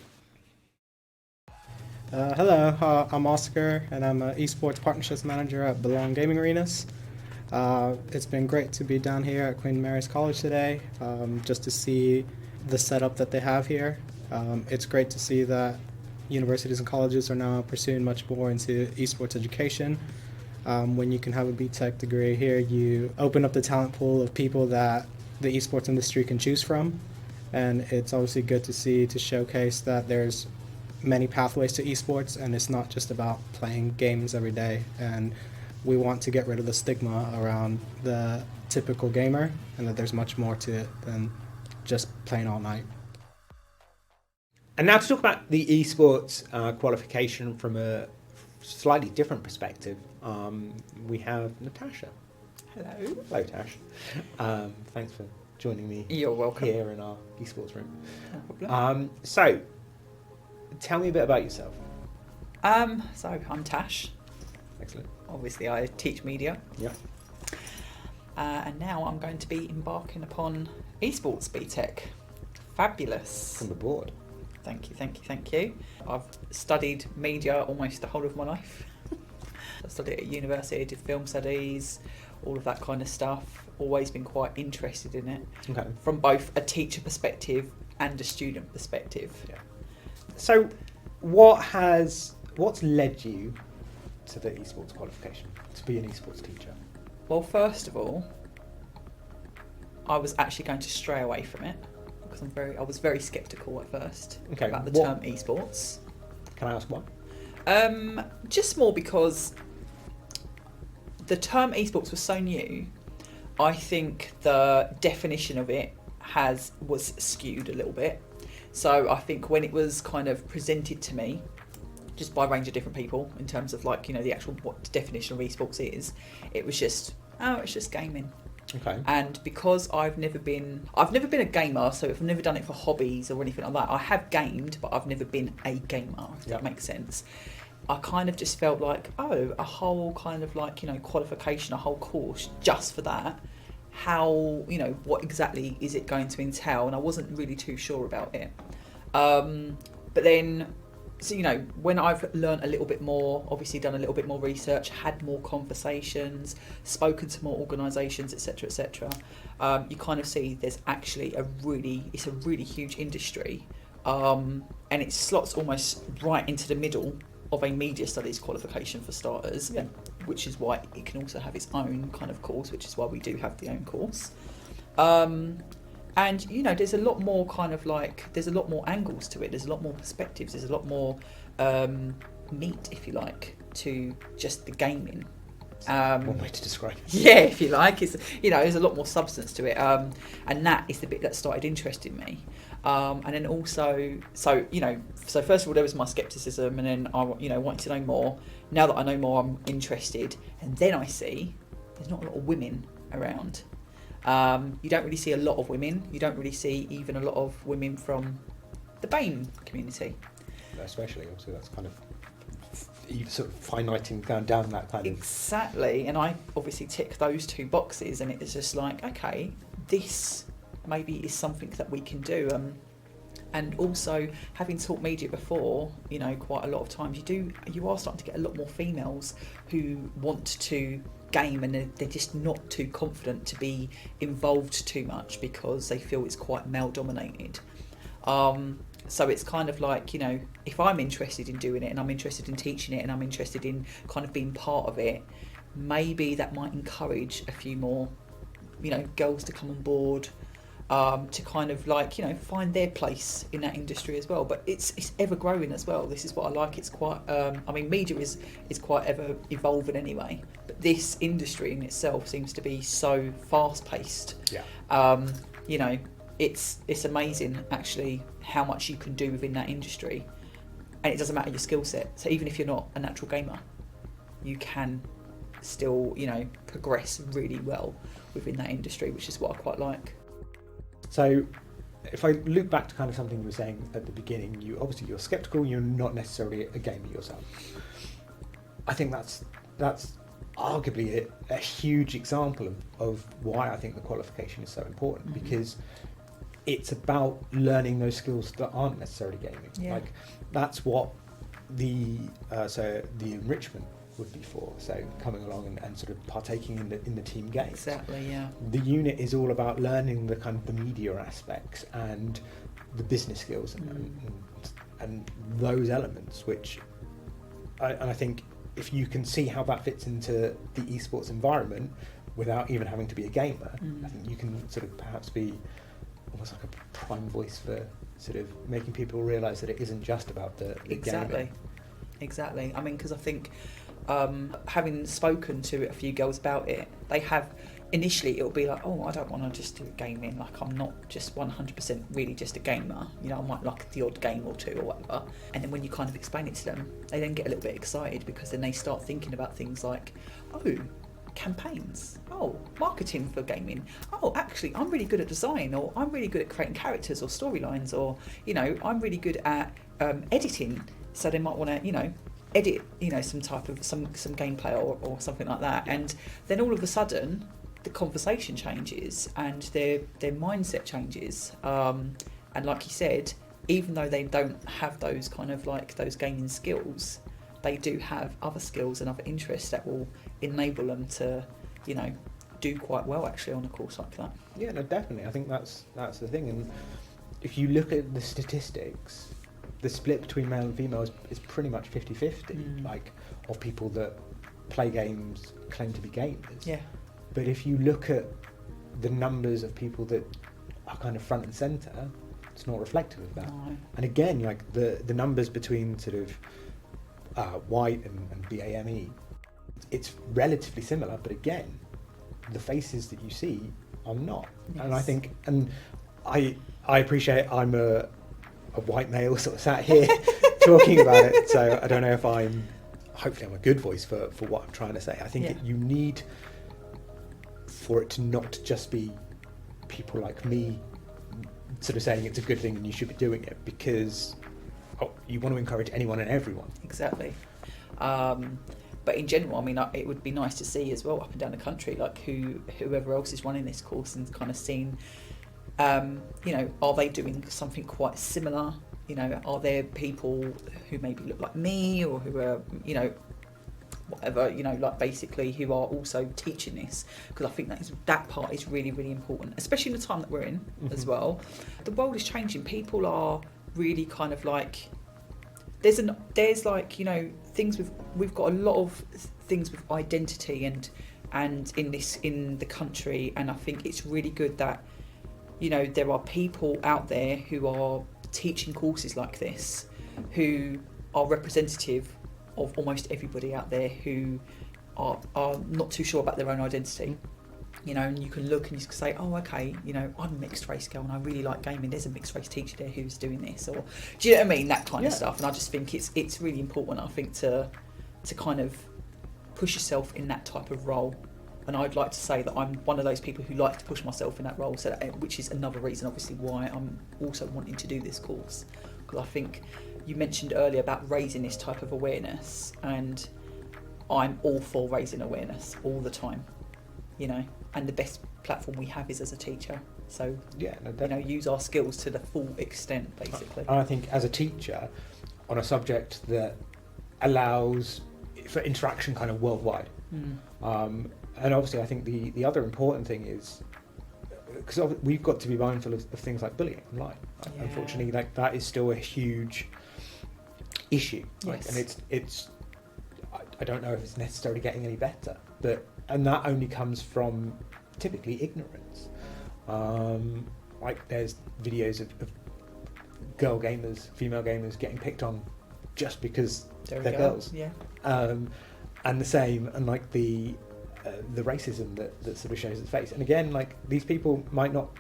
Hello, I'm Oscar, and I'm an Esports Partnerships Manager at Belong Gaming Arenas. It's been great to be down here at Queen Mary's College today, just to see the setup that they have here. It's great to see that universities and colleges are now pursuing much more into esports education. When you can have a BTech degree here, you open up the talent pool of people that the esports industry can choose from, and it's obviously good to showcase that there's many pathways to esports, and it's not just about playing games every day. And we want to get rid of the stigma around the typical gamer, and that there's much more to it than just playing all night. And now to talk about the esports qualification from a slightly different perspective, we have Natasha. Hello. Hello, Tash. Thanks for joining me. You're welcome. Here in our esports room. No problem. So, tell me a bit about yourself. So I'm Tash. Excellent. Obviously, I teach media. Yeah. And now I'm going to be embarking upon esports BTech. Fabulous. From the board. Thank you. I've studied media almost the whole of my life. I studied at university, did film studies, all of that kind of stuff. Always been quite interested in it. Okay. From both a teacher perspective and a student perspective. Yeah. So, what's led you to the esports qualification, to be an esports teacher? Well, first of all, I was actually going to stray away from it because I was very sceptical at first Okay, about the what- term esports. Can I ask why? Just more because the term esports was so new. I think the definition of it was skewed a little bit. So I think when it was kind of presented to me, just by a range of different people, in terms of like, you know, the actual what the definition of esports is, it was just, oh, it's just gaming. Okay. And because I've never been a gamer, so I've never done it for hobbies or anything like that. I have gamed, but I've never been a gamer, if that makes sense. I kind of just felt like, oh, a whole kind of like, you know, qualification, a whole course just for that. How, you know, what exactly is it going to entail? And I wasn't really too sure about it. But then, so, you know, when I've learned a little bit more, obviously done a little bit more research, had more conversations, spoken to more organisations, etc., etc., you kind of see there's actually it's a really huge industry, and it slots almost right into the middle of a media studies qualification for starters, which is why it can also have its own kind of course, which is why we do have the own course. And, you know, there's a lot more kind of like, there's a lot more angles to it. There's a lot more perspectives. There's a lot more meat, if you like, to just the gaming. One way to describe it. Yeah, if you like. It's, you know, there's a lot more substance to it. And that is the bit that started interesting me. And then also, so first of all, there was my skepticism, and then I, you know, wanted to know more. Now that I know more, I'm interested. And then I see there's not a lot of women around. You don't really see a lot of women. You don't really see even a lot of women from the BAME community. Especially, obviously, that's kind of sort of finiting down that kind of... Exactly, and I obviously tick those two boxes, and it's just like, okay, this maybe is something that we can do. And also, having taught media before, you know, quite a lot of times you are starting to get a lot more females who want to game, and they're just not too confident to be involved too much because they feel it's quite male dominated. So it's kind of like, you know, if I'm interested in doing it and I'm interested in teaching it and I'm interested in kind of being part of it, maybe that might encourage a few more, you know, girls to come on board, to kind of like, you know, find their place in that industry as well. But it's ever growing as well. This is what I like. It's quite, I mean, media is quite ever evolving anyway, but this industry in itself seems to be so fast paced. Yeah. You know, it's amazing actually how much you can do within that industry, and it doesn't matter your skill set. So even if you're not a natural gamer, you can still, you know, progress really well within that industry, which is what I quite like. So if I look back to kind of something you were saying at the beginning, you're skeptical, you're not necessarily a gamer yourself. I think that's arguably a huge example of why I think the qualification is so important, because it's about learning those skills that aren't necessarily gaming. Yeah. Like that's what the enrichment would be for. So coming along and sort of partaking in the team games. Exactly, yeah. The unit is all about learning the kind of the media aspects and the business skills and those elements, which I think if you can see how that fits into the esports environment without even having to be a gamer, I think you can sort of perhaps be almost like a prime voice for sort of making people realise that it isn't just about the gaming. Exactly. I mean, because I think having spoken to a few girls about it, they have initially it'll be like, oh, I don't want to just do gaming, like I'm not just 100% really just a gamer, you know, I might like the odd game or two or whatever. And then when you kind of explain it to them, they then get a little bit excited, because then they start thinking about things like, oh, campaigns, oh, marketing for gaming, oh, actually I'm really good at design, or I'm really good at creating characters or storylines, or, you know, I'm really good at editing. So they might want to, you know, edit, you know, some type of some gameplay or something like that. And then all of a sudden the conversation changes and their mindset changes, and like you said, even though they don't have those kind of like those gaming skills, they do have other skills and other interests that will enable them to, you know, do quite well actually on a course like that. Yeah, no, definitely. I think that's the thing. And if you look at the statistics, the split between male and female is pretty much 50-50, like of people that play games claim to be gamers. Yeah. But if you look at the numbers of people that are kind of front and centre, It's not reflective of that. No. And again, like the numbers between sort of white and BAME, it's relatively similar, but again, the faces that you see are not. Yes. And I think, and I appreciate I'm a white male sort of sat here talking about it, so I don't know if hopefully I'm a good voice for what I'm trying to say. I think you need for it to not just be people like me sort of saying it's a good thing and you should be doing it, because you want to encourage anyone and everyone. Exactly. But in general, I mean, it would be nice to see as well up and down the country, like whoever else is running this course, and kind of seeing, you know, are they doing something quite similar? You know, are there people who maybe look like me, or who are, you know, whatever, you know, like basically who are also teaching this? Because I think that part is really, really important, especially in the time that we're in as well. The world is changing. People are really kind of like, there's like, you know, things we've got a lot of things with identity and in the country, and I think it's really good that, you know, there are people out there who are teaching courses like this, who are representative of almost everybody out there who are not too sure about their own identity. You know, and you can look and you can say, oh, okay, you know, I'm a mixed race girl and I really like gaming. There's a mixed race teacher there who's doing this, or do you know what I mean? That kind of stuff. And I just think it's really important, I think, to kind of push yourself in that type of role. And I'd like to say that I'm one of those people who like to push myself in that role, so that, which is another reason, obviously, why I'm also wanting to do this course. Because I think you mentioned earlier about raising this type of awareness, and I'm all for raising awareness all the time, you know. And the best platform we have is as a teacher. So, you know, use our skills to the full extent, basically. And I think as a teacher, on a subject that allows for interaction kind of worldwide. And obviously, I think the other important thing is, because we've got to be mindful of things like bullying online. Unfortunately, like that is still a huge issue. Yes. And it's I don't know if it's necessarily getting any better, and that only comes from typically ignorance. Like there's videos of girl gamers, female gamers getting picked on just because they're girls. Yeah. And the same, and like the racism that sort of shows its face. And again, like these people might not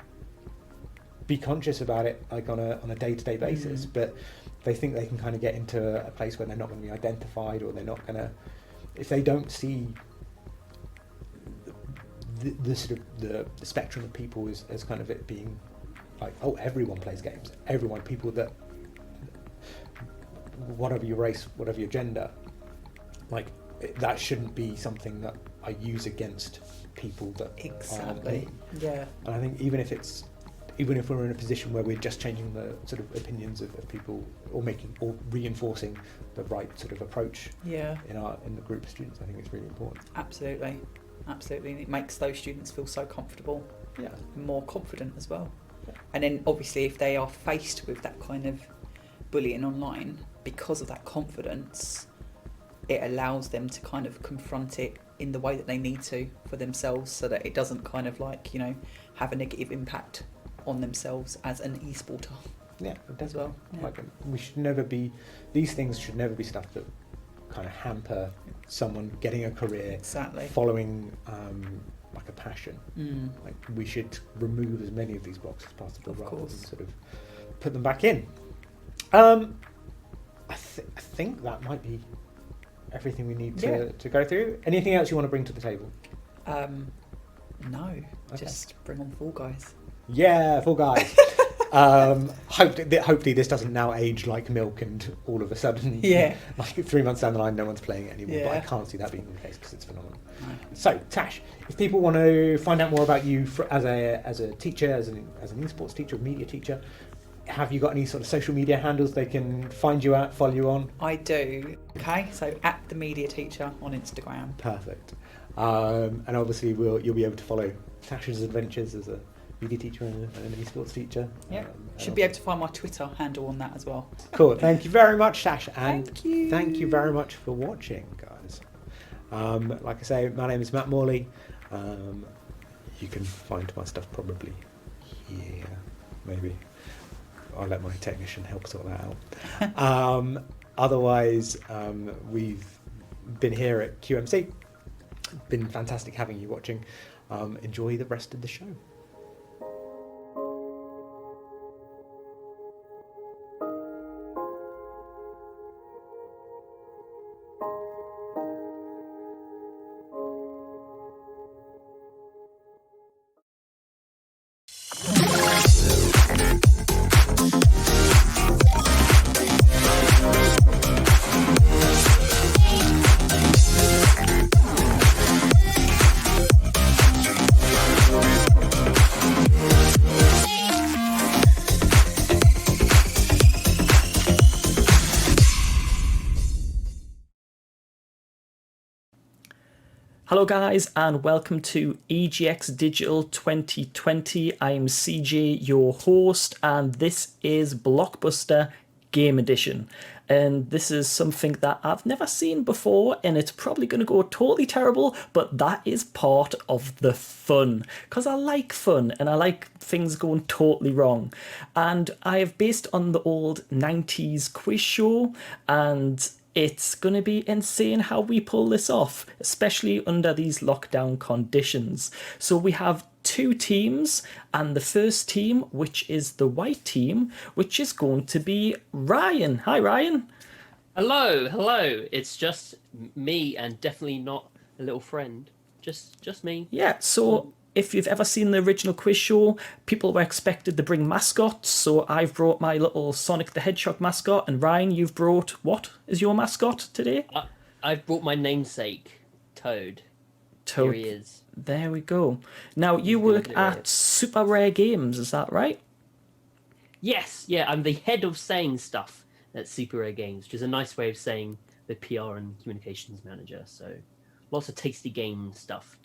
be conscious about it like on a day-to-day basis, but they think they can kind of get into a place where they're not going to be identified, or they're not going to, if they don't see the sort of the spectrum of people as kind of it being like, oh, everyone plays games, everyone, people that, whatever your race, whatever your gender, like that shouldn't be something that I use against people that aren't me. Yeah. And I think even if we're in a position where we're just changing the sort of opinions of people, or reinforcing the right sort of approach in the group of students, I think it's really important. Absolutely. And it makes those students feel so comfortable, and more confident as well. And then obviously if they are faced with that kind of bullying online, because of that confidence, it allows them to kind of confront it in the way that they need to for themselves, so that it doesn't kind of like, you know, have a negative impact on themselves as an e-sporter. Yeah, as well. Yeah. Like we should never be, these things should never be stuff that kind of hamper someone getting a career, following like a passion. Like we should remove as many of these blocks as possible, rather than sort of put them back in. I think that might be everything we need to go through. Anything else you want to bring to the table? No, just bring on Fall Guys. Yeah, Fall Guys. Hopefully this doesn't now age like milk, and all of a sudden, like 3 months down the line, no one's playing it anymore. But I can't see that being the case, because it's phenomenal. So, Tash, if people want to find out more about you as a teacher, as an esports teacher, a media teacher, have you got any sort of social media handles they can find you at, follow you on? I do. Okay, so at the media teacher on Instagram. Perfect. And obviously you'll be able to follow Tash's adventures as a media teacher and an esports teacher. Yeah, should be able to find my Twitter handle on that as well. Cool. Thank you very much, Tash, and thank you very much for watching, guys. Like I say, my name is Matt Morley. You can find my stuff probably here, maybe. I'll let my technician help sort that out. Otherwise, we've been here at QMC. Been fantastic having you watching. Enjoy the rest of the show. Hello guys and welcome to EGX Digital 2020. I'm CJ, your host, and this is Blockbuster Game Edition. And this is something that I've never seen before, and it's probably going to go totally terrible, but that is part of the fun. Because I like fun, and I like things going totally wrong. And I have based on the old 90s quiz show, and it's going to be insane how we pull this off, especially under these lockdown conditions. So we have two teams, and the first team, which is the white team, which is going to be Ryan. Hi, Ryan. Hello. It's just me, and definitely not a little friend. Just me. Yeah, so if you've ever seen the original quiz show, people were expected to bring mascots, so I've brought my little Sonic the Hedgehog mascot, and Ryan, you've brought what is your mascot today? I've brought my namesake, Toad. Toad. Here he is. There we go. Now, you work at Super Rare Games, is that right? Yes, yeah, I'm the head of saying stuff at Super Rare Games, which is a nice way of saying the PR and communications manager, so lots of tasty game stuff.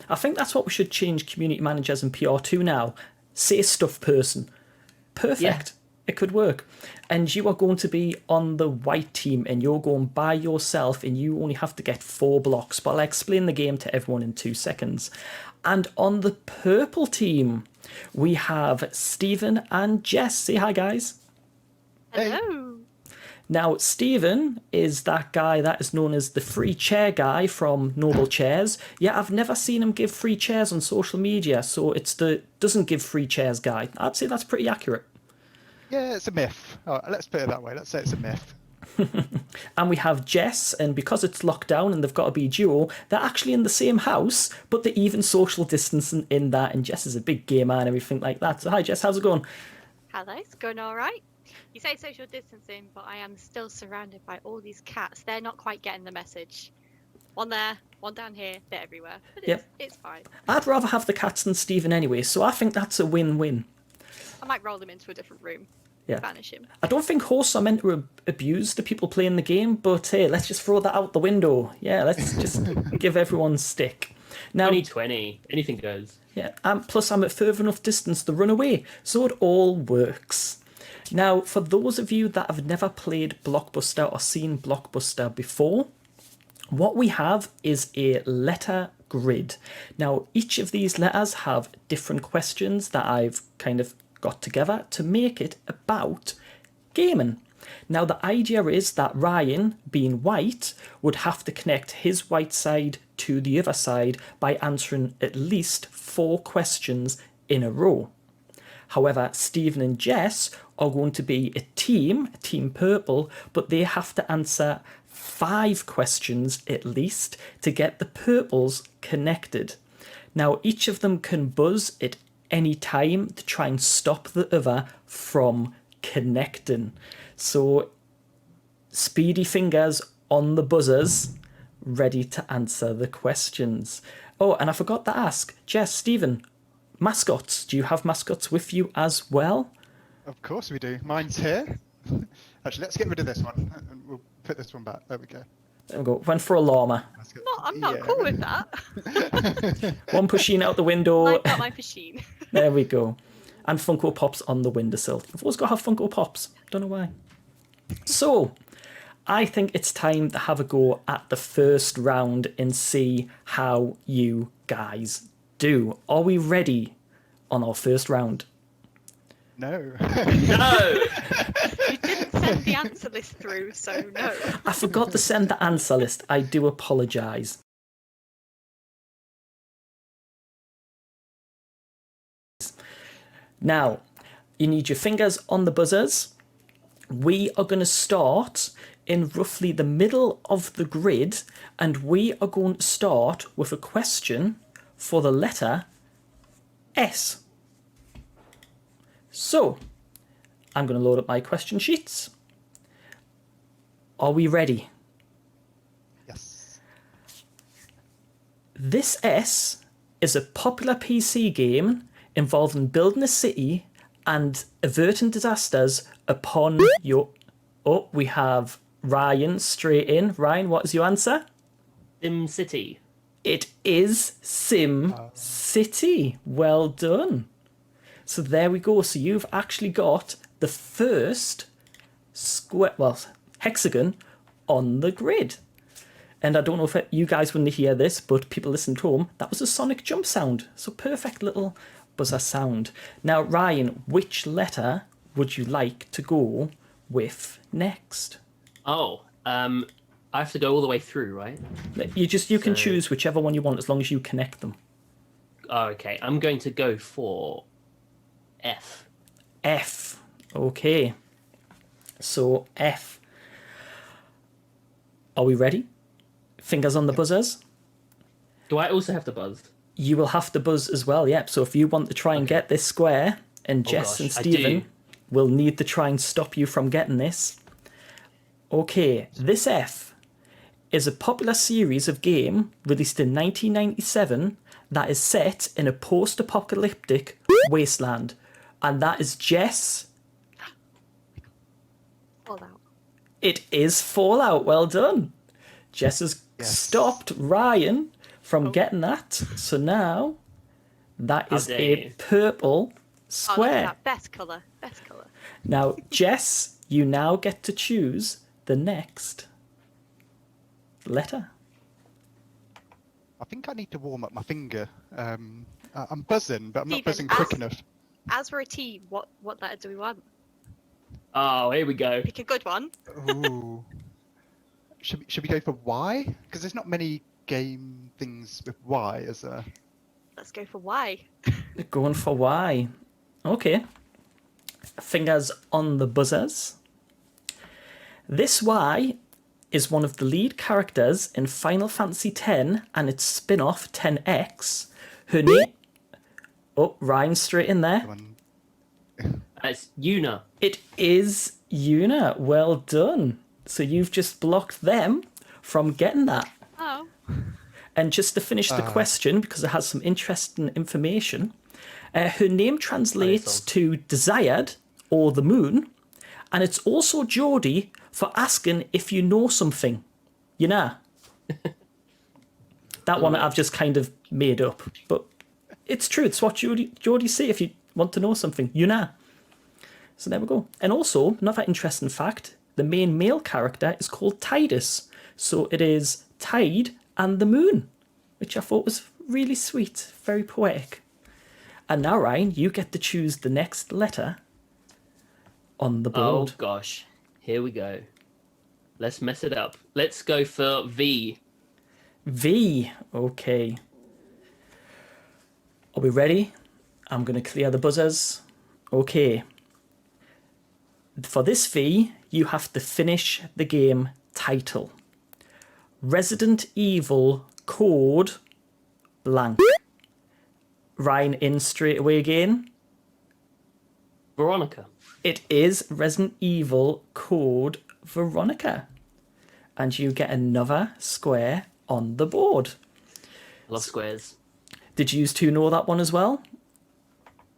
I think that's what we should change community managers and PR to now. Say stuff person. Perfect. Yeah. It could work. And you are going to be on the white team, and you're going by yourself, and you only have to get 4 blocks. But I'll explain the game to everyone in 2 seconds. And on the purple team, we have Stephen and Jess. Say hi, guys. Hello. Now, Stephen is that guy that is known as the free chair guy from Noble Chairs. Yeah, I've never seen him give free chairs on social media, so it's the doesn't give free chairs guy. I'd say that's pretty accurate. Yeah, it's a myth. Oh, let's put it that way. Let's say it's a myth. And we have Jess, and because it's locked down and they've got to be a duo, they're actually in the same house, but they're even social distancing in that, and Jess is a big gamer and everything like that. So hi, Jess, how's it going? Hello, it's going all right. You say social distancing, but I am still surrounded by all these cats. They're not quite getting the message. One there, one down here, they're everywhere. But it's fine. I'd rather have the cats than Stephen anyway, so I think that's a win-win. I might roll them into a different room. Yeah. Banish him. I don't think hosts are meant to abuse the people playing the game, but hey, let's just throw that out the window. Yeah, let's just give everyone stick. Now, 2020, anything goes. Yeah, plus I'm at further enough distance to run away, so it all works. Now, for those of you that have never played Blockbuster or seen Blockbuster before, what we have is a letter grid. Now, each of these letters have different questions that I've kind of got together to make it about gaming. Now, the idea is that Ryan, being white, would have to connect his white side to the other side by answering at least 4 questions in a row. However, Stephen and Jess are going to be a team purple, but they have to answer 5 questions at least to get the purples connected. Now, each of them can buzz at any time to try and stop the other from connecting. So, speedy fingers on the buzzers, ready to answer the questions. Oh, and I forgot to ask, Jess, Stephen, mascots. Do you have mascots with you as well? Of course we do. Mine's here. Actually, let's get rid of this one and we'll put this one back. There we go. There we go. Went for a llama. I'm not cool with that. One pushing out the window. I've got my machine. There we go. And Funko Pops on the windowsill. I've always got to have Funko Pops. Don't know why. So, I think it's time to have a go at the first round and see how you guys do. Are we ready on our first round? No. No! You didn't send the answer list through, so no. I forgot to send the answer list. I do apologise. Now, you need your fingers on the buzzers. We are going to start in roughly the middle of the grid, and we are going to start with a question for the letter S. So, I'm going to load up my question sheets. Are we ready? Yes. This S is a popular PC game involving building a city and averting disasters upon your... Oh, we have Ryan straight in. Ryan, what is your answer? Sim City. It is Sim City. Well done. So there we go. So you've actually got the first square, well, hexagon on the grid. And I don't know if you guys wouldn't hear this, but people listening at home, that was a sonic jump sound. So perfect little buzzer sound. Now, Ryan, which letter would you like to go with next? Oh, I have to go all the way through, right? You can choose whichever one you want as long as you connect them. Oh, okay, I'm going to go for F. F. Okay. So F. Are we ready? Fingers on the buzzers. Do I also have to buzz? You will have to buzz as well, yep. So if you want to try and get this square, and Jess gosh, and I Stephen do. will need to try and stop you from getting this. Okay, this F is a popular series of game released in 1997 that is set in a post-apocalyptic wasteland. And that is Jess. Fallout. It is Fallout. Well done. Jess has stopped Ryan from getting that. So now that is a purple Oh, look square. at that. Best colour. Best colour. Now, Jess, you now get to choose the next letter. I think I need to warm up my finger. I'm buzzing, but I'm not Stephen, buzzing quick enough. As we're a team, what letter do we want? Oh, here we go. Pick a good one. Ooh. Should we go for Y? Because there's not many game things with Y, is there? Let's go for Y. Going for Y. Okay. Fingers on the buzzers. This Y is one of the lead characters in Final Fantasy X and its spin-off 10X. Her name... Oh, Ryan straight in there. It's Yuna. It is Yuna. Well done. So you've just blocked them from getting that. Oh. And just to finish the question, because it has some interesting information, her name translates to desired or the moon, and it's also Geordie for asking if you know something. You know? That one I've just kind of made up, but it's true. It's what Geordie say if you want to know something. You know? So there we go. And also, another interesting fact, the main male character is called Tidus. So it is Tide and the moon, which I thought was really sweet, very poetic. And now, Ryan, you get to choose the next letter on the board. Oh gosh, here we go. Let's mess it up. Let's go for V. V. Okay. Are we ready? I'm going to clear the buzzers. Okay. For this V, you have to finish the game title. Resident Evil Code blank. Ryan in straight away again. Veronica. It is Resident Evil Code Veronica. And you get another square on the board. I love squares. Did you two know that one as well?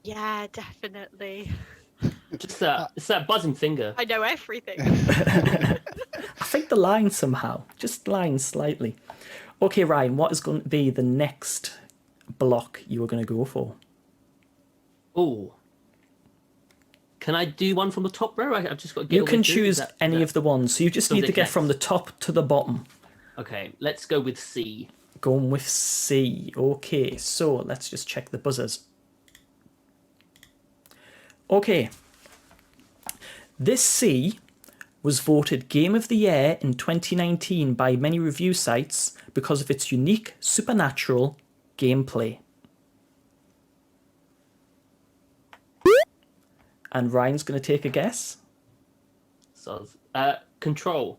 Yeah, definitely. Just it's that buzzing finger. I know everything. I think the line somehow. Just line slightly. Okay, Ryan, what is going to be the next block you are going to go for? Oh. Can I do one from the top row? I've just got to get You all the can way through. choose any of the ones. So you just need to get from the top to the bottom. Okay, let's go with C. Going with C. Okay, so let's just check the buzzers. Okay. This C was voted Game of the Year in 2019 by many review sites because of its unique supernatural gameplay. And Ryan's going to take a guess. So, Control.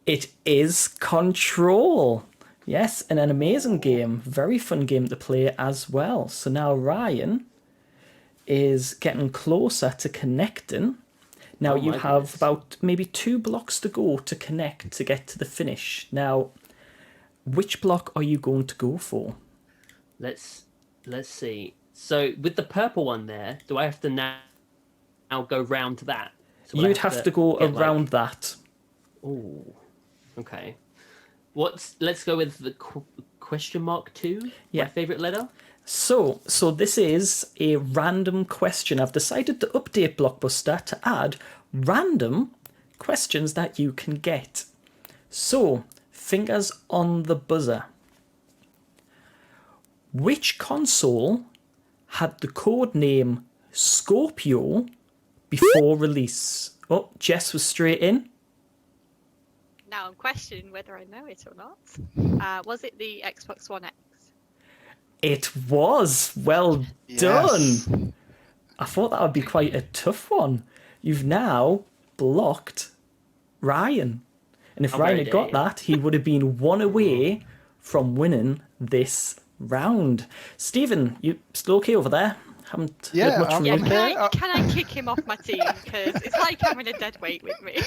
It is Control. Yes, and an amazing game. Very fun game to play as well. So now Ryan is getting closer to connecting. Now Oh you my have goodness. about maybe 2 blocks to go to connect to get to the finish. Now, which block are you going to go for? Let's see. So with the purple one there, do I have to now go round to that? So would I You'd have to go get, around that. Oh, okay. Let's go with the question mark 2. Yeah. My favorite letter. So this is a random question. I've decided to update Blockbuster to add random questions that you can get. So, fingers on the buzzer. Which console had the code name Scorpio before release? Oh, Jess was straight in. Now I'm questioning whether I know it or not. Was it the Xbox One X? It was. Well Yes. done. I thought that would be quite a tough one. You've now blocked Ryan. And if How Ryan very had got dare you. that, he would have been one away from winning this round. Stephen, you still okay over there? Haven't Yeah, heard much from Yeah, you. can I kick him off my team? Because it's like having a dead weight with me.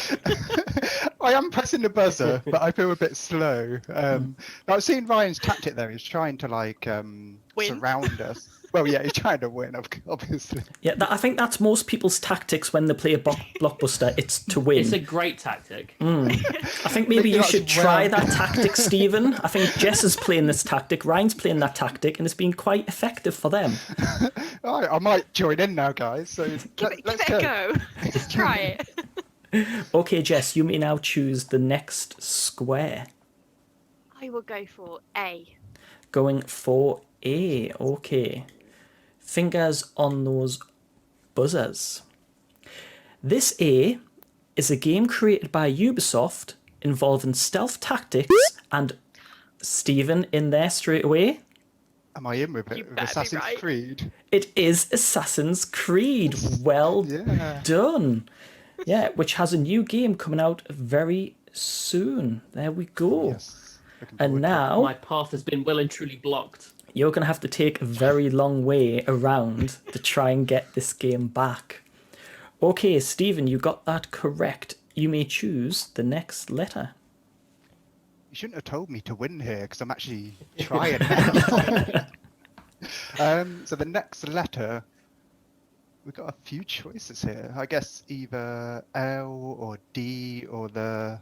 I am pressing the buzzer, but I feel a bit slow. But I've seen Ryan's tactic there. He's trying to surround us. Well, yeah, he's trying to win, obviously. Yeah, I think that's most people's tactics when they play a blockbuster. It's to win. It's a great tactic. I think maybe you should try that tactic, Stephen. I think Jess is playing this tactic, Ryan's playing that tactic, and it's been quite effective for them. All right, I might join in now, guys. So let's Give it a go. Just try it. Okay, Jess, you may now choose the next square. I will go for A. Going for A. Okay. Fingers on those buzzers. This A is a game created by Ubisoft involving stealth tactics and Stephen in there straight away. Am I in with it? With Assassin's Creed? It is Assassin's Creed. Well done. Yeah, which has a new game coming out very soon. There we go. And now My path has been well and truly blocked. you're going to have to take a very long way around to try and get this game back. Okay, Stephen, you got that correct. You may choose the next letter. You shouldn't have told me to win here because I'm actually trying now. So the next letter, we've got a few choices here. I guess either L or D or the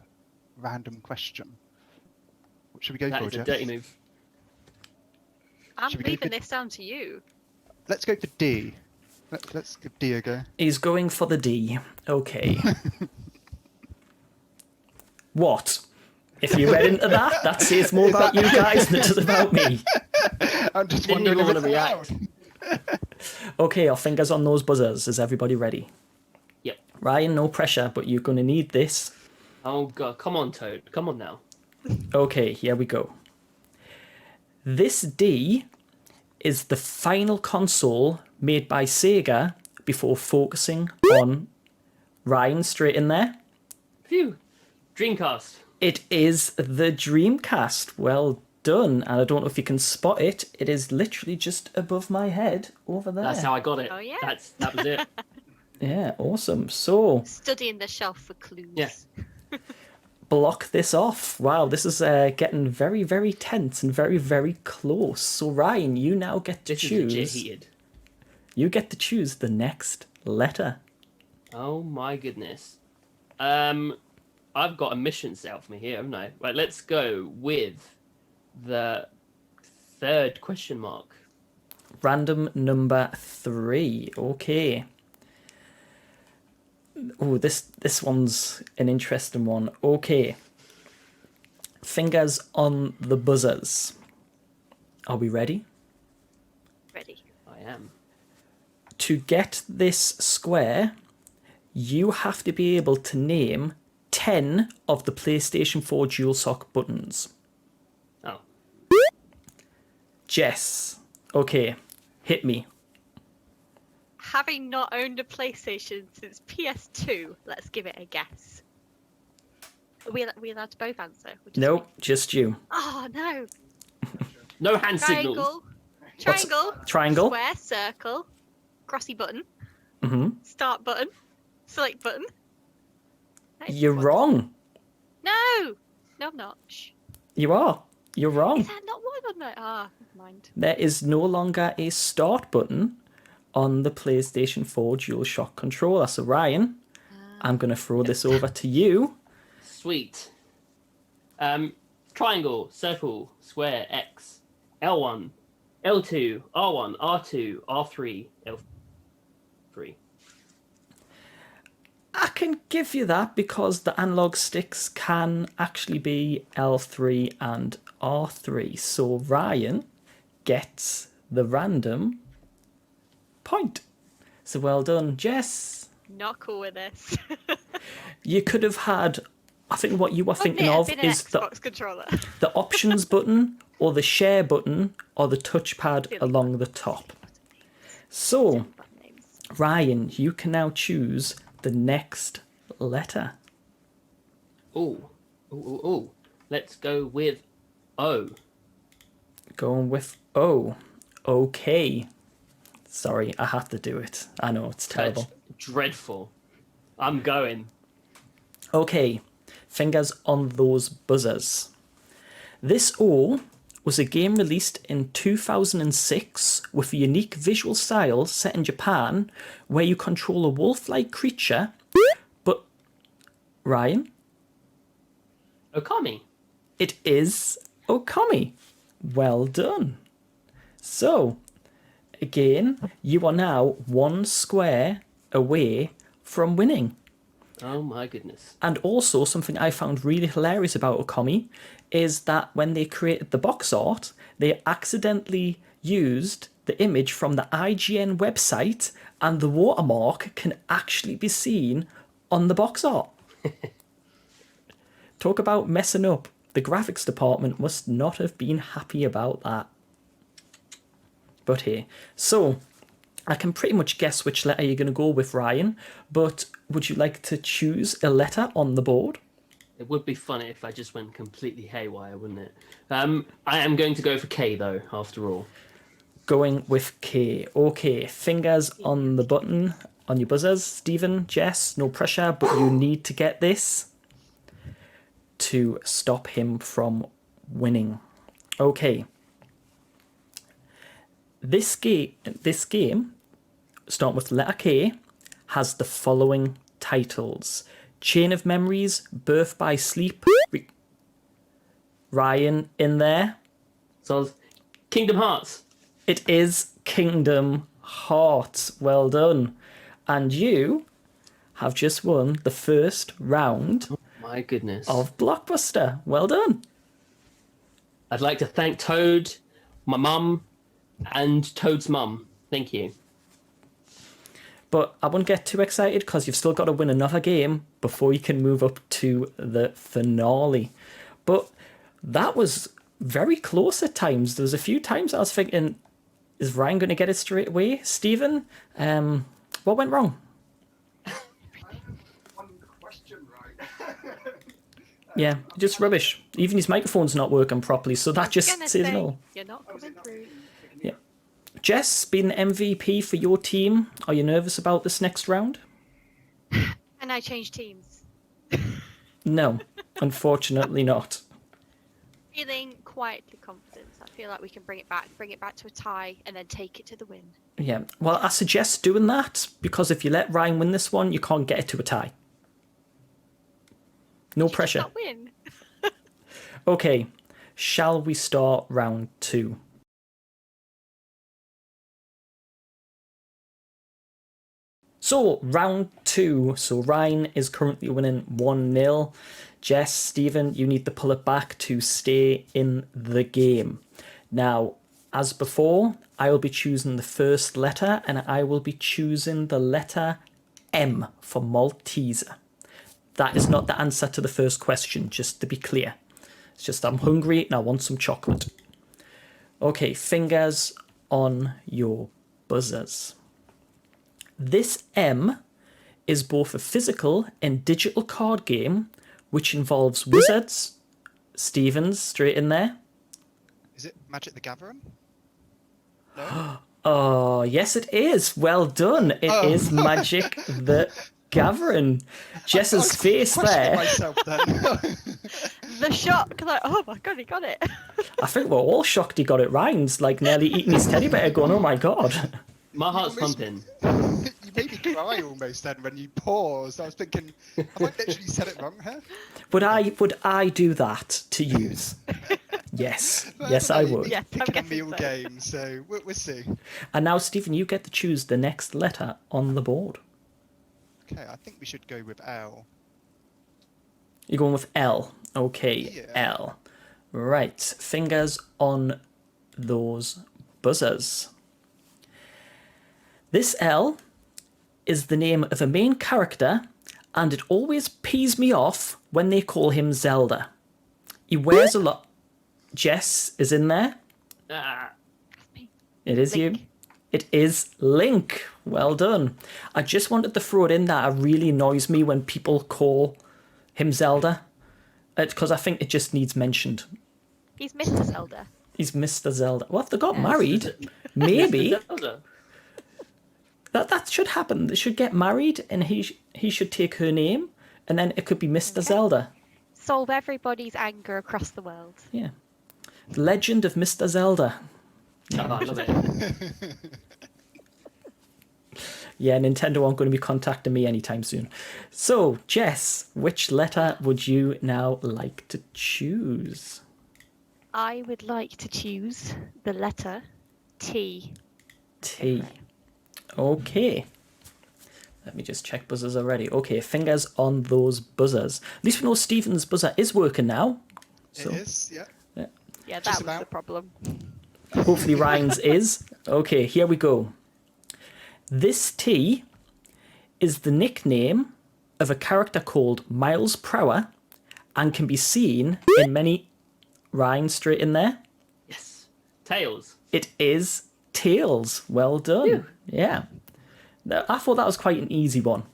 random question. What should we go That for, is a Jeff? dirty move. I'm Should we go leaving for- this down to you. Let's go for D. Let's give D a go. He's going for the D. Okay. What? If you read into that says more about you guys than it does about me. I'm just Didn't wondering even if want it's to react. allowed. Okay, our fingers on those buzzers. Is everybody ready? Yep. Ryan, no pressure, but you're going to need this. Oh god, come on, Toad. Come on now. Okay, here we go. This D is the final console made by Sega before focusing on Ryan straight in there. Phew. Dreamcast. It is the Dreamcast. Well done. And I don't know if you can spot it. It is literally just above my head over there. That's how I got it. Oh, yeah. That was it. Yeah, awesome. So, Studying the shelf for clues. Yeah. block this off. Wow, this is getting very, very tense and very, very close. So, Ryan, you now get to This is legit choose. heated. You get to choose the next letter. Oh my goodness. I've got a mission set out for me here, haven't I? Right, let's go with the third question mark. Random number 3. Okay. Oh, this one's an interesting one. Okay. Fingers on the buzzers. Are we ready? Ready. I am. to get this square, you have to be able to name 10 of the PlayStation 4 DualShock buttons. Oh. Jess. Okay, hit me. Having not owned a PlayStation since PS2, let's give it a guess. Are we allowed to both answer? Nope, just you. Oh no! No hand signals. Triangle. Triangle? Square. Circle. Crossy button. Mm-hmm. Start button. Select button. You're wrong. No! No, I'm not. Shh. You are. You're wrong. Is that not one on there? Ah, never mind. There is no longer a start button on the PlayStation 4 DualShock controller. So Ryan, I'm going to throw this over to you. Sweet. Triangle, circle, square, X, L1, L2, R1, R2, R3, L3. I can give you that because the analog sticks can actually be L3 and R3. So Ryan gets the random point. So well done, Jess. Not cool with this. You could have had, I think what you were thinking of is Xbox controller. the options button or the share button or the touchpad along the top. So, Ryan, you can now choose the next letter. Oh. Let's go with O. Going with O. Okay. Sorry, I had to do it. I know, it's terrible. That's dreadful. I'm going. Okay, fingers on those buzzers. This O was a game released in 2006 with a unique visual style set in Japan where you control a wolf-like creature, but... Ryan? Okami. It is Okami. Well done. So, again, you are now one square away from winning. Oh my goodness. And also, something I found really hilarious about Okami is that when they created the box art, they accidentally used the image from the IGN website, and the watermark can actually be seen on the box art. Talk about messing up. The graphics department must not have been happy about that. But hey, so I can pretty much guess which letter you're going to go with, Ryan, but would you like to choose a letter on the board? It would be funny if I just went completely haywire, wouldn't it? I am going to go for K, though, after all. Going with K. Okay, fingers on the button, on your buzzers. Stephen, Jess, no pressure, but you need to get this to stop him from winning. Okay. This game, starting with the letter K, has the following titles: Chain of Memories, Birth by Sleep. Ryan in there. So, Kingdom Hearts. It is Kingdom Hearts. Well done. And you have just won the first round. Oh my goodness. Of Blockbuster. Well done. I'd like to thank Toad, my mum, and Toad's mum. Thank you. But I wouldn't get too excited because you've still got to win another game before you can move up to the finale. But that was very close at times. There was a few times I was thinking, is Ryan going to get it straight away? Stephen, what went wrong? Yeah, just rubbish. Even his microphone's not working properly, so that just says it all. You're not coming through. Yeah. Jess, being MVP for your team, are you nervous about this next round? And I changed teams. No, unfortunately not. Feeling quietly confident. I feel like we can bring it back to a tie, and then take it to the win. Yeah, well, I suggest doing that, because if you let Ryan win this one, you can't get it to a tie. No pressure. Not win. Okay, shall we start round 2? So, round 2. So, Ryan is currently winning 1-0. Jess, Stephen, you need to pull it back to stay in the game. Now, As before, I will be choosing the first letter, and I will be choosing the letter M for Malteser. That is not the answer to the first question, just to be clear. It's just I'm hungry and I want some chocolate. Okay, fingers on your buzzers. This M is both a physical and digital card game which involves wizards. Stephen's straight in there. Is it Magic the Gathering? No? Oh, yes, it is. Well done. It is Magic the Gathering. Jess's face there. Myself then. The shock, like, oh my god, he got it. I think we're all shocked he got it right. It's like nearly eating his teddy bear going, oh my god. My heart's pumping. You made me cry almost then when you paused. I was thinking, have I literally said it wrong here? Would I do that to use? Yes. Yes, I would. Yes, I'm Picking a guessing meal so. game, so we'll see. And now, Stephen, you get to choose the next letter on the board. Okay, I think we should go with L. You're going with L. Okay, Yeah. L. Right. Fingers on those buzzers. This L is the name of a main character, and it always pees me off when they call him Zelda. He wears a lot. Jess is in there. It is you. It is Link. Well done. I just wanted to throw it in that it really annoys me when people call him Zelda. Because I think it just needs mentioned. He's Mr. Zelda. He's Mr. Zelda. Well, if they got married, maybe. That should happen. They should get married and he should take her name and then it could be Mr. Zelda. Solve everybody's anger across the world. Yeah. Legend of Mr. Zelda. Oh, I love it. Yeah, Nintendo aren't going to be contacting me anytime soon. So, Jess, which letter would you now like to choose? I would like to choose the letter T. T. Okay. Let me just check buzzers already. Okay, fingers on those buzzers. At least we know Stephen's buzzer is working now. So, It is, yeah. Yeah, Just that was the problem. hopefully Ryan's is. Okay, here we go. This T is the nickname of a character called Miles Prower and can be seen in many... Ryan, straight in there. Yes. Tails. It is Tails. Well done. Yeah. I thought that was quite an easy one.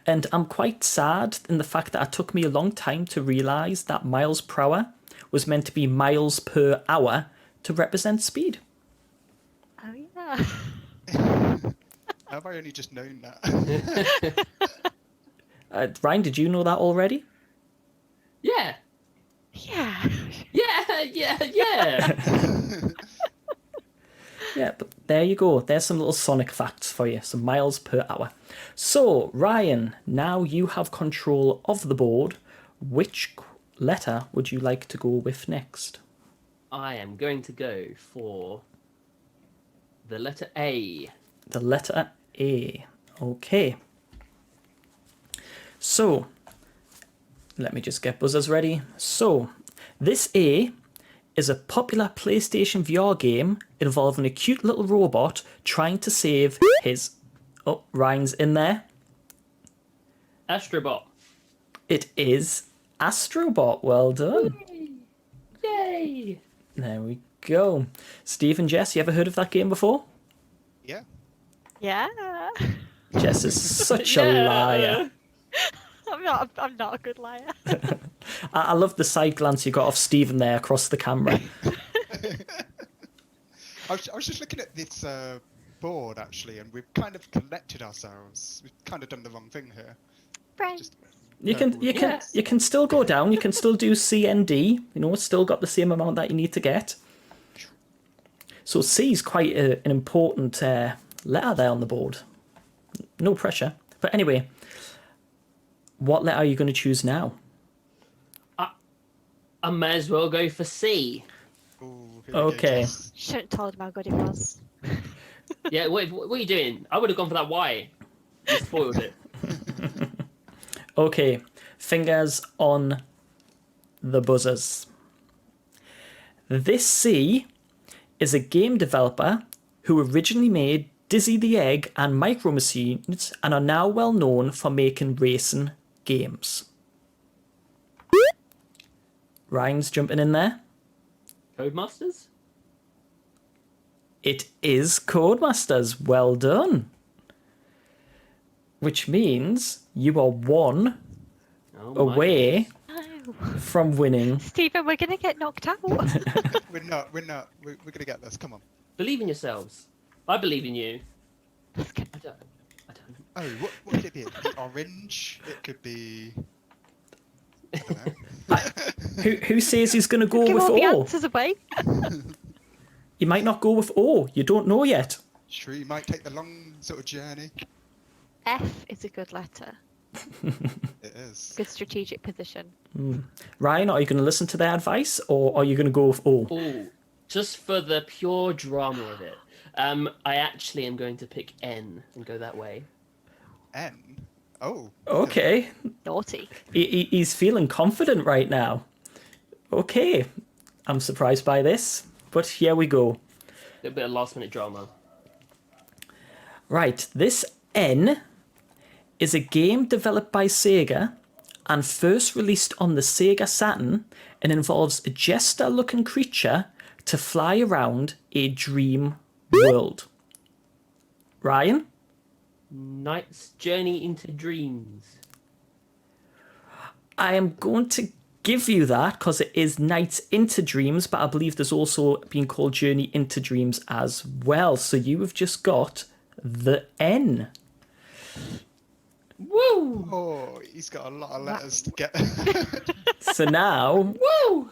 And I'm quite sad in the fact that it took me a long time to realise that miles per hour was meant to be miles per hour to represent speed. Oh, yeah. Have I only just known that? Ryan, did you know that already? Yeah. Yeah. Yeah. Yeah, but there you go. There's some little Sonic facts for you, some miles per hour. So, Ryan, now you have control of the board. Which letter would you like to go with next? I am going to go for the letter A. The letter A. Okay. So, let me just get buzzers ready. So, this A is a popular PlayStation VR game involving a cute little robot trying to save his... Oh, Ryan's in there. Astrobot. It is Astrobot. Well done. Yay! There we go. Steve and Jess, you ever heard of that game before? Yeah. Yeah. Jess is such a liar. I'm not a good liar. I love the side glance you got of Stephen there across the camera. I was just looking at this board actually, and we've kind of collected ourselves. We've kind of done the wrong thing here. Friends. You can still go down. You can still do C and D. You know, it's still got the same amount that you need to get. So C is quite an important letter there on the board. No pressure. But anyway, what letter are you going to choose now? I may as well go for C. Okay. Shouldn't have told him how good it was. Yeah, what are you doing? I would have gone for that Y. You spoiled it. Okay, fingers on the buzzers. This C is a game developer who originally made Dizzy the Egg and Micro Machines and are now well known for making racing games? Ryan's jumping in there. Codemasters? It is Codemasters. Well done. Which means you are one away from winning. Stephen, we're gonna get knocked out. We're not. We're gonna get this. Come on. Believe in yourselves. I believe in you. I don't. Oh, what could it be? It could be orange. It could be. I don't know. Who says he's going to go Give with all the O? answers away. You might not go with O. You don't know yet. Sure, you might take the long sort of journey. F is a good letter. It is. Good strategic position. Ryan, are you going to listen to their advice, or are you going to go with O? Oh, just for the pure drama of it. I actually am going to pick N and go that way. N? Oh. Okay. Naughty. He's feeling confident right now. Okay. I'm surprised by this, but here we go. A little bit of last minute drama. Right, this N is a game developed by Sega and first released on the Sega Saturn and involves a jester-looking creature to fly around a dream world. Ryan? Knight's Journey into Dreams. I am going to give you that because it is Nights into Dreams, but I believe there's also been called Journey into Dreams as well. So you have just got the N. Woo! Oh, he's got a lot of letters to get. So now, woo!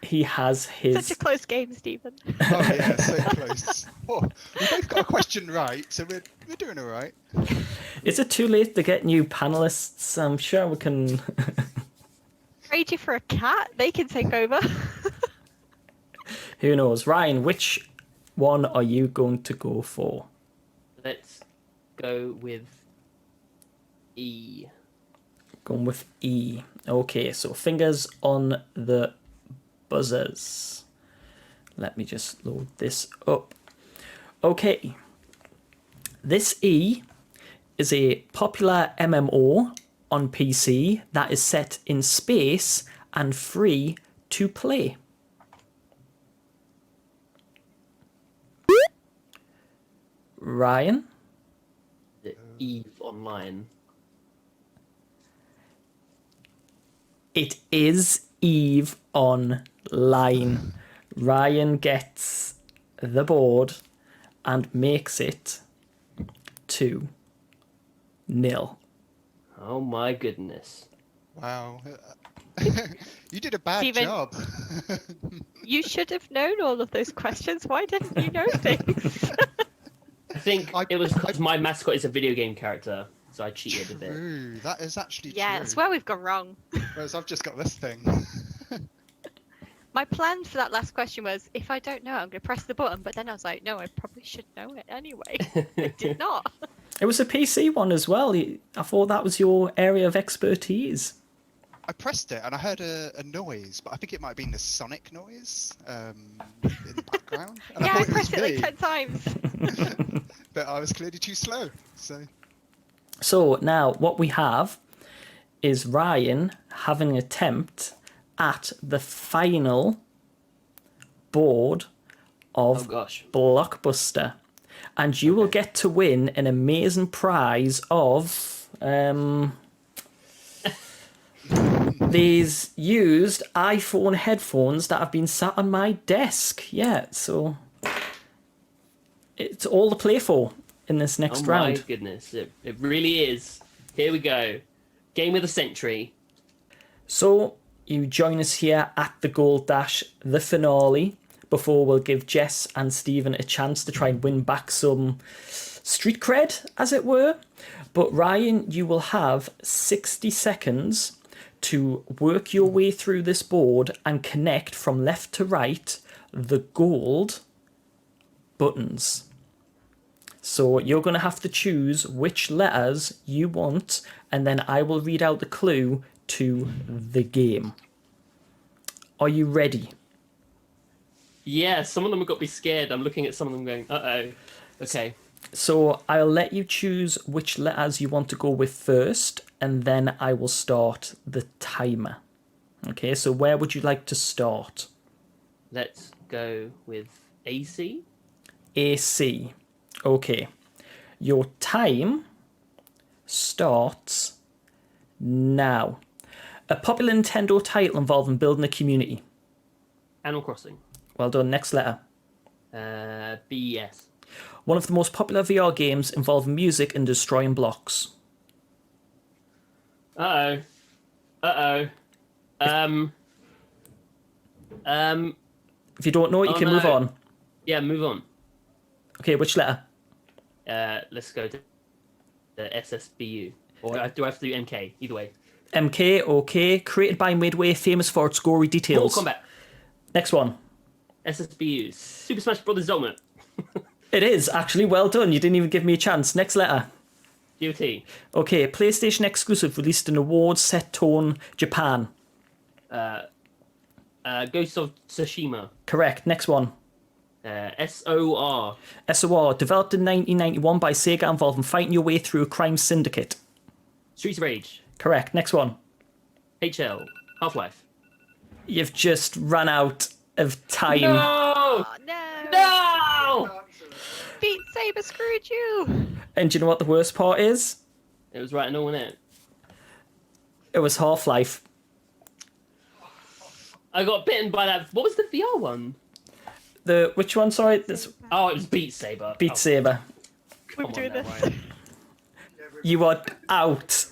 He has his. Such a close game, Stephen. Oh yeah, so close. Oh, we both got a question right, so we're doing all right. Is it too late to get new panelists? I'm sure we can. Trade you for a cat? They can take over. Who knows? Ryan, which one are you going to go for? Let's go with E. Going with E. Okay, so fingers on the buzzers. Let me just load this up. Okay. This E is a popular MMO on PC that is set in space and free to play. Ryan? The EVE Online. It is EVE Online. Ryan gets the board and makes it 2-0. Oh my goodness. Wow. You did a bad Stephen, job. You should have known all of those questions. Why didn't you know things? I think it was because my mascot is a video game character, so I cheated a bit. True, that is actually Yeah, true. that's where we've gone wrong. Whereas I've just got this thing. My plan for that last question was, if I don't know, I'm going to press the button. But then I was like, no, I probably should know it anyway. I did not. It was a PC one as well. I thought that was your area of expertise. I pressed it and I heard a noise, but I think it might have been the Sonic noise in the background. And Yeah, I I thought pressed it it was like 10 times. but I was clearly too slow. So now what we have is Ryan having an attempt at the final board of Blockbuster. And you will get to win an amazing prize of these used iPhone headphones that have been sat on my desk. Yeah, so it's all to play for in this next round. Oh my goodness, it really is. Here we go. Game of the century. So you join us here at the Gold Dash, the finale, before we'll give Jess and Stephen a chance to try and win back some street cred, as it were. But Ryan, you will have 60 seconds to work your way through this board and connect from left to right the gold buttons. So you're going to have to choose which letters you want, and then I will read out the clue to the game. Are you ready? Yeah, some of them have got me scared. I'm looking at some of them going, uh-oh. Okay. So I'll let you choose which letters you want to go with first, and then I will start the timer. Okay, so where would you like to start? Let's go with AC. AC. Okay. Your time starts now. A popular Nintendo title involving building a community. Animal Crossing. Well done. Next letter. BS. One of the most popular VR games involving music and destroying blocks. Uh-oh. Uh-oh. If you don't know it, you can move on. Yeah, move on. Okay, which letter? Let's go to the SSBU. Or do I have to do MK? Either way. MK, okay. Created by Midway, famous for its gory details. Mortal Kombat. Next one. SSBU. Super Smash Bros. Ultimate. It is, actually. Well done. You didn't even give me a chance. Next letter. GOT. Okay, PlayStation exclusive, released in awards set tone, Japan. Ghost of Tsushima. Correct. Next one. SOR. SOR, developed in 1991 by Sega, involving fighting your way through a crime syndicate. Streets of Rage. Correct. Next one. HL. Half-Life. You've just run out of time. No! Oh, no! No! Beat Saber screwed you! And do you know what the worst part is? It was right and all, wasn't it? It was Half-Life. I got bitten by that. What was the VR one? Which one? Sorry. Oh, it was Beat Saber. Beat Saber. We're doing this. You are out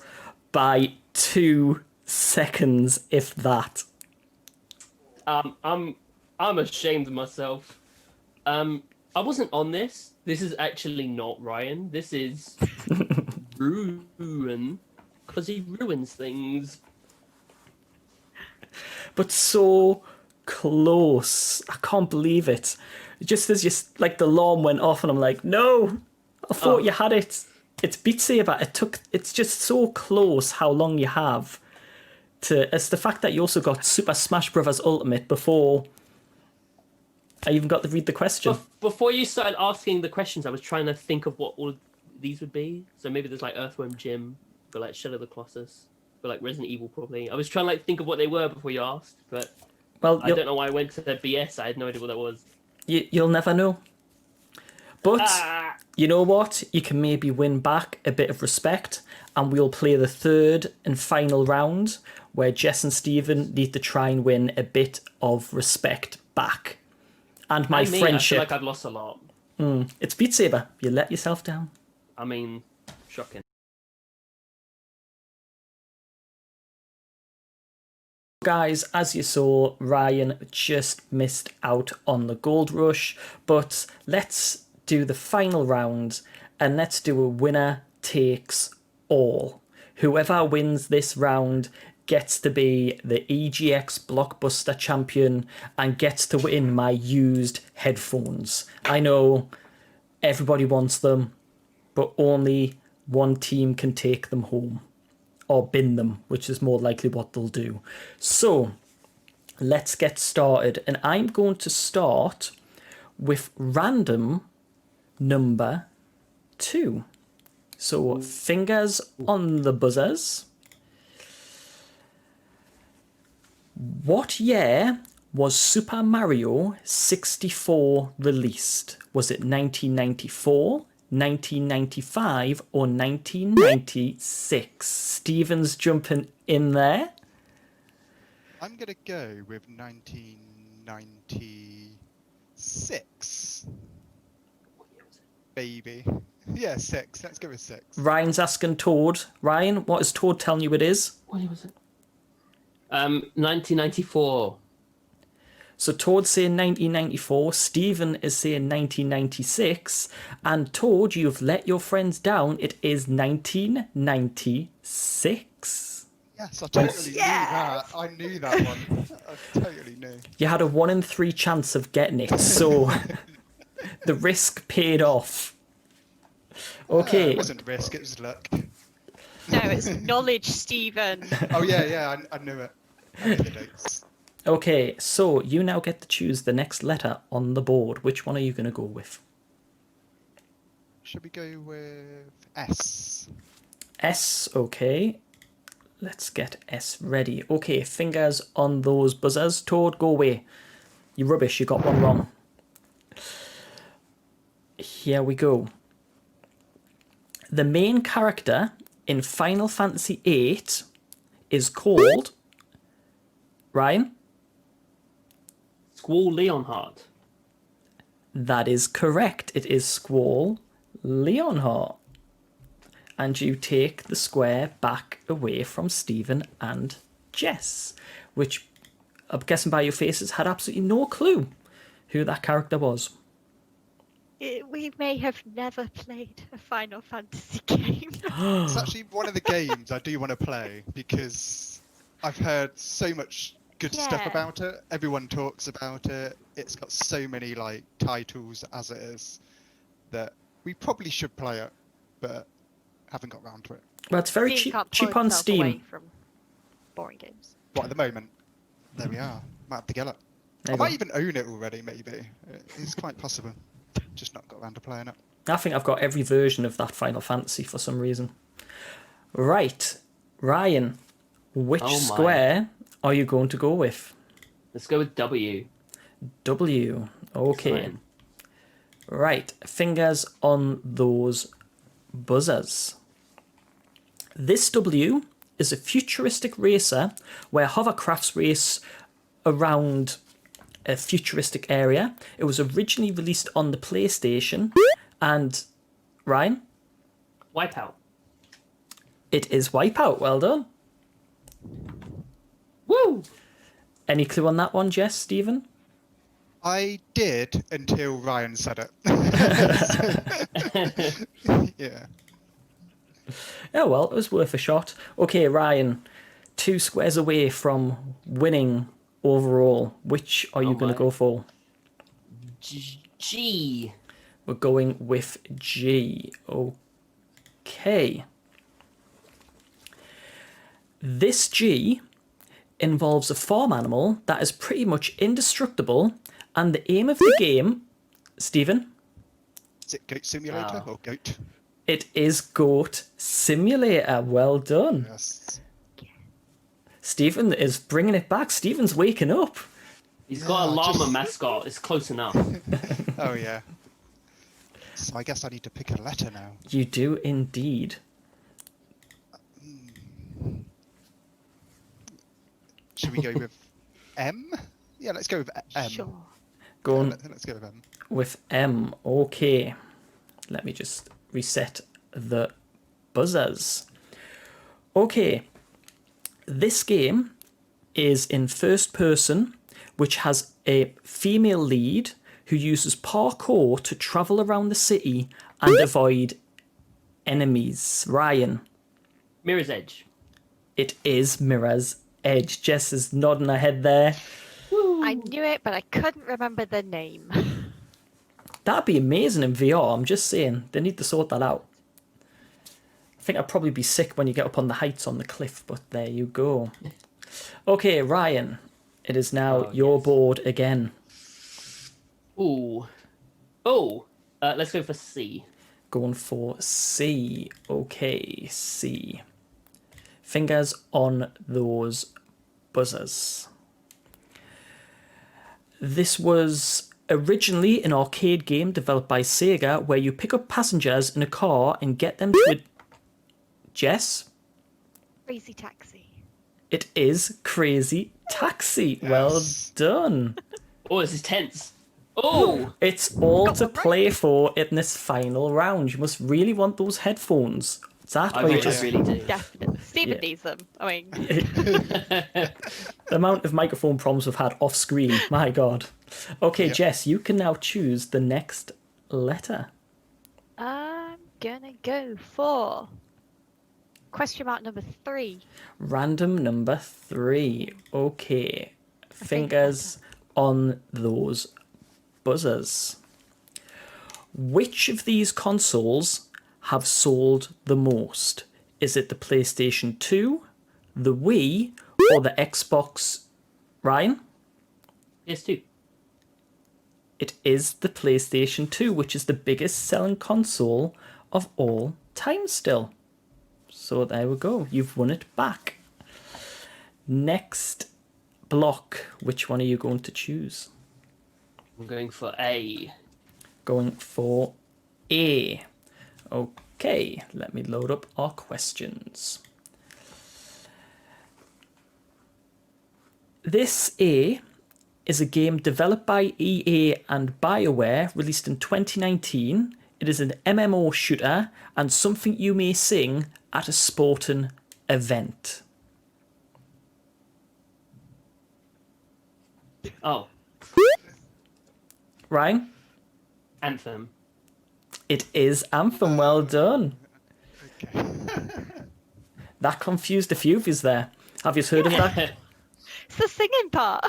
by 2 seconds, if that. I'm ashamed of myself. I wasn't on this. This is actually not Ryan. This is Ruin, because he ruins things. But so close. I can't believe it. Just as the alarm went off, and I'm like, no, I thought you had it. It's Beat Saber. It's just so close how long you have to. It's the fact that you also got Super Smash Bros. Ultimate before I even got to read the question. Before you started asking the questions, I was trying to think of what all of these would be. So maybe there's like Earthworm Jim, but like Shadow of the Colossus, but like Resident Evil probably. I was trying to think of what they were before you asked, but I don't know why I went to the BS. I had no idea what that was. You'll never know. But you know what? You can maybe win back a bit of respect, and we'll play the third and final round where Jess and Stephen need to try and win a bit of respect back. And my friendship. I feel like I've lost a lot. It's Beat Saber. You let yourself down. I mean, shocking. Guys, as you saw, Ryan just missed out on the gold rush, but let's do the final round and let's do a winner takes all. Whoever wins this round gets to be the EGX Blockbuster champion and gets to win my used headphones. I know everybody wants them, but only one team can take them home. Or bin them, which is more likely what they'll do. So, let's get started. And I'm going to start with random number 2. So, fingers on the buzzers. What year was Super Mario 64 released? Was it 1994? 1995 or 1996? Stephen's jumping in there. I'm going to go with 1996. Baby. Yeah, 6. Let's go with 6. Ryan's asking Toad. Ryan, what is Toad telling you it is? What year was it? 1994. So Toad's saying 1994, Stephen is saying 1996, and Toad, you've let your friends down. It is 1996. Yes, I totally knew that. I knew that one. I totally knew. You had a 1 in 3 chance of getting it, so the risk paid off. Okay. It wasn't risk, it was luck. No, it's knowledge, Stephen. Oh, yeah, I knew it. I knew the dates. Okay, so you now get to choose the next letter on the board. Which one are you going to go with? Should we go with S? S, okay. Let's get S ready. Okay, fingers on those buzzers. Toad, go away. You rubbish, you got one wrong. Here we go. The main character in Final Fantasy VIII is called... Ryan? Squall Leonhardt. That is correct. It is Squall Leonhardt. And you take the square back away from Stephen and Jess, which I'm guessing by your faces had absolutely no clue who that character was. We may have never played a Final Fantasy game. It's actually one of the games I do want to play because I've heard so much good stuff Yeah. about it. Everyone talks about it. It's got so many like titles as it is that we probably should play it, but haven't got round to it. Well, it's very Steam can't cheap pull on itself away Steam. from boring games. But at the moment, there we are. Might have to get it. There I you might go. even own it already, maybe. It's quite possible. Just not got around to playing it. I think I've got every version of that Final Fantasy for some reason. Right, Ryan, which Oh my. square are you going to go with? Let's go with W. W. Okay. Fine. Right, fingers on those buzzers. This W is a futuristic racer where hovercrafts race around a futuristic area. It was originally released on the PlayStation, and Ryan? Wipeout. It is Wipeout. Well done. Woo! Any clue on that one, Jess, Stephen? I did until Ryan said it. Yeah. Oh well, it was worth a shot. Okay, Ryan, 2 squares away from winning overall. Which are you going to go for? G. We're going with G. Okay. This G involves a farm animal that is pretty much indestructible, and the aim of the game, Stephen? Is it Goat Simulator or Goat? It is Goat Simulator. Well done. Yes. Stephen is bringing it back. Stephen's waking up. He's got a llama mascot. It's close enough. Oh, yeah. So I guess I need to pick a letter now. You do indeed. Should we go with M? Yeah, let's go with M. Sure. Go on Let's go with M. with M. Okay. Let me just reset the buzzers. Okay. This game is in first person, which has a female lead who uses parkour to travel around the city and avoid enemies. Ryan. Mirror's Edge. It is Mirror's Edge. Jess is nodding her head there. I knew it, but I couldn't remember the name. That'd be amazing in VR. I'm just saying. They need to sort that out. I think I'd probably be sick when you get up on the heights on the cliff, but there you go. Okay, Ryan. It is now your board again. Ooh. Oh. Let's go for C. Going for C. Okay, C. Fingers on those buzzers. This was originally an arcade game developed by Sega where you pick up passengers in a car and get them to a... Jess? Crazy Taxi. It is Crazy Taxi. Well done. Oh, this is tense. Oh! It's all to play for in this final round. You must really want those headphones. That I way really, just... really do. Definitely. Stephen Yeah. needs them. I mean, The amount of microphone problems we've had off screen, my god. Okay, Jess, you can now choose the next letter. I'm gonna go for question mark number 3. Random number 3. Okay. Fingers on those buzzers. Which of these consoles have sold the most? Is it the PlayStation 2, the Wii, or the Xbox? Ryan? PS2. It is the PlayStation 2, which is the biggest selling console of all time still. So there we go. You've won it back. Next block. Which one are you going to choose? I'm going for A. Going for A. Okay, let me load up our questions. This A is a game developed by EA and BioWare, released in 2019. It is an MMO shooter and something you may sing at a sporting event. Oh. Ryan? Anthem. It is Anthem. Well done. That confused a few of you there. Have you heard of that? It's the singing part.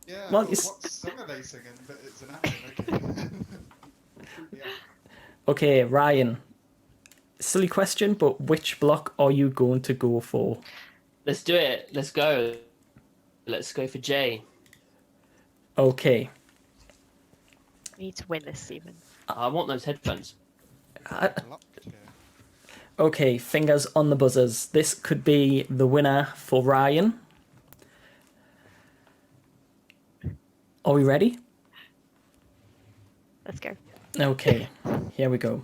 Yeah, Well, what song are they singing? But it's an anthem, okay. Okay, Ryan. Silly question, but which block are you going to go for? Let's do it. Let's go. Let's go for J. Okay. We need to win this, Stephen. I want those headphones. Okay, fingers on the buzzers. This could be the winner for Ryan. Are we ready? Let's go. Okay, here we go.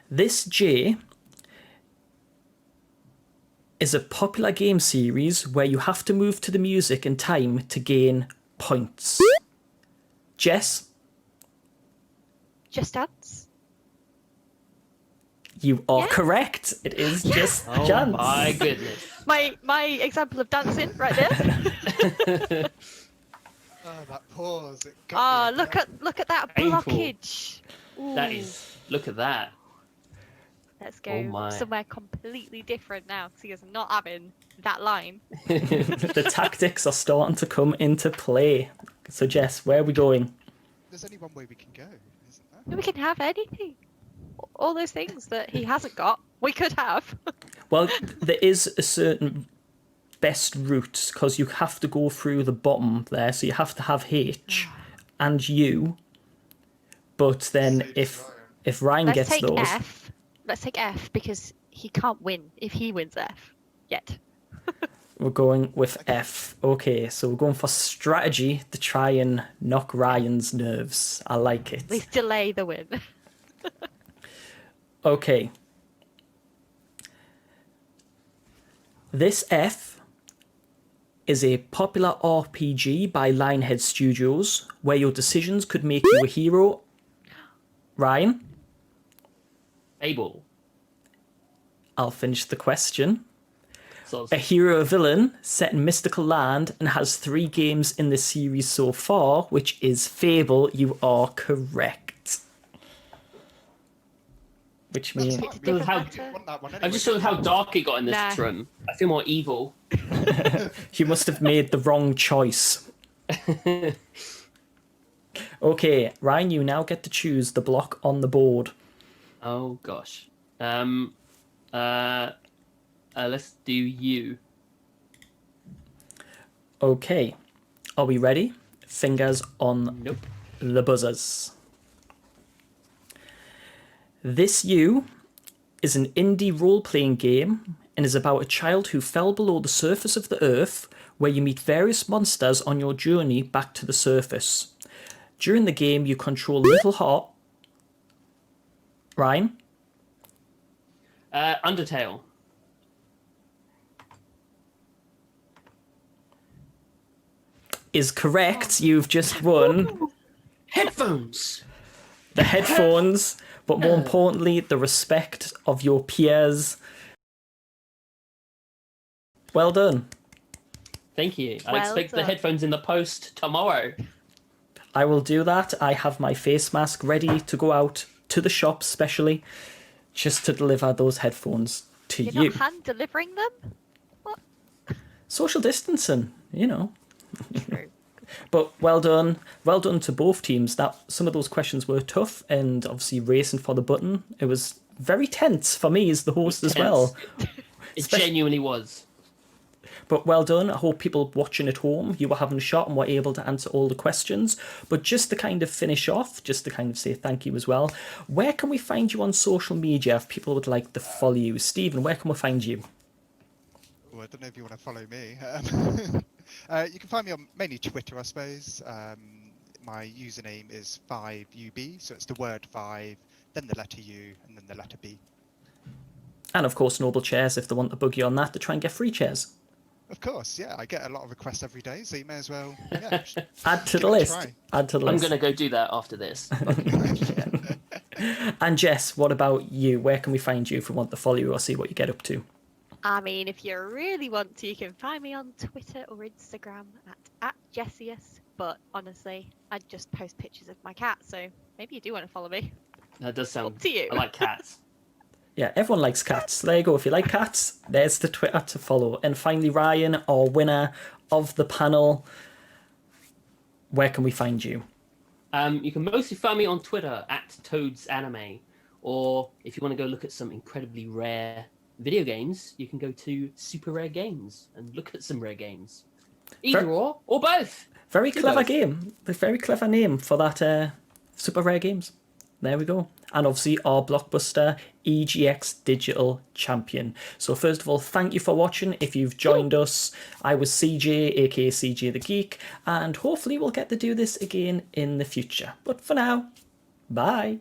This J is a popular game series where you have to move to the music in time to gain points. Jess? Just Dance? You are correct. It is Just Oh Dance. my goodness. My example of dancing right there. Oh, that pause. It got me. Look at that Painful. blockage. That Ooh. is. Look at that. Let's Oh go my. somewhere completely different now because he is not having that line. The tactics are starting to come into play. So, Jess, where are we going? There's only one way we can go, isn't there? We can have anything. All those things that he hasn't got, we could have. Well, there is a certain best route because you have to go through the bottom there, so you have to have H and U. But then if Ryan Let's gets take those, F. Let's take F because he can't win if he wins F yet. we're going with F. Okay, so we're going for strategy to try and knock Ryan's nerves. I like it. At least delay the win. Okay. This F is a popular RPG by Lionhead Studios where your decisions could make you a hero. Ryan? Able. I'll finish the question. So, A hero or villain set in mystical land and has 3 games in the series so far, which is Fable. You are correct. Which means I'm just sort of how dark it got in this Nah. room. I feel more evil. you must have made the wrong choice. Okay, Ryan, you now get to choose the block on the board. Oh gosh. Let's do U. Okay, are we ready? Fingers on Nope. the buzzers. This U is an indie role-playing game and is about a child who fell below the surface of the earth where you meet various monsters on your journey back to the surface. During the game, you control Little Heart. Ryan? Undertale. Is correct. You've just won Headphones. the headphones, but more importantly, the respect of your peers. Well done. Thank you. I Well expect the done. headphones in the post tomorrow. I will do that. I have my face mask ready to go out to the shop specially just to deliver those headphones to You're you. not hand delivering them? Social distancing, you know. But well done to both teams. That some of those questions were tough, and obviously racing for the button. It was very tense for me as the host as well. It genuinely was. But well done. I hope people watching at home, you were having a shot and were able to answer all the questions. But just to kind of finish off, just to kind of say thank you as well, where can we find you on social media if people would like to follow you? Stephen, where can we find you? Well, I don't know if you want to follow me. You can find me on mainly Twitter, I suppose. My username is 5UB, so it's the word 5, then the letter U, and then the letter B. And of course, Noble Chairs, if they want to bug you on that, to try and get free chairs. Of course, yeah. I get a lot of requests every day, so you may as well yeah, Add to give the it a list. try. Add to the I'm list. going to go do that after this. And Jess, what about you? Where can we find you if we want to follow you or see what you get up to? I mean, if you really want to, you can find me on Twitter or Instagram at @Jessius. But honestly, I just post pictures of my cat, so maybe you do want to follow me. That does sound. Up to you. I like cats. Yeah, everyone likes cats. There you go. If you like cats, there's the Twitter to follow. And finally, Ryan, our winner of the panel, where can we find you? You can mostly find me on Twitter @ToadsAnime, or if you want to go look at some incredibly rare video games, you can go to Super Rare Games and look at some rare games. Either or both. Very Do clever both. game. A very clever name for that Super Rare Games. There we go. And obviously our blockbuster EGX Digital Champion. So first of all, thank you for watching. If you've joined us, I was CJ, aka CJ the Geek, and hopefully we'll get to do this again in the future. But for now, bye.